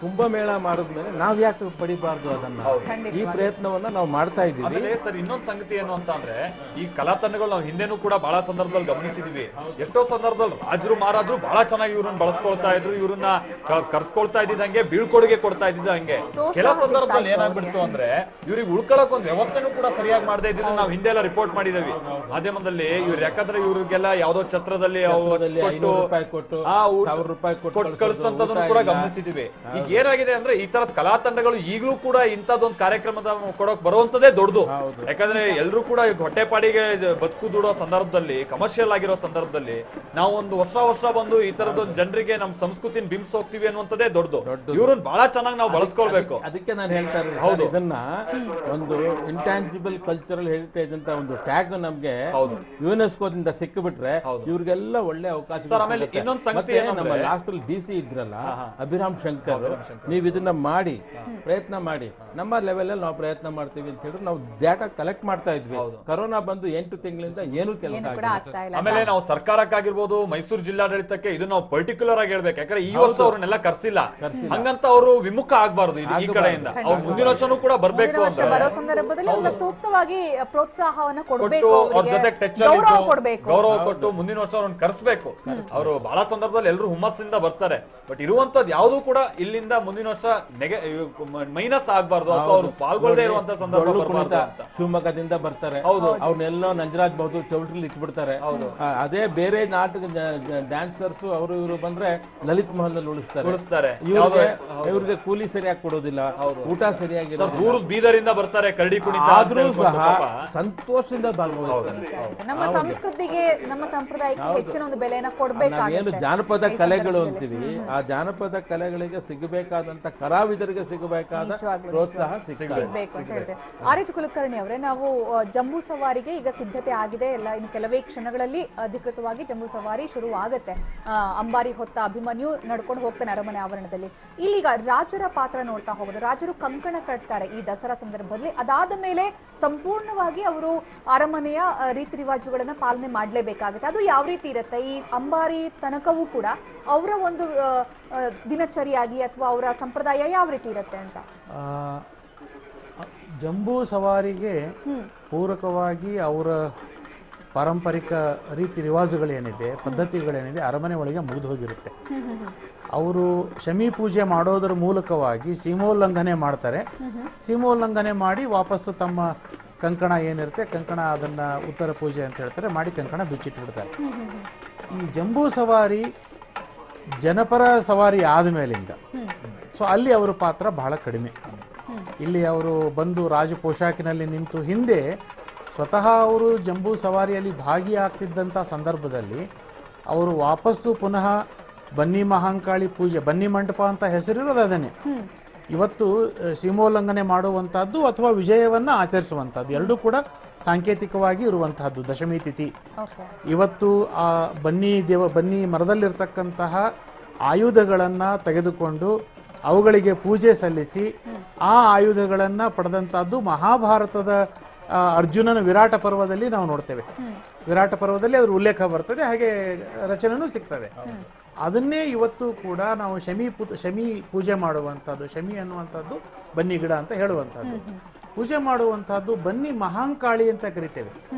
ಕುಂಭಮೇಳ ಮಾಡಿದ್ಮೇಲೆ ನಾವ್ ಯಾಕೆ ಪಡಿಬಾರ್ದು ಅದನ್ನ? ಈ ಪ್ರಯತ್ನವನ್ನ ನಾವು ಮಾಡ್ತಾ ಇದ್ದೀವಿ. ಆಮೇಲೆ ಸರ್ ಇನ್ನೊಂದು ಸಂಗತಿ ಏನು ಅಂತ ಅಂದ್ರೆ, ಈ ಕಲಾ ತಂಡಗಳು ನಾವು ಹಿಂದೆನೂ ಕೂಡ ಬಹಳ ಸಂದರ್ಭದಲ್ಲಿ ಗಮನಿಸಿದೀವಿ. ಎಷ್ಟೋ ಸಂದರ್ಭದಲ್ಲಿ ರಾಜರು ಮಹಾರಾಜರು ಬಹಳ ಚೆನ್ನಾಗಿ ಇವ್ರನ್ನ ಬಳಸ್ಕೊಳ್ತಾ ಇದ್ರು, ಇವ್ರನ್ನ ಕರ್ಸ್ಕೊಳ್ತಾ ಇದ್ದಿದ್ದಂಗೆ ಬೀಳ್ಕೊಡುಗೆ ಕೊಡ್ತಾ ಇದ್ದಿದ್ದಂಗೆ. ಕೆಲ ಸಂದರ್ಭದಲ್ಲಿ ಏನಾಗ್ಬಿಡ್ತು ಅಂದ್ರೆ ಇವ್ರಿಗೆ ಉಳ್ಕೊಳಕ್ ಒಂದು ವ್ಯವಸ್ಥೆನೂ ಕೂಡ ಸರಿಯಾಗಿ ಮಾಡದೇ ಇದ್ದಿದ್ದು ನಾವು ಹಿಂದೆ ಎಲ್ಲ ರಿಪೋರ್ಟ್ ಮಾಡಿದೀವಿ ಮಾಧ್ಯಮದಲ್ಲಿ. ಇವ್ರು ಯಾಕಂದ್ರೆ ಇವ್ರಿಗೆಲ್ಲ ಯಾವ್ದೋ ಛತ್ರದಲ್ಲಿ ಕೊಟ್ಟು ಕಳಿಸ್ತಂತದನ್ನು ಕೂಡ ಗಮನಿಸಿದೀವಿ. ಈಗ ಏನಾಗಿದೆ ಅಂದ್ರೆ ಈ ತರದ ಕಲಾ ತಂಡಗಳು ಈಗಲೂ ಕೂಡ ಇಂಥದ್ದೊಂದು ಕಾರ್ಯಕ್ರಮದ ಕೊಡೋಕ್ ಬರುವಂತದೇ ದೊಡ್ಡದು. ಯಾಕಂದ್ರೆ ಎಲ್ಲರೂ ಕೂಡ ಹೊಟ್ಟೆಪಾಡಿಗೆ ಬದುಕು ದುಡೋ ಸಂದರ್ಭದಲ್ಲಿ, ಕಮರ್ಷಿಯಲ್ ಆಗಿರೋ ಸಂದರ್ಭದಲ್ಲಿ ನಾವು ಒಂದು ವರ್ಷ ಬಂದು ಈ ತರದೊಂದು ಜನರಿಗೆ ನಮ್ಮ ಸಂಸ್ಕೃತಿನ ಬಿಂಬಿಸ್ ಹೋಗ್ತೀವಿ ಅನ್ನುವಂಥದ್ದೇ ದೊಡ್ಡದು. ಇವ್ರನ್ನ ಬಹಳ ಚೆನ್ನಾಗಿ ನಾವು ಬಳಸ್ಕೊಳ್ಬೇಕು. ಅದಕ್ಕೆ ನಾನು ಹೇಳ್ತಾ ಇರೋದು, ಹೌದು, ಇದನ್ನ ಒಂದು ಇಂಟ್ಯಾಂಜಿಬಲ್ ಕಲ್ಚರಲ್ ಹೆರಿಟೇಜ್ ಅಂತ ಒಂದು ಟ್ಯಾಗ್ ನಮ್ಗೆ ಯುನೆಸ್ಕೋದಿಂದ ಸಿಕ್ಕಿಬಿಟ್ರೆ ಇವ್ರಿಗೆಲ್ಲ ಒಳ್ಳೆ ಅವಕಾಶ. ಆಮೇಲೆ ಇನ್ನೊಂದು ಸಂಗತಿ, ನಮ್ಮ ಲಾಸ್ಟ್ ಅಲ್ಲಿ DC ಇದ್ರಲ್ಲ ಅಭಿರಾಮ್ ಶಂಕರ್, ನೀವು ಇದನ್ನ ಮಾಡಿ ಪ್ರಯತ್ನ ಮಾಡಿ, ನಮ್ಮ ಲೆವೆಲ್ ಅಲ್ಲಿ ನಾವು ಪ್ರಯತ್ನ ಮಾಡ್ತೀವಿ ಅಂತ ಹೇಳಿ ನಾವು ಡೇಟಾ ಕಲೆಕ್ಟ್ ಮಾಡ್ತಾ ಇದ್ವಿ. ಕೊರೋನಾ ಬಂದು 8 ತಿಂಗಳಿಂದ ಏನು ಕೆಲಸ ಆಗಿಲ್ಲ. ಆಮೇಲೆ ನಾವು ಸರ್ಕಾರಕ್ಕಾಗಿರ್ಬೋದು, ಮೈಸೂರು ಜಿಲ್ಲಾಡಳಿತಕ್ಕೆ ಇದು ನಾವು ಪರ್ಟಿಕ್ಯುಲರ್ ಆಗಿ ಹೇಳ್ಬೇಕು. ಯಾಕಂದ್ರೆ ಈ ವರ್ಷ ಅವ್ರನ್ನೆಲ್ಲ ಕರ್ಸಿಲ್ಲ, ಹಂಗಂತ ಅವರು ವಿಮುಖ ಆಗ್ಬಾರ್ದು ಈ ಕಡೆಯಿಂದ. ಅವ್ರು ಮುಂದಿನ ವರ್ಷನೂ ಕೂಡ ಬರ್ಬೇಕು ಅಂತ ಬರೋ ಸಂದರ್ಭದಲ್ಲಿ ಸೂಕ್ತವಾಗಿ ಪ್ರೋತ್ಸಾಹವನ್ನು ಕೊಡಬೇಕು, ಅವ್ರ ಜೊತೆ ಟಚ್ ಗೌರವ ಕೊಟ್ಟು ಮುಂದಿನ ವರ್ಷ ಅವ್ರನ್ನ ಕರ್ಸ್ಬೇಕು. ಅವರು ಬಹಳ ಸಂದರ್ಭದಲ್ಲಿ ಎಲ್ಲರೂ ಹುಮ್ಮಸ್ಸಿಂದ ಬರ್ತಾರೆ, ಬಟ್ ಇರುವಂತದ್ದು ಯಾವ್ದು ಕೂಡ ಇಲ್ಲಿಂದ ಮುಂದಿನ ವರ್ಷ ಮೈನಸ್ ಆಗ್ಬಾರ್ದು ಅಥವಾ ಅವ್ರು ಪಾಲ್ಗೊಳ್ಳದೆ ಇರುವಂತ ಸಂದರ್ಭ ಬರಬಾರ್ದು ಅಂತ. ಶಿವಮೊಗ್ಗದಿಂದ ಬರ್ತಾರೆ, ಅವ್ರನ್ನೆಲ್ಲ ನಂಜರಾಜ್ ಬಹದ್ದೂರ್ ಚೌಟ್ರಿಲಿ ಇಟ್ಬಿಡ್ತಾರೆ. ಅದೇ ಬೇರೆ ನಾಟಕ ಡ್ಯಾನ್ಸರ್ಸ್ ಅವರು ಇವರು ಬಂದ್ರೆ ಲಲಿತ್ ಮಹಲ್ ನಲ್ಲಿ ಉಳಿಸ್ತಾರೆ. ಇವ್ರಿಗೆ ಕೂಲಿ ಸರಿಯಾಗಿ ಕೊಡೋದಿಲ್ಲ, ಊಟ ಸರಿಯಾಗಿ ದೂರದ ಬೀದರಿಂದ ಬರ್ತಾರೆ ಕರಡಿ ಕುಣಿತ, ಆದ್ರೂ ಸಹ ಸಂತೋಷದಿಂದ ಭಾಗವಹಿಸ್ತಾರೆ. ನಮ್ಮ ಸಂಸ್ಕೃತಿಗೆ, ನಮ್ಮ ಸಂಪ್ರದಾಯಕ್ಕೆ ಹೆಚ್ಚಿನ ಒಂದು ಬೆಲೆನ ಕೊಡಬೇಕು. ಏನು ಜಾನಪದ ಕಲೆಗಳು ಅಂತೀವಿ, ಆ ಜಾನಪದ ಕಲೆಗಳಿಗೆ ಸಿಗಬೇಕು ಸಿಗಬೇಕಾದಂತ ಕಲಾವಿದರಿಗೆ ಸಿಗಬೇಕಾದ ನಿಜವಾಗ್ಲೂ, ಪ್ರೋತ್ಸಾಹ ಸಿಗ್ತಾ ಇದೆ. ಸಿಗ್ಬೇಕು ಅಂತ ಹೇಳಿದ್ರೆ ಆರ್.ಎಚ್. ಕುಲಕರ್ಣಿ ಅವರೇ, ನಾವು ಜಂಬೂ ಸವಾರಿಗೆ ಈಗ ಸಿದ್ಧತೆ ಆಗಿದೆ ಎಲ್ಲ, ಇನ್ನು ಕೆಲವೇ ಕ್ಷಣಗಳಲ್ಲಿ ಅಧಿಕೃತವಾಗಿ ಜಂಬೂ ಸವಾರಿ ಶುರು ಆಗತ್ತೆ. ಅಂಬಾರಿ ಹೊತ್ತ ಅಭಿಮನ್ಯು ನಡ್ಕೊಂಡು ಹೋಗ್ತಾನೆ ಅರಮನೆ ಆವರಣದಲ್ಲಿ. ಇಲ್ಲಿಗ ರಾಜರ ಪಾತ್ರ ನೋಡ್ತಾ ಹೋಗೋದು, ರಾಜರು ಕಂಕಣ ಕಟ್ತಾರೆ ಈ ದಸರಾ ಸಂದರ್ಭದಲ್ಲಿ. ಅದಾದ ಮೇಲೆ ಸಂಪೂರ್ಣವಾಗಿ ಅವರು ಅರಮನೆಯ ರೀತಿ ರಿವಾಜುಗಳನ್ನ ಪಾಲನೆ ಮಾಡಲೇಬೇಕಾಗುತ್ತೆ. ಅದು ಯಾವ ರೀತಿ ಇರುತ್ತೆ? ಈ ಅಂಬಾರಿ ತನಕವೂ ಕೂಡ ಅವರ ಒಂದು ದಿನಚರಿ ಆಗಲಿ ಅಥವಾ ಅವರ ಸಂಪ್ರದಾಯ ಯಾವ ರೀತಿ ಇರುತ್ತೆ ಅಂತ? ಜಂಬೂ ಸವಾರಿಗೆ ಪೂರಕವಾಗಿ ಅವರ ಪಾರಂಪರಿಕ ರೀತಿ ರಿವಾಜುಗಳೇನಿದೆ, ಪದ್ಧತಿಗಳೇನಿದೆ ಅರಮನೆ ಒಳಗೆ ಮುಗಿದು ಹೋಗಿರುತ್ತೆ. ಅವರು ಶಮಿ ಪೂಜೆ ಮಾಡೋದರ ಮೂಲಕವಾಗಿ ಸೀಮೋಲ್ಲಂಘನೆ ಮಾಡ್ತಾರೆ. ಸೀಮೋಲ್ಲಂಘನೆ ಮಾಡಿ ವಾಪಸ್ಸು ತಮ್ಮ ಕಂಕಣ ಏನಿರುತ್ತೆ, ಕಂಕಣ ಅದನ್ನು ಉತ್ತರ ಪೂಜೆ ಅಂತ ಹೇಳ್ತಾರೆ, ಮಾಡಿ ಕಂಕಣ ಬಿಚ್ಚಿಟ್ಬಿಡ್ತಾರೆ. ಈ ಜಂಬೂ ಸವಾರಿ ಜನಪರ ಸವಾರಿ ಆದಮೇಲಿಂದ ಸೊ ಅಲ್ಲಿ ಅವರ ಪಾತ್ರ ಬಹಳ ಕಡಿಮೆ. ಇಲ್ಲಿ ಅವರು ಬಂದು ರಾಜ ಪೋಷಾಕಿನಲ್ಲಿ ನಿಂತು, ಹಿಂದೆ ಸ್ವತಃ ಅವರು ಜಂಬೂ ಸವಾರಿಯಲ್ಲಿ ಭಾಗಿಯಾಗ್ತಿದ್ದಂಥ ಸಂದರ್ಭದಲ್ಲಿ ಅವರು ವಾಪಸ್ಸು ಪುನಃ ಬನ್ನಿ ಮಹಾಂಕಾಳಿ ಪೂಜೆ, ಬನ್ನಿ ಮಂಟಪ ಅಂತ ಹೆಸರಿರೋದು ಅದನ್ನೇ. ಇವತ್ತು ಸೀಮೋಲ್ಲಂಘನೆ ಮಾಡುವಂತಹದ್ದು ಅಥವಾ ವಿಜಯವನ್ನು ಆಚರಿಸುವಂಥದ್ದು ಎರಡೂ ಕೂಡ ಸಾಂಕೇತಿಕವಾಗಿ ಇರುವಂತಹದ್ದು. ದಶಮಿ ತಿಥಿ ಇವತ್ತು ಆ ಬನ್ನಿ ಮರದಲ್ಲಿರ್ತಕ್ಕಂತಹ ಆಯುಧಗಳನ್ನು ತೆಗೆದುಕೊಂಡು ಅವುಗಳಿಗೆ ಪೂಜೆ ಸಲ್ಲಿಸಿ ಆ ಆಯುಧಗಳನ್ನು ಪಡೆದಂತಹದ್ದು ಮಹಾಭಾರತದ ಅರ್ಜುನನ ವಿರಾಟ ಪರ್ವದಲ್ಲಿ ನಾವು ನೋಡ್ತೇವೆ. ವಿರಾಟ ಪರ್ವದಲ್ಲಿ ಅದ್ರ ಉಲ್ಲೇಖ ಬರ್ತದೆ, ಹಾಗೆ ರಚನೆನೂ ಸಿಗ್ತದೆ. ಅದನ್ನೇ ಇವತ್ತು ಕೂಡ ನಾವು ಶಮಿ ಪೂಜೆ ಮಾಡುವಂಥದ್ದು. ಶಮಿ ಅನ್ನುವಂಥದ್ದು ಬನ್ನಿ ಗಿಡ ಅಂತ ಹೇಳುವಂಥದ್ದು. ಪೂಜೆ ಮಾಡುವಂತಹದ್ದು ಬನ್ನಿ ಮಹಾಂಕಾಳಿ ಅಂತ ಕರಿತೇವೆ.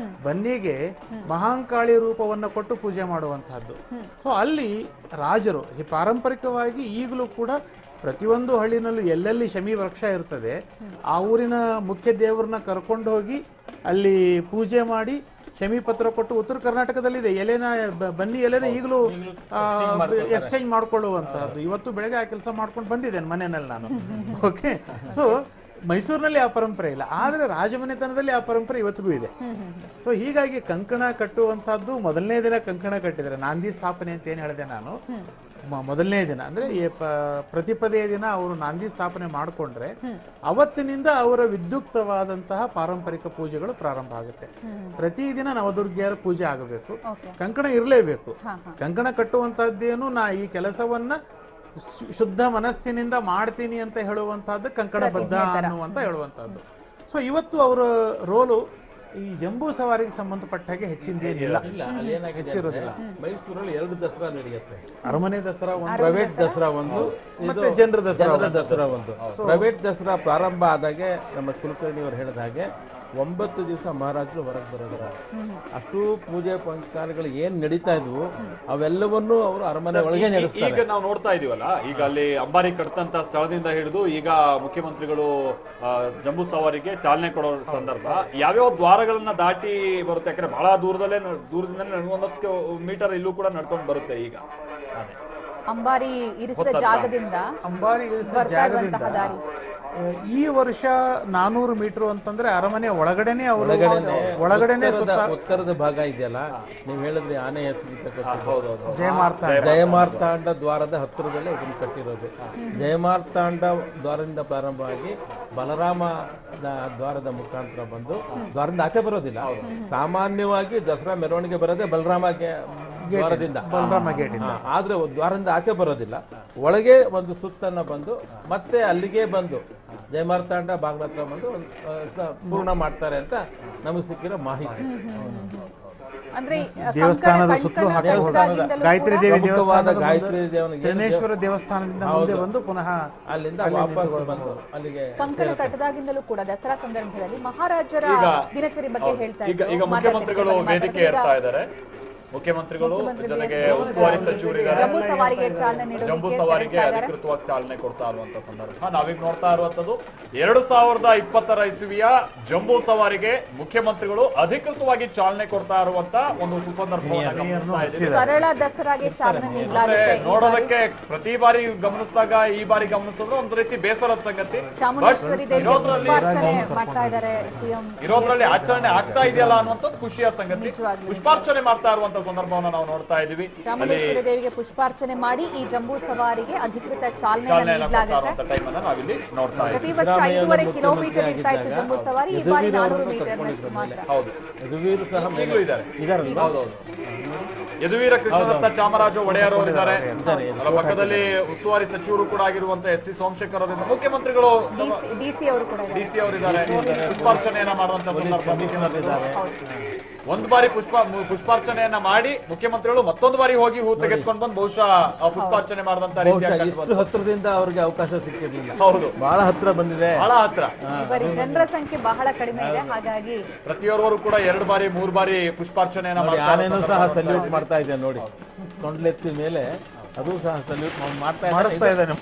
ಬನ್ನಿಗೆ ಮಹಾಂಕಾಳಿ ರೂಪವನ್ನು ಕೊಟ್ಟು ಪೂಜೆ ಮಾಡುವಂತಹದ್ದು. ಸೊ ಅಲ್ಲಿ ರಾಜರು ಪಾರಂಪರಿಕವಾಗಿ ಈಗಲೂ ಕೂಡ ಪ್ರತಿಯೊಂದು ಹಳ್ಳಿನಲ್ಲೂ ಎಲ್ಲೆಲ್ಲಿ ಶಮಿ ವೃಕ್ಷ ಇರ್ತದೆ ಆ ಊರಿನ ಮುಖ್ಯ ದೇವರನ್ನ ಕರ್ಕೊಂಡು ಹೋಗಿ ಅಲ್ಲಿ ಪೂಜೆ ಮಾಡಿ ಶಮಿ ಪತ್ರ ಕೊಟ್ಟು, ಉತ್ತರ ಕರ್ನಾಟಕದಲ್ಲಿದೆ ಎಲೆನ, ಬನ್ನಿ ಎಲೆನ ಈಗಲೂ ಎಕ್ಸ್ಚೇಂಜ್ ಮಾಡ್ಕೊಳ್ಳುವಂತಹದ್ದು. ಇವತ್ತು ಬೆಳಗ್ಗೆ ಆ ಕೆಲಸ ಮಾಡ್ಕೊಂಡು ಬಂದಿದ್ದೇನೆ ಮನೆಯಲ್ಲಿ ನಾನು. ಓಕೆ, ಸೊ ಮೈಸೂರಿನಲ್ಲಿ ಆ ಪರಂಪರೆ ಇಲ್ಲ, ಆದರೆ ರಾಜಮನೆತನದಲ್ಲಿ ಆ ಪರಂಪರೆ ಇವತ್ತಿಗೂ ಇದೆ. ಸೊ ಹೀಗಾಗಿ ಕಂಕಣ ಕಟ್ಟುವಂತಹದ್ದು ಮೊದಲನೇ ದಿನ ಕಂಕಣ ಕಟ್ಟಿದರೆ, ನಾಂದಿ ಸ್ಥಾಪನೆ ಅಂತ ಏನು ಹೇಳಿದೆ ನಾನು, ಮೊದಲನೇ ದಿನ ಅಂದ್ರೆ ಪ್ರತಿಪದೆಯ ದಿನ ಅವರು ನಾಂದಿ ಸ್ಥಾಪನೆ ಮಾಡಿಕೊಂಡ್ರೆ ಅವತ್ತಿನಿಂದ ಅವರ ವಿದ್ಯುಕ್ತವಾದಂತಹ ಪಾರಂಪರಿಕ ಪೂಜೆಗಳು ಪ್ರಾರಂಭ ಆಗುತ್ತೆ. ಪ್ರತಿದಿನ ನವದುರ್ಗಿಯರ ಪೂಜೆ ಆಗಬೇಕು, ಕಂಕಣ ಇರಲೇಬೇಕು. ಕಂಕಣ ಕಟ್ಟುವಂತಹದ್ದೇನು, ನಾ ಈ ಕೆಲಸವನ್ನ ಶುದ್ಧ ಮನಸ್ಸಿನಿಂದ ಮಾಡ್ತೀನಿ ಅಂತ ಹೇಳುವಂತಹದ್ದು ಕಂಕಣ ಬದ್ಧ ಅನ್ನುವಂತ ಹೇಳುವಂತಹದ್ದು. ಸೊ ಇವತ್ತು ಅವರ ರೋಲು ಈ ಜಂಬೂ ಸವಾರಿಗೆ ಸಂಬಂಧಪಟ್ಟ ಹಾಗೆ ಹೆಚ್ಚಿಂದೇನಿಲ್ಲ, ಹೆಚ್ಚಿರೋದಿಲ್ಲ. ಮೈಸೂರಲ್ಲಿ 2 ದಸರಾ ನಡೆಯುತ್ತೆ. ಅರಮನೆ ದಸರಾ ಒಂದು, ಪ್ರೈವೇಟ್ ದಸರಾ ಒಂದು, ಮತ್ತೆ ಜನರ ದಸರಾ ಒಂದು. ಪ್ರೈವೇಟ್ ದಸರಾ ಪ್ರಾರಂಭ ಆದಾಗೆ ನಮ್ಮ ಕುಲಕರ್ಣಿ ಅವರು ಹೇಳಿದ ಹಾಗೆ 9 ದಿವಸ ಮಹಾರಾಜರು ಹೊರಗೆ ಬರೋದ್ರ. ಅಷ್ಟು ಪೂಜೆ ಪುನಸ್ಕಾರಗಳು ಏನ್ ನಡೀತಾ ಇದ್ವು ಅವೆಲ್ಲವನ್ನೂ ಅವರು ಅರಮನೆ ಒಳಗೆ ನಡೆಸ್ತಾರೆ. ಈಗ ನಾವು ನೋಡ್ತಾ ಇದೀವಲ್ಲ, ಈಗ ಅಲ್ಲಿ ಅಂಬಾರಿ ಕಟ್ಟಂತ ಸ್ಥಳದಿಂದ ಹಿಡಿದು ಈಗ ಮುಖ್ಯಮಂತ್ರಿಗಳು ಜಂಬೂ ಸವಾರಿಗೆ ಚಾಲನೆ ಕೊಡೋ ಸಂದರ್ಭ ಯಾವ್ಯಾವ ದ್ವಾರಗಳನ್ನ ದಾಟಿ ಬರುತ್ತೆ? ಯಾಕಂದ್ರೆ ಬಹಳ ದೂರದಿಂದಲೇ ಒಂದಷ್ಟು ಮೀಟರ್ ಇಲ್ಲೂ ಕೂಡ ನಡ್ಕೊಂಡು ಬರುತ್ತೆ. ಈಗ ಅಂಬಾರಿ ಇರಿಸಿದ ಜಾಗದಿಂದ ಈ ವರ್ಷ 400 ಮೀಟರ್ ಅಂತಂದ್ರೆ ಅರಮನೆ ಒಳಗಡೆನೆ ಒಳಗಡೆನೆ ಉತ್ತರದ ಭಾಗ ಇದೆಯಲ್ಲ, ನೀವು ಹೇಳಿದ್ರೆ ಆನೆ ಜಯಮಾರ್ತಾಂಡ ದ್ವಾರದ ಹತ್ತಿರದಲ್ಲೇ ಇದನ್ನು ಕಟ್ಟಿರೋದು. ಜಯಮಾರ್ತಾಂಡ ದ್ವಾರದಿಂದ ಪ್ರಾರಂಭವಾಗಿ ಬಲರಾಮ ದ್ವಾರದ ಮುಖಾಂತರ ಬಂದು ದ್ವಾರದಿಂದ ಆಚೆ ಬರೋದಿಲ್ಲ. ಸಾಮಾನ್ಯವಾಗಿ ದಸರಾ ಮೆರವಣಿಗೆ ಬರೋದೇ ಬಲರಾಮ ಗೇಟ್, ಆದ್ರೆ ದ್ವಾರದಿಂದ ಆಚೆ ಬರೋದಿಲ್ಲ. ಒಳಗೆ ಒಂದು ಸುತ್ತನ್ನ ಬಂದು ಮತ್ತೆ ಅಲ್ಲಿಗೆ ಬಂದು ಜಯಮಾರ್ತಾಂಡ ಬಾಗ್ಲ ಹತ್ರ ಬಂದು ಪೂರ್ಣ ಮಾಡ್ತಾರೆ ಅಂತ ನಮಗೆ ಸಿಕ್ಕಿರೋ ಮಾಹಿತಿ. ದೇವಸ್ಥಾನದ ಸುತ್ತಲೂ ಗಾಯತ್ರಿ ದೇವಿ ದೇವಸ್ಥಾನದಿಂದ ಮುಂದೆ ಬಂದು ಪುನಃ ಅಲ್ಲಿಂದ ವಾಪಸ್ ಬಂದು ಅಲ್ಲಿಗೆ ಕಂಕಣ ಕಟ್ಟದಾಗಿಂದಲೂ ಕೂಡ ದಸರಾ ಸಂದರ್ಭದಲ್ಲಿ ಮಹಾರಾಜರ ದಿನಚರಿ ಬಗ್ಗೆ ಹೇಳ್ತಾ ಈಗ ಮುಖ್ಯಮಂತ್ರಿಗಳು ವೇದಿಕೆ ಏರ್ತಾ ಇದ್ದಾರೆ. ಮುಖ್ಯಮಂತ್ರಿಗಳು ಜೊತೆಗೆ ಉಸ್ತುವಾರಿ ಸಚಿವರಿದ್ದಾರೆ. ಜಂಬೂ ಸವಾರಿಗೆ ಅಧಿಕೃತವಾಗಿ ಚಾಲನೆ ಕೊಡ್ತಾ ಇರುವಂತ ಸಂದರ್ಭ ನಾವೀಗ ನೋಡ್ತಾ ಇರುವಂತದ್ದು 2020 ಇಸವಿಯ ಜಂಬೂ ಸವಾರಿಗೆ ಮುಖ್ಯಮಂತ್ರಿಗಳು ಅಧಿಕೃತವಾಗಿ ಚಾಲನೆ ಕೊಡ್ತಾ ಇರುವಂತ ಒಂದು ಸುಸಂದರ್ಭವನ್ನು ಸರಳ ದಸರಾಗೆ ಚಾಲನೆ ನೀಡಲಾಗುತ್ತೆ. ನೋಡೋದಕ್ಕೆ ಪ್ರತಿ ಬಾರಿ ಗಮನಿಸಿದಾಗ ಈ ಬಾರಿ ಗಮನಿಸಿದ್ರೆ ಒಂದು ರೀತಿ ಬೇಸರದ ಸಂಗತಿ. ಇರೋದ್ರಲ್ಲಿ ಆಚರಣೆ ಆಗ್ತಾ ಇದೆಯಲ್ಲ ಅನ್ನುವಂಥದ್ದು ಖುಷಿಯ ಸಂಗತಿ. ಪುಷ್ಪಾರ್ಚನೆ ಮಾಡ್ತಾ ಇರುವಂತ ಸಂದರ್ಭವನ್ನ ನಾವು ನೋಡ್ತಾ ಇದೀವಿ. ಅಲ್ಲಿ ಚಾಮುಂಡೇಶ್ವರಿ ದೇವಿಗೆ ಪುಷ್ಪಾರ್ಚನೆ ಮಾಡಿ ಈ ಜಂಬೂ ಸವಾರಿಗೆ ಅಧಿಕೃತ ಚಾಲನೆ ನೀಡಲಾಗುತ್ತೆ. ಟೈಮ್ ಅನ್ನ ನಾವಿಲ್ಲಿ ನೋಡ್ತಾ ಇದ್ದೀವಿ. ಪ್ರತಿ ವರ್ಷ 5.5 ಕಿಲೋಮೀಟರ್ ಇರ್ತಾ ಇತ್ತು ಜಂಬೂ ಸವಾರಿ, ಈ ಬಾರಿ 400 ಮೀಟರ್ನಷ್ಟು ಮಾತ್ರ. ಹೌದು, ಯದುವೀರ್ ಸಹ ಈಗಲೂ ಇದ್ದಾರೆ. ಹೌದೌದು, ಯದುವೀರ ಕೃಷ್ಣದತ್ತ ಚಾಮರಾಜ ಒಡೆಯರ್ ಅವರು ಇದ್ದಾರೆ. ಅದರ ಪಕ್ಕದಲ್ಲಿ ಉಸ್ತುವಾರಿ ಸಚಿವರು ಕೂಡ ಆಗಿರುವಂತ ಎಸ್ ಟಿ ಸೋಮಶೇಖರ್ ಅವರಿಂದ ಮುಖ್ಯಮಂತ್ರಿಗಳು ಡಿಸಿ ಅವರು ಕೂಡ ಡಿಸಿ ಅವರಿದ್ದಾರೆ. ಪುಷ್ಪಾರ್ಚನೆಯನ್ನ ಮಾಡುವಂತ ಸಂದರ್ಭ ಒಂದು ಬಾರಿ ಪುಷ್ಪಾರ್ಚನೆಯನ್ನ ಮಾಡಿ ಮುಖ್ಯಮಂತ್ರಿಗಳು ಮತ್ತೊಂದು ಬಾರಿ ಹೋಗಿ ಹೂ ತೆಗೆದುಕೊಂಡು ಬಂದು ಬಹುಶಃ ಪುಷ್ಪಾರ್ಚನೆ ಮಾಡಿದಂತ ಇಷ್ಟು ಹತ್ರದಿಂದ ಅವ್ರಿಗೆ ಅವಕಾಶ ಸಿಕ್ಕಿರ್ಲಿಲ್ಲ. ಹೌದು, ಬಹಳ ಹತ್ರ ಬಂದಿದೆ, ಬಹಳ ಹತ್ರ. ಬರೀ ಜನರ ಸಂಖ್ಯೆ ಬಹಳ ಕಡಿಮೆ ಇದೆ, ಹಾಗಾಗಿ ಪ್ರತಿಯೊಬ್ಬರು ಕೂಡ 2 ಬಾರಿ 3 ಬಾರಿ ಪುಷ್ಪಾರ್ಚನೆಯನ್ನ ಆನೆನೂ ಸಹ ಸಲ್ಯೂಟ್ ಮಾಡ್ತಾ ಇದೆ ನೋಡಿ, ಸೊಂಡ್ಲೆತ್ತಿ ಮೇಲೆ ಅದು ಸಹ ಸಲ್ಯೂಟ್ ಮಾಡಿಸ್ತಾ ಇದ್ದಾನೆ.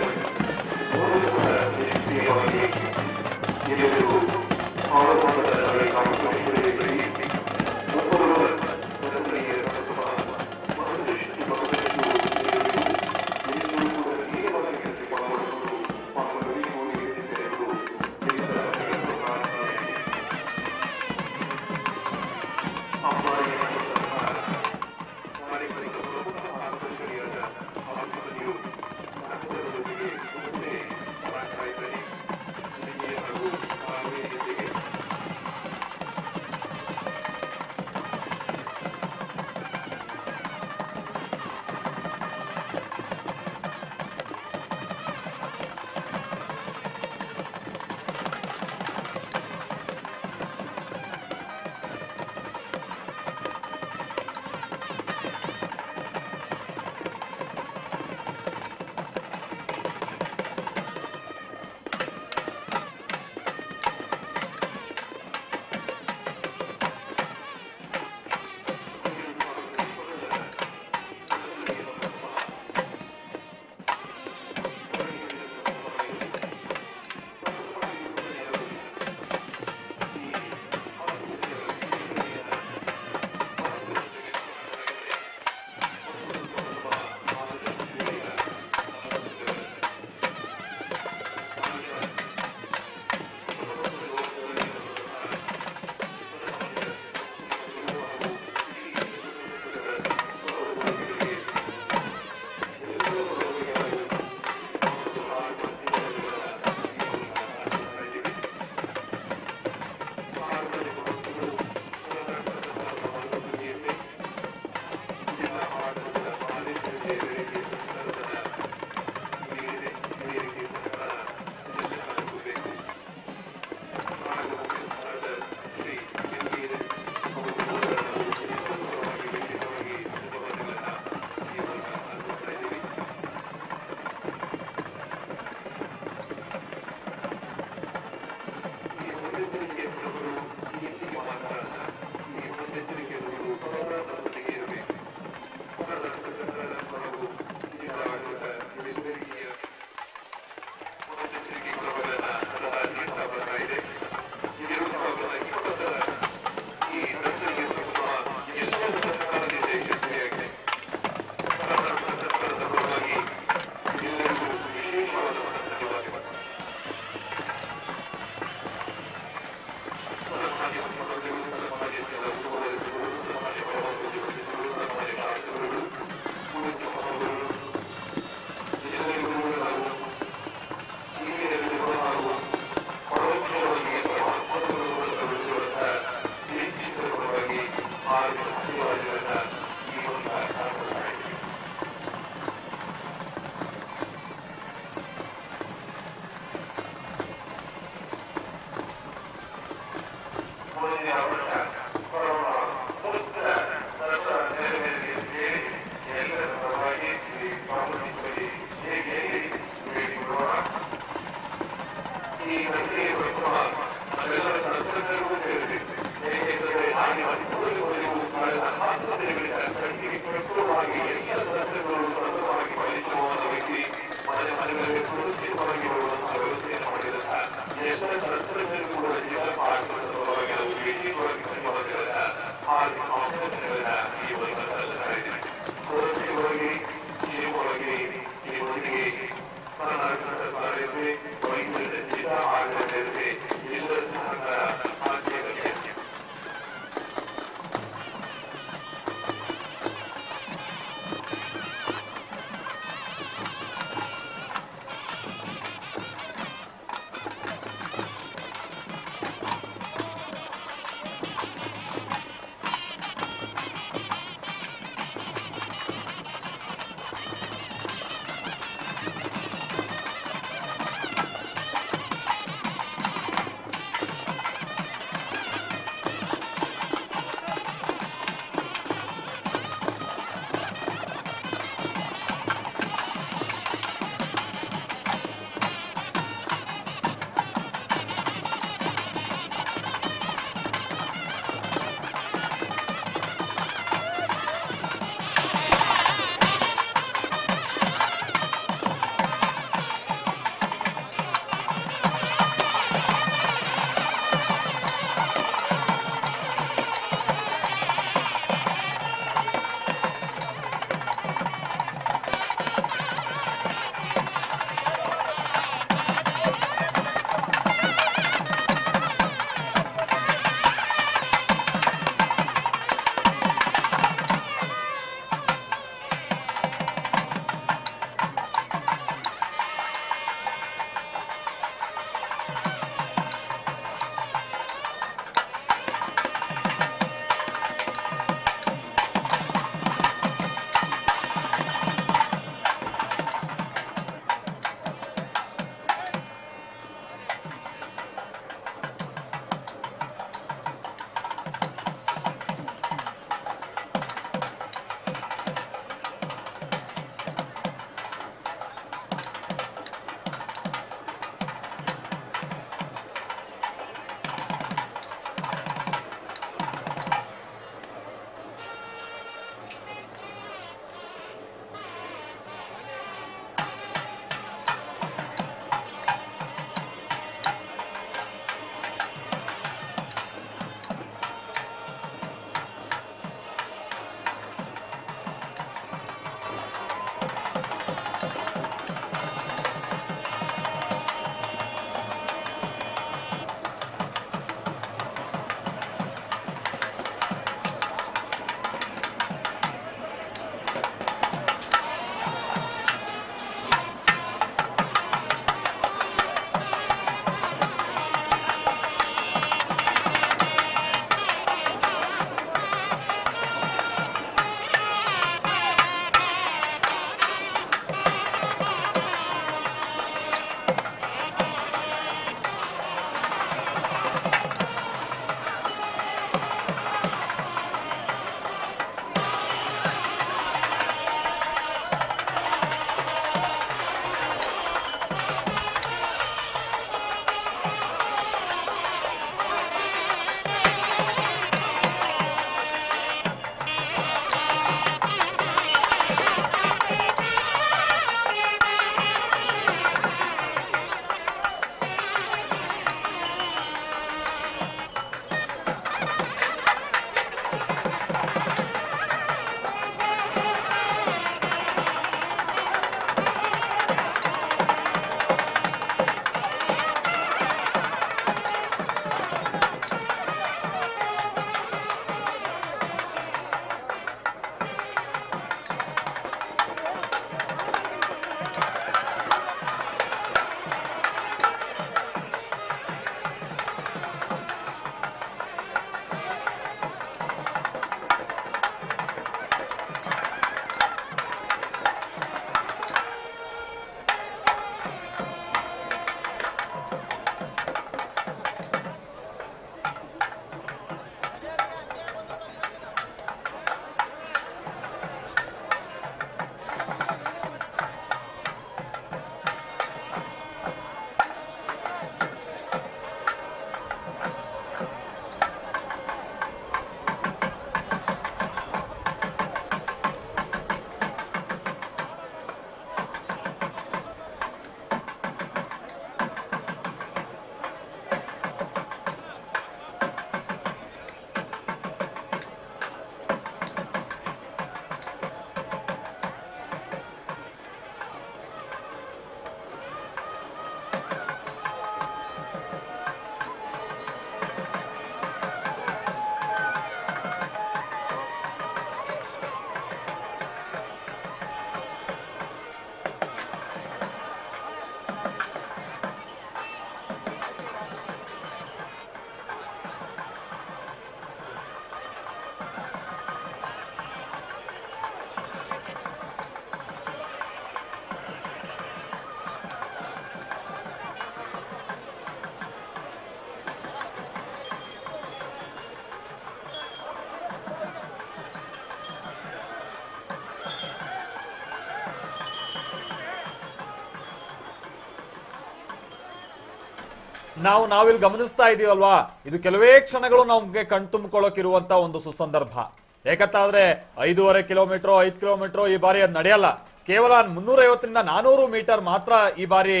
ನಾವಿಲ್ಲಿ ಗಮನಿಸ್ತಾ ಇದೀವಲ್ವಾ, ಇದು ಕೆಲವೇ ಕ್ಷಣಗಳು ನಮ್ಗೆ ಕಣ್ತುಂಬಿಕೊಳ್ಳೋಕಿರುವಂತ ಒಂದು ಸುಸಂದರ್ಭ. ಯಾಕಂತಾದ್ರೆ 5.5 ಕಿಲೋಮೀಟರ್ 5 ಕಿಲೋಮೀಟರ್ ಈ ಬಾರಿ ಅದು ನಡೆಯಲ್ಲ. ಕೇವಲ 350ರಿಂದ 400 ಮೀಟರ್ ಮಾತ್ರ ಈ ಬಾರಿ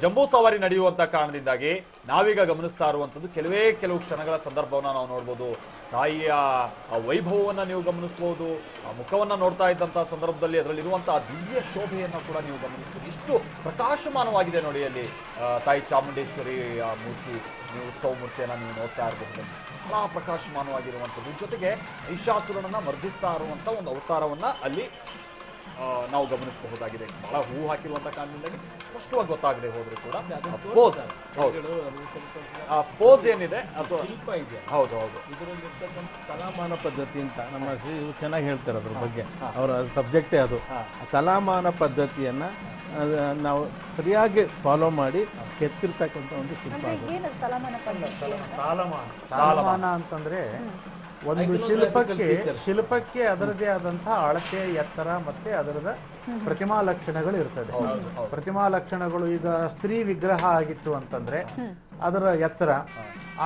ಜಂಬೂ ಸವಾರಿ ನಡೆಯುವಂತ ಕಾರಣದಿಂದಾಗಿ ನಾವೀಗ ಗಮನಿಸ್ತಾ ಇರುವಂತದ್ದು ಕೆಲವು ಕ್ಷಣಗಳ ಸಂದರ್ಭವನ್ನ ನಾವು ನೋಡ್ಬೋದು. ತಾಯಿಯ ಆ ವೈಭವವನ್ನ ನೀವು ಗಮನಿಸಬಹುದು. ಆ ಮುಖವನ್ನ ನೋಡ್ತಾ ಇದ್ದಂತ ಸಂದರ್ಭದಲ್ಲಿ ಅದರಲ್ಲಿರುವಂತಹ ದಿವ್ಯ ಶೋಭೆಯನ್ನ ಕೂಡ ನೀವು ಗಮನಿಸಬಹುದು. ಇಷ್ಟು ಪ್ರಕಾಶಮಾನವಾಗಿದೆ ನೋಡಿ ಅಲ್ಲಿ ತಾಯಿ ಚಾಮುಂಡೇಶ್ವರಿ ಮೂರ್ತಿ, ನೀವು ಉತ್ಸವ ಮೂರ್ತಿಯನ್ನ ನೀವು ನೋಡ್ತಾ ಇರಬಹುದು. ಬಹಳ ಪ್ರಕಾಶಮಾನವಾಗಿರುವಂಥದ್ದು. ಜೊತೆಗೆ ಮಹಿಷಾಸುರನನ್ನ ಮರ್ದಿಸ್ತಾ ಇರುವಂತ ಒಂದು ಅವತಾರವನ್ನ ಅಲ್ಲಿ ನಾವು ಗಮನಿಸಬಹುದಾಗಿದೆ. ಬಹಳ ಹೂ ಹಾಕಿರುವಂತ ಕಾರಣದಿಂದಾಗಿ ಸ್ಪಷ್ಟವಾಗಿ ಗೊತ್ತಾಗದೆ ಹೋದ್ರು ಕೂಡ ಪೋಸ್ ಏನಿದೆ ಅದು ಶಿಲ್ಪ ಇದೆ. ಹೌದು ಇದರಲ್ಲಿ ಕಲಾಮಾನ ಪದ್ಧತಿ ಅಂತ ನಮ್ಮ ಇವ್ರು ಚೆನ್ನಾಗಿ ಹೇಳ್ತಾರೆ ಅದ್ರ ಬಗ್ಗೆ. ಅವರ ಸಬ್ಜೆಕ್ಟೇ ಅದು. ಕಲಾಮಾನ ಪದ್ಧತಿಯನ್ನ ನಾವು ಸರಿಯಾಗಿ ಫಾಲೋ ಮಾಡಿ ಕೆತ್ತಿರ್ತಕ್ಕಂಥ ಒಂದು ಶಿಲ್ಪ. ತಾಲಮಾನ ಅಂತಂದ್ರೆ ಒಂದು ಶಿಲ್ಪಕ್ಕೆ ಅದರದೇ ಆದಂತಹ ಅಳತೆ, ಎತ್ತರ ಮತ್ತೆ ಅದರದ ಪ್ರತಿಮಾ ಲಕ್ಷಣಗಳು ಇರ್ತದೆ. ಪ್ರತಿಮಾ ಲಕ್ಷಣಗಳು ಈಗ ಸ್ತ್ರೀ ವಿಗ್ರಹ ಆಗಿತ್ತು ಅಂತಂದ್ರೆ ಅದರ ಎತ್ತರ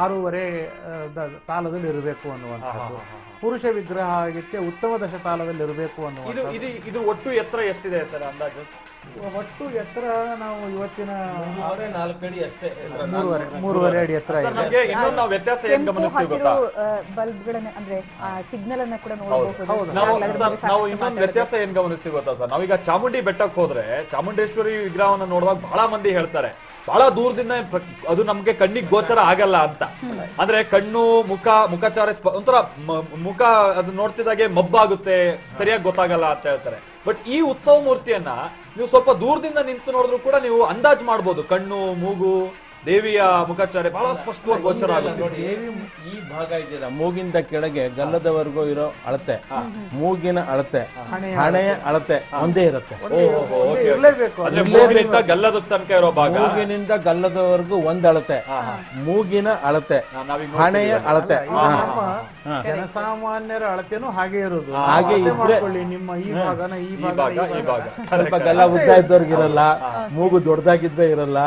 6.5 ತಾಳದಲ್ಲಿ ಇರಬೇಕು ಅನ್ನುವಂಥದ್ದು. ಪುರುಷ ವಿಗ್ರಹ ಆಗಿತ್ತೆ ಉತ್ತಮ ದಶ ತಾಳದಲ್ಲಿ ಇರಬೇಕು ಅನ್ನುವಂಥದ್ದು. ಇದು ಒಟ್ಟು ಎತ್ತರ ಎಷ್ಟಿದೆ ಸರ್ ಅಂದಾಜು? ಒಟ್ಟು ಎತ್ತರ ನಾವು ಇವತ್ತಿನ 4 ಅಡಿ ಅಷ್ಟೇ, 3.5 ಅಡಿ ಎತ್ತರ ಇದೆ. ನಮಗೆ ಇನ್ನೊಂದು ನಾವು ವ್ಯತ್ಯಾಸ ಏನ್ ಗಮನಿಸ್ತೀವಿ ಗೊತ್ತಾ? ಬಲ್ಬ್ಗಳನ್ನ ಅಂದ್ರೆ ಸಿಗ್ನಲ್ ಅನ್ನ ಕೂಡ ನೋಡಬಹುದು. ನಾವು ಇನ್ನೊಂದು ವ್ಯತ್ಯಾಸ ಏನ್ ಗಮನಿಸ್ತೀವಿ ಗೊತ್ತಾ ಸರ್? ನಾವೀಗ ಚಾಮುಂಡಿ ಬೆಟ್ಟಕ್ಕೆ ಹೋದ್ರೆ ಚಾಮುಂಡೇಶ್ವರಿ ವಿಗ್ರಹವನ್ನು ನೋಡುವಾಗ ಬಹಳ ಮಂದಿ ಹೇಳ್ತಾರೆ ಬಹಳ ದೂರದಿಂದ ಅದು ನಮ್ಗೆ ಕಣ್ಣಿಗೆ ಗೋಚರ ಆಗಲ್ಲ ಅಂತ. ಅಂದ್ರೆ ಕಣ್ಣು ಮುಖಚಾರ ಒಂಥರ ಮುಖ ಅದು ನೋಡ್ತಿದ್ದಾಗೆ ಮಬ್ಬಾಗುತ್ತೆ, ಸರಿಯಾಗಿ ಗೊತ್ತಾಗಲ್ಲ ಅಂತ ಹೇಳ್ತಾರೆ. ಬಟ್ ಈ ಉತ್ಸವ ಮೂರ್ತಿಯನ್ನ ನೀವು ಸ್ವಲ್ಪ ದೂರದಿಂದ ನಿಂತು ನೋಡಿದ್ರು ಕೂಡ ನೀವು ಅಂದಾಜು ಮಾಡ್ಬೋದು. ಕಣ್ಣು, ಮೂಗು, ದೇವಿಯ ಮುಖಚಾರೆ ಬಹಳ ಸ್ಪಷ್ಟವಾಗಿ ಗೋಚರ ಆಗುತ್ತೆ. ನೋಡಿ, ಈ ಭಾಗ ಇದೆಯಲ್ಲ, ಮೂಗಿಂದ ಕೆಳಗೆ ಗಲ್ಲದವರೆಗೂ ಇರೋ ಅಳತೆ, ಮೂಗಿನ ಅಳತೆ, ಹಣೆಯ ಅಳತೆ ಒಂದೇ ಇರುತ್ತೆ. ಮೂಗಿನಿಂದ ಗಲ್ಲದ ತನಕ ಇರೋ ಭಾಗ, ಮೂಗಿನಿಂದ ಗಲ್ಲದವರೆಗೂ ಒಂದ್ ಅಳತೆ, ಮೂಗಿನ ಅಳತೆ, ಹಣೆಯ ಅಳತೆ. ಜನಸಾಮಾನ್ಯರ ಅಳತೆನೂ ಹಾಗೆ ಇರೋದು. ಹಾಗೆ ಮಾಡ್ಕೊಳ್ಳಿ, ನಿಮ್ಮ ಈ ಭಾಗನ ಈ ಭಾಗ ಸ್ವಲ್ಪ ಗಲ್ಲ ಉದ್ದ ಇದ್ದವ್ರಿಗಿರಲ್ಲ, ಮೂಗು ದೊಡ್ಡದಾಗಿದ್ದೇ ಇರಲ್ಲ,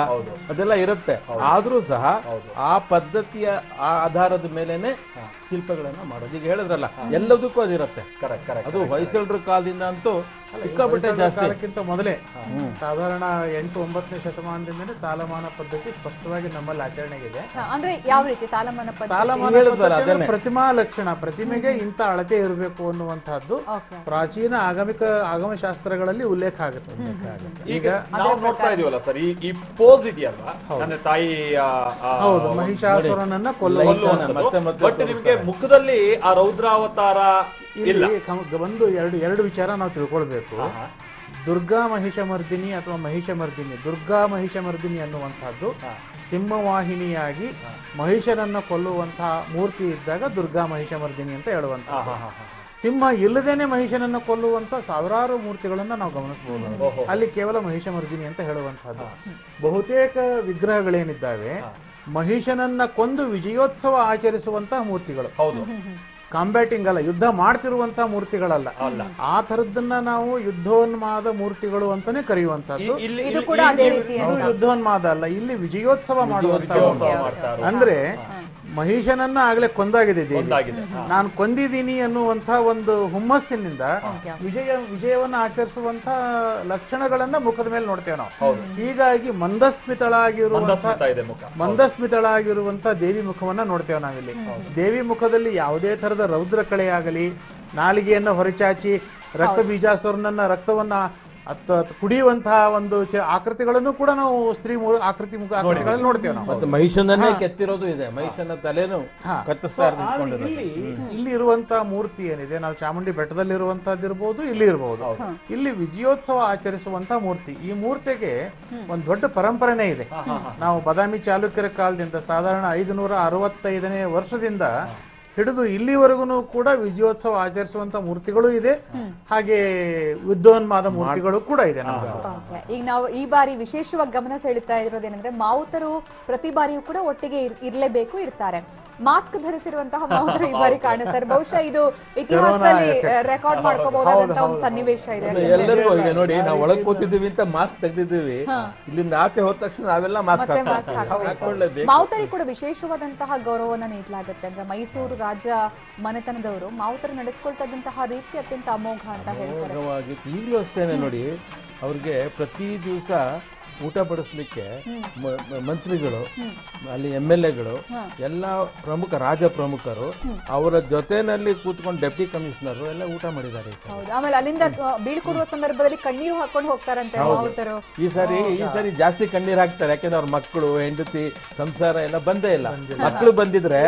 ಅದೆಲ್ಲ ಇರುತ್ತೆ. ಆದ್ರೂ ಸಹ ಆ ಪದ್ಧತಿಯ ಆಧಾರದ ಮೇಲೆನೆ ಶಿಲ್ಪಗಳನ್ನ ಮಾಡೋದು. ಈಗ ಹೇಳಿದ್ರಲ್ಲ, ಎಲ್ಲದಕ್ಕೂ ಅದಿರುತ್ತೆ. ಅದು ಹೊಯ್ಸಳರ ಕಾಲದಿಂದ ಅಂತೂ ಕಾಲಕ್ಕಿಂತ ಮೊದಲೇ ಸಾಧಾರಣ 8-9ನೇ ಶತಮಾನದಿಂದಲೇ ತಾಲಮಾನ ಪದ್ಧತಿ ಸ್ಪಷ್ಟವಾಗಿ ನಮ್ಮಲ್ಲಿ ಆಚರಣೆಗಿದೆ. ಅಂದ್ರೆ ಯಾವ ರೀತಿ ತಾಲಮಾನ ಪದ್ಧತಿ? ಪ್ರತಿಮಾ ಲಕ್ಷಣ, ಪ್ರತಿಮೆಗೆ ಇಂಥ ಅಳತೆ ಇರಬೇಕು ಅನ್ನುವಂತಹದ್ದು ಪ್ರಾಚೀನ ಆಗಮಶಾಸ್ತ್ರಗಳಲ್ಲಿ ಉಲ್ಲೇಖ ಆಗುತ್ತೆ. ಈಗ ನಾವು ನೋಡ್ತಾ ಇದೀವಲ್ಲ ಸರ್, ಈ ಪೋಸ್ ಇದೆಯಲ್ಲ, ಅಂದ್ರೆ ತಾಯಿ ಹೌದು ಮಹಿಷಾಸುರನನ್ನ ಕೊಲ್ಲುವಂತ. ಬಟ್ ನಿಮಗೆ ಮುಖದಲ್ಲಿ ಆ ರೌದ್ರಾವತಾರ ಇಲ್ಲಿ ಒಂದು ಎರಡು ವಿಚಾರ ನಾವು ತಿಳ್ಕೊಳ್ಬೇಕು. ದುರ್ಗಾ ಮಹಿಷಮರ್ದಿನಿ ಅಥವಾ ಮಹಿಷಮರ್ದಿನಿ, ದುರ್ಗಾ ಮಹಿಷಮರ್ದಿನಿ ಅನ್ನುವಂತಹದ್ದು ಸಿಂಹವಾಹಿನಿಯಾಗಿ ಮಹಿಷನನ್ನ ಕೊಲ್ಲುವಂತಹ ಮೂರ್ತಿ ಇದ್ದಾಗ ದುರ್ಗಾ ಮಹಿಷಮರ್ದಿನಿ ಅಂತ ಹೇಳುವಂತಹ. ಸಿಂಹ ಇಲ್ಲದೇನೆ ಮಹಿಷನನ್ನ ಕೊಲ್ಲುವಂತ ಸಾವಿರಾರು ಮೂರ್ತಿಗಳನ್ನ ನಾವು ಗಮನಿಸಬಹುದು. ಅಲ್ಲಿ ಕೇವಲ ಮಹಿಷಮರ್ದಿನಿ ಅಂತ ಹೇಳುವಂತಹದ್ದು. ಬಹುತೇಕ ವಿಗ್ರಹಗಳೇನಿದ್ದಾವೆ ಮಹಿಷನನ್ನ ಕೊಂದು ವಿಜಯೋತ್ಸವ ಆಚರಿಸುವಂತಹ ಮೂರ್ತಿಗಳು. ಹೌದು, ಕಾಂಬ್ಯಾಟಿಂಗ್ ಅಲ್ಲ, ಯುದ್ಧ ಮಾಡ್ತಿರುವಂತಹ ಮೂರ್ತಿಗಳಲ್ಲ. ಆ ತರದನ್ನ ನಾವು ಯುದ್ಧೋನ್ಮಾದ ಮೂರ್ತಿಗಳು ಅಂತಾನೆ ಕರೆಯುವಂತದ್ದು. ಯುದ್ಧೋನ್ಮಾದ ಅಲ್ಲ, ಇಲ್ಲಿ ವಿಜಯೋತ್ಸವ ಮಾಡುವಂತ. ಅಂದ್ರೆ ಮಹಿಷನನ್ನ ಆಗ್ಲೇ ಕೊಂದಾಗಿದೆ ದೇವಿ, ನಾನು ಕೊಂದಿದ್ದೀನಿ ಅನ್ನುವಂತ ಒಂದು ಹುಮ್ಮಸ್ಸಿನಿಂದ ವಿಜಯವನ್ನ ಆಚರಿಸುವಂತ ಲಕ್ಷಣಗಳನ್ನ ಮುಖದ ಮೇಲೆ ನೋಡ್ತೇವೆ ನಾವು. ಹೀಗಾಗಿ ಮಂದಸ್ಮಿತಳಾಗಿರುವಂತ ದೇವಿ ಮುಖವನ್ನ ನೋಡ್ತೇವೆ ನಾವಿಲ್ಲಿ. ದೇವಿ ಮುಖದಲ್ಲಿ ಯಾವುದೇ ತರದ ರೌದ್ರ ಕಳೆ ಆಗಲಿ, ನಾಲಿಗೆಯನ್ನ ಹೊರಚಾಚಿ ರಕ್ತ ಬೀಜಾಸುರನನ್ನ ರಕ್ತವನ್ನ ಕುಡಿಯುವಂತಹ ಒಂದು ಆಕೃತಿಗಳನ್ನು ಕೂಡ ನಾವು ಸ್ತ್ರೀ ಆಕೃತಿಗಳಲ್ಲಿ ನೋಡ್ತೇವೆ ನಾವು. ಮತ್ತೆ ಮಹಿಷನನ್ನೇ ಕೆತ್ತಿರೋದು ಇದೆ, ಮಹಿಷನ ತಲೆನು ಕತ್ತಿಸ್ತಾ ಇಲ್ಲಿ ಇರುವಂತಹ ಮೂರ್ತಿ ಏನಿದೆ, ನಾವು ಚಾಮುಂಡಿ ಬೆಟ್ಟದಲ್ಲಿ ಇರುವಂತಹದ್ದು ಇರಬಹುದು, ಇಲ್ಲಿ ಇರಬಹುದು. ಇಲ್ಲಿ ವಿಜಯೋತ್ಸವ ಆಚರಿಸುವಂತಹ ಮೂರ್ತಿ. ಈ ಮೂರ್ತಿಗೆ ಒಂದು ದೊಡ್ಡ ಪರಂಪರೆನೇ ಇದೆ. ನಾವು ಬಾದಾಮಿ ಚಾಲುಕ್ಯರ ಕಾಲದಿಂದ ಸಾಧಾರಣ 565ನೇ ವರ್ಷದಿಂದ ಹಿಡಿದು ಇಲ್ಲಿವರೆಗೂ ಕೂಡ ವಿಜಯೋತ್ಸವ ಆಚರಿಸುವಂತ ಮೂರ್ತಿಗಳು ಇದೆ. ಹಾಗೆ ಯುದ್ಧೋನ್ಮಾದ ಮೂರ್ತಿಗಳು ಕೂಡ ಇದೆ. ಈಗ ನಾವು ಈ ಬಾರಿ ವಿಶೇಷವಾಗಿ ಗಮನ ಸೆಳೀತಾ ಇರೋದೇನೆಂದ್ರೆ ಮಾವುತರು ಪ್ರತಿ ಬಾರಿಯೂ ಕೂಡ ಒಟ್ಟಿಗೆ ಇರ್ಲೇಬೇಕು, ಇರ್ತಾರೆ. ಮಾಸ್ಕ್ ಧರಿಸಿರುವಂತಹ ಮಾವುತರು ಈ ಬಾರಿ ಕಾಣಿಸ್ತಾರೆ. ಬಹುಶಃ ಇದು ಇತಿಹಾಸದಲ್ಲಿ ರೆಕಾರ್ಡ್ ಮಾಡ್ಕೋಬಹುದಾದಂತಹ ಒಂದು ಸನ್ನಿವೇಶ ಇದೆ. ಎಲ್ಲರಿಗೂ ಈಗ ನೋಡಿ, ನಾವು ಒಳಗ್ ಕೂತಿದ್ದೀವಿ ಅಂತ ಮಾಸ್ಕ್ ತೆಗೆದಿದ್ದೀವಿ, ಇಲ್ಲಿಂದ ಆಚೆ ಹೋದ ತಕ್ಷಣ ನಾವೆಲ್ಲ ಮಾಸ್ಕ್ ಹಾಕೊಳ್ಳೇಬೇಕು. ಮಾವುತರಿಗೆ ಕೂಡ ವಿಶೇಷವಾದಂತಹ ಗೌರವವನ್ನ ನೀಡಲಾಗುತ್ತೆ. ಅಂದ್ರೆ ಮೈಸೂರು ರಾಜ್ಯ ಮನೆತನದವರು ಮಾವುತರು ನಡೆಸ್ಕೊಳ್ತಾ ಇದ್ದಂತಹ ರೀತಿ ಅತ್ಯಂತ ಅಮೋಘ ಅಂತ ಹೇಳ್ತಾರೆ. ಈಗಲೂ ಅಷ್ಟೇನೆ ನೋಡಿ, ಅವ್ರಿಗೆ ಪ್ರತಿ ದಿವಸ ಊಟ ಬಡಿಸ್ಲಿಕ್ಕೆ ಮಂತ್ರಿಗಳು, ಅಲ್ಲಿ MLAಗಳು, ಎಲ್ಲ ಪ್ರಮುಖ ರಾಜ ಪ್ರಮುಖರು ಅವರ ಜೊತೆನಲ್ಲಿ ಕೂತ್ಕೊಂಡು ಡೆಪ್ಟಿ ಕಮಿಷನರ್ ಎಲ್ಲ ಊಟ ಮಾಡಿದ್ದಾರೆ. ಆಮೇಲೆ ಅಲ್ಲಿಂದ ಬೀಳ್ಕೊಡುವ ಸಂದರ್ಭದಲ್ಲಿ ಕಣ್ಣೀರು ಹಾಕೊಂಡು ಹೋಗ್ತಾರಂತೆ ಮಾವುತರು. ಈ ಸಾರಿ ಜಾಸ್ತಿ ಕಣ್ಣೀರ್ ಹಾಕ್ತಾರೆ, ಯಾಕೆಂದ್ರೆ ಅವ್ರ ಮಕ್ಕಳು, ಹೆಂಡತಿ, ಸಂಸಾರ ಎಲ್ಲ ಬಂದೇ ಇಲ್ಲ. ಮಕ್ಕಳು ಬಂದಿದ್ರೆ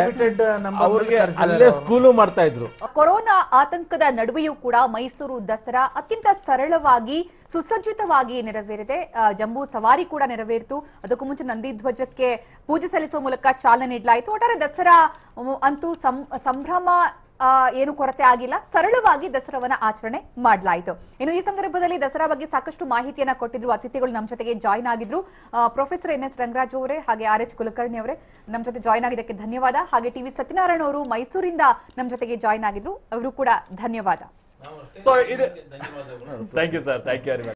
ಅವ್ರಿಗೆ ಅಲ್ಲೇ ಸ್ಕೂಲು ಮಾಡ್ತಾ ಇದ್ರು. ಕೊರೋನಾ ಆತಂಕದ ನಡುವೆಯೂ ಕೂಡ ಮೈಸೂರು ದಸರಾ ಅತ್ಯಂತ ಸರಳವಾಗಿ ಸುಸಜ್ಜಿತವಾಗಿ ನೆರವೇರಿದೆ. ಜಂಬೂ ಸವಾರಿ ಕೂಡ ನೆರವೇರಿತು. ಅದಕ್ಕೂ ಮುಂಚೆ ನಂದಿ ಧ್ವಜಕ್ಕೆ ಪೂಜೆ ಸಲ್ಲಿಸುವ ಮೂಲಕ ಚಾಲನೆ ನೀಡಲಾಯಿತು. ಒಟ್ಟಾರೆ ದಸರಾ ಅಂತೂ ಸಂಭ್ರಮ ಏನು ಕೊರತೆ ಆಗಿಲ್ಲ, ಸರಳವಾಗಿ ದಸರಾವನ್ನ ಆಚರಣೆ ಮಾಡಲಾಯಿತು. ಇನ್ನು ಈ ಸಂದರ್ಭದಲ್ಲಿ ದಸರಾ ಬಗ್ಗೆ ಸಾಕಷ್ಟು ಮಾಹಿತಿಯನ್ನ ಕೊಟ್ಟಿದ್ರು ಅತಿಥಿಗಳು. ನಮ್ಮ ಜೊತೆಗೆ ಜಾಯ್ನ್ ಆಗಿದ್ರು ಪ್ರೊಫೆಸರ್ NS ರಂಗರಾಜ್ ಅವರೇ ಹಾಗೆ RH ಕುಲಕರ್ಣಿ ಅವರೇ ನಮ್ಮ ಜೊತೆ ಜಾಯ್ನ್ ಆಗಿದ್ದಕ್ಕೆ ಧನ್ಯವಾದ. ಹಾಗೆ TV ಸತ್ಯನಾರಾಯಣ ಅವರು ಮೈಸೂರಿಂದ ನಮ್ಮ ಜೊತೆಗೆ ಜಾಯ್ನ್ ಆಗಿದ್ರು, ಅವರು ಕೂಡ ಧನ್ಯವಾದ. ಸೊ ಇದು thank you sir, thank you very much.